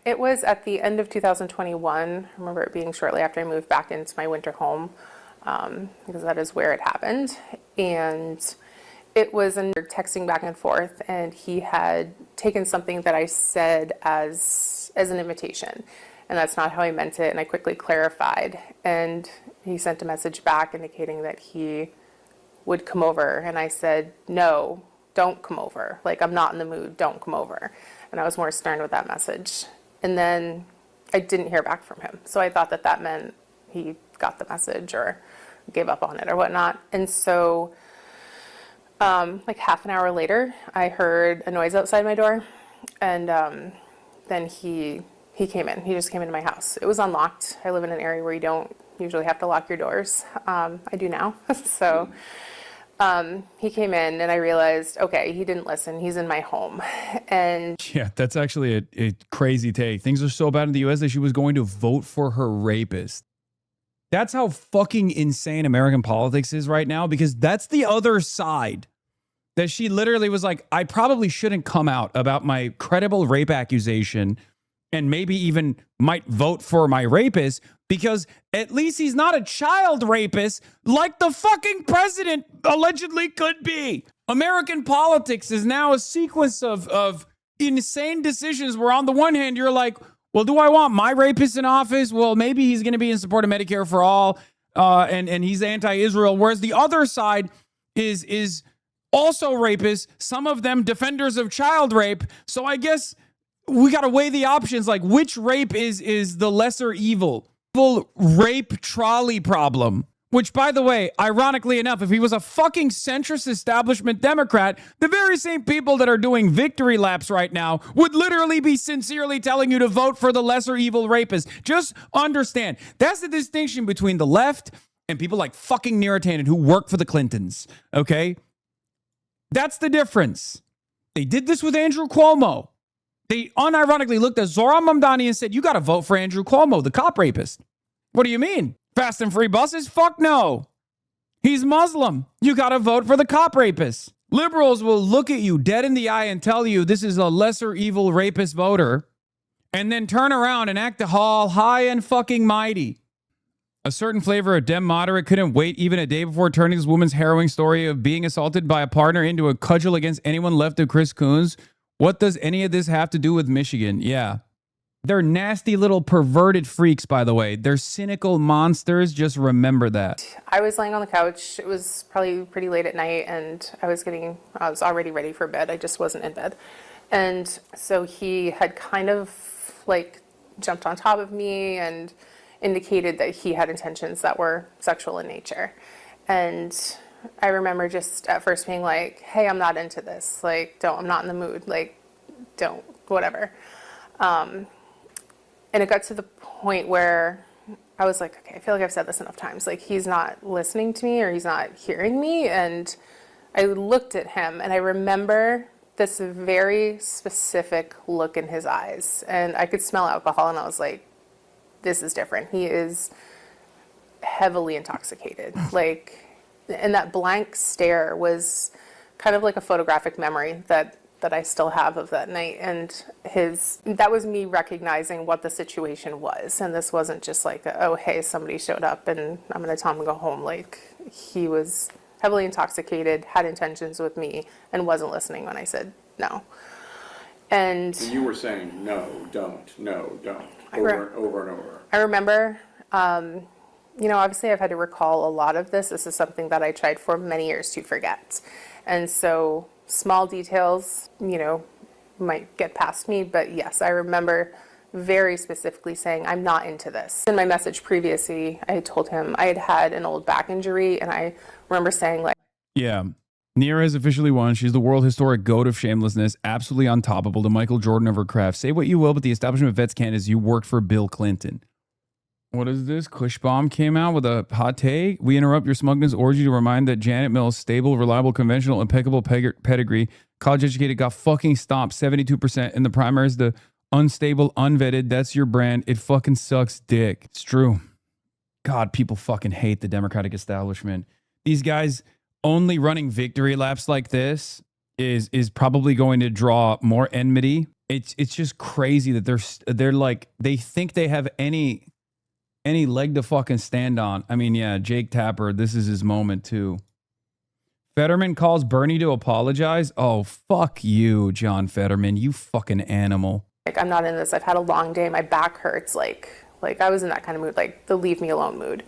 It was at the end of 2021. I remember it being shortly after I moved back into my winter home, because that is where it happened. And it was texting back and forth, and he had taken something that I said as an invitation. And that's not how I meant it, and I quickly clarified. And he sent a message back indicating that he would come over. And I said, no, don't come over. Like, I'm not in the mood, don't come over. And I was more stern with that message. And then I didn't hear back from him. So I thought that meant he got the message or gave up on it or whatnot. And so like half an hour later, I heard a noise outside my door. And then he came in. He just came into my house. It was unlocked. I live in an area where you don't usually have to lock your doors. I do now. So he came in, and I realized, okay, he didn't listen. He's in my home. And yeah, that's actually a crazy take. Things are so bad in the U.S. that she was going to vote for her rapist. That's how fucking insane American politics is right now, because that's the other side. That she literally was like, I probably shouldn't come out about my credible rape accusation and maybe even might vote for my rapist because at least he's not a child rapist like the fucking president allegedly could be. American politics is now a sequence of insane decisions where on the one hand, you're like, well, do I want my rapist in office? Well, maybe he's going to be in support of Medicare for all and he's anti-Israel. Whereas the other side is also rapists, some of them defenders of child rape. So I guess we got to weigh the options, like which rape is the lesser evil. Full rape trolley problem. Which, by the way, ironically enough, if he was a fucking centrist establishment Democrat, the very same people that are doing victory laps right now would literally be sincerely telling you to vote for the lesser evil rapist. Just understand, that's the distinction between the left and people like fucking Neera Tanden who work for the Clintons, okay? That's the difference. They did this with Andrew Cuomo. They unironically looked at Zoran Mamdani and said, you got to vote for Andrew Cuomo, the cop rapist. What do you mean? Fast and free buses? Fuck no. He's Muslim. You got to vote for the cop rapist. Liberals will look at you dead in the eye and tell you this is a lesser evil rapist voter, and then turn around and act all high and fucking mighty. A certain flavor of Dem moderate couldn't wait even a day before turning this woman's harrowing story of being assaulted by a partner into a cudgel against anyone left of Chris Coons. What does any of this have to do with Michigan? Yeah. They're nasty little perverted freaks, by the way. They're cynical monsters. Just remember that. I was laying on the couch. It was probably pretty late at night, and I was already ready for bed. I just wasn't in bed. And so he had kind of like jumped on top of me and indicated that he had intentions that were sexual in nature. And I remember just at first being like, hey, I'm not into this. Like, I'm not in the mood. Like, don't, whatever. And it got to the point where I was like, okay, I feel like I've said this enough times. Like, he's not listening to me or he's not hearing me. And I looked at him and I remember this very specific look in his eyes. And I could smell alcohol and I was like, this is different. He is heavily intoxicated. Like, and that blank stare was kind of like a photographic memory that I still have of that night. And that was me recognizing what the situation was. And this wasn't just like, oh, hey, somebody showed up and I'm going to tell him to go home. Like, he was heavily intoxicated, had intentions with me, and wasn't listening when I said no. And you were saying, no, don't, over and over. I remember, obviously I've had to recall a lot of this. This is something that I tried for many years to forget. And so small details, might get past me. But yes, I remember very specifically saying, I'm not into this. In my message previously, I had told him I had had an old back injury. And I remember saying, like, yeah. Nira has officially won. She's the world historic goat of shamelessness, absolutely untoppable, the Michael Jordan of her craft. Say what you will, but the establishment of Vets Canada is you worked for Bill Clinton. What is this? Cushbomb came out with a hot take. We interrupt your smugness orgy to remind that Janet Mills' stable, reliable, conventional, impeccable pedigree, college educated, got fucking stomped 72%. In the primaries, the unstable, unvetted, that's your brand. It fucking sucks dick. It's true. God, people fucking hate the Democratic establishment. These guys only running victory laps like this is probably going to draw more enmity. It's just crazy that they're like, they think they have any leg to fucking stand on. I mean, yeah, Jake Tapper, this is his moment too. Fetterman calls Bernie to apologize. Oh, fuck you, John Fetterman, you fucking animal. Like, I'm not in this. I've had a long day. My back hurts. Like I was in that kind of mood, like the leave me alone mood.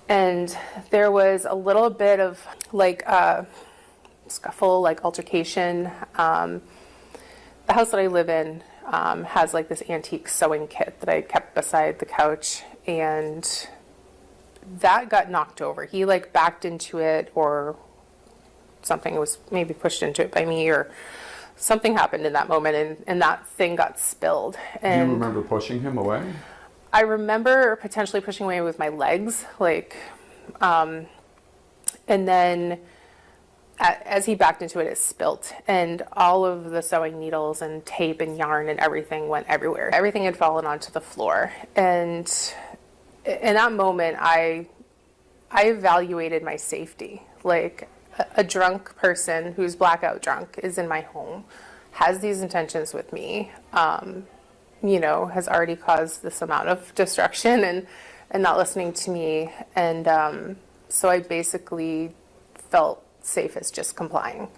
And there was a little bit of like scuffle, like altercation. The house that I live in has like this antique sewing kit that I kept beside the couch, and that got knocked over. He like backed into it, or something was maybe pushed into it by me, or something happened in that moment, and that thing got spilled. And do you remember pushing him away? I remember potentially pushing away with my legs, like, and then as he backed into it, it spilt, and all of the sewing needles and tape and yarn and everything went everywhere. Everything had fallen onto the floor, and in that moment, I evaluated my safety. Like, a drunk person who's blackout drunk is in my home, has these intentions with me, has already caused this amount of destruction and not listening to me. And so I basically felt safe as just complying.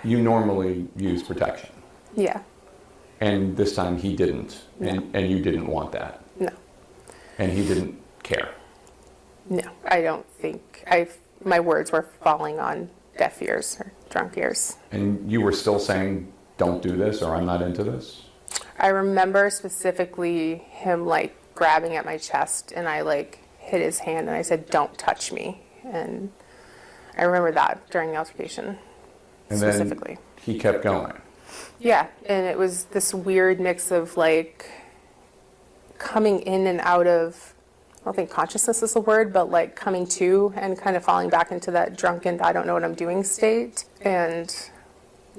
You normally use protection. Yeah. And this time he didn't. No. And you didn't want that. No. And he didn't care. No, I don't think my words were falling on deaf ears or drunk ears. And you were still saying, don't do this, or I'm not into this? I remember specifically him like grabbing at my chest, and I like hit his hand and I said, don't touch me. And I remember that during the altercation. And specifically. Then he kept going. Yeah, and it was this weird mix of like coming in and out of, I don't think consciousness is the word, but like coming to and kind of falling back into that drunken, I don't know what I'm doing state. And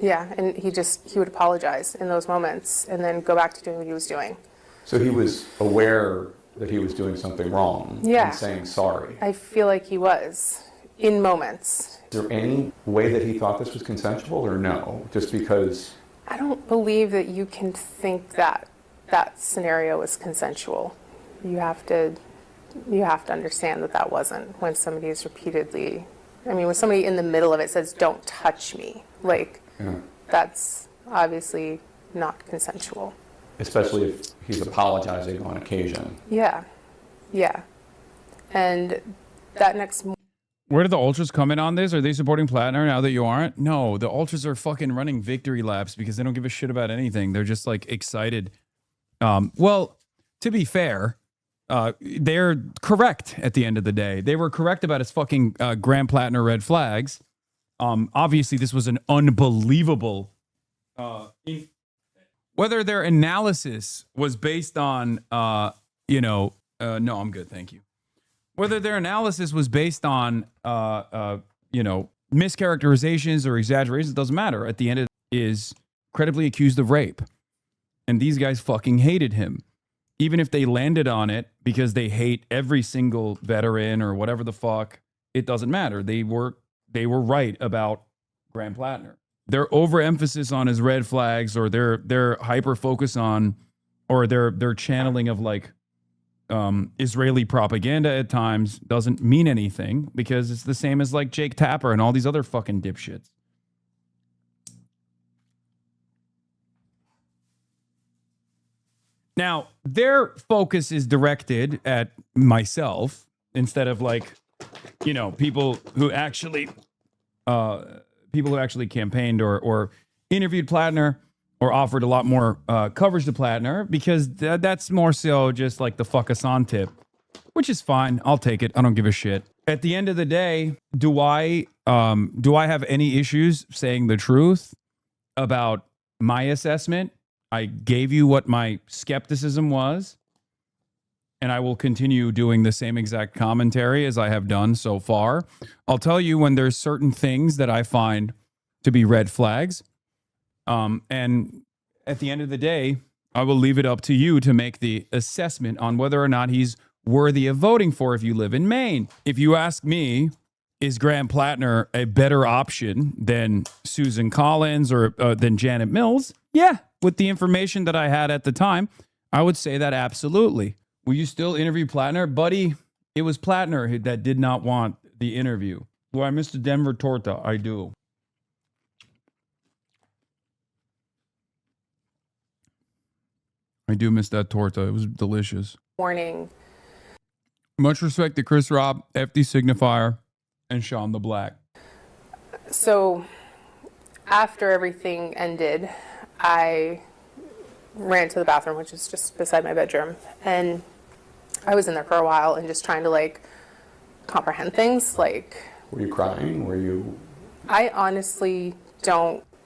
Yeah, and he would apologize in those moments and then go back to doing what he was doing. So he was aware that he was doing something wrong Yeah. and saying sorry. I feel like he was in moments. Is there any way that he thought this was consensual or no? Just because... I don't believe that you can think that that scenario was consensual. You have to understand that that wasn't, when somebody is repeatedly, I mean, when somebody in the middle of it says, "Don't touch me," like, that's obviously not consensual. Especially if he's apologizing on occasion. Yeah. And that next Where did the Ultras come in on this? Are they supporting Platner now that you aren't? No, the Ultras are fucking running victory laps because they don't give a shit about anything. They're just like excited. Well, to be fair, they're correct at the end of the day. They were correct about his fucking Graham Platner red flags. Obviously, this was an unbelievable... whether their analysis was based on, no, I'm good, thank you. Whether their analysis was based on, mischaracterizations or exaggerations, doesn't matter. At the end, it is credibly accused of rape. And these guys fucking hated him. Even if they landed on it because they hate every single veteran or whatever the fuck, it doesn't matter. They were right about Graham Platner. Their overemphasis on his red flags, or their hyper focus on, or their channeling of like Israeli propaganda at times doesn't mean anything, because it's the same as like Jake Tapper and all these other fucking dipshits. Now, their focus is directed at myself instead of like, people who actually campaigned or interviewed Platner or offered a lot more coverage to Platner, because that's more so just like the fuck Hasan tip, which is fine. I'll take it. I don't give a shit. At the end of the day, do I have any issues saying the truth about my assessment? I gave you what my skepticism was, and I will continue doing the same exact commentary as I have done so far. I'll tell you when there's certain things that I find to be red flags. And at the end of the day, I will leave it up to you to make the assessment on whether or not he's worthy of voting for if you live in Maine. If you ask me, is Graham Platner a better option than Susan Collins or than Janet Mills? Yeah, with the information that I had at the time, I would say that absolutely. Will you still interview Platner? Buddy, it was Platner that did not want the interview. Do I miss the Denver torta? I do. I do miss that torta. It was delicious. morning. Much respect to Chris Robb, FD Signifier, and Sean the Black. So after everything ended, I ran to the bathroom, which is just beside my bedroom, and I was in there for a while and just trying to like comprehend things. Like, were you crying? Were you... I honestly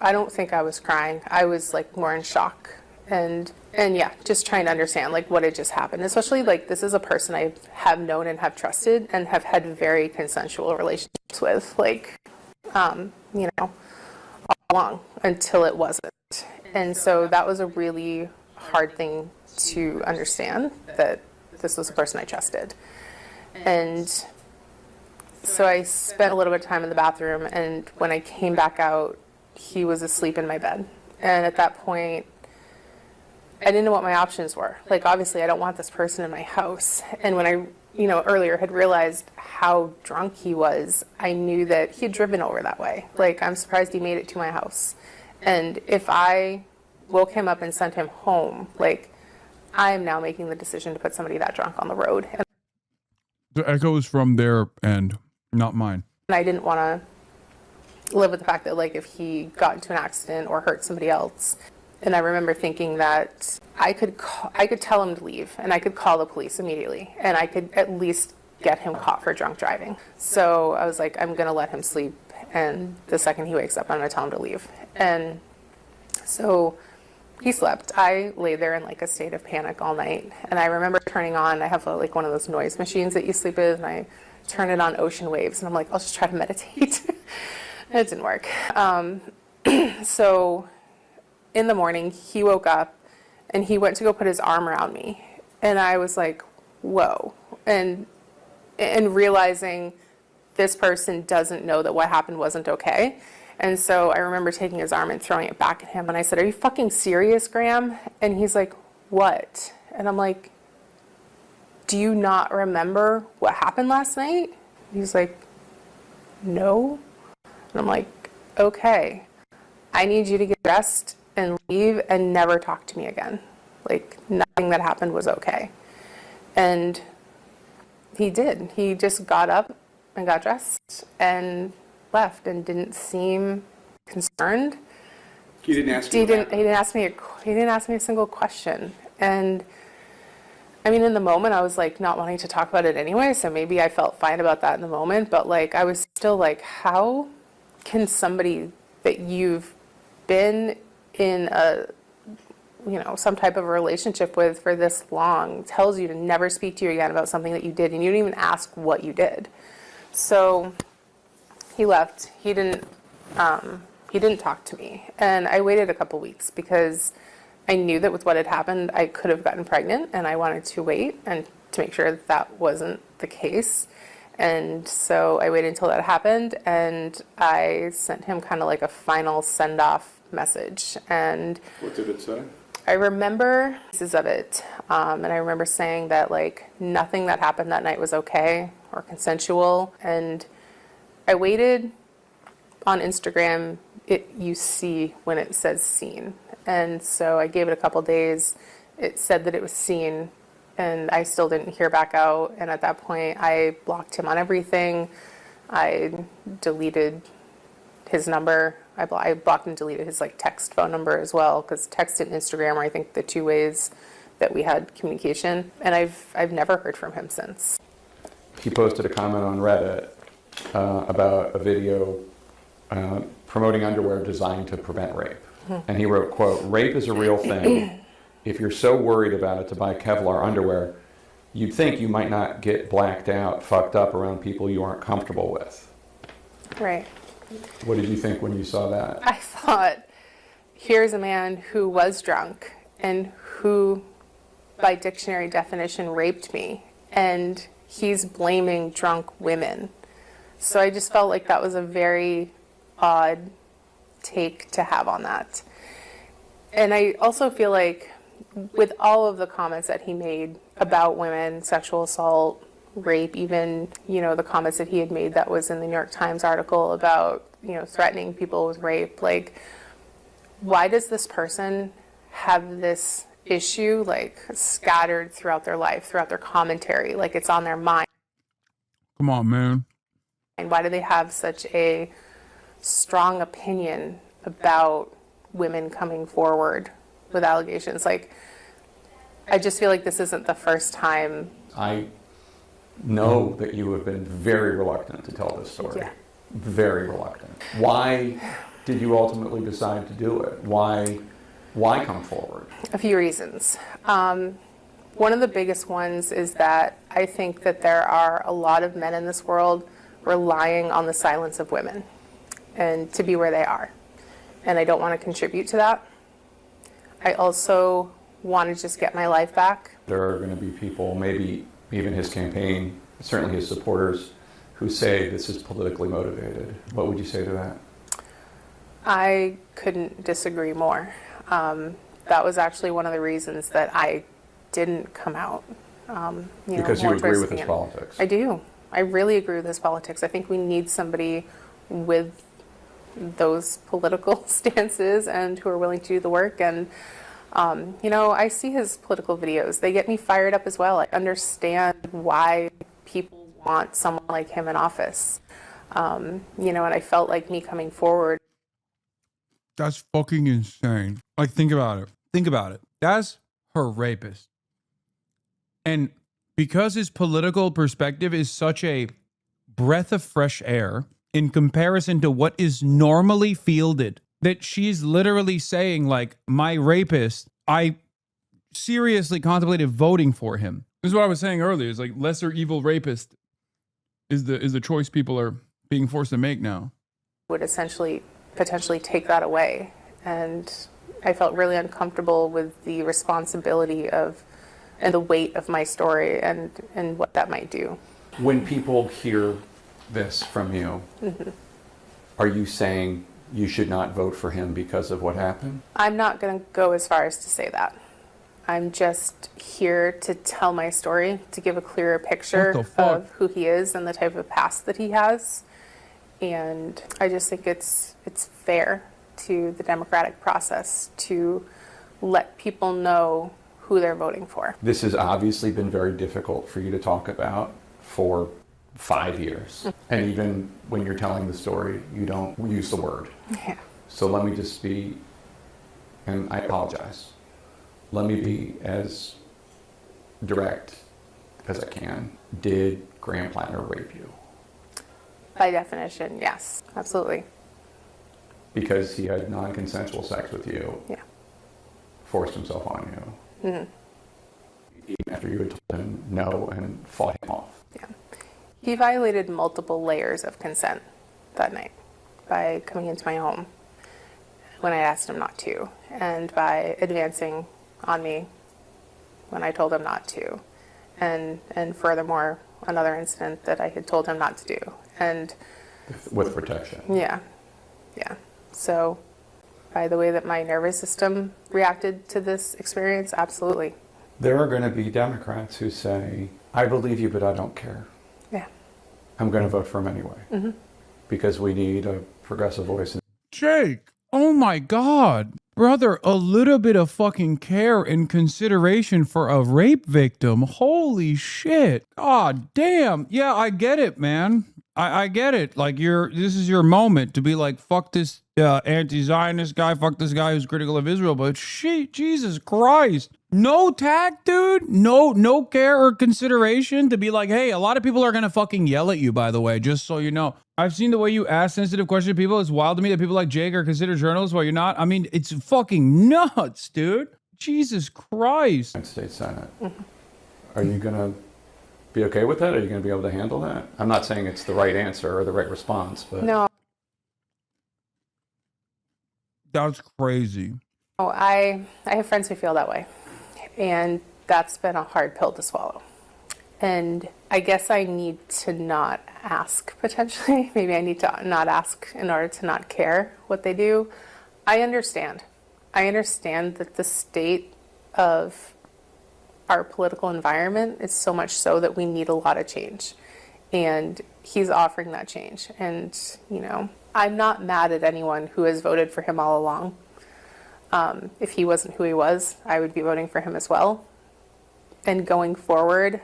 I don't think I was crying. I was like more in shock and yeah, just trying to understand like what had just happened. Especially like this is a person I have known and have trusted and have had very consensual relationships with, like, all along until it wasn't. And so that was a really hard thing to understand, that this was a person I trusted. And so I spent a little bit of time in the bathroom, and when I came back out, he was asleep in my bed. And at that point, I didn't know what my options were. Like, obviously, I don't want this person in my house. And when I, earlier had realized how drunk he was, I knew that he had driven over that way. Like, I'm surprised he made it to my house. And if I woke him up and sent him home, like, I am now making the decision to put somebody that drunk on the road. And The echoes from their end, not mine. I didn't want to live with the fact that, like, if he got into an accident or hurt somebody else. And I remember thinking that I could tell him to leave, and I could call the police immediately, and I could at least get him caught for drunk driving. So I was like, I'm going to let him sleep, and the second he wakes up, I'm going to tell him to leave. And so he slept. I lay there in like a state of panic all night, and I remember turning on, I have like one of those noise machines that you sleep with, and I turn it on ocean waves, and I'm like, I'll just try to meditate. It didn't work. So in the morning, he woke up and he went to go put his arm around me. And I was like, whoa. And realizing this person doesn't know that what happened wasn't okay. And so I remember taking his arm and throwing it back at him. And I said, are you fucking serious, Graham? And he's like, what? And I'm like, do you not remember what happened last night? He's like, no. And I'm like, okay, I need you to get dressed and leave and never talk to me again. Like, nothing that happened was okay. And he did. He just got up and got dressed and left and didn't seem concerned. He didn't ask you. He didn't ask me a single question. And I mean, in the moment, I was like not wanting to talk about it anyway, so maybe I felt fine about that in the moment. But like, I was still like, how can somebody that you've been in a, you know, some type of a relationship with for this long tells you to never speak to you again about something that you did, and you didn't even ask what you did. So he left. He didn't talk to me, and I waited a couple weeks because I knew that with what had happened, I could have gotten pregnant, and I wanted to wait and to make sure that that wasn't the case. And so I waited until that happened, and I sent him kind of like a final send-off message. And What did it say? I remember pieces of it, and I remember saying that like nothing that happened that night was okay or consensual. And I waited on Instagram. You see when it says seen, and so I gave it a couple days. It said that it was seen, and I still didn't hear back out. And at that point, I blocked him on everything. I deleted his number. I blocked and deleted his like text phone number as well, because text and Instagram are, I think, the two ways that we had communication. And I've never heard from him since. He posted a comment on Reddit about a video promoting underwear designed to prevent rape. And he wrote, quote, "Rape is a real thing. If you're so worried about it to buy Kevlar underwear, you'd think you might not get blacked out, fucked up around people you aren't comfortable with." Right. What did you think when you saw that? I thought, here's a man who was drunk and who, by dictionary definition, raped me, and he's blaming drunk women. So I just felt like that was a very odd take to have on that. And I also feel like with all of the comments that he made about women, sexual assault, rape, even, you know, the comments that he had made that was in the New York Times article about, you know, threatening people with rape, like, why does this person have this issue like scattered throughout their life, throughout their commentary, like it's on their mind? Come on, man. And why do they have such a strong opinion about women coming forward with allegations? Like, I just feel like this isn't the first time. I know that you have been very reluctant to tell this story. Yeah. Very reluctant. Why did you ultimately decide to do it? Why come forward? A few reasons. One of the biggest ones is that I think that there are a lot of men in this world relying on the silence of women and to be where they are. And I don't want to contribute to that. I also want to just get my life back. There are going to be people, maybe even his campaign, certainly his supporters, who say this is politically motivated. What would you say to that? I couldn't disagree more. That was actually one of the reasons that I didn't come out. Because you agree with his politics. I do. I really agree with his politics. I think we need somebody with those political stances and who are willing to do the work. And, you know, I see his political videos. They get me fired up as well. I understand why people want someone like him in office. You know, and I felt like me coming forward. That's fucking insane. Like, think about it. Think about it. That's her rapist. And because his political perspective is such a breath of fresh air in comparison to what is normally fielded, that she's literally saying, like, my rapist, I seriously contemplated voting for him. This is what I was saying earlier. It's like lesser evil rapist is the choice people are being forced to make now. Would essentially potentially take that away. And I felt really uncomfortable with the responsibility of and the weight of my story and what that might do. When people hear this from you, are you saying you should not vote for him because of what happened? I'm not going to go as far as to say that. I'm just here to tell my story, to give a clearer picture of who he is and the type of past that he has. And I just think it's fair to the democratic process to let people know who they're voting for. This has obviously been very difficult for you to talk about for 5 years. And even when you're telling the story, you don't use the word. Yeah. So let me just be, and I apologize, let me be as direct as I can. Did Graham Platner rape you? By definition, yes, absolutely. Because he had non-consensual sex with you, forced himself on you, even after you had told him no and fought him off. Yeah. He violated multiple layers of consent that night by coming into my home when I asked him not to, and by advancing on me when I told him not to, and furthermore, another incident that I had told him not to do. And with protection. Yeah. So by the way that my nervous system reacted to this experience, absolutely. There are going to be Democrats who say, I believe you, but I don't care. Yeah. I'm going to vote for him anyway. Because we need a progressive voice. Jake, oh my God. Brother, a little bit of fucking care and consideration for a rape victim. Holy shit. God damn. Yeah, I get it, man. I get it. Like, this is your moment to be like, fuck this anti-Zionist guy, fuck this guy who's critical of Israel. But shit, Jesus Christ. No tact, dude. No care or consideration to be like, hey, a lot of people are going to fucking yell at you, by the way, just so you know. I've seen the way you ask sensitive questions to people. It's wild to me that people like Jake are considered journalists while you're not. I mean, it's fucking nuts, dude. Jesus Christ. United States Senate. Are you going to be okay with that? Are you going to be able to handle that? I'm not saying it's the right answer or the right response, but... No. That's crazy. Oh, I have friends who feel that way. And that's been a hard pill to swallow. And I guess I need to not ask, potentially. Maybe I need to not ask in order to not care what they do. I understand. I understand that the state of our political environment is so much so that we need a lot of change. And he's offering that change. And, you know, I'm not mad at anyone who has voted for him all along. If he wasn't who he was, I would be voting for him as well. And going forward,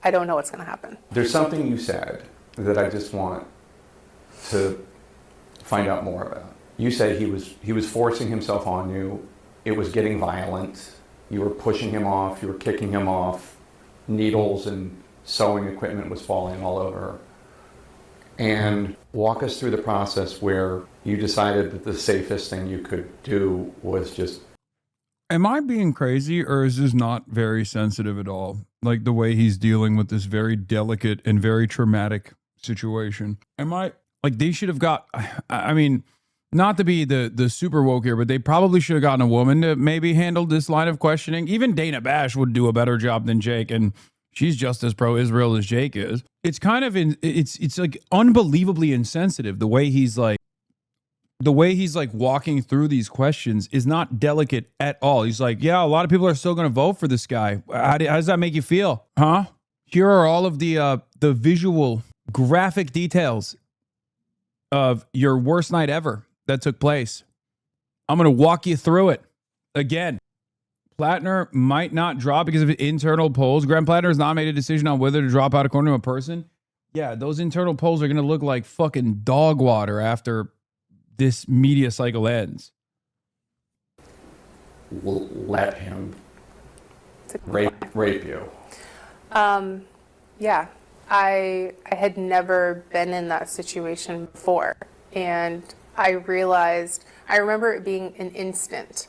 I don't know what's going to happen. There's something you said that I just want to find out more about. You said he was forcing himself on you. It was getting violent. You were pushing him off. You were kicking him off. Needles and sewing equipment was falling all over. And walk us through the process where you decided that the safest thing you could do was just... Am I being crazy, or is this not very sensitive at all? Like the way he's dealing with this very delicate and very traumatic situation. Am I, like, they should have got, I mean, not to be the super woke here, but they probably should have gotten a woman to maybe handle this line of questioning. Even Dana Bash would do a better job than Jake, and she's just as pro-Israel as Jake is. It's kind of, it's like unbelievably insensitive the way he's like, walking through these questions is not delicate at all. He's like, yeah, a lot of people are still going to vote for this guy. How does that make you feel? Huh? Here are all of the visual graphic details of your worst night ever that took place. I'm going to walk you through it again. Platner might not drop because of internal polls. Graham Platner has not made a decision on whether to drop out according to a person. Yeah, those internal polls are going to look like fucking dog water after this media cycle ends. Will let him rape you. Yeah, I had never been in that situation before. And I remember it being an instant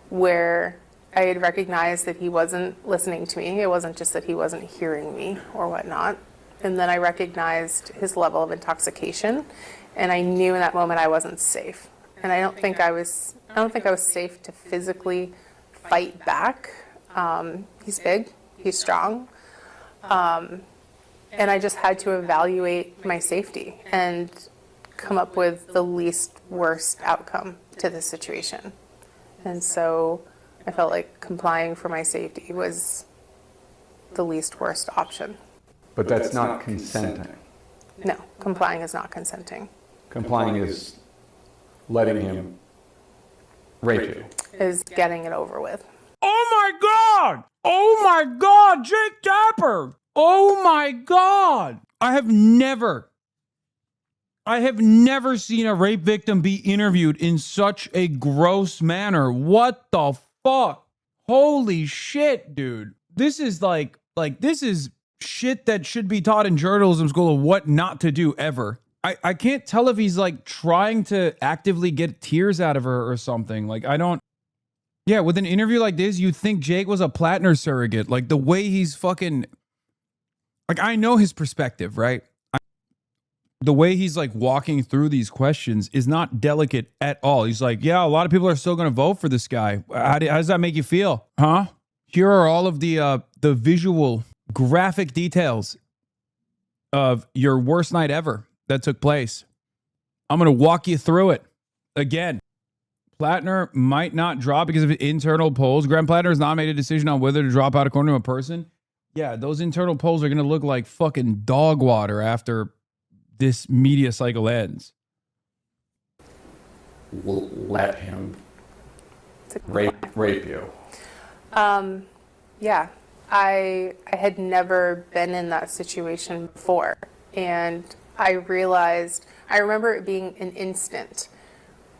where I had recognized that he wasn't listening to me. It wasn't just that he wasn't hearing me or whatnot. And then I recognized his level of intoxication, and I knew in that moment I wasn't safe. And I don't think I was safe to physically fight back. He's big, he's strong. And I just had to evaluate my safety and come up with the least worst outcome to the situation. And so I felt like complying for my safety was the least worst option. But that's not consenting. No, complying is not consenting. Complying is letting him rape you. Is getting it over with. Oh my God! Oh my God, Jake Tapper! Oh my God! I have never seen a rape victim be interviewed in such a gross manner. What the fuck? Holy shit, dude. This is like this is shit that should be taught in journalism school of what not to do ever. I can't tell if he's like trying to actively get tears out of her or something. Like, I don't. Yeah, with an interview like this, you'd think Jake was a Platner surrogate. Like, the way he's fucking. Like, I know his perspective, right? The way he's like walking through these questions is not delicate at all. He's like, yeah, a lot of people are still going to vote for this guy. How does that make you feel? Huh? Here are all of the visual graphic details of your worst night ever that took place. I'm going to walk you through it. Again, Platner might not drop because of internal polls. Graham Platner has not made a decision on whether to drop out according to a person. Yeah, those internal polls are going to look like fucking dog water after this media cycle ends. Let him rape you. Yeah, I had never been in that situation before, and I remember it being an instant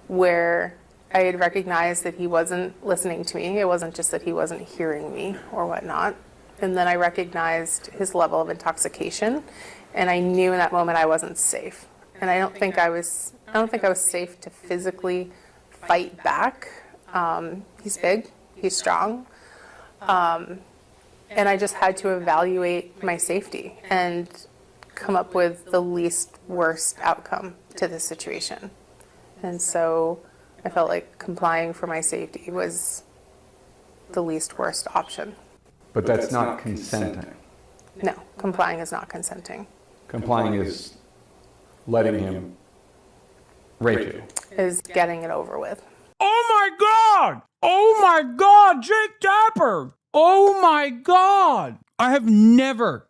where I had recognized that he wasn't listening to me. It wasn't just that he wasn't hearing me or whatnot. And then I recognized his level of intoxication, and I knew in that moment I wasn't safe. And I don't think I was safe to physically fight back. He's big, he's strong. And I just had to evaluate my safety and come up with the least worst outcome to the situation. And so I felt like complying for my safety was the least worst option. But that's not consenting. No, complying is not consenting. Complying is letting him rape you. Is getting it over with. Oh my God! Oh my God, Jake Tapper! Oh my God! I have never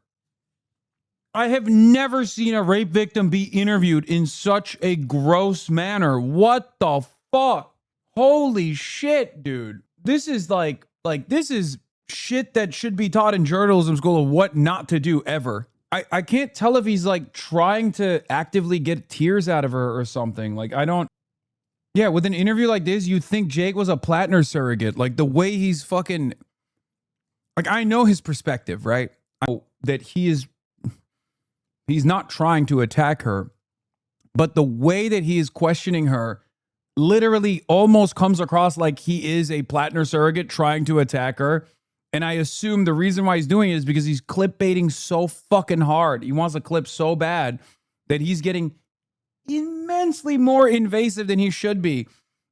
seen a rape victim be interviewed in such a gross manner. What the fuck? Holy shit, dude. This is like this is shit that should be taught in journalism school of what not to do ever. I can't tell if he's like trying to actively get tears out of her or something. Like, I don't. Yeah, with an interview like this, you'd think Jake was a Platner surrogate. Like, the way he's fucking. Like, I know his perspective, right? I know that he's not trying to attack her, but the way that he is questioning her literally almost comes across like he is a Platner surrogate trying to attack her. And I assume the reason why he's doing it is because he's clickbaiting so fucking hard. He wants a clip so bad that he's getting immensely more invasive than he should be.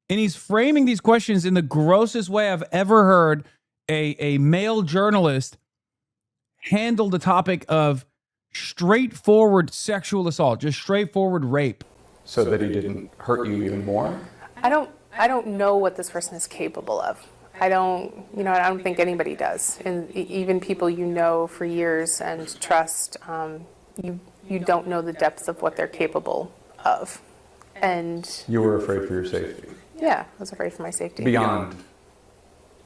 And he's framing these questions in the grossest way I've ever heard a male journalist handle the topic of straightforward sexual assault, just straightforward rape. So that he didn't hurt you even more? I don't know what this person is capable of. I don't think anybody does. And even people you know for years and trust, you don't know the depths of what they're capable of. And you were afraid for your safety? Yeah, I was afraid for my safety. Beyond.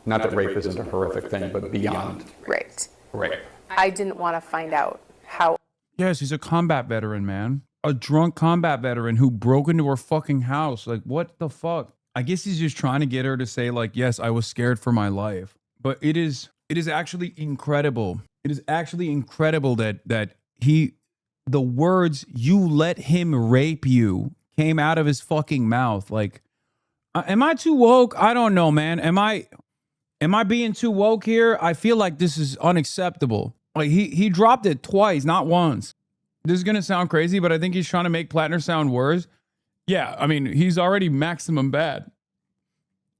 Not that rape isn't a horrific thing, but beyond. Right. Rape. I didn't want to find out how. Yes, he's a combat veteran, man. A drunk combat veteran who broke into her fucking house. Like, what the fuck? I guess he's just trying to get her to say, like, yes, I was scared for my life. But it is actually incredible. It is actually incredible that the words, "you let him rape you," came out of his fucking mouth. Like, am I too woke? I don't know, man. Am I being too woke here? I feel like this is unacceptable. Like, he dropped it twice, not once. this is going to sound crazy, but I think he's trying to make Platner sound worse. Yeah, I mean, he's already maximum bad.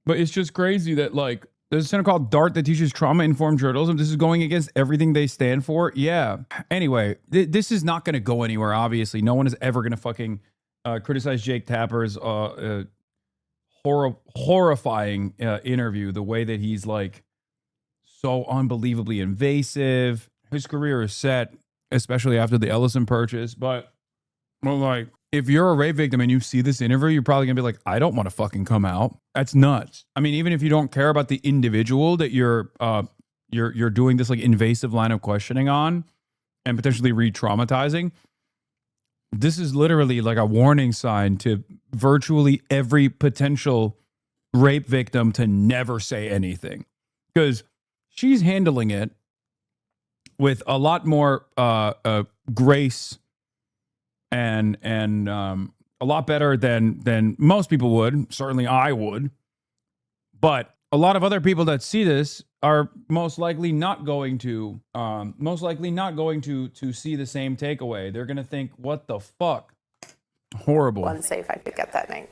But it's just crazy that, like, there's a center called DART that teaches trauma-informed journalism. This is going against everything they stand for. Yeah. Anyway, this is not going to go anywhere, obviously. No one is ever going to fucking criticize Jake Tapper's horrifying interview, the way that he's, like, so unbelievably invasive. His career is set, especially after the Ellison purchase. But, well, like, if you're a rape victim and you see this interview, you're probably gonna be like, I don't want to fucking come out. That's nuts. I mean, even if you don't care about the individual that you're doing this like invasive line of questioning on and potentially re-traumatizing, this is literally like a warning sign to virtually every potential rape victim to never say anything, because she's handling it with a lot more grace and a lot better than most people would. Certainly I would. But a lot of other people that see this are most likely not going to see the same takeaway. They're going to think, what the fuck? Horrible. Unsafe I could get that night.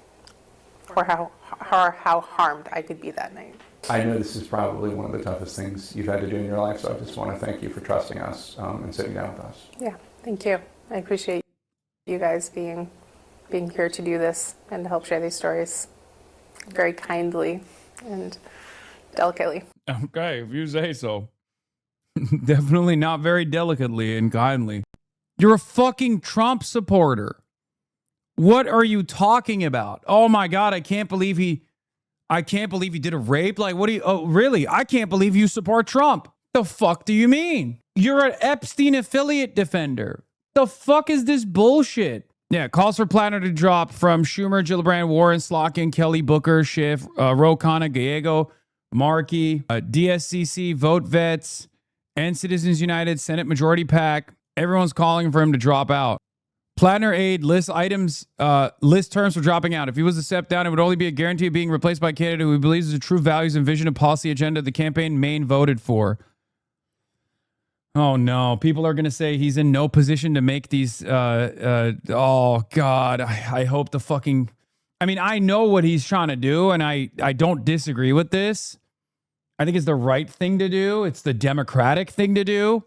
Or how harmed I could be that night. I know this is probably one of the toughest things you've had to do in your life, so I just want to thank you for trusting us and sitting down with us. Yeah, thank you. I appreciate you guys being here to do this and to help share these stories very kindly and delicately. Okay, if you say so. Definitely not very delicately and kindly. You're a fucking Trump supporter. What are you talking about? Oh my God, I can't believe he did a rape. Like, what do you, oh, really? I can't believe you support Trump. The fuck do you mean? You're an Epstein affiliate defender. The fuck is this bullshit? Yeah, calls for Platner to drop from Schumer, Gillibrand, Warren, Slotkin, Kelly, Booker, Schiff, Ro Khanna, Gallego, Markey, DSCC, Vote Vets, and Citizens United, Senate Majority PAC. Everyone's calling for him to drop out. Platner aide lists terms for dropping out. If he was to step down, it would only be a guarantee of being replaced by a candidate who he believes is the true values and vision and policy agenda the campaign main voted for. Oh no, people are going to say he's in no position to make these, oh God, I hope the fucking, I mean, I know what he's trying to do and I don't disagree with this. I think it's the right thing to do. It's the democratic thing to do.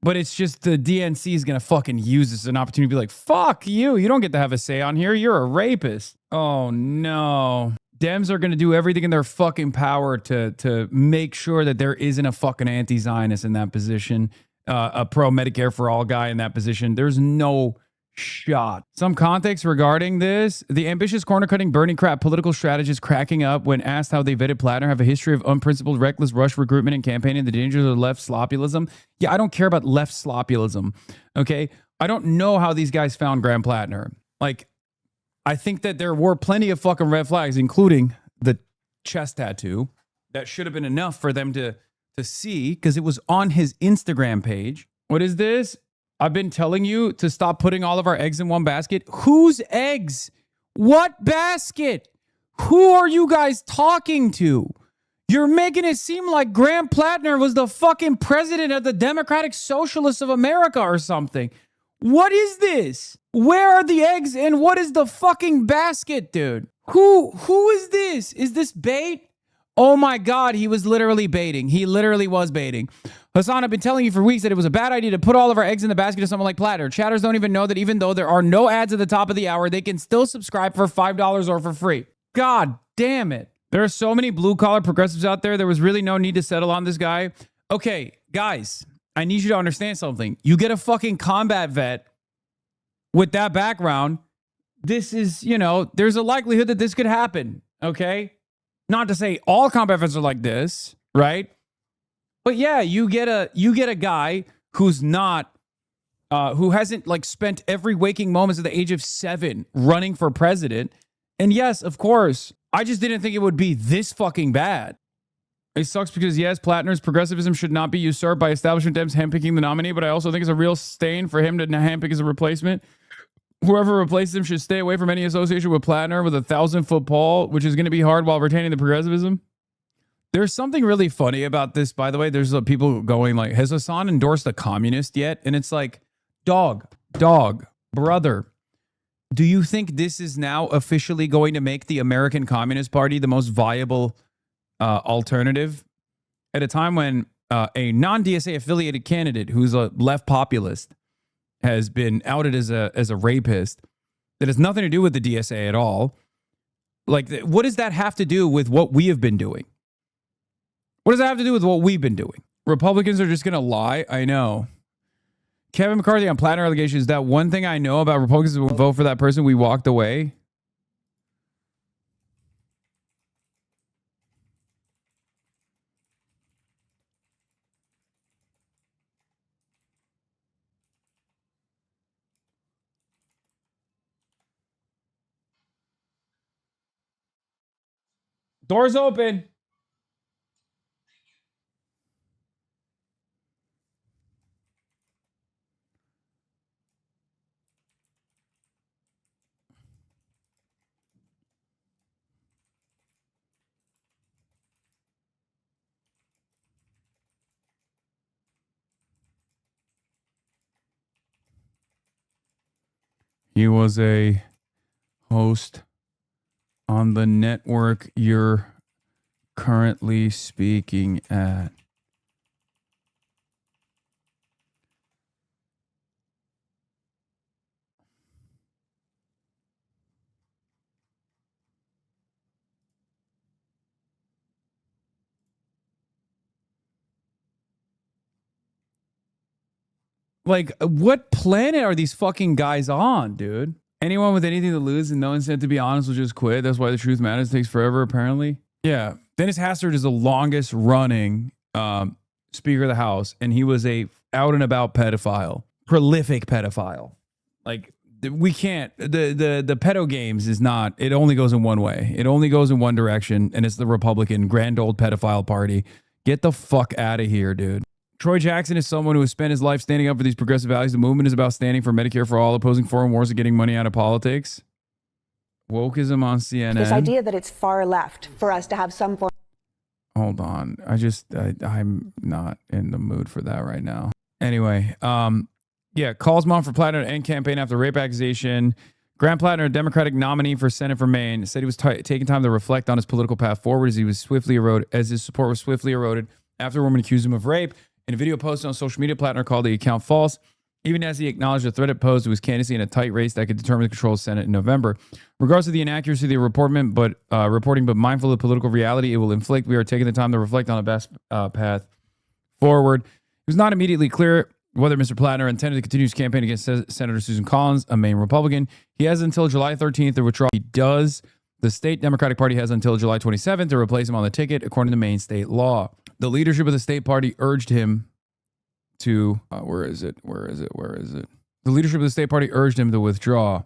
But it's just the DNC is going to fucking use this as an opportunity to be like, fuck you. You don't get to have a say on here. You're a rapist. Oh no. Dems are going to do everything in their fucking power to make sure that there isn't a fucking anti-Zionist in that position, a pro-Medicare for all guy in that position. There's no shot. Some context regarding this: the ambitious corner-cutting Bernie crap political strategists cracking up when asked how they vetted Platner have a history of unprincipled, reckless rush recruitment and campaigning, the dangers of left slopulism. Yeah, I don't care about left slopulism, okay? I don't know how these guys found Graham Platner. Like, I think that there were plenty of fucking red flags, including the chest tattoo, that should have been enough for them to see, because it was on his Instagram page. What is this? I've been telling you to stop putting all of our eggs in one basket. Whose eggs? What basket? Who are you guys talking to? You're making it seem like Graham Platner was the fucking president of the Democratic Socialists of America or something. What is this? Where are the eggs and what is the fucking basket, dude? Who is this? Is this bait? Oh my God, he was literally baiting. He literally was baiting. Hasan, I've been telling you for weeks that it was a bad idea to put all of our eggs in the basket of someone like Platner. Chatters don't even know that even though there are no ads at the top of the hour, they can still subscribe for $5 or for free. God damn it. There are so many blue-collar progressives out there. There was really no need to settle on this guy. Okay, guys, I need you to understand something. You get a fucking combat vet with that background. This is, you know, there's a likelihood that this could happen, okay? Not to say all combat vets are like this, right? But yeah, you get a guy who's not, who hasn't like spent every waking moments at the age of 7 running for president. And yes, of course, I just didn't think it would be this fucking bad. It sucks because yes, Platner's progressivism should not be usurped by establishment Dems handpicking the nominee, but I also think it's a real stain for him to handpick as a replacement. Whoever replaces him should stay away from any association with Platner with a 1,000-foot pole, which is going to be hard while retaining the progressivism. There's something really funny about this, by the way. There's people going like, has Hasan endorsed a communist yet? And it's like, dog, dog, brother, do you think this is now officially going to make the American Communist Party the most viable alternative at a time when a non-DSA affiliated candidate who's a left populist has been outed as a rapist that has nothing to do with the DSA at all? Like, what does that have to do with what we have been doing? What does that have to do with what we've been doing? Republicans are just going to lie? I know. Kevin McCarthy on Platner allegations. That one thing I know about Republicans who will vote for that person, we walked away. Doors open. He was a host on the network you're currently speaking at. Like, what planet are these fucking guys on, dude? Anyone with anything to lose and no incentive to be honest will just quit. That's why the truth matters. It takes forever, apparently. Yeah. Dennis Hastert is the longest running Speaker of the House, and he was a out and about pedophile, prolific pedophile. Like, we can't, the pedo games is not, it only goes in one way. It only goes in one direction, and it's the Republican grand old pedophile party. Get the fuck out of here, dude. Troy Jackson is someone who has spent his life standing up for these progressive values. The movement is about standing for Medicare for all, opposing foreign wars, and getting money out of politics. Wokeism on CNN. This idea that it's far left for us to have some form. Hold on. I'm not in the mood for that right now. Anyway, yeah, calls mom for Platner to end campaign after rape accusation. Graham Platner, a Democratic nominee for Senate for Maine, said he was taking time to reflect on his political path forward as his support was swiftly eroded after a woman accused him of rape. In a video posted on social media, Platner called the account false, even as he acknowledged the threat it posed to his candidacy in a tight race that could determine the control of the Senate in November. Regardless of the inaccuracy of the reporting, but mindful of political reality it will inflict, we are taking the time to reflect on the best path forward. It was not immediately clear whether Mr. Platner intended to continue his campaign against Senator Susan Collins, a Maine Republican. He has until July 13th to withdraw. He does. The state Democratic Party has until July 27th to replace him on the ticket, according to Maine state law. The leadership of the state party urged him to, where is it? The leadership of the state party urged him to withdraw.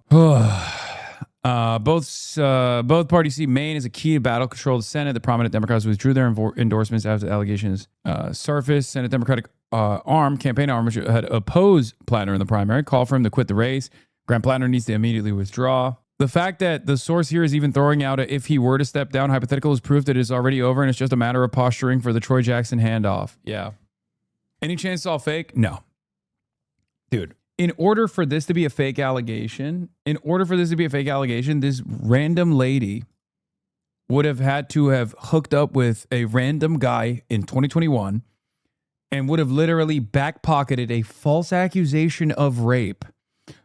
Both parties see Maine as a key to battle control of the Senate. The prominent Democrats withdrew their endorsements after the allegations surfaced. Senate Democratic campaign arm, which had opposed Platner in the primary, called for him to quit the race. Graham Platner needs to immediately withdraw. The fact that the source here is even throwing out if he were to step down hypothetical is proof that it is already over and it's just a matter of posturing for the Troy Jackson handoff. Yeah. Any chance it's all fake? No. Dude, in order for this to be a fake allegation, this random lady would have had to have hooked up with a random guy in 2021 and would have literally backpocketed a false accusation of rape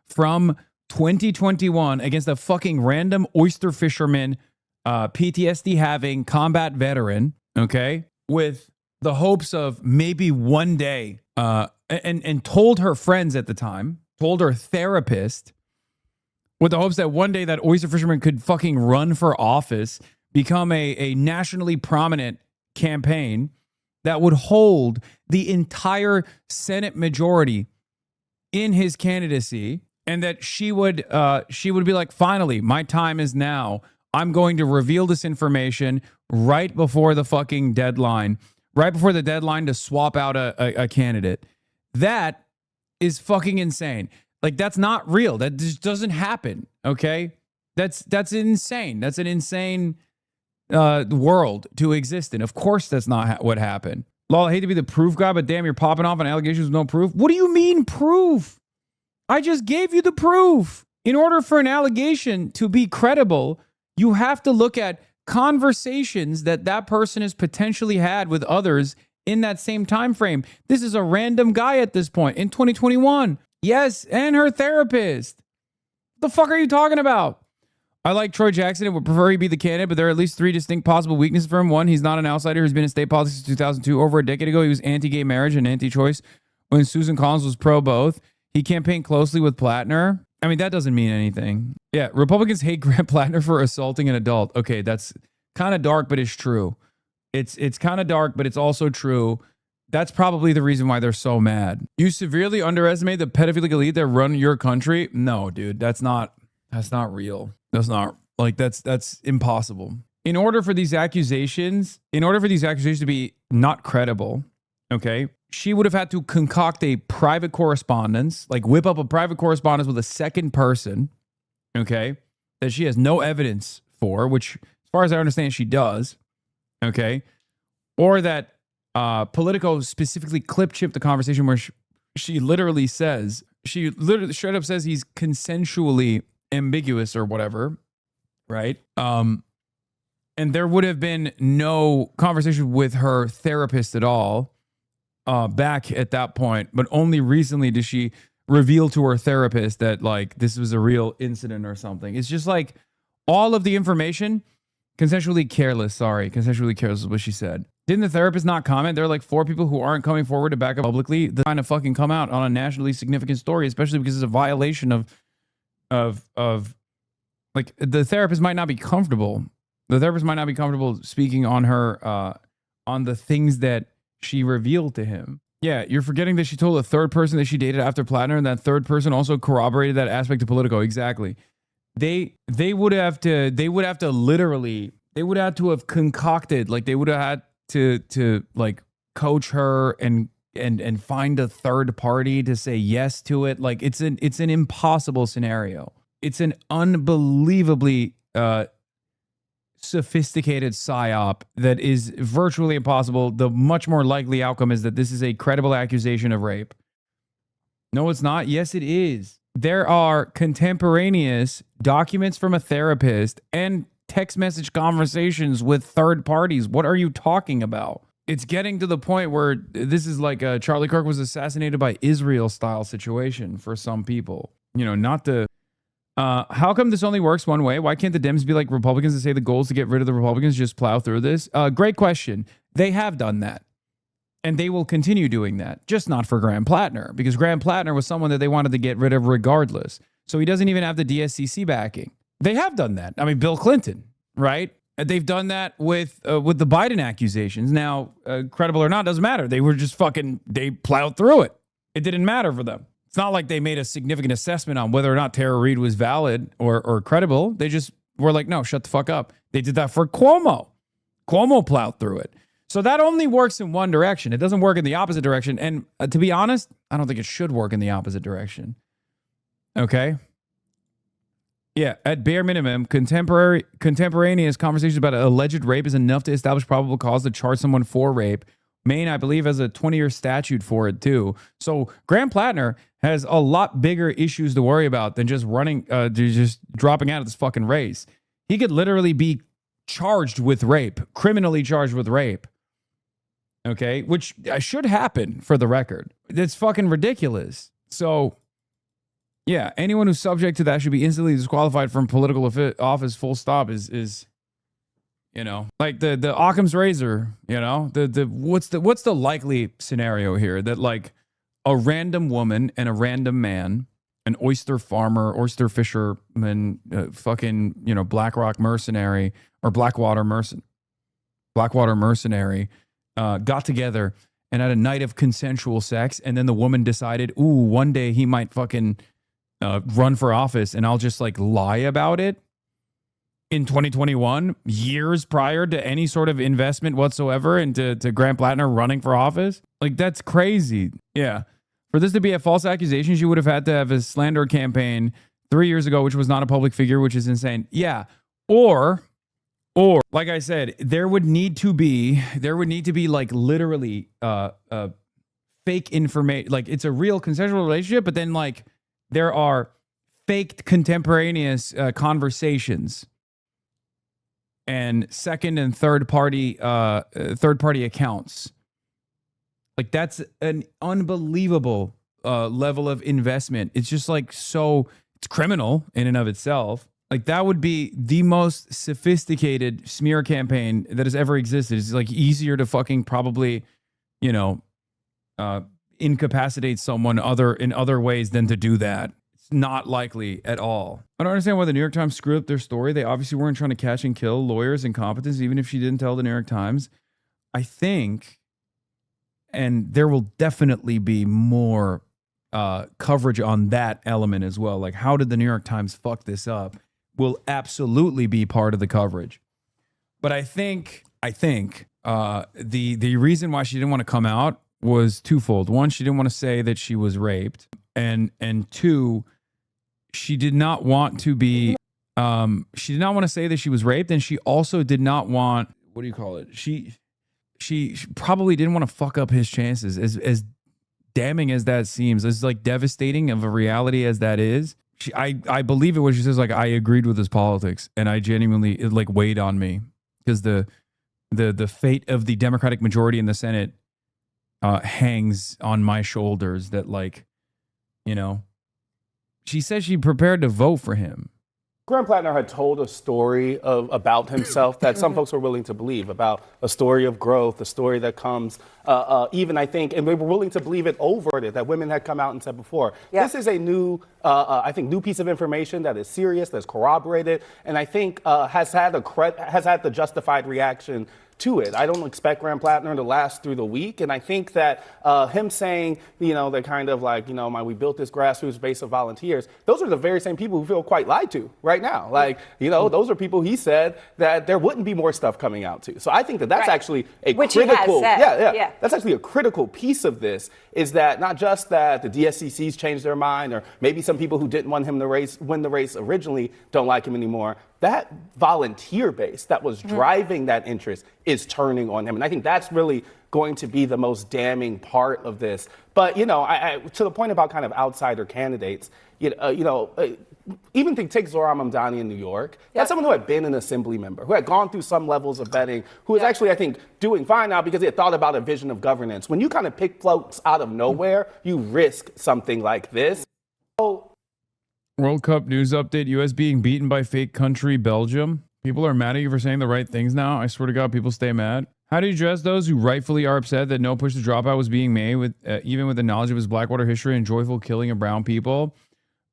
from 2021 against a fucking random oyster fisherman, PTSD having combat veteran, okay, with the hopes of maybe one day, and told her friends at the time, told her therapist, with the hopes that one day that oyster fisherman could fucking run for office, become a nationally prominent campaign that would hold the entire Senate majority in his candidacy, and that she would be like, finally, my time is now. I'm going to reveal this information right before the fucking deadline, right before the deadline to swap out a candidate. That is fucking insane. Like, that's not real. That just doesn't happen. Okay, that's insane. That's an insane world to exist in. Of course, that's not what happened. Lol, I hate to be the proof guy, but damn, you're popping off on allegations with no proof. What do you mean proof? I just gave you the proof. In order for an allegation to be credible, you have to look at conversations that that person has potentially had with others in that same time frame. This is a random guy at this point in 2021. Yes, and her therapist. The fuck are you talking about? I like Troy Jackson and would prefer he be the candidate, but there are at least 3 distinct possible weaknesses for him. 1, he's not an outsider who's been in state politics since 2002. Over a decade ago, he was anti-gay marriage and anti-choice when Susan Collins was pro both. He campaigned closely with Platner. I mean, that doesn't mean anything. Yeah, Republicans hate Grant Platner for assaulting an adult. Okay, that's kind of dark, but it's true. It's kind of dark, but it's also true. That's probably the reason why they're so mad. You severely underestimate the pedophilic elite that run your country? No, dude, that's not real. That's not like that's impossible. In order for these accusations to be not credible, okay, she would have had to concoct a private correspondence, like whip up a private correspondence with a second person, okay, that she has no evidence for, which as far as I understand, she does, okay, or that Politico specifically clip-chipped the conversation where she literally straight up says he's consensually ambiguous or whatever, right? And there would have been no conversation with her therapist at all back at that point, but only recently did she reveal to her therapist that like this was a real incident or something. It's just like all of the information, consensually careless is what she said. Didn't the therapist not comment? There are like 4 people who aren't coming forward to back up publicly. They're trying to fucking come out on a nationally significant story, especially because it's a violation of like the therapist might not be comfortable. The therapist might not be comfortable speaking on her on the things that she revealed to him. Yeah, you're forgetting that she told a third person that she dated after Platner, and that third person also corroborated that aspect of Politico. Exactly. They would have to have concocted, like they would have had to like coach her and find a third party to say yes to it. Like it's an impossible scenario. It's an unbelievably sophisticated psyop that is virtually impossible. The much more likely outcome is that this is a credible accusation of rape. No, it's not. Yes, it is. There are contemporaneous documents from a therapist and text message conversations with third parties. What are you talking about? It's getting to the point where this is like a Charlie Kirk was assassinated by Israel style situation for some people. You know, not the... how come this only works one way? Why can't the Dems be like Republicans and say the goal is to get rid of the Republicans, just plow through this? Great question. They have done that. And they will continue doing that, just not for Graham Platner, because Graham Platner was someone that they wanted to get rid of regardless. So he doesn't even have the DSCC backing. They have done that. I mean, Bill Clinton, right? They've done that with the Biden accusations. Now, credible or not, doesn't matter. They were just they plowed through it. It didn't matter for them. It's not like they made a significant assessment on whether or not Tara Reade was valid or credible. They just were like, no, shut the fuck up. They did that for Cuomo. Cuomo plowed through it. So that only works in one direction. It doesn't work in the opposite direction. And to be honest, I don't think it should work in the opposite direction. Okay? Yeah, at bare minimum, contemporaneous conversations about alleged rape is enough to establish probable cause to charge someone for rape. Maine, I believe, has a 20-year statute for it, too. So Graham Platner has a lot bigger issues to worry about than just just dropping out of this fucking race. He could literally be charged with rape, criminally charged with rape. Okay, which should happen for the record. It's fucking ridiculous. So, yeah, anyone who's subject to that should be instantly disqualified from political office. Full stop. Is you know, like the Occam's razor. You know, what's the likely scenario here that like a random woman and a random man, an oyster farmer, oyster fisherman, fucking BlackRock mercenary or Blackwater mercenary. Got together and had a night of consensual sex, and then the woman decided, ooh, one day he might fucking run for office, and I'll just like lie about it in 2021, years prior to any sort of investment whatsoever into Graham Platner running for office. Like, that's crazy. Yeah. For this to be a false accusation, she would have had to have a slander campaign 3 years ago, which was not a public figure, which is insane. Yeah. Or like I said, there would need to be like literally fake information. Like, it's a real consensual relationship, but then like there are faked contemporaneous conversations and second and third party accounts. Like, that's an unbelievable level of investment. It's just like it's criminal in and of itself. Like, that would be the most sophisticated smear campaign that has ever existed. It's like easier to fucking probably, incapacitate someone in other ways than to do that. It's not likely at all. I don't understand why the New York Times screwed up their story. They obviously weren't trying to catch and kill lawyers' incompetence, even if she didn't tell the New York Times. I think, and there will definitely be more coverage on that element as well. Like, how did the New York Times fuck this up? Will absolutely be part of the coverage. But I think the reason why she didn't want to come out was twofold. One, she didn't want to say that she was raped, and two, she did not want to be she did not want to say that she was raped, and she also did not want, what do you call it? She probably didn't want to fuck up his chances. As damning as that seems, as like devastating of a reality as that is, I believe it when she says, like, I agreed with his politics, and I genuinely, it like weighed on me, because the fate of the Democratic majority in the Senate hangs on my shoulders. That, like, she says she prepared to vote for him. Graham Platner had told a story about himself that some folks were willing to believe, about a story of growth, a story that comes even, I think, and they were willing to believe it over it, that women had come out and said before. Yeah. This is a new, I think, new piece of information that is serious, that's corroborated, and I think has had the justified reaction to it. I don't expect Graham Platner to last through the week, and I think that him saying, they're kind of like, we built this grassroots base of volunteers, those are the very same people who feel quite lied to right now. Like, those are people he said that there wouldn't be more stuff coming out to. So I think that that's actually a critical, that's actually a critical piece of this, is that not just that the DSCC's changed their mind, or maybe some people who didn't want him to win the race originally don't like him anymore. That volunteer base that was driving that interest is turning on him. And I think that's really going to be the most damning part of this. But, I to the point about kind of outsider candidates, even take Zohran Mamdani in New York. That's someone who had been an assembly member, who had gone through some levels of vetting, who is actually, I think, doing fine now because he had thought about a vision of governance. When you kind of pick folks out of nowhere, you risk something like this. World Cup news update, U.S. being beaten by fake country Belgium. People are mad at you for saying the right things now. I swear to God, people stay mad. How do you address those who rightfully are upset that no push to dropout was being made, with even with the knowledge of his Blackwater history and joyful killing of brown people?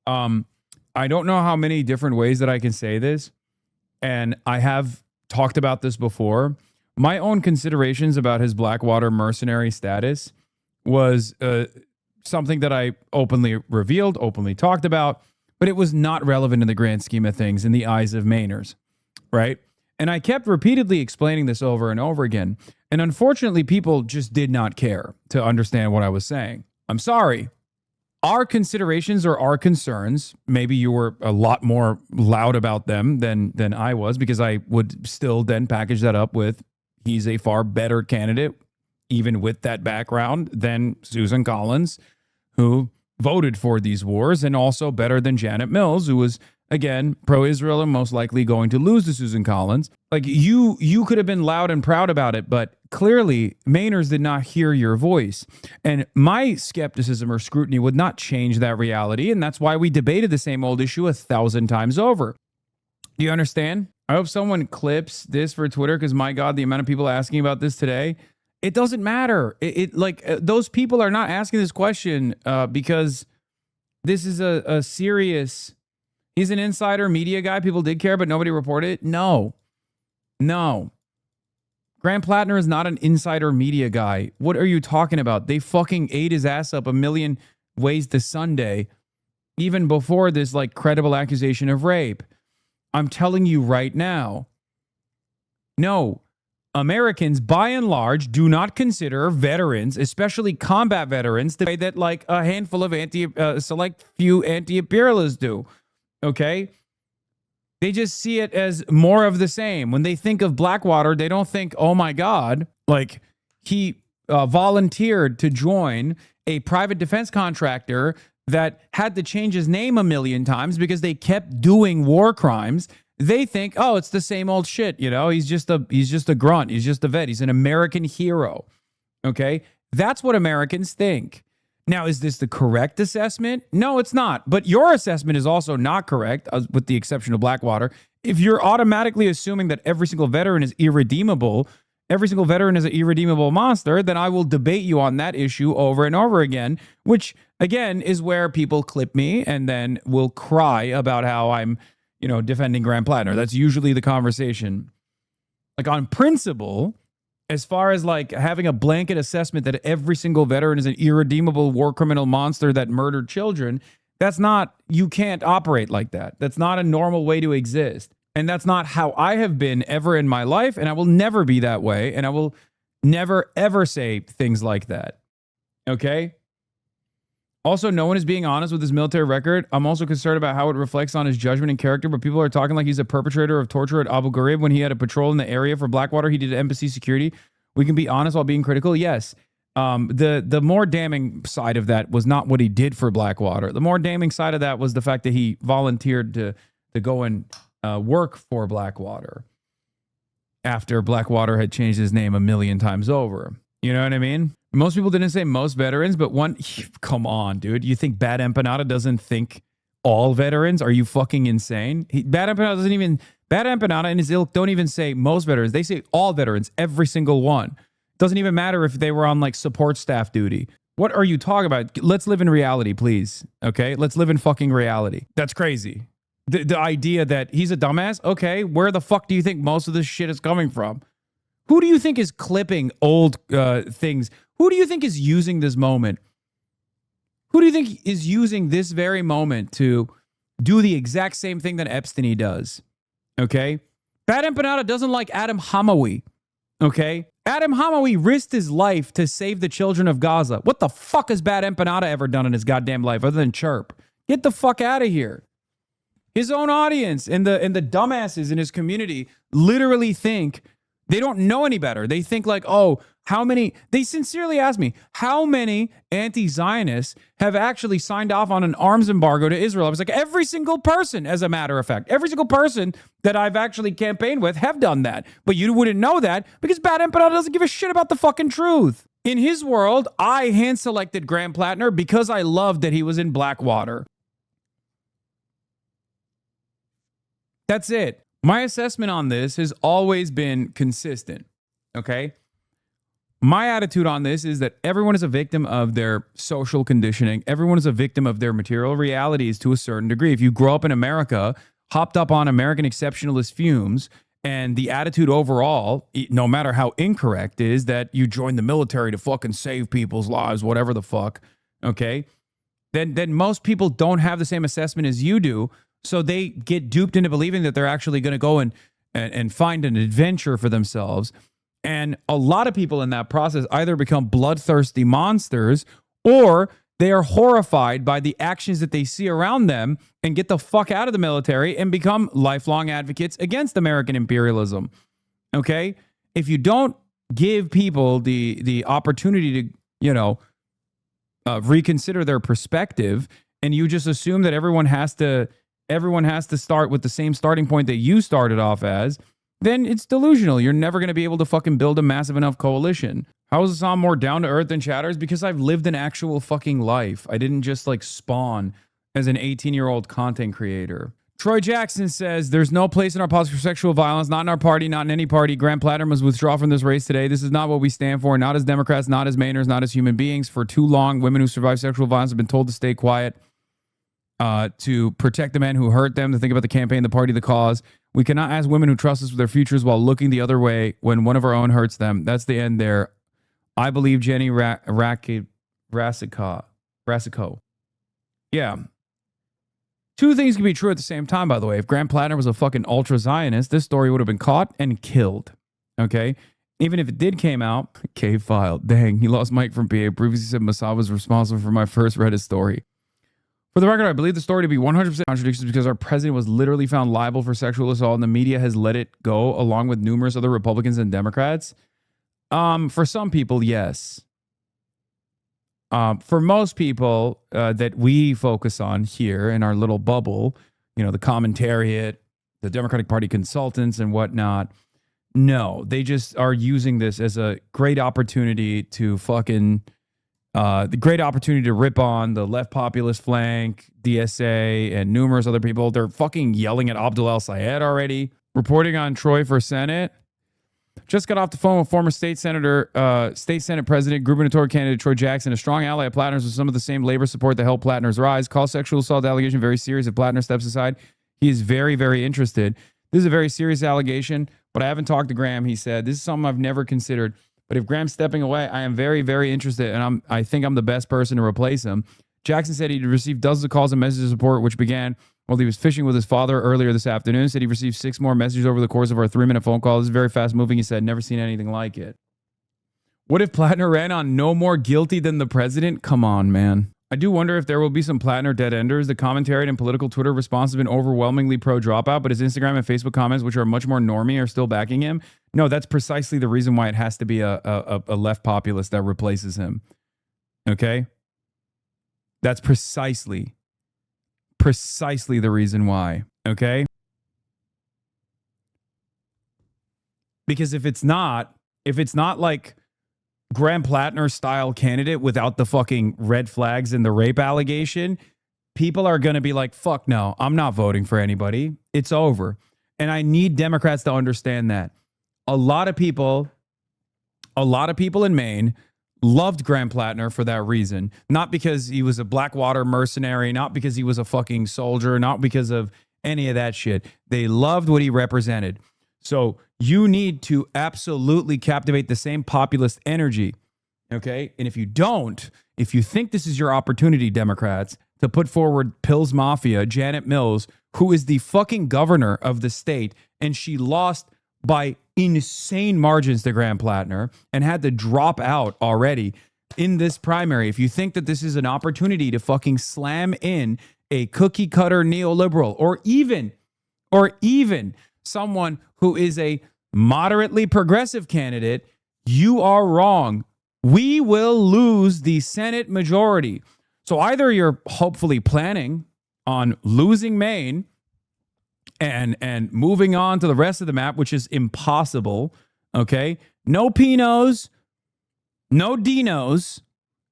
I don't know how many different ways that I can say this, and I have talked about this before. My own considerations about his Blackwater mercenary status was something that I openly revealed, openly talked about, but it was not relevant in the grand scheme of things in the eyes of Mainers, right? And I kept repeatedly explaining this over and over again. And unfortunately, people just did not care to understand what I was saying. I'm sorry. Our considerations or our concerns, maybe you were a lot more loud about them than I was, because I would still then package that up with, he's a far better candidate, even with that background, than Susan Collins, who voted for these wars, and also better than Janet Mills, who was, again, pro-Israel and most likely going to lose to Susan Collins. Like, you could have been loud and proud about it, but clearly Mainers did not hear your voice. And my skepticism or scrutiny would not change that reality, and that's why we debated the same old issue 1,000 times over. Do you understand? I hope someone clips this for Twitter, because my God, the amount of people asking about this today, it doesn't matter. Those people are not asking this question because this is a serious, he's an insider media guy. People did care, but nobody reported it. No. Graham Platner is not an insider media guy. What are you talking about? They fucking ate his ass up a million ways to Sunday, even before this credible accusation of rape. I'm telling you right now. No. Americans, by and large, do not consider veterans, especially combat veterans, the way that a handful of select few anti-imperialists do. Okay? They just see it as more of the same. When they think of Blackwater, they don't think, oh my God, he volunteered to join a private defense contractor that had to change his name a million times because they kept doing war crimes, they think, oh, it's the same old shit. You know, he's just a grunt. He's just a vet. He's an American hero. Okay. That's what Americans think. Now, is this the correct assessment? No, it's not. But your assessment is also not correct, with the exception of Blackwater. If you're automatically assuming that every single veteran is irredeemable, every single veteran is an irredeemable monster, then I will debate you on that issue over and over again, which, again, is where people clip me and then will cry about how I'm, you know, defending Graham Platner. That's usually the conversation. Like, on principle, as far as like having a blanket assessment that every single veteran is an irredeemable war criminal monster that murdered children, that's not, you can't operate like that. That's not a normal way to exist. And that's not how I have been ever in my life. And I will never be that way. And I will never, ever say things like that. Okay? Also, no one is being honest with his military record. I'm also concerned about how it reflects on his judgment and character, but people are talking like he's a perpetrator of torture at Abu Ghraib when he had a patrol in the area for Blackwater. He did embassy security. We can be honest while being critical. Yes. The more damning side of that was not what he did for Blackwater. The more damning side of that was the fact that he volunteered to go and work for Blackwater after Blackwater had changed his name a million times over. You know what I mean? Most people didn't say most veterans, but one, come on, dude. You think Bad Empanada doesn't think all veterans? Are you fucking insane? Bad Empanada and his ilk don't even say most veterans. They say all veterans, every single one. Doesn't even matter if they were on like support staff duty. What are you talking about? Let's live in reality, please. Okay? Let's live in fucking reality. That's crazy. The idea that he's a dumbass? Okay, where the fuck do you think most of this shit is coming from? Who do you think is clipping old things? Who do you think is using this moment? Who do you think is using this very moment to do the exact same thing that Epstein does? Okay? Bad Empanada doesn't like Adam Hamawi. Okay? Adam Hamawi risked his life to save the children of Gaza. What the fuck has Bad Empanada ever done in his goddamn life other than chirp? Get the fuck out of here. His own audience and the dumbasses in his community literally think they don't know any better. They think like, oh, they sincerely ask me, how many anti-Zionists have actually signed off on an arms embargo to Israel? I was like, every single person, as a matter of fact. Every single person that I've actually campaigned with have done that. But you wouldn't know that because Bad Empanada doesn't give a shit about the fucking truth. In his world, I hand-selected Graham Platner because I loved that he was in Blackwater. That's it. My assessment on this has always been consistent, okay? My attitude on this is that everyone is a victim of their social conditioning. Everyone is a victim of their material realities to a certain degree. If you grow up in America, hopped up on American exceptionalist fumes, and the attitude overall, no matter how incorrect, is that you join the military to fucking save people's lives, whatever the fuck, okay? Then most people don't have the same assessment as you do. So they get duped into believing that they're actually going to go and find an adventure for themselves. And a lot of people in that process either become bloodthirsty monsters or they are horrified by the actions that they see around them and get the fuck out of the military and become lifelong advocates against American imperialism. Okay? If you don't give people the opportunity to, you know, reconsider their perspective and you just assume that everyone has to start with the same starting point that you started off as, then it's delusional. You're never going to be able to fucking build a massive enough coalition. How is Hasan more down to earth than Chatters? Because I've lived an actual fucking life. I didn't just like spawn as an 18-year-old content creator. Troy Jackson says, there's no place in our politics for sexual violence, not in our party, not in any party. Graham Platner must withdraw from this race today. This is not what we stand for, not as Democrats, not as Mainers, not as human beings. For too long, women who survive sexual violence have been told to stay quiet. To protect the men who hurt them, to think about the campaign, the party, the cause. We cannot ask women who trust us with their futures while looking the other way when one of our own hurts them. That's the end there. I believe Jenny Rasico. Yeah. Two things can be true at the same time, by the way. If Graham Platner was a fucking ultra-Zionist, this story would have been caught and killed. Okay? Even if it did came out, cave file. Dang, he lost Mike from PA. Previously said Mossad was responsible for my first Reddit story. For the record, I believe the story to be 100% contradictions because our president was literally found liable for sexual assault and the media has let it go along with numerous other Republicans and Democrats. For some people, yes. For most people that we focus on here in our little bubble, you know, the commentariat, the Democratic Party consultants and whatnot, no, they just are using this as a great opportunity to fucking, the great opportunity to rip on the left populist flank, DSA, and numerous other people. They're fucking yelling at Abdul El-Sayed already. Reporting on Troy for Senate. Just got off the phone with former state Senate President, gubernatorial candidate Troy Jackson, a strong ally of Platner's with some of the same labor support that helped Platner's rise. Call sexual assault allegation very serious. If Platner steps aside, he is very, very interested. This is a very serious allegation, but I haven't talked to Graham. He said, this is something I've never considered. But if Graham's stepping away, I am very, very interested, and I think I'm the best person to replace him. Jackson said he'd received dozens of calls and messages of support, which began while he was fishing with his father earlier this afternoon. Said he received 6 more messages over the course of our 3-minute phone call. This is very fast moving. He said, never seen anything like it. What if Platner ran on no more guilty than the president? Come on, man. I do wonder if there will be some Platner dead enders. The commentary and political Twitter response has been overwhelmingly pro dropout, but his Instagram and Facebook comments, which are much more normie, are still backing him. No, that's precisely the reason why it has to be a left populist that replaces him. Okay? That's precisely the reason why. Okay? Because if it's not like Graham Platner style candidate without the fucking red flags and the rape allegation, people are going to be like, fuck no, I'm not voting for anybody. It's over. And I need Democrats to understand that. A lot of people in Maine loved Graham Platner for that reason. Not because he was a Blackwater mercenary, not because he was a fucking soldier, not because of any of that shit. They loved what he represented. So you need to absolutely captivate the same populist energy, okay? And if you don't, if you think this is your opportunity, Democrats, to put forward Pills Mafia, Janet Mills, who is the fucking governor of the state, and she lost by insane margins to Graham Platner and had to drop out already in this primary. If you think that this is an opportunity to fucking slam in a cookie cutter neoliberal or even someone who is a moderately progressive candidate, you are wrong. We will lose the Senate majority. So either you're hopefully planning on losing Maine and moving on to the rest of the map, which is impossible, okay? No Pinos, no Dinos.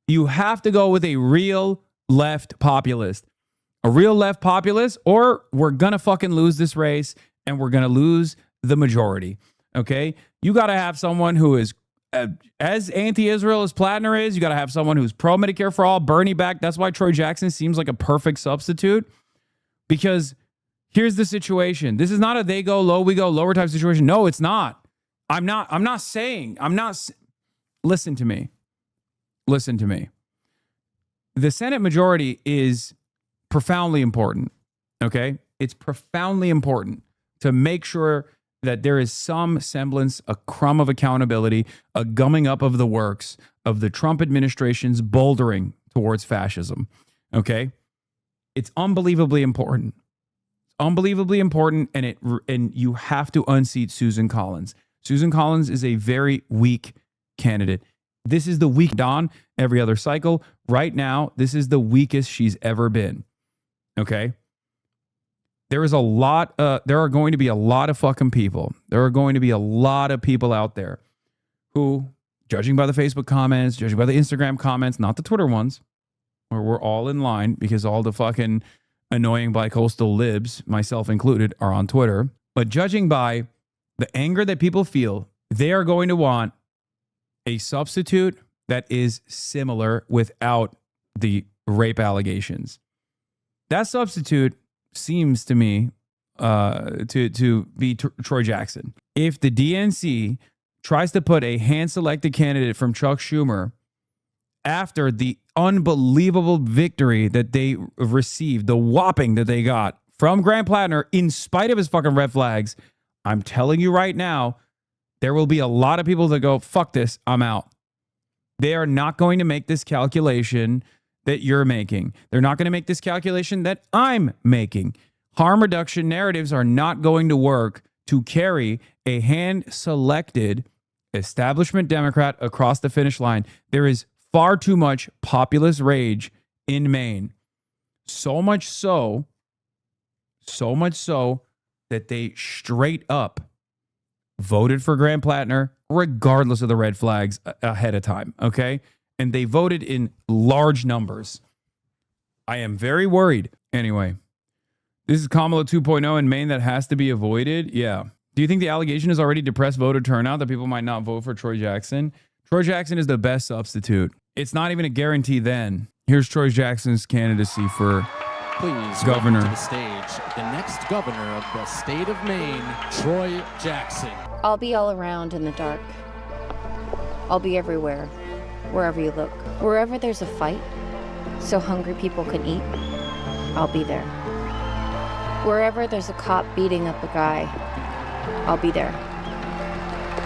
You have to go with a real left populist. A real left populist, or we're going to fucking lose this race and we're going to lose the majority, okay? You got to have someone who is as anti-Israel as Platner is. You got to have someone who's pro-Medicare for all, Bernie back. That's why Troy Jackson seems like a perfect substitute, because here's the situation. This is not a they go low, we go lower type situation. No, it's not. Listen to me. The Senate majority is profoundly important, okay? It's profoundly important to make sure that there is some semblance, a crumb of accountability, a gumming up of the works of the Trump administration's bouldering towards fascism, okay? It's unbelievably important. Unbelievably important, and you have to unseat Susan Collins. Susan Collins is a very weak candidate. This is the weak Dawn every other cycle. Right now, this is the weakest she's ever been. Okay? There are going to be a lot of fucking people. There are going to be a lot of people out there who, judging by the Facebook comments, judging by the Instagram comments, not the Twitter ones, where we're all in line because all the fucking annoying bicoastal libs, myself included, are on Twitter. But judging by the anger that people feel, they are going to want a substitute that is similar without the rape allegations. That substitute seems to me to be Troy Jackson. If the DNC tries to put a hand-selected candidate from Chuck Schumer after the unbelievable victory that they received, the whopping that they got from Graham Platner, in spite of his fucking red flags, I'm telling you right now, there will be a lot of people that go, fuck this, I'm out. They are not going to make this calculation that you're making. They're not going to make this calculation that I'm making. Harm reduction narratives are not going to work to carry a hand-selected establishment Democrat across the finish line. There is far too much populist rage in Maine. So much so that they straight up voted for Graham Platner, regardless of the red flags ahead of time, okay? And they voted in large numbers. I am very worried. Anyway, this is Kamala 2.0 in Maine that has to be avoided. Yeah. Do you think the allegation is already depressed voter turnout that people might not vote for Troy Jackson? Troy Jackson is the best substitute. It's not even a guarantee then. Here's Troy Jackson's candidacy for governor. To the stage, the next governor of the state of Maine, Troy Jackson. I'll be all around in the dark. I'll be everywhere, wherever you look. Wherever there's a fight, so hungry people can eat, I'll be there. Wherever there's a cop beating up a guy, I'll be there.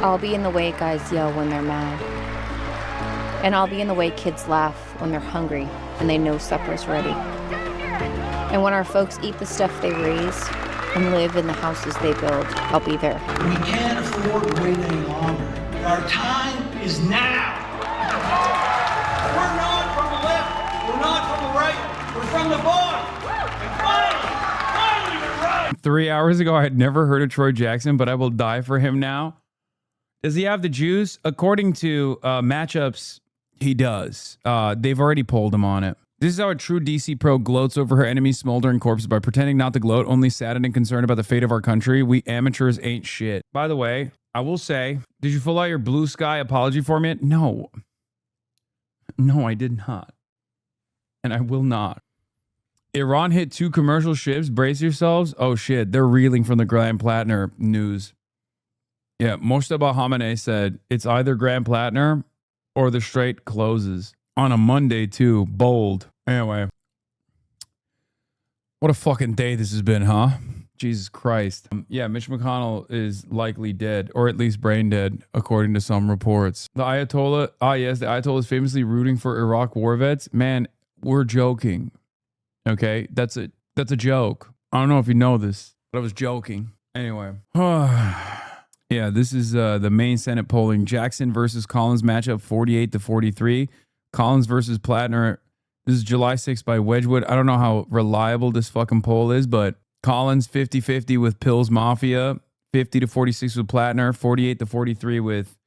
I'll be in the way guys yell when they're mad. And I'll be in the way kids laugh when they're hungry and they know supper's ready. And when our folks eat the stuff they raise and live in the houses they build, I'll be there. We can't afford to wait any longer. Our time is now. We're not from the left. We're not from the right. We're from the bottom. And finally we're right. 3 hours ago, I had never heard of Troy Jackson, but I will die for him now. Does he have the juice? According to matchups, he does. They've already polled him on it. This is how a true DC pro gloats over her enemy's smoldering corpses by pretending not to gloat, only saddened and concerned about the fate of our country. We amateurs ain't shit. By the way, I will say, did you fill out your blue sky apology form yet? No. No, I did not. And I will not. Iran hit 2 commercial ships. Brace yourselves. Oh, shit. They're reeling from the Graham Platner news. Yeah, Moshtaba Khamenei said it's either Graham Platner or the Strait closes. On a Monday, too. Bold. Anyway. What a fucking day this has been, huh? Jesus Christ. Yeah, Mitch McConnell is likely dead, or at least brain dead, according to some reports. The Ayatollah, the Ayatollah is famously rooting for Iraq war vets. Man, we're joking. Okay? That's a joke. I don't know if you know this, but I was joking. Anyway. Yeah, this is the main Senate polling. Jackson versus Collins matchup 48-43. Collins versus Platner. This is July 6th by Wedgwood. I don't know how reliable this fucking poll is, but Collins 50-50 with Pills Mafia, 50-46 with Platner, 48-43 with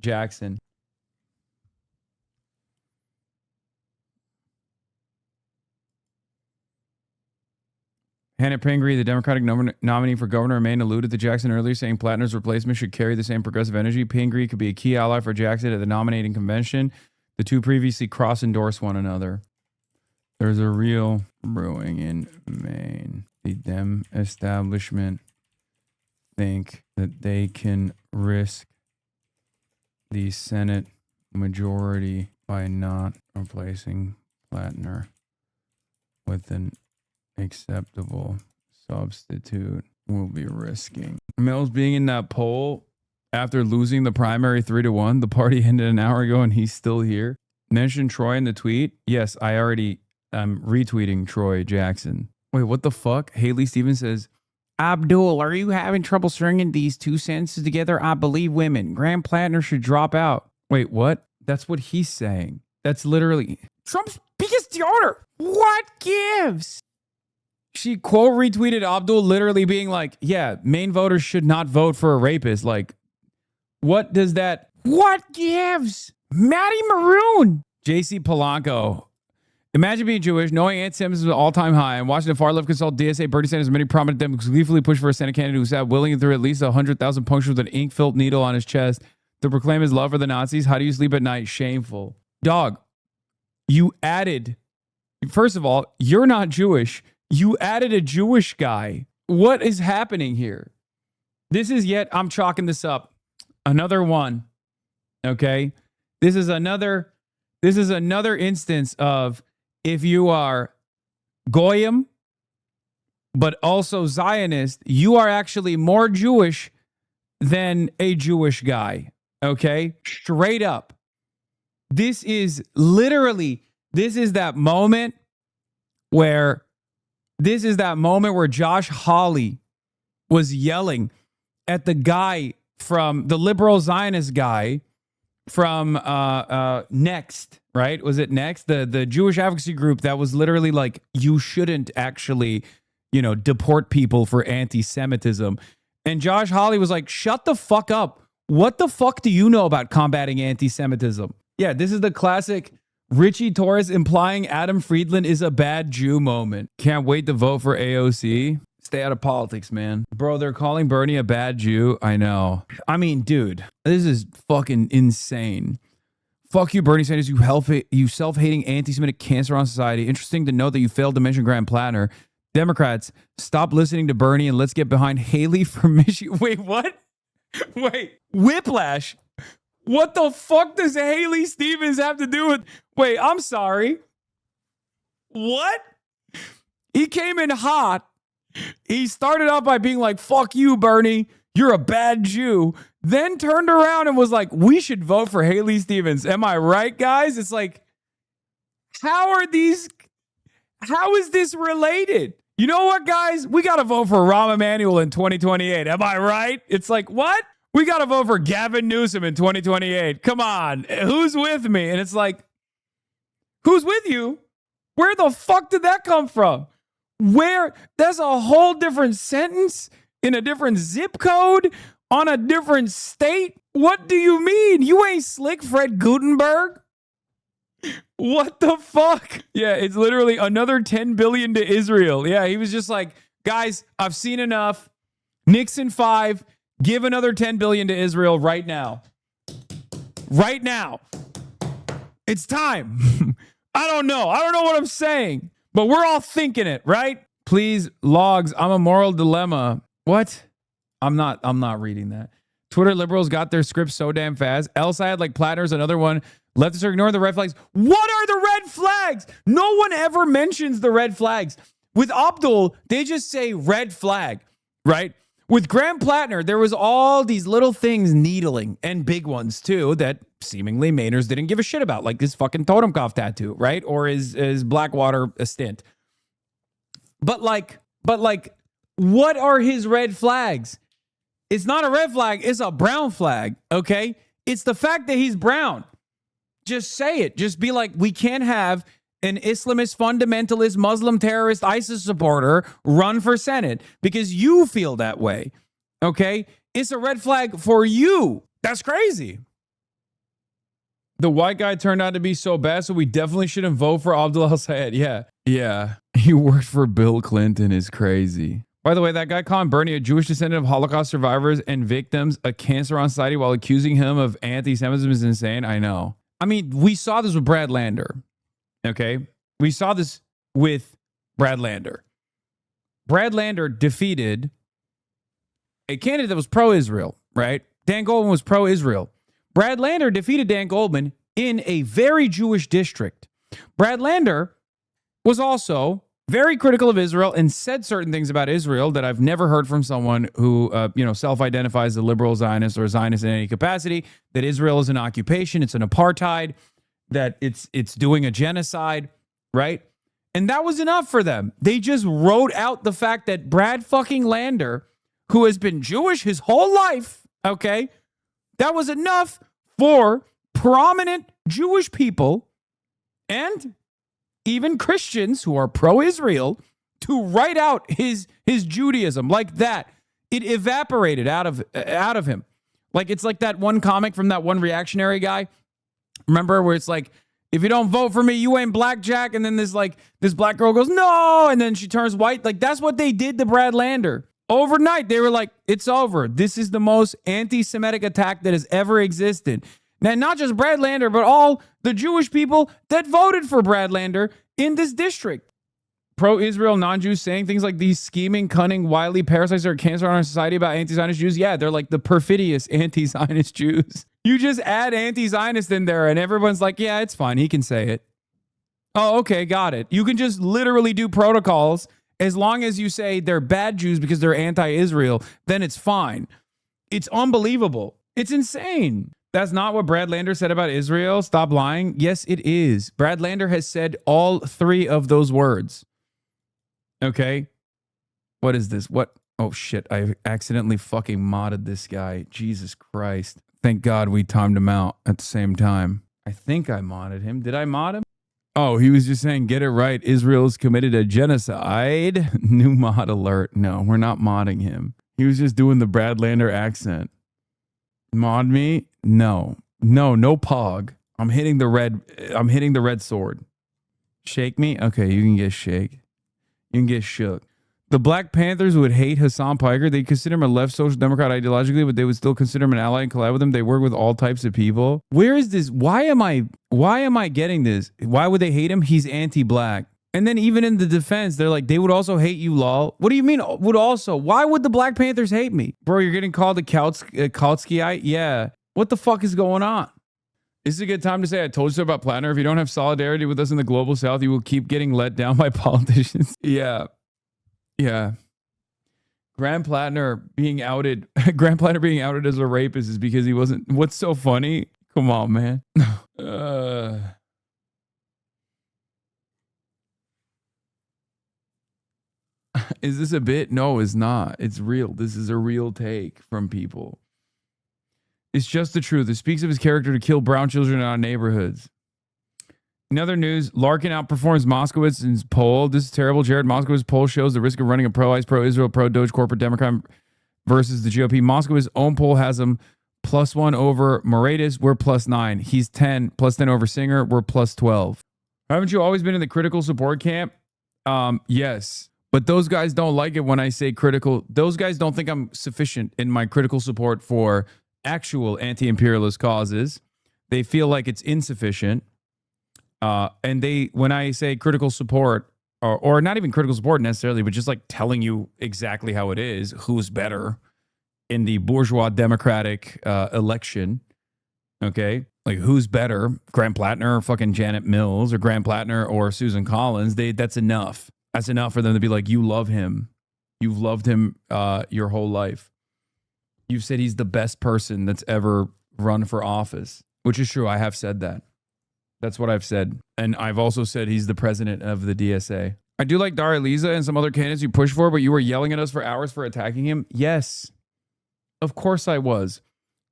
Jackson. Hannah Pingree, the Democratic nominee for governor of Maine, alluded to Jackson earlier, saying Platner's replacement should carry the same progressive energy. Pingree could be a key ally for Jackson at the nominating convention. The two previously cross-endorsed one another. There's a real brewing in Maine. The Dem establishment think that they can risk the Senate majority by not replacing Platner with an acceptable substitute. Will be risking. Mills being in that poll after losing the primary 3-1. The party ended an hour ago and he's still here. Mention Troy in the tweet. Yes, I'm retweeting Troy Jackson. Wait, what the fuck? Haley Stevens says, Abdul, are you having trouble stringing these two sentences together? I believe women. Graham Platner should drop out. Wait, what? That's what he's saying. That's literally Trump's biggest donor. What gives? She quote retweeted Abdul literally being like, yeah, Maine voters should not vote for a rapist. Like, what does that? What gives? Maddie Maroon. JC Polanco. Imagine being Jewish, knowing anti-Semitism is an all-time high, and watching the far-left consult DSA, Bernie Sanders, many prominent Democrats gleefully push for a Senate candidate who sat willing through at least 100,000 punctures with an ink-filled needle on his chest to proclaim his love for the Nazis. How do you sleep at night? Shameful. Dog, you added, first of all, you're not Jewish. You added a Jewish guy. What is happening here? This is yet, I'm chalking this up. Another one. Okay? This is another instance of, if you are Goyim, but also Zionist, you are actually more Jewish than a Jewish guy. Okay? Straight up. This is that moment where Josh Hawley was yelling at the guy from the liberal Zionist guy Next, right? Was it Next? The Jewish advocacy group that was literally like, you shouldn't actually, deport people for anti-Semitism. And Josh Hawley was like, shut the fuck up. What the fuck do you know about combating anti-Semitism? Yeah, this is the classic Richie Torres implying Adam Friedland is a bad Jew moment. Can't wait to vote for AOC. Stay out of politics, man. Bro, they're calling Bernie a bad Jew. I know. I mean, dude, this is fucking insane. Fuck you, Bernie Sanders, you self-hating anti-Semitic cancer on society. Interesting to note that you failed to mention Graham Platner. Democrats, stop listening to Bernie and let's get behind Haley for Michigan. Wait, what? Wait, whiplash. What the fuck does Haley Stevens have to do with... Wait, I'm sorry. What? He came in hot. He started out by being like, fuck you, Bernie. You're a bad Jew. Then turned around and was like, we should vote for Haley Stevens. Am I right, guys? It's like, how is this related? You know what, guys? We got to vote for Rahm Emanuel in 2028. Am I right? It's like, what? We got to vote for Gavin Newsom in 2028. Come on. Who's with me? And it's like, who's with you? Where the fuck did that come from? That's a whole different sentence in a different zip code on a different state. What do you mean? You ain't slick, Fred Gutenberg. What the fuck? Yeah, it's literally another 10 billion to Israel. Yeah, he was just like, guys, I've seen enough. Nixon 5, give another 10 billion to Israel right now. Right now. It's time. I don't know what I'm saying, but we're all thinking it, right? Please, logs, I'm a moral dilemma. What? I'm not reading that. Twitter liberals got their scripts so damn fast. LSAD, like Platner's another one. Leftists are ignoring the red flags. What are the red flags? No one ever mentions the red flags. With Abdul, they just say red flag, right? With Graham Platner, there was all these little things needling, and big ones too, that seemingly Mainers didn't give a shit about, like his fucking Totenkopf tattoo, right? Or his Blackwater stint. But like, what are his red flags? It's not a red flag, it's a brown flag, okay? It's the fact that he's brown. Just say it. Just be like, we can't have an Islamist, fundamentalist, Muslim terrorist, ISIS supporter run for Senate because you feel that way, okay? It's a red flag for you. That's crazy. The white guy turned out to be so bad, so we definitely shouldn't vote for Abdul al-Sayed. Yeah. He worked for Bill Clinton is crazy. By the way, that guy calling Bernie a Jewish descendant of Holocaust survivors and victims, a cancer on society while accusing him of anti-Semitism is insane. I know. I mean, we saw this with Brad Lander. Okay? We saw this with Brad Lander. Brad Lander defeated a candidate that was pro-Israel, right? Dan Goldman was pro-Israel. Brad Lander defeated Dan Goldman in a very Jewish district. Brad Lander was also very critical of Israel and said certain things about Israel that I've never heard from someone who, self-identifies as a liberal Zionist or Zionist in any capacity, that Israel is an occupation, it's an apartheid, that it's doing a genocide, right? And that was enough for them. They just wrote out the fact that Brad fucking Lander, who has been Jewish his whole life, okay, that was enough for prominent Jewish people and even Christians who are pro-Israel to write out his Judaism like that. It evaporated out of him. Like, it's like that one comic from that one reactionary guy. Remember, where it's like, if you don't vote for me, you ain't blackjack. And then this black girl goes, no. And then she turns white. Like, that's what they did to Brad Lander. Overnight, they were like, it's over. This is the most anti-Semitic attack that has ever existed. Now, not just Brad Lander, but all the Jewish people that voted for Brad Lander in this district. Pro-Israel non-Jews saying things like these scheming, cunning, wily parasites are a cancer on our society about anti-Zionist Jews. Yeah, they're like the perfidious anti-Zionist Jews. You just add anti-Zionist in there and everyone's like, yeah, it's fine. He can say it. Oh, okay, got it. You can just literally do protocols as long as you say they're bad Jews because they're anti-Israel, then it's fine. It's unbelievable. It's insane. That's not what Brad Lander said about Israel. Stop lying. Yes, it is. Brad Lander has said all three of those words. Okay. What is this? What? Oh, shit. I accidentally fucking modded this guy. Jesus Christ. Thank God we timed him out at the same time. I think I modded him. Did I mod him? Oh, he was just saying, get it right. Israel's committed a genocide. New mod alert. No, we're not modding him. He was just doing the Brad Lander accent. Mod me? No. No pog. I'm hitting the red sword. Shake me? Okay, you can get shake. You can get shook. The Black Panthers would hate Hasan Piker. They consider him a left social democrat ideologically, but they would still consider him an ally and collab with him. They work with all types of people. Where is this? Why am I getting this? Why would they hate him? He's anti-black. And then even in the defense, they're like, they would also hate you, lol. What do you mean would also? Why would the Black Panthers hate me? Bro, you're getting called a Kautskyite? Yeah. What the fuck is going on? This is a good time to say I told you so about Platner. If you don't have solidarity with us in the global south, you will keep getting let down by politicians. Yeah. Yeah. Graham Platner being outed as a rapist is because he wasn't. What's so funny? Come on, man. Is this a bit? No, it's not. It's real. This is a real take from people. It's just the truth. It speaks of his character to kill brown children in our neighborhoods. In other news, Larkin outperforms Moskowitz in his poll. This is terrible. Jared Moskowitz's poll shows the risk of running a pro-ICE, pro-Israel, pro-Doge corporate Democrat versus the GOP. Moskowitz's own poll has him +1 over Moratis. We're +9. He's 10, +10 over Singer. We're +12. Haven't you always been in the critical support camp? Yes. But those guys don't like it when I say critical. Those guys don't think I'm sufficient in my critical support for actual anti-imperialist causes. They feel like it's insufficient. And when I say critical support, or not even critical support necessarily, but just like telling you exactly how it is, who's better in the bourgeois democratic election, okay? Like who's better, Graham Platner or fucking Janet Mills or Graham Platner or Susan Collins? That's enough. That's enough for them to be like, you love him. You've loved him your whole life. You've said he's the best person that's ever run for office, which is true. I have said that. That's what I've said. And I've also said he's the president of the DSA. I do like Dara Liza and some other candidates you push for, but you were yelling at us for hours for attacking him. Yes, of course I was.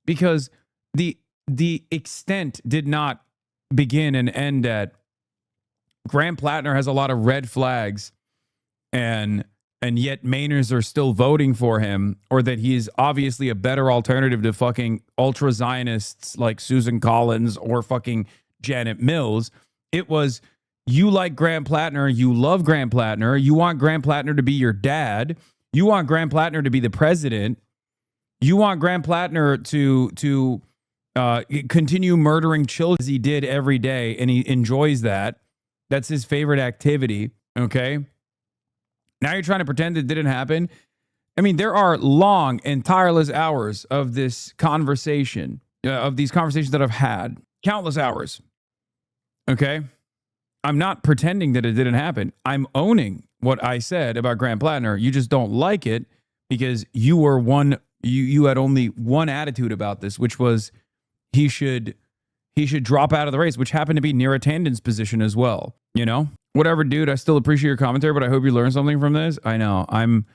Because the extent did not begin and end at Graham Platner has a lot of red flags and yet Mainers are still voting for him, or that he is obviously a better alternative to fucking ultra Zionists like Susan Collins or fucking Janet Mills. It was, you like Graham Platner, you love Graham Platner, you want Graham Platner to be your dad, you want Graham Platner to be the president, you want Graham Platner to continue murdering children as he did every day, and he enjoys that. That's his favorite activity, okay? Now you're trying to pretend it didn't happen. I mean, there are long and tireless hours of this conversation, of these conversations that I've had, countless hours. Okay? I'm not pretending that it didn't happen. I'm owning what I said about Graham Platner. You just don't like it because you had only one attitude about this, which was he should drop out of the race, which happened to be Neera Tanden's position as well. You know? Whatever, dude. I still appreciate your commentary, but I hope you learned something from this. I know. I'm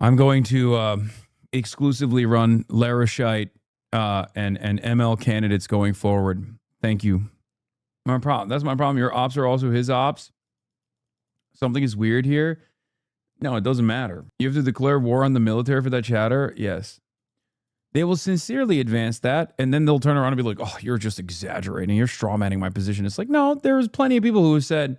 going to exclusively run Laroshite and ML candidates going forward. Thank you. My problem. That's my problem. Your ops are also his ops. Something is weird here. No, it doesn't matter. You have to declare war on the military for that chatter? Yes. They will sincerely advance that, and then they'll turn around and be like, oh, you're just exaggerating. You're strawmanning my position. It's like, no, there's plenty of people who have said,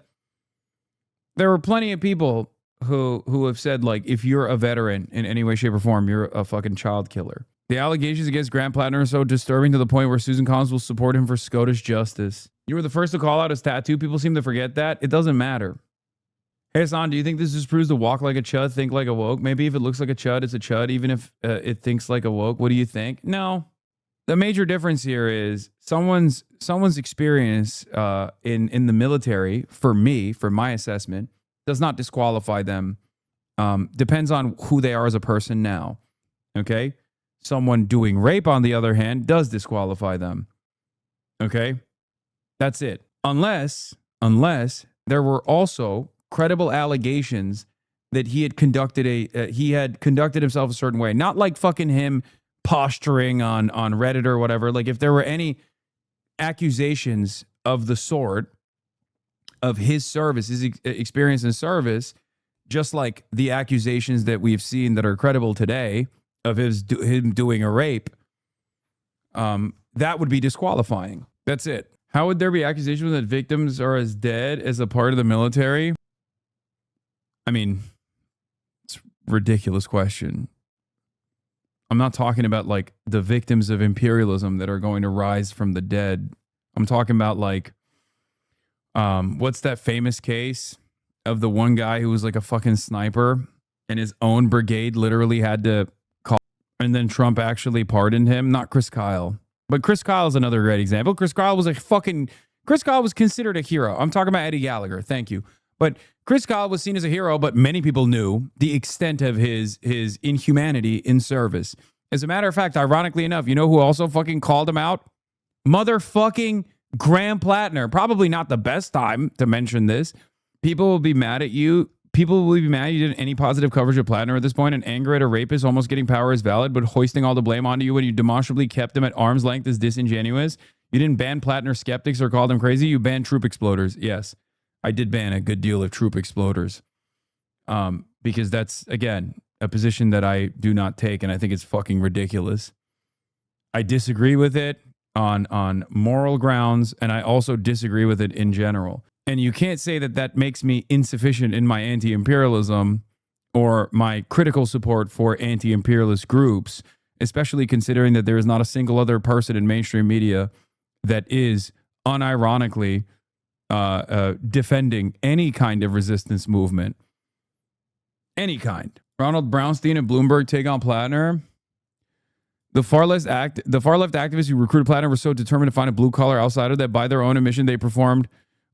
there were plenty of people who have said, like, if you're a veteran in any way, shape, or form, you're a fucking child killer. The allegations against Graham Platner are so disturbing to the point where Susan Collins will support him for Scottish justice. You were the first to call out his tattoo. People seem to forget that. It doesn't matter. Hey, Hasan, do you think this just proves to walk like a chud, think like a woke? Maybe if it looks like a chud, it's a chud, even if it thinks like a woke. What do you think? No. The major difference here is someone's experience in the military, for me, for my assessment, does not disqualify them. Depends on who they are as a person now. Okay? Someone doing rape, on the other hand, does disqualify them. Okay? That's it. Unless there were also credible allegations that he had conducted himself a certain way. Not like fucking him posturing on Reddit or whatever, like if there were any accusations of the sort of his service, his experience in service, just like the accusations that we've seen that are credible today of him doing a rape, that would be disqualifying. That's it. How would there be accusations that victims are as dead as a part of the military? I mean, it's a ridiculous question. I'm not talking about like the victims of imperialism that are going to rise from the dead. I'm talking about like, what's that famous case of the one guy who was like a fucking sniper and his own brigade literally had to call, and then Trump actually pardoned him? Not Chris Kyle, but Chris Kyle is another great example. Chris Kyle was considered a hero. I'm talking about Eddie Gallagher. Thank you. But Chris Kyle was seen as a hero, but many people knew the extent of his inhumanity in service. As a matter of fact, ironically enough, you know who also fucking called him out? Motherfucking Graham Platner. Probably not the best time to mention this. People will be mad at you. People will be mad you didn't any positive coverage of Platner at this point, and anger at a rapist almost getting power is valid, but hoisting all the blame onto you when you demonstrably kept him at arm's length is disingenuous. You didn't ban Platner skeptics or call them crazy. You banned troop exploders. Yes, I did ban a good deal of troop exploders, because that's, again, a position that I do not take, and I think it's fucking ridiculous. I disagree with it on moral grounds, and I also disagree with it in general. And you can't say that that makes me insufficient in my anti-imperialism or my critical support for anti-imperialist groups, especially considering that there is not a single other person in mainstream media that is unironically defending any kind of resistance movement. Any kind. Ronald Brownstein and Bloomberg take on Platner. The far left activists who recruited Platner were so determined to find a blue-collar outsider that by their own admission they performed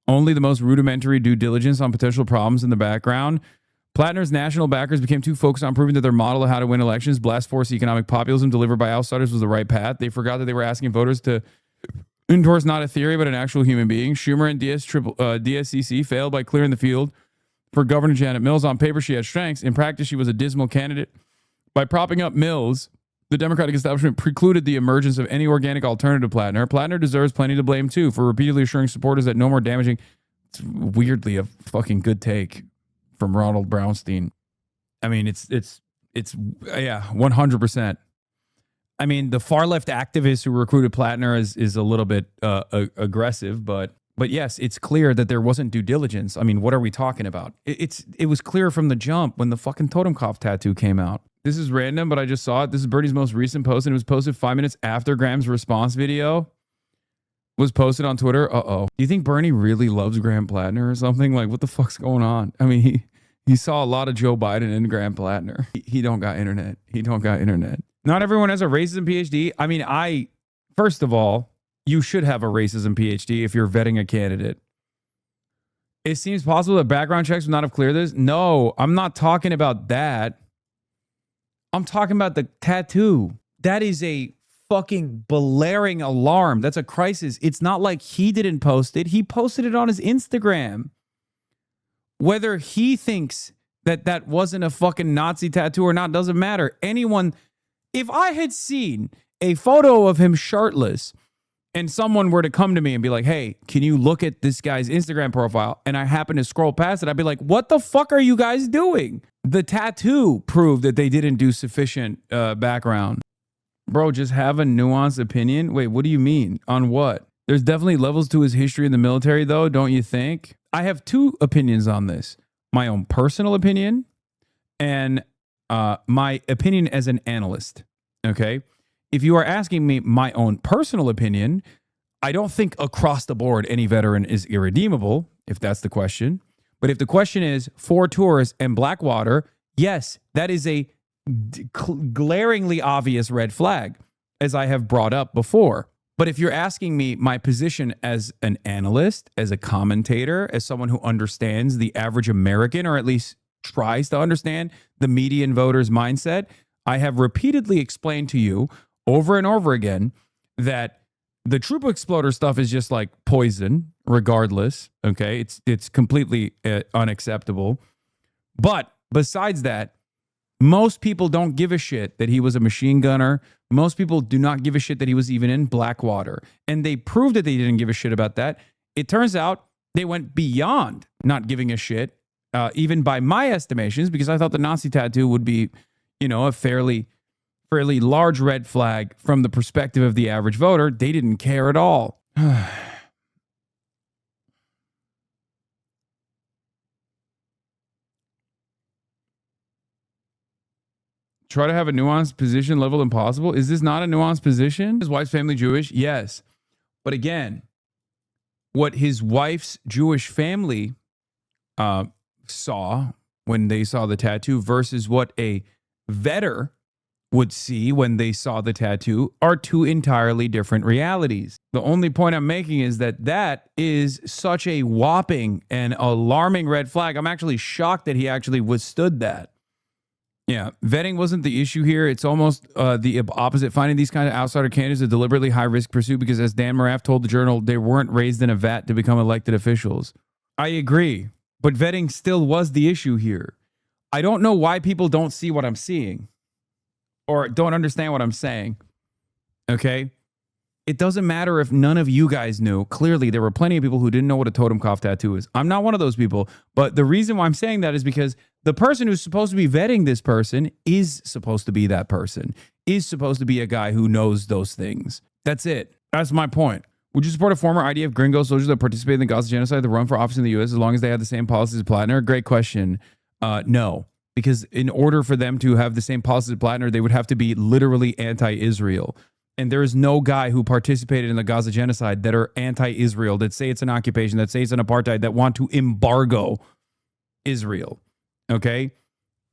only the most rudimentary due diligence on potential problems in the background. Platner's national backers became too focused on proving that their model of how to win elections, blast force economic populism delivered by outsiders, was the right path. They forgot that they were asking voters to endorse not a theory, but an actual human being. Schumer and DSCC failed by clearing the field for Governor Janet Mills. On paper, she had strengths. In practice, she was a dismal candidate. By propping up Mills, the Democratic establishment precluded the emergence of any organic alternative to Platner. Platner deserves plenty to blame, too, for repeatedly assuring supporters that no more damaging... It's weirdly a fucking good take from Ronald Brownstein. I mean, it's 100%. I mean, the far left activists who recruited Platner is a little bit aggressive, but yes, it's clear that there wasn't due diligence. I mean, what are we talking about? It was clear from the jump when the fucking Totenkopf tattoo came out. This is random, but I just saw it. This is Bernie's most recent post, and it was posted 5 minutes after Graham's response video was posted on Twitter. Do you think Bernie really loves Graham Platner or something? Like, what the fuck's going on? I mean, he saw a lot of Joe Biden and Graham Platner. He don't got internet. Not everyone has a racism PhD. I mean, first of all, you should have a racism PhD if you're vetting a candidate. It seems possible that background checks would not have cleared this. No, I'm not talking about that. I'm talking about the tattoo. That is a fucking blaring alarm. That's a crisis. It's not like he didn't post it. He posted it on his Instagram. Whether he thinks that wasn't a fucking Nazi tattoo or not doesn't matter. If I had seen a photo of him shirtless and someone were to come to me and be like, hey, can you look at this guy's Instagram profile? And I happen to scroll past it, I'd be like, what the fuck are you guys doing? The tattoo proved that they didn't do sufficient background. Bro, just have a nuanced opinion? Wait, what do you mean? On what? There's definitely levels to his history in the military, though, don't you think? I have two opinions on this. My own personal opinion and my opinion as an analyst, okay? If you are asking me my own personal opinion, I don't think across the board any veteran is irredeemable, if that's the question. But if the question is for tourists and Blackwater, yes, that is a glaringly obvious red flag, as I have brought up before. But if you're asking me my position as an analyst, as a commentator, as someone who understands the average American, or at least tries to understand the median voter's mindset, I have repeatedly explained to you over and over again that the troop exploder stuff is just like poison, regardless. Okay, it's completely unacceptable. But besides that, Most people don't give a shit that he was a machine gunner. Most people do not give a shit that he was even in Blackwater. And they proved that they didn't give a shit about that. It turns out they went beyond not giving a shit, even by my estimations, because I thought the Nazi tattoo would be, a fairly large red flag from the perspective of the average voter. They didn't care at all. Try to have a nuanced position level impossible. Is this not a nuanced position? His wife's family Jewish? Yes. But again, what his wife's Jewish family saw when they saw the tattoo versus what a vetter would see when they saw the tattoo are two entirely different realities. The only point I'm making is that is such a whopping and alarming red flag. I'm actually shocked that he actually withstood that. Yeah, vetting wasn't the issue here. It's almost the opposite. Finding these kind of outsider candidates a deliberately high-risk pursuit because, as Dan Moraff told the Journal, they weren't raised in a vat to become elected officials. I agree, but vetting still was the issue here. I don't know why people don't see what I'm seeing or don't understand what I'm saying, okay? It doesn't matter if none of you guys knew. Clearly, there were plenty of people who didn't know what a Totenkopf tattoo is. I'm not one of those people, but the reason why I'm saying that is because the person who's supposed to be vetting this person is supposed to be that person, is supposed to be a guy who knows those things. That's it. That's my point. Would you support a former IDF gringo soldier that participated in the Gaza genocide to run for office in the U.S. as long as they had the same policies as Platner? Great question. No, because in order for them to have the same policies as Platner, they would have to be literally anti-Israel. And there is no guy who participated in the Gaza genocide that are anti-Israel, that say it's an occupation, that say it's an apartheid, that want to embargo Israel. Okay?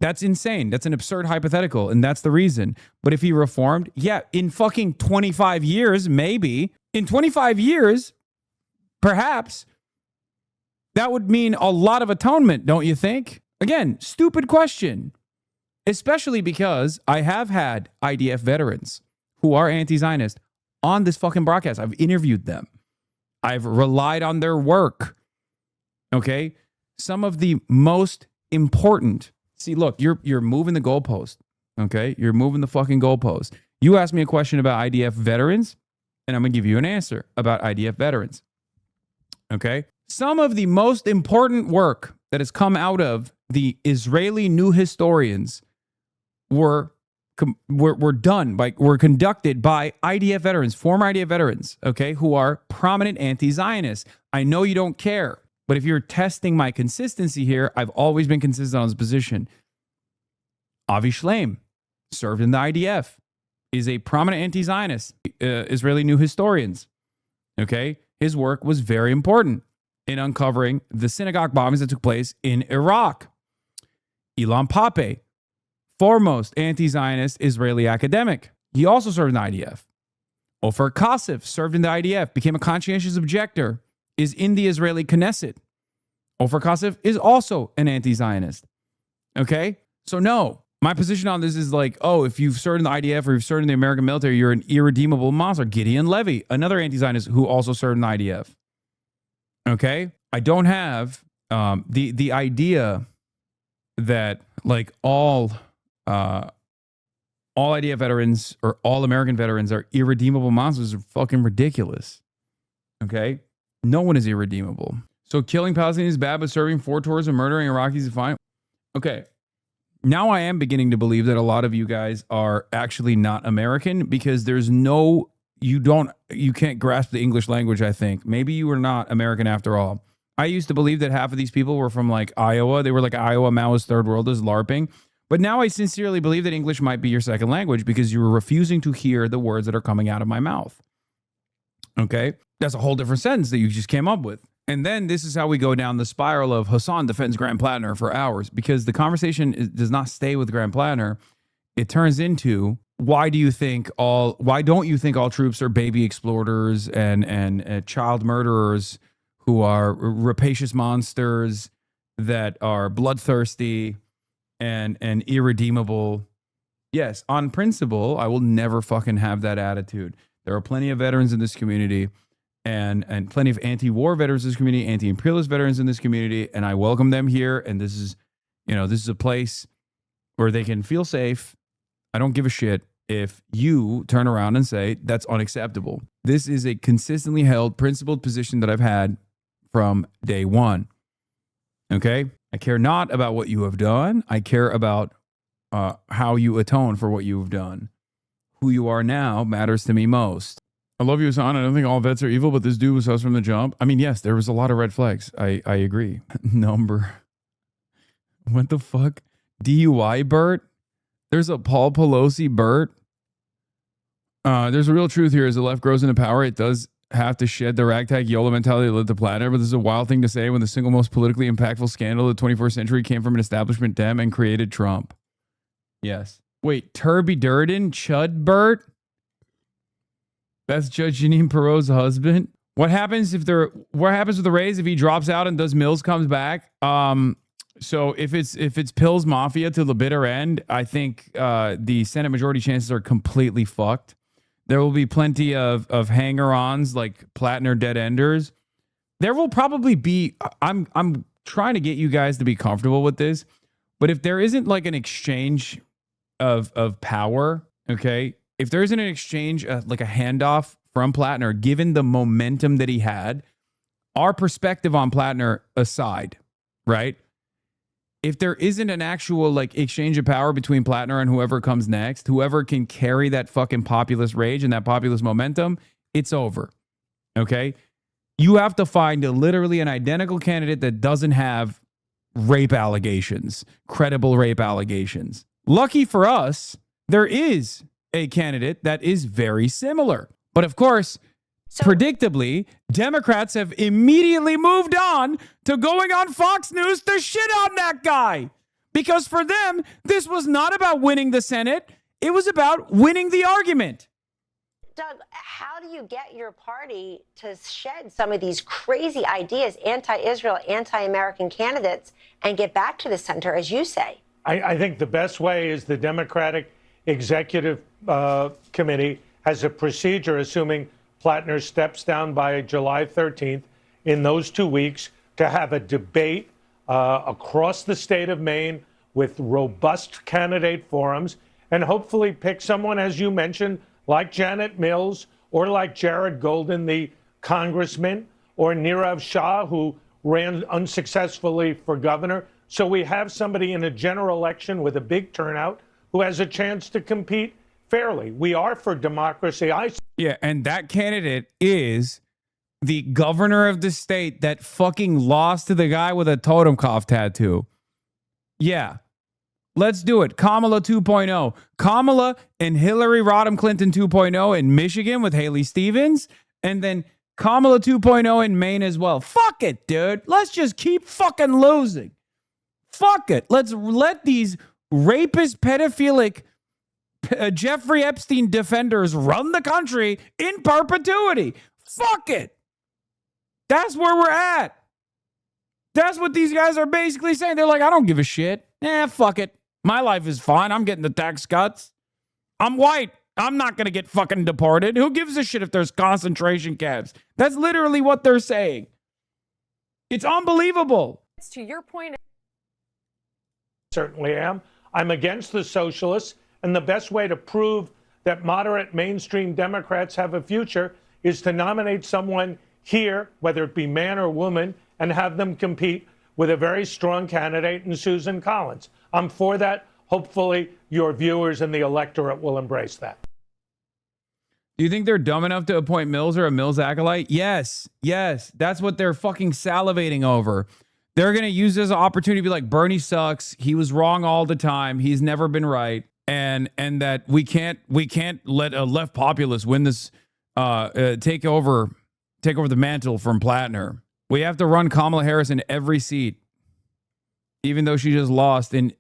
That's insane. That's an absurd hypothetical. And that's the reason. But if he reformed, yeah, in fucking 25 years, maybe. In 25 years, perhaps, that would mean a lot of atonement, don't you think? Again, stupid question. Especially because I have had IDF veterans who are anti-Zionist on this fucking broadcast. I've interviewed them. I've relied on their work. Okay? Some of the most important. See, look, you're moving the goalpost. Okay? You're moving the fucking goalpost. You asked me a question about IDF veterans, and I'm going to give you an answer about IDF veterans. Okay? Some of the most important work that has come out of the Israeli new historians were conducted by IDF veterans, former IDF veterans, okay, who are prominent anti-Zionists. I know you don't care, but if you're testing my consistency here, I've always been consistent on this position. Avi Shleim served in the IDF, is a prominent anti-Zionist, Israeli new historians, okay? His work was very important in uncovering the synagogue bombings that took place in Iraq. Ilan Pappé, foremost anti-Zionist Israeli academic. He also served in the IDF. Ofer Kasif served in the IDF, became a conscientious objector, is in the Israeli Knesset. Ofer Kasif is also an anti-Zionist. Okay? So no, my position on this is like, oh, if you've served in the IDF or you've served in the American military, you're an irredeemable monster. Gideon Levy, another anti-Zionist who also served in the IDF. Okay? I don't have the idea that like all IDF veterans or all American veterans are irredeemable monsters are fucking ridiculous. Okay? No one is irredeemable. So killing Palestinians is bad, but serving 4 tours and murdering Iraqis is fine. Okay. Now I am beginning to believe that a lot of you guys are actually not American because you can't grasp the English language, I think. Maybe you are not American after all. I used to believe that half of these people were from like Iowa. They were like Iowa Maoist third worlders LARPing. But now I sincerely believe that English might be your second language because you were refusing to hear the words that are coming out of my mouth. Okay? That's a whole different sentence that you just came up with. And then this is how we go down the spiral of Hasan defends Graham Platner for hours because the conversation does not stay with Graham Platner. It turns into, why don't you think all troops are baby exploiters and child murderers who are rapacious monsters that are bloodthirsty and irredeemable? Yes, on principle, I will never fucking have that attitude. There are plenty of veterans in this community and plenty of anti-war veterans in this community, anti-imperialist veterans in this community, and I welcome them here. And this is a place or they can feel safe. I don't give a shit if you turn around and say that's unacceptable. This is a consistently held, principled position that I've had from day one. Okay? I care not about what you have done. I care about how you atone for what you have done. Who you are now matters to me most. I love you, Hasan. I don't think all vets are evil, but this dude was us from the jump. I mean, yes, there was a lot of red flags. I agree. Number. What the fuck? DUI Bert? There's a Paul Pelosi Bert. There's a real truth here. As the left grows into power, it does have to shed the ragtag YOLO mentality that led to Platner, but this is a wild thing to say when the single most politically impactful scandal of the 21st century came from an establishment Dem and created Trump. Yes. Wait, Turby Durden? Chud Bert? That's Judge Jeanine Perot's husband? What happens with the Rays if he drops out and does Mills comes back? So if it's Pills Mafia to the bitter end, I think the Senate majority chances are completely fucked. There will be plenty of hanger-ons like Platner dead enders. There will probably be. I'm trying to get you guys to be comfortable with this, but if there isn't like an exchange of power, okay, if there isn't an exchange like a handoff from Platner, given the momentum that he had, our perspective on Platner aside, right? If there isn't an actual like exchange of power between Platner and whoever comes next, whoever can carry that fucking populist rage and that populist momentum, it's over. Okay? You have to find literally an identical candidate that doesn't have rape allegations, credible rape allegations. Lucky for us, there is a candidate that is very similar. But of course, predictably, Democrats have immediately moved on to going on Fox News to shit on that guy. Because for them, this was not about winning the Senate. It was about winning the argument. Doug, how do you get your party to shed some of these crazy ideas, anti-Israel, anti-American candidates, and get back to the center, as you say? I think the best way is the Democratic Executive Committee has a procedure, assuming Platner steps down by July 13th, in those 2 weeks, to have a debate across the state of Maine with robust candidate forums and hopefully pick someone, as you mentioned, like Janet Mills or like Jared Golden, the congressman, or Nirav Shah, who ran unsuccessfully for governor. So we have somebody in a general election with a big turnout who has a chance to compete fairly. We are for democracy. Yeah, and that candidate is the governor of the state that fucking lost to the guy with a totem-cough tattoo. Yeah. Let's do it. Kamala 2.0. Kamala and Hillary Rodham Clinton 2.0 in Michigan with Haley Stevens. And then Kamala 2.0 in Maine as well. Fuck it, dude. Let's just keep fucking losing. Fuck it. Let's let these rapist, pedophilic Jeffrey Epstein defenders run the country in perpetuity. Fuck it. That's where we're at. That's what these guys are basically saying. They're like, I don't give a shit. Fuck it. My life is fine. I'm getting the tax cuts. I'm white. I'm not going to get fucking deported. Who gives a shit if there's concentration camps? That's literally what they're saying. It's unbelievable. To your point. Certainly am. I'm against the socialists. And the best way to prove that moderate mainstream Democrats have a future is to nominate someone here, whether it be man or woman, and have them compete with a very strong candidate in Susan Collins. I'm for that. Hopefully your viewers and the electorate will embrace that. Do you think they're dumb enough to appoint Mills or a Mills acolyte? Yes. Yes. That's what they're fucking salivating over. They're going to use this opportunity to be like, Bernie sucks. He was wrong all the time. He's never been right. And that we can't let a left populist win this, take over the mantle from Platner. We have to run Kamala Harris in every seat, even though she just lost in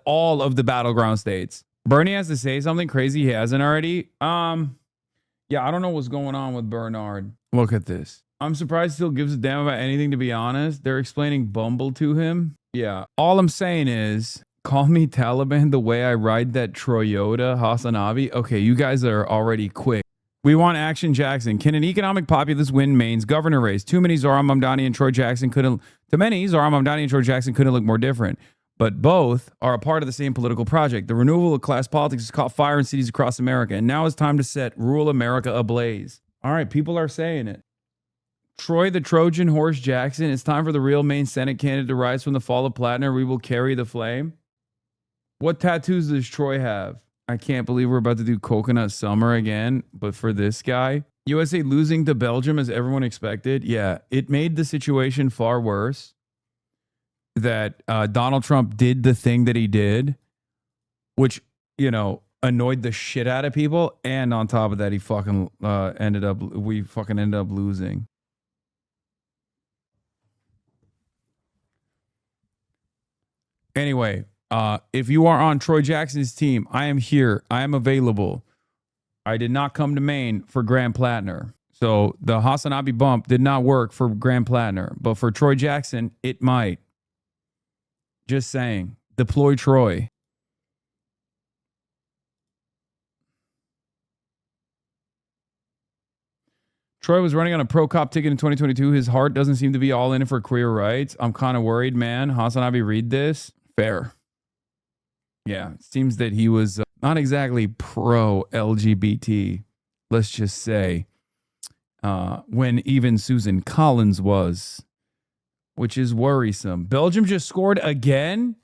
all of the battleground states. Bernie has to say something crazy he hasn't already. Yeah, I don't know what's going on with Bernard. Look at this. I'm surprised he still gives a damn about anything, to be honest. They're explaining Bumble to him. Yeah, all I'm saying is, call me Taliban the way I ride that Toyota HasanAbi. Okay, you guys are already quick. We want Action Jackson. Can an economic populist win Maine's governor race? Too many Zohran Mamdani and Troy Jackson couldn't look more different. but both are a part of the same political project. The removal of class politics has caught fire in cities across America, and now it's time to set rural America ablaze. All right, people are saying it. Troy the Trojan Horse Jackson, it's time for the real Maine Senate candidate to rise from the fall of Platner. We will carry the flame. What tattoos does Troy have? I can't believe we're about to do Coconut Summer again, but for this guy. USA losing to Belgium as everyone expected. Yeah, it made the situation far worse that Donald Trump did the thing that he did, which, you know, annoyed the shit out of people. And on top of that, we fucking ended up losing. Anyway, if you are on Troy Jackson's team, I am here. I am available. I did not come to Maine for Graham Platner. So the HasanAbi bump did not work for Graham Platner. But for Troy Jackson, it might. Just saying. Deploy Troy. Troy was running on a pro-cop ticket in 2022. His heart doesn't seem to be all in it for queer rights. I'm kind of worried, man. HasanAbi, read this. Fair. Yeah, it seems that he was not exactly pro-LGBT, let's just say, when even Susan Collins was, which is worrisome. Belgium just scored again?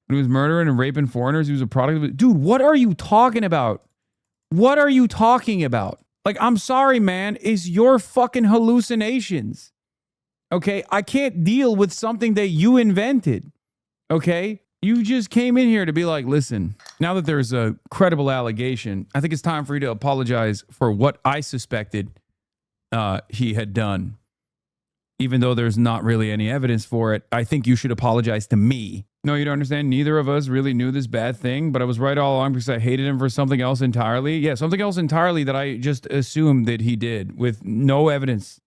When he was murdering and raping foreigners, he was a product of it. Dude, what are you talking about? What are you talking about? Like, I'm sorry, man. It's your fucking hallucinations. Okay? I can't deal with something that you invented. Okay? You just came in here to be like, listen, now that there's a credible allegation, I think it's time for you to apologize for what I suspected he had done. Even though there's not really any evidence for it, I think you should apologize to me. No, you don't understand. Neither of us really knew this bad thing, but I was right all along because I hated him for something else entirely. Yeah, something else entirely that I just assumed that he did with no evidence.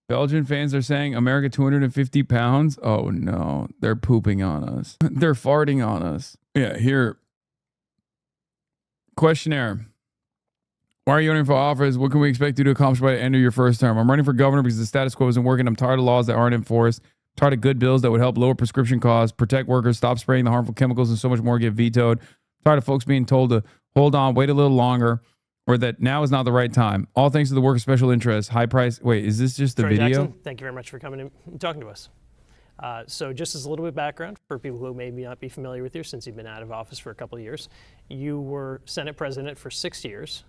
Belgian fans are saying America 250 pounds. Oh no, they're pooping on us. They're farting on us. Yeah, here. Questionnaire. Why are you running for office? What can we expect you to accomplish by the end of your first term? I'm running for governor because the status quo isn't working. I'm tired of laws that aren't enforced. I'm tired of good bills that would help lower prescription costs, protect workers, stop spraying the harmful chemicals, and so much more get vetoed. I'm tired of folks being told to hold on, wait a little longer, or that now is not the right time. All thanks to the work of special interests, high price. Wait, is this just the Troy video? Jackson, thank you very much for coming and talking to us. So just as a little bit of background for people who may not be familiar with you since you've been out of office for a couple of years, you were Senate President for 6 years.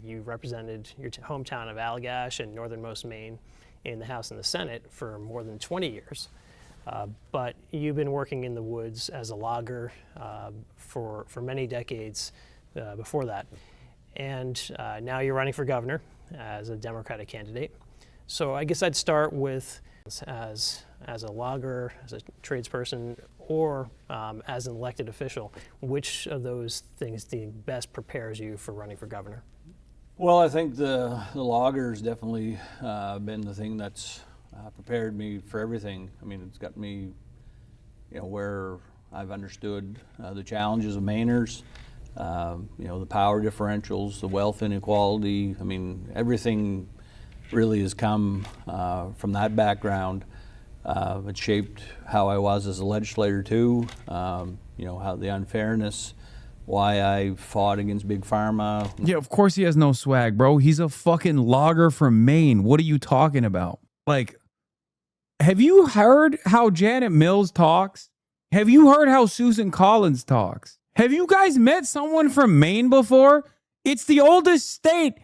You represented your hometown of Allagash and northernmost Maine in the House and the Senate for more than 20 years. But you've been working in the woods as a logger for many decades before that. And now you're running for governor as a Democratic candidate. So I guess I'd start with as a logger, as a tradesperson, or as an elected official, which of those things do you think best prepares you for running for governor? Well, I think the logger's definitely been the thing that's prepared me for everything. I mean, it's got me, where I've understood the challenges of Mainers, the power differentials, the wealth inequality. I mean, everything really has come from that background. It shaped how I was as a legislator too, how the unfairness, why I fought against Big Pharma. Yeah, of course he has no swag, bro. He's a fucking logger from Maine. What are you talking about? Like, have you heard how Janet Mills talks? Have you heard how Susan Collins talks? Have you guys met someone from Maine before? It's the oldest state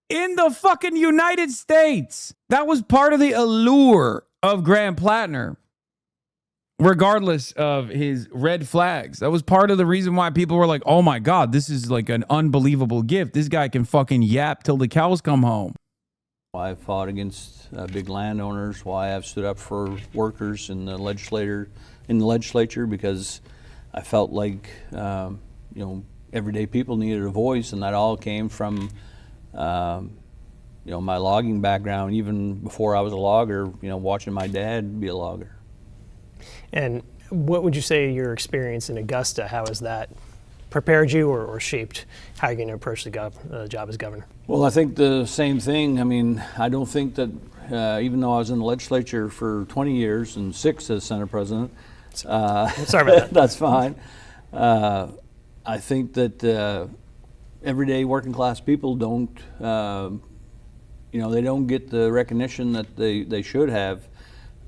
in the fucking United States. That was part of the allure of Graham Platner, regardless of his red flags. That was part of the reason why people were like, oh my God, this is like an unbelievable gift. This guy can fucking yap till the cows come home. Why I fought against big landowners, why I've stood up for workers in the legislature, because I felt like, everyday people needed a voice, and that all came from You know, my logging background, even before I was a logger, you know, watching my dad be a logger. And what would you say your experience in Augusta, how has that prepared you or shaped how you're going to approach the job as governor? Well, I think the same thing. I mean, I don't think that even though I was in the legislature for 20 years and 6 as Senate President, sorry about that. That's fine. I think that everyday working class people don't, you know, they don't get the recognition that they should have.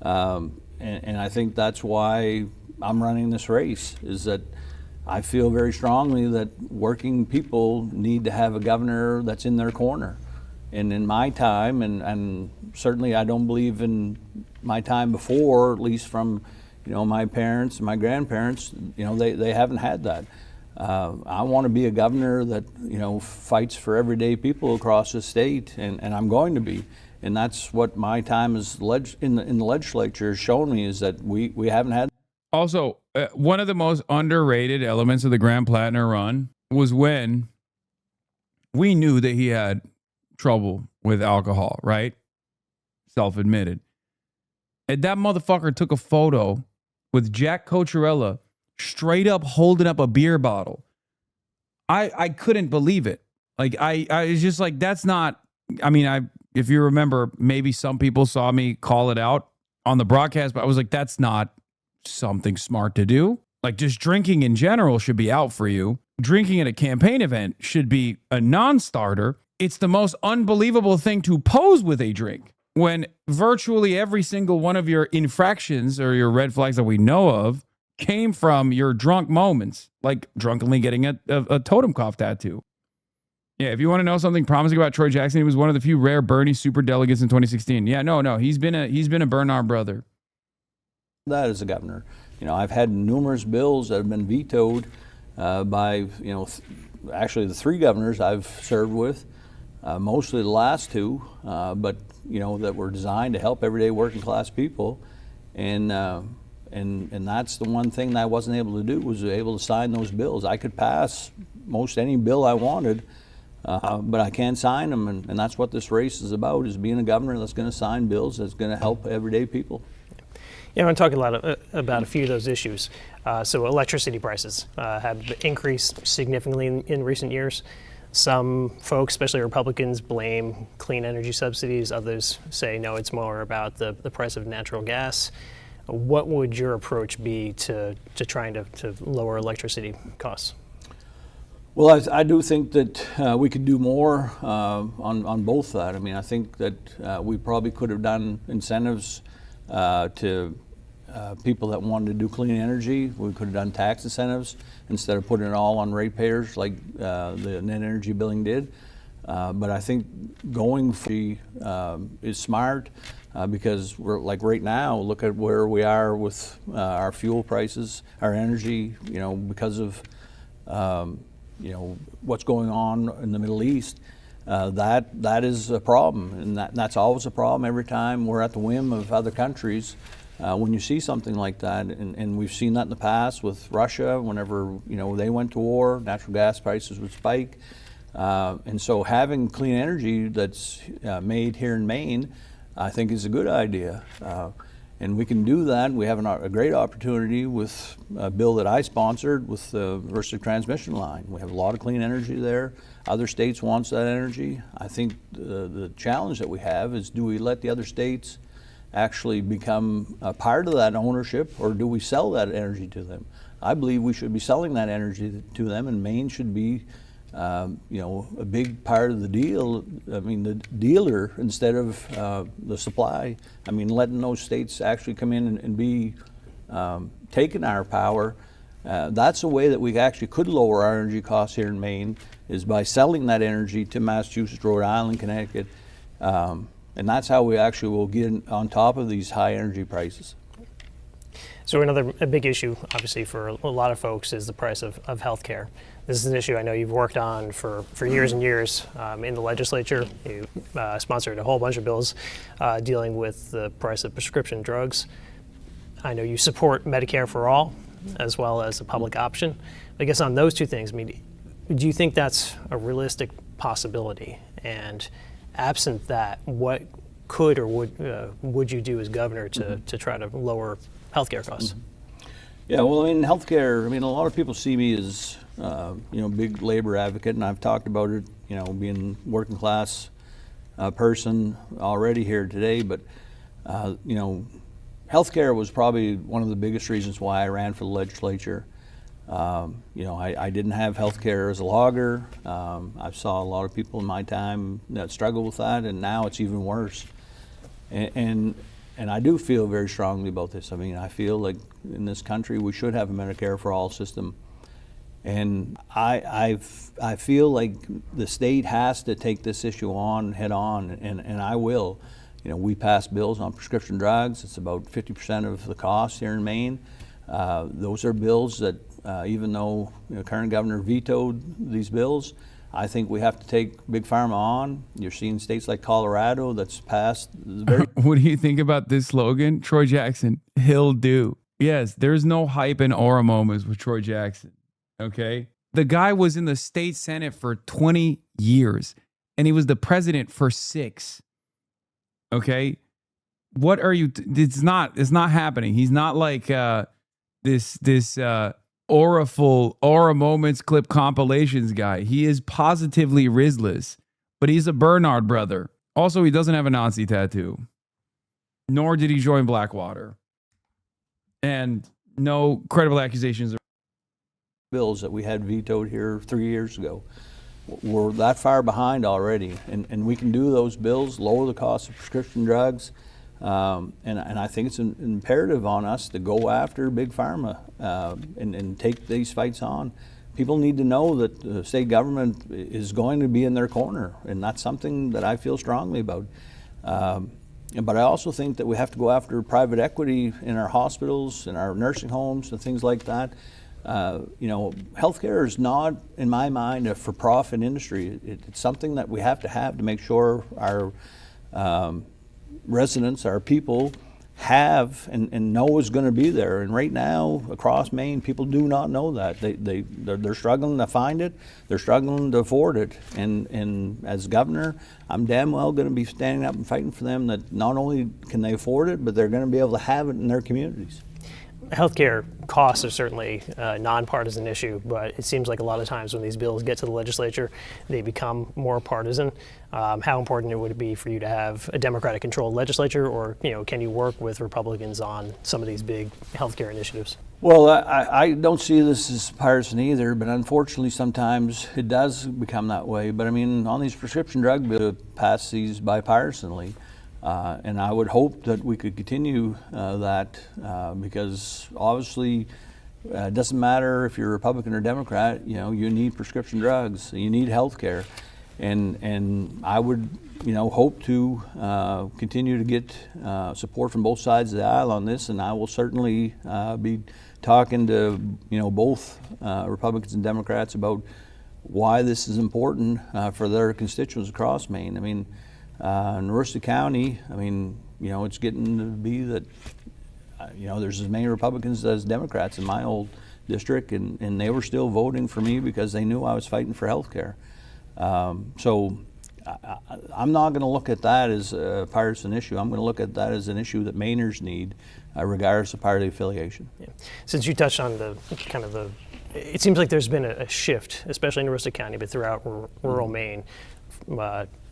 And I think that's why I'm running this race, is that I feel very strongly that working people need to have a governor that's in their corner. And in my time, and certainly I don't believe in my time before, at least from, you know, my parents and my grandparents, you know, they haven't had that. I want to be a governor that, you know, fights for everyday people across the state, and I'm going to be. And that's what my time as in the legislature has shown me, is that we haven't had. Also, one of the most underrated elements of the Graham Platner run was when we knew that he had trouble with alcohol, right? Self-admitted. And that motherfucker took a photo with Jack Cocherella straight up holding up a beer bottle. I couldn't believe it. Like, I was just like, that's not, I mean, if you remember, maybe some people saw me call it out on the broadcast, but I was like, that's not something smart to do. Like, just drinking in general should be out for you. Drinking at a campaign event should be a non-starter. It's the most unbelievable thing to pose with a drink when virtually every single one of your infractions or your red flags that we know of came from your drunk moments, like drunkenly getting a totem cough tattoo. Yeah, if you want to know something promising about Troy Jackson, he was one of the few rare Bernie super delegates in 2016. Yeah, no, he's been a Bernard brother. That as a governor, you know, I've had numerous bills that have been vetoed by, you know, actually the 3 governors I've served with, mostly the last 2, but you know, that were designed to help everyday working class people, and that's the one thing that I wasn't able to do, was able to sign those bills. I could pass most any bill I wanted, but I can't sign them, and that's what this race is about, is being a governor that's going to sign bills that's going to help everyday people. Yeah, I want to talk a lot about a few of those issues. So electricity prices have increased significantly in recent years. Some folks, especially Republicans, blame clean energy subsidies. Others say, no, it's more about the price of natural gas. What would your approach be to trying to lower electricity costs? Well, I do think that we could do more on both that. I mean, I think that we probably could have done incentives to people that wanted to do clean energy. We could have done tax incentives instead of putting it all on ratepayers like the net energy billing did. But I think going free is smart because we're, like right now, look at where we are with our fuel prices, our energy, you know, because of you know, what's going on in the Middle East. That is a problem, and that's always a problem every time we're at the whim of other countries. When you see something like that, and we've seen that in the past with Russia, whenever, you know, they went to war, natural gas prices would spike. And so having clean energy that's made here in Maine, I think is a good idea. And we can do that. We have a great opportunity with a bill that I sponsored with the versus transmission line. We have a lot of clean energy there. Other states wants that energy. I think the challenge that we have is, do we let the other states actually become a part of that ownership, or do we sell that energy to them? I believe we should be selling that energy to them, and Maine should be you know, a big part of the deal. I mean, the dealer instead of the supply. I mean, letting those states actually come in and be taking our power. That's a way that we actually could lower our energy costs here in Maine, is by selling that energy to Massachusetts, Rhode Island, Connecticut. And that's how we actually will get on top of these high energy prices. So a big issue, obviously, for a lot of folks is the price of health care. This is an issue I know you've worked on for years and years in the legislature. You sponsored a whole bunch of bills dealing with the price of prescription drugs. I know you support Medicare for all, as well as a public option. I guess on those two things, I mean, do you think that's a realistic possibility? And absent that, what could or would you do as governor to try to lower healthcare costs? Yeah, well, in healthcare, I mean, a lot of people see me as, big labor advocate, and I've talked about it, being working class person already here today, but, healthcare was probably one of the biggest reasons why I ran for the legislature. I didn't have healthcare as a logger. I saw a lot of people in my time that struggle with that, and now it's even worse. And I do feel very strongly about this. I mean, I feel like in this country we should have a Medicare for all system. And I feel like the state has to take this issue on head on, and I will. We pass bills on prescription drugs. It's about 50% of the cost here in Maine. Those are bills that, even though current governor vetoed these bills, I think we have to take Big Pharma on. You're seeing states like Colorado that's passed very. What do you think about this slogan? Troy Jackson, he'll do. Yes, there's no hype and aura moments with Troy Jackson. Okay? The guy was in the state Senate for 20 years, and he was the president for 6. Okay? What are you? It's not happening. He's not like this aura moments clip compilations guy. He is positively Rizless, but he's a Bernard brother. Also, he doesn't have a Nazi tattoo, nor did he join Blackwater, and no credible accusations. Bills that we had vetoed here 3 years ago. We're that far behind already, and we can do those bills, lower the cost of prescription drugs, and I think it's an imperative on us to go after Big Pharma and take these fights on. People need to know that the state government is going to be in their corner, and that's something that I feel strongly about. But I also think that we have to go after private equity in our hospitals, in our nursing homes, and things like that. Healthcare is not, in my mind, a for-profit industry. It's something that we have to make sure our residents, our people, have and know is going to be there. And right now, across Maine, people do not know that. They're struggling to find it. They're struggling to afford it. And as governor, I'm damn well going to be standing up and fighting for them that not only can they afford it, but they're going to be able to have it in their communities. Healthcare costs are certainly a nonpartisan issue, but it seems like a lot of times when these bills get to the legislature, they become more partisan. How important would it be for you to have a Democratic-controlled legislature, or can you work with Republicans on some of these big healthcare initiatives? Well, I don't see this as partisan either, but unfortunately sometimes it does become that way. But I mean, on these prescription drug bills, pass these bipartisanly. And I would hope that we could continue that because obviously it doesn't matter if you're Republican or Democrat, you need prescription drugs, you need health care. And I would, hope to continue to get support from both sides of the aisle on this, and I will certainly be talking to, both Republicans and Democrats about why this is important for their constituents across Maine. I mean, in Aroostook County, it's getting to be that, there's as many Republicans as Democrats in my old district, and they were still voting for me because they knew I was fighting for health care. So I'm not going to look at that as a partisan issue. I'm going to look at that as an issue that Mainers need, regardless of party affiliation. Yeah. Since you touched on it seems like there's been a shift, especially in Aroostook County, but throughout rural Maine.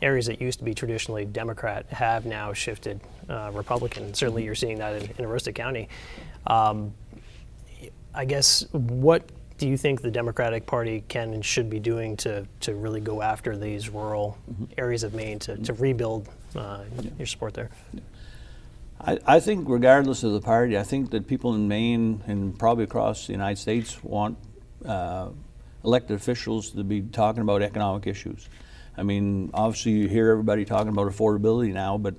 Areas that used to be traditionally Democrat have now shifted Republican. Certainly you're seeing that in Aroostook County. I guess, what do you think the Democratic Party can and should be doing to really go after these rural areas of Maine to rebuild your support there? I think regardless of the party, I think that people in Maine and probably across the United States want elected officials to be talking about economic issues. I mean, obviously you hear everybody talking about affordability now, but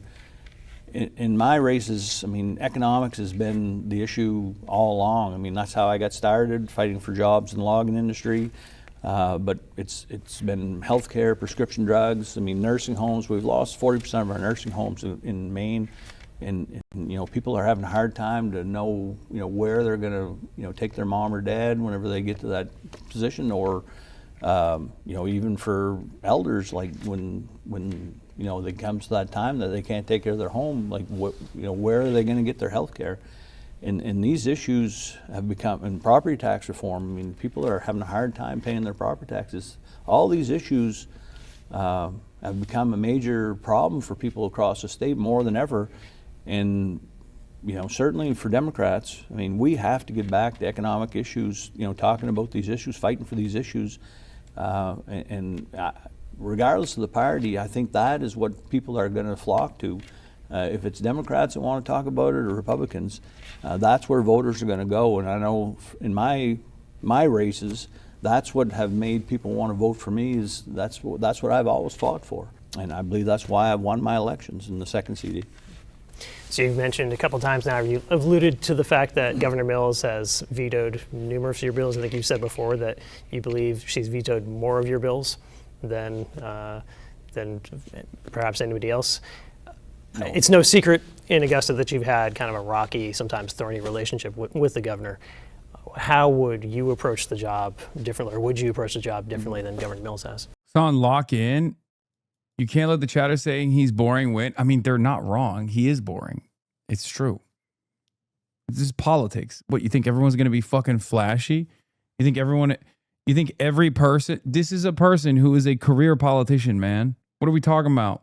in my races, economics has been the issue all along. That's how I got started, fighting for jobs in the logging industry. But it's been healthcare, prescription drugs. Nursing homes. We've lost 40% of our nursing homes in Maine, and people are having a hard time to know where they're going to take their mom or dad whenever they get to that position, or Even for elders, like when they comes to that time that they can't take care of their home, like where are they going to get their health care? And these issues have become, and property tax reform, I mean, people are having a hard time paying their property taxes. All these issues have become a major problem for people across the state more than ever. And certainly for Democrats, I mean, we have to get back to economic issues, talking about these issues, fighting for these issues. Regardless of the party, I think that is what people are going to flock to. If it's Democrats that want to talk about it or Republicans, that's where voters are going to go. And I know in my races, that's what have made people want to vote for me. That's what I've always fought for, and I believe that's why I've won my elections in the second CD. So you've mentioned a couple times now, you alluded to the fact that Governor Mills has vetoed numerous of your bills. I think you said before that you believe she's vetoed more of your bills than perhaps anybody else. No. It's no secret in Augusta that you've had kind of a rocky, sometimes thorny relationship with the governor. How would you approach the job differently, or would you approach the job differently than Governor Mills has? So on lock in, you can't let the chatter saying he's boring win. I mean, they're not wrong. He is boring. It's true. This is politics. What, you think everyone's going to be fucking flashy? You think every person, this is a person who is a career politician, man. What are we talking about?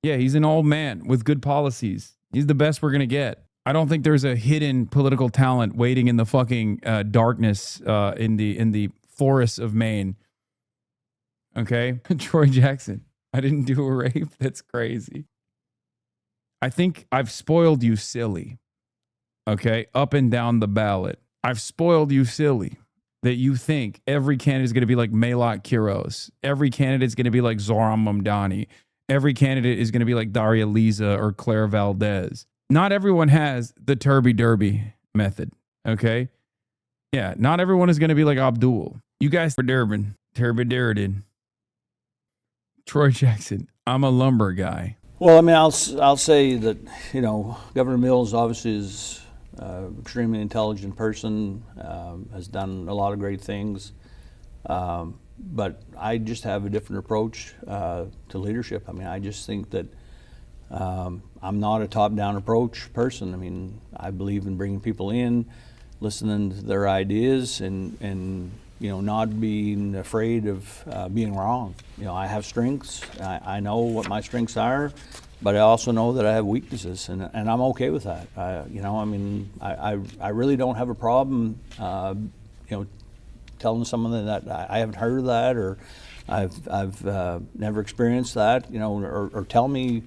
Yeah, he's an old man with good policies. He's the best we're going to get. I don't think there's a hidden political talent waiting in the fucking darkness in the forests of Maine. Okay? Troy Jackson. I didn't do a rape. That's crazy. I think I've spoiled you silly. Okay? Up and down the ballot. I've spoiled you silly that you think every candidate is going to be like Maylot Quiros. Every candidate is going to be like Zoran Mamdani. Every candidate is going to be like Daria Liza or Claire Valdez. Not everyone has the Turby Derby method, okay? Yeah, not everyone is going to be like Abdul. You guys for Durbin, Turby Durden. Troy Jackson, I'm a lumber guy. Well, I mean, I'll say that, Governor Mills obviously is extremely intelligent person, has done a lot of great things. But I just have a different approach to leadership. I mean, I just think that I'm not a top-down approach person. I mean, I believe in bringing people in, listening to their ideas, and not being afraid of being wrong. I have strengths. I know what my strengths are, but I also know that I have weaknesses, and I'm okay with that. I really don't have a problem, telling someone that I haven't heard of that, or I've never experienced that, or tell me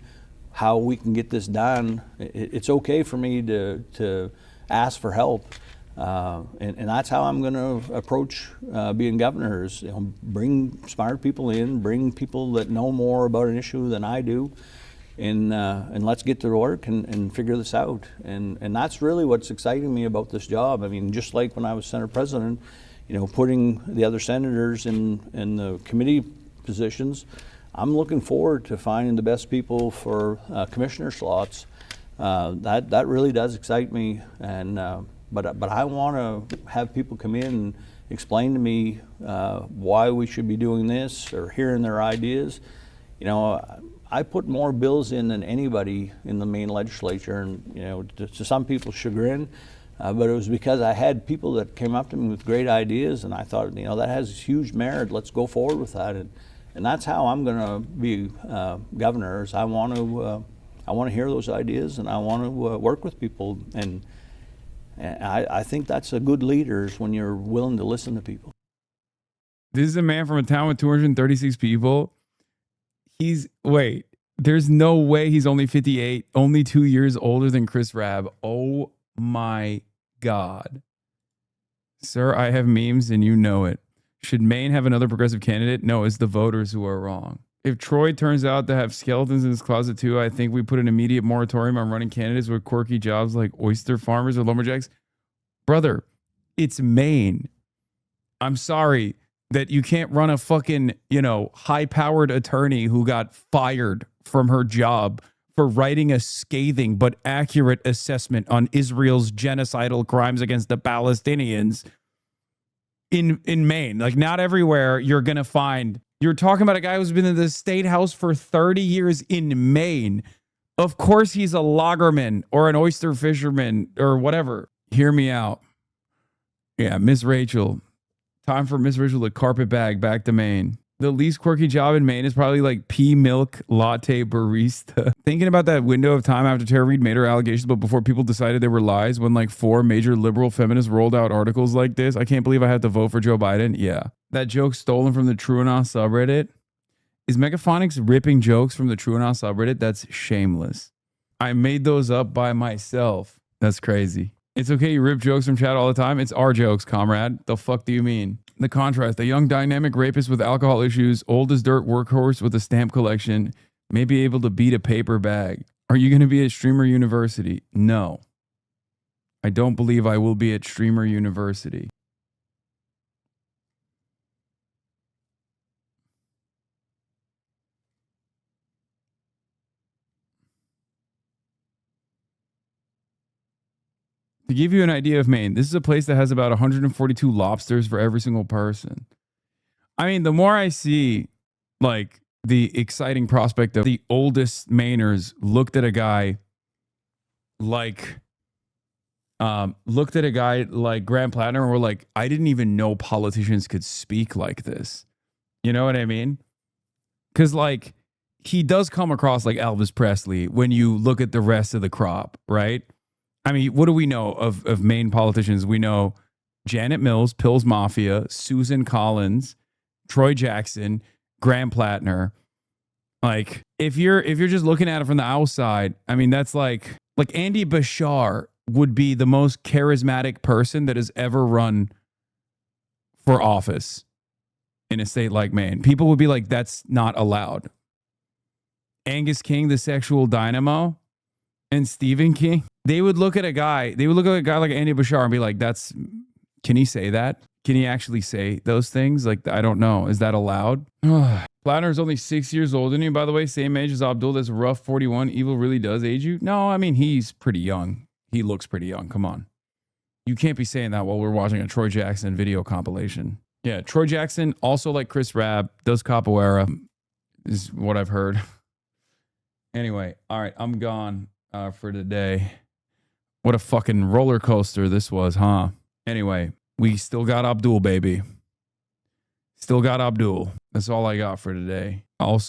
how we can get this done. It's okay for me to ask for help, and that's how I'm going to approach being governor. Is bring smart people in, bring people that know more about an issue than I do, and let's get to work and figure this out. And that's really what's exciting me about this job. I mean, just like when I was Senate President, putting the other senators in the committee positions, I'm looking forward to finding the best people for commissioner slots. That really does excite me, and but I want to have people come in and explain to me why we should be doing this, or hearing their ideas. I put more bills in than anybody in the Maine legislature, and to some people's chagrin. But it was because I had people that came up to me with great ideas, and I thought, that has huge merit. Let's go forward with that, and that's how I'm going to be governor. Is I want to hear those ideas, and I want to work with people, and I think that's a good leader, is when you're willing to listen to people. This is a man from a town with 236 people. There's no way he's only 58, only 2 years older than Chris Rabb. Oh my God. Sir, I have memes and you know it. Should Maine have another progressive candidate? No, it's the voters who are wrong. If Troy turns out to have skeletons in his closet too, I think we put an immediate moratorium on running candidates with quirky jobs like oyster farmers or lumberjacks. Brother, it's Maine. I'm sorry that you can't run a fucking, high-powered attorney who got fired from her job for writing a scathing but accurate assessment on Israel's genocidal crimes against the Palestinians. in Maine. Like, not everywhere you're going to find. You're talking about a guy who's been in the state house for 30 years in Maine. Of course he's a loggerman or an oyster fisherman or whatever. Hear me out. Yeah, Miss Rachel. Time for Miss Rachel to carpet bag back to Maine. The least quirky job in Maine is probably like pea milk latte barista. Thinking about that window of time after Tara Reade made her allegations, but before people decided they were lies, when like 4 major liberal feminists rolled out articles like this, I can't believe I have to vote for Joe Biden. Yeah. That joke stolen from the TrueAnon subreddit. Is Megaphonics ripping jokes from the TrueAnon subreddit? That's shameless. I made those up by myself. That's crazy. It's okay you rip jokes from chat all the time. It's our jokes, comrade. The fuck do you mean? The contrast, a young dynamic rapist with alcohol issues, old as dirt workhorse with a stamp collection, may be able to beat a paper bag. Are you going to be at Streamer University? No. I don't believe I will be at Streamer University. To give you an idea of Maine, this is a place that has about 142 lobsters for every single person. I mean, the more I see, like, the exciting prospect of the oldest Mainers looked at a guy like Graham Platner and were like, I didn't even know politicians could speak like this. You know what I mean? Because, like, he does come across like Elvis Presley when you look at the rest of the crop, right? I mean, what do we know of Maine politicians? We know Janet Mills, Pill's Mafia, Susan Collins, Troy Jackson, Graham Platner. Like, if you're just looking at it from the outside, I mean, that's like Andy Bashar would be the most charismatic person that has ever run for office in a state like Maine. People would be like, that's not allowed. Angus King, the sexual dynamo, and Stephen King, they would look at a guy like Andy Bashar and be like, can he say that? Can he actually say those things? Like, I don't know. Is that allowed? Platner is only 6 years old, isn't he? By the way, same age as Abdul. That's rough. 41. Evil really does age you? No, I mean, he's pretty young. He looks pretty young. Come on. You can't be saying that while we're watching a Troy Jackson video compilation. Yeah, Troy Jackson, also like Chris Rabb, does capoeira, is what I've heard. Anyway, all right, I'm gone for today. What a fucking roller coaster this was, huh? Anyway, we still got Abdul, baby. Still got Abdul. That's all I got for today. Also,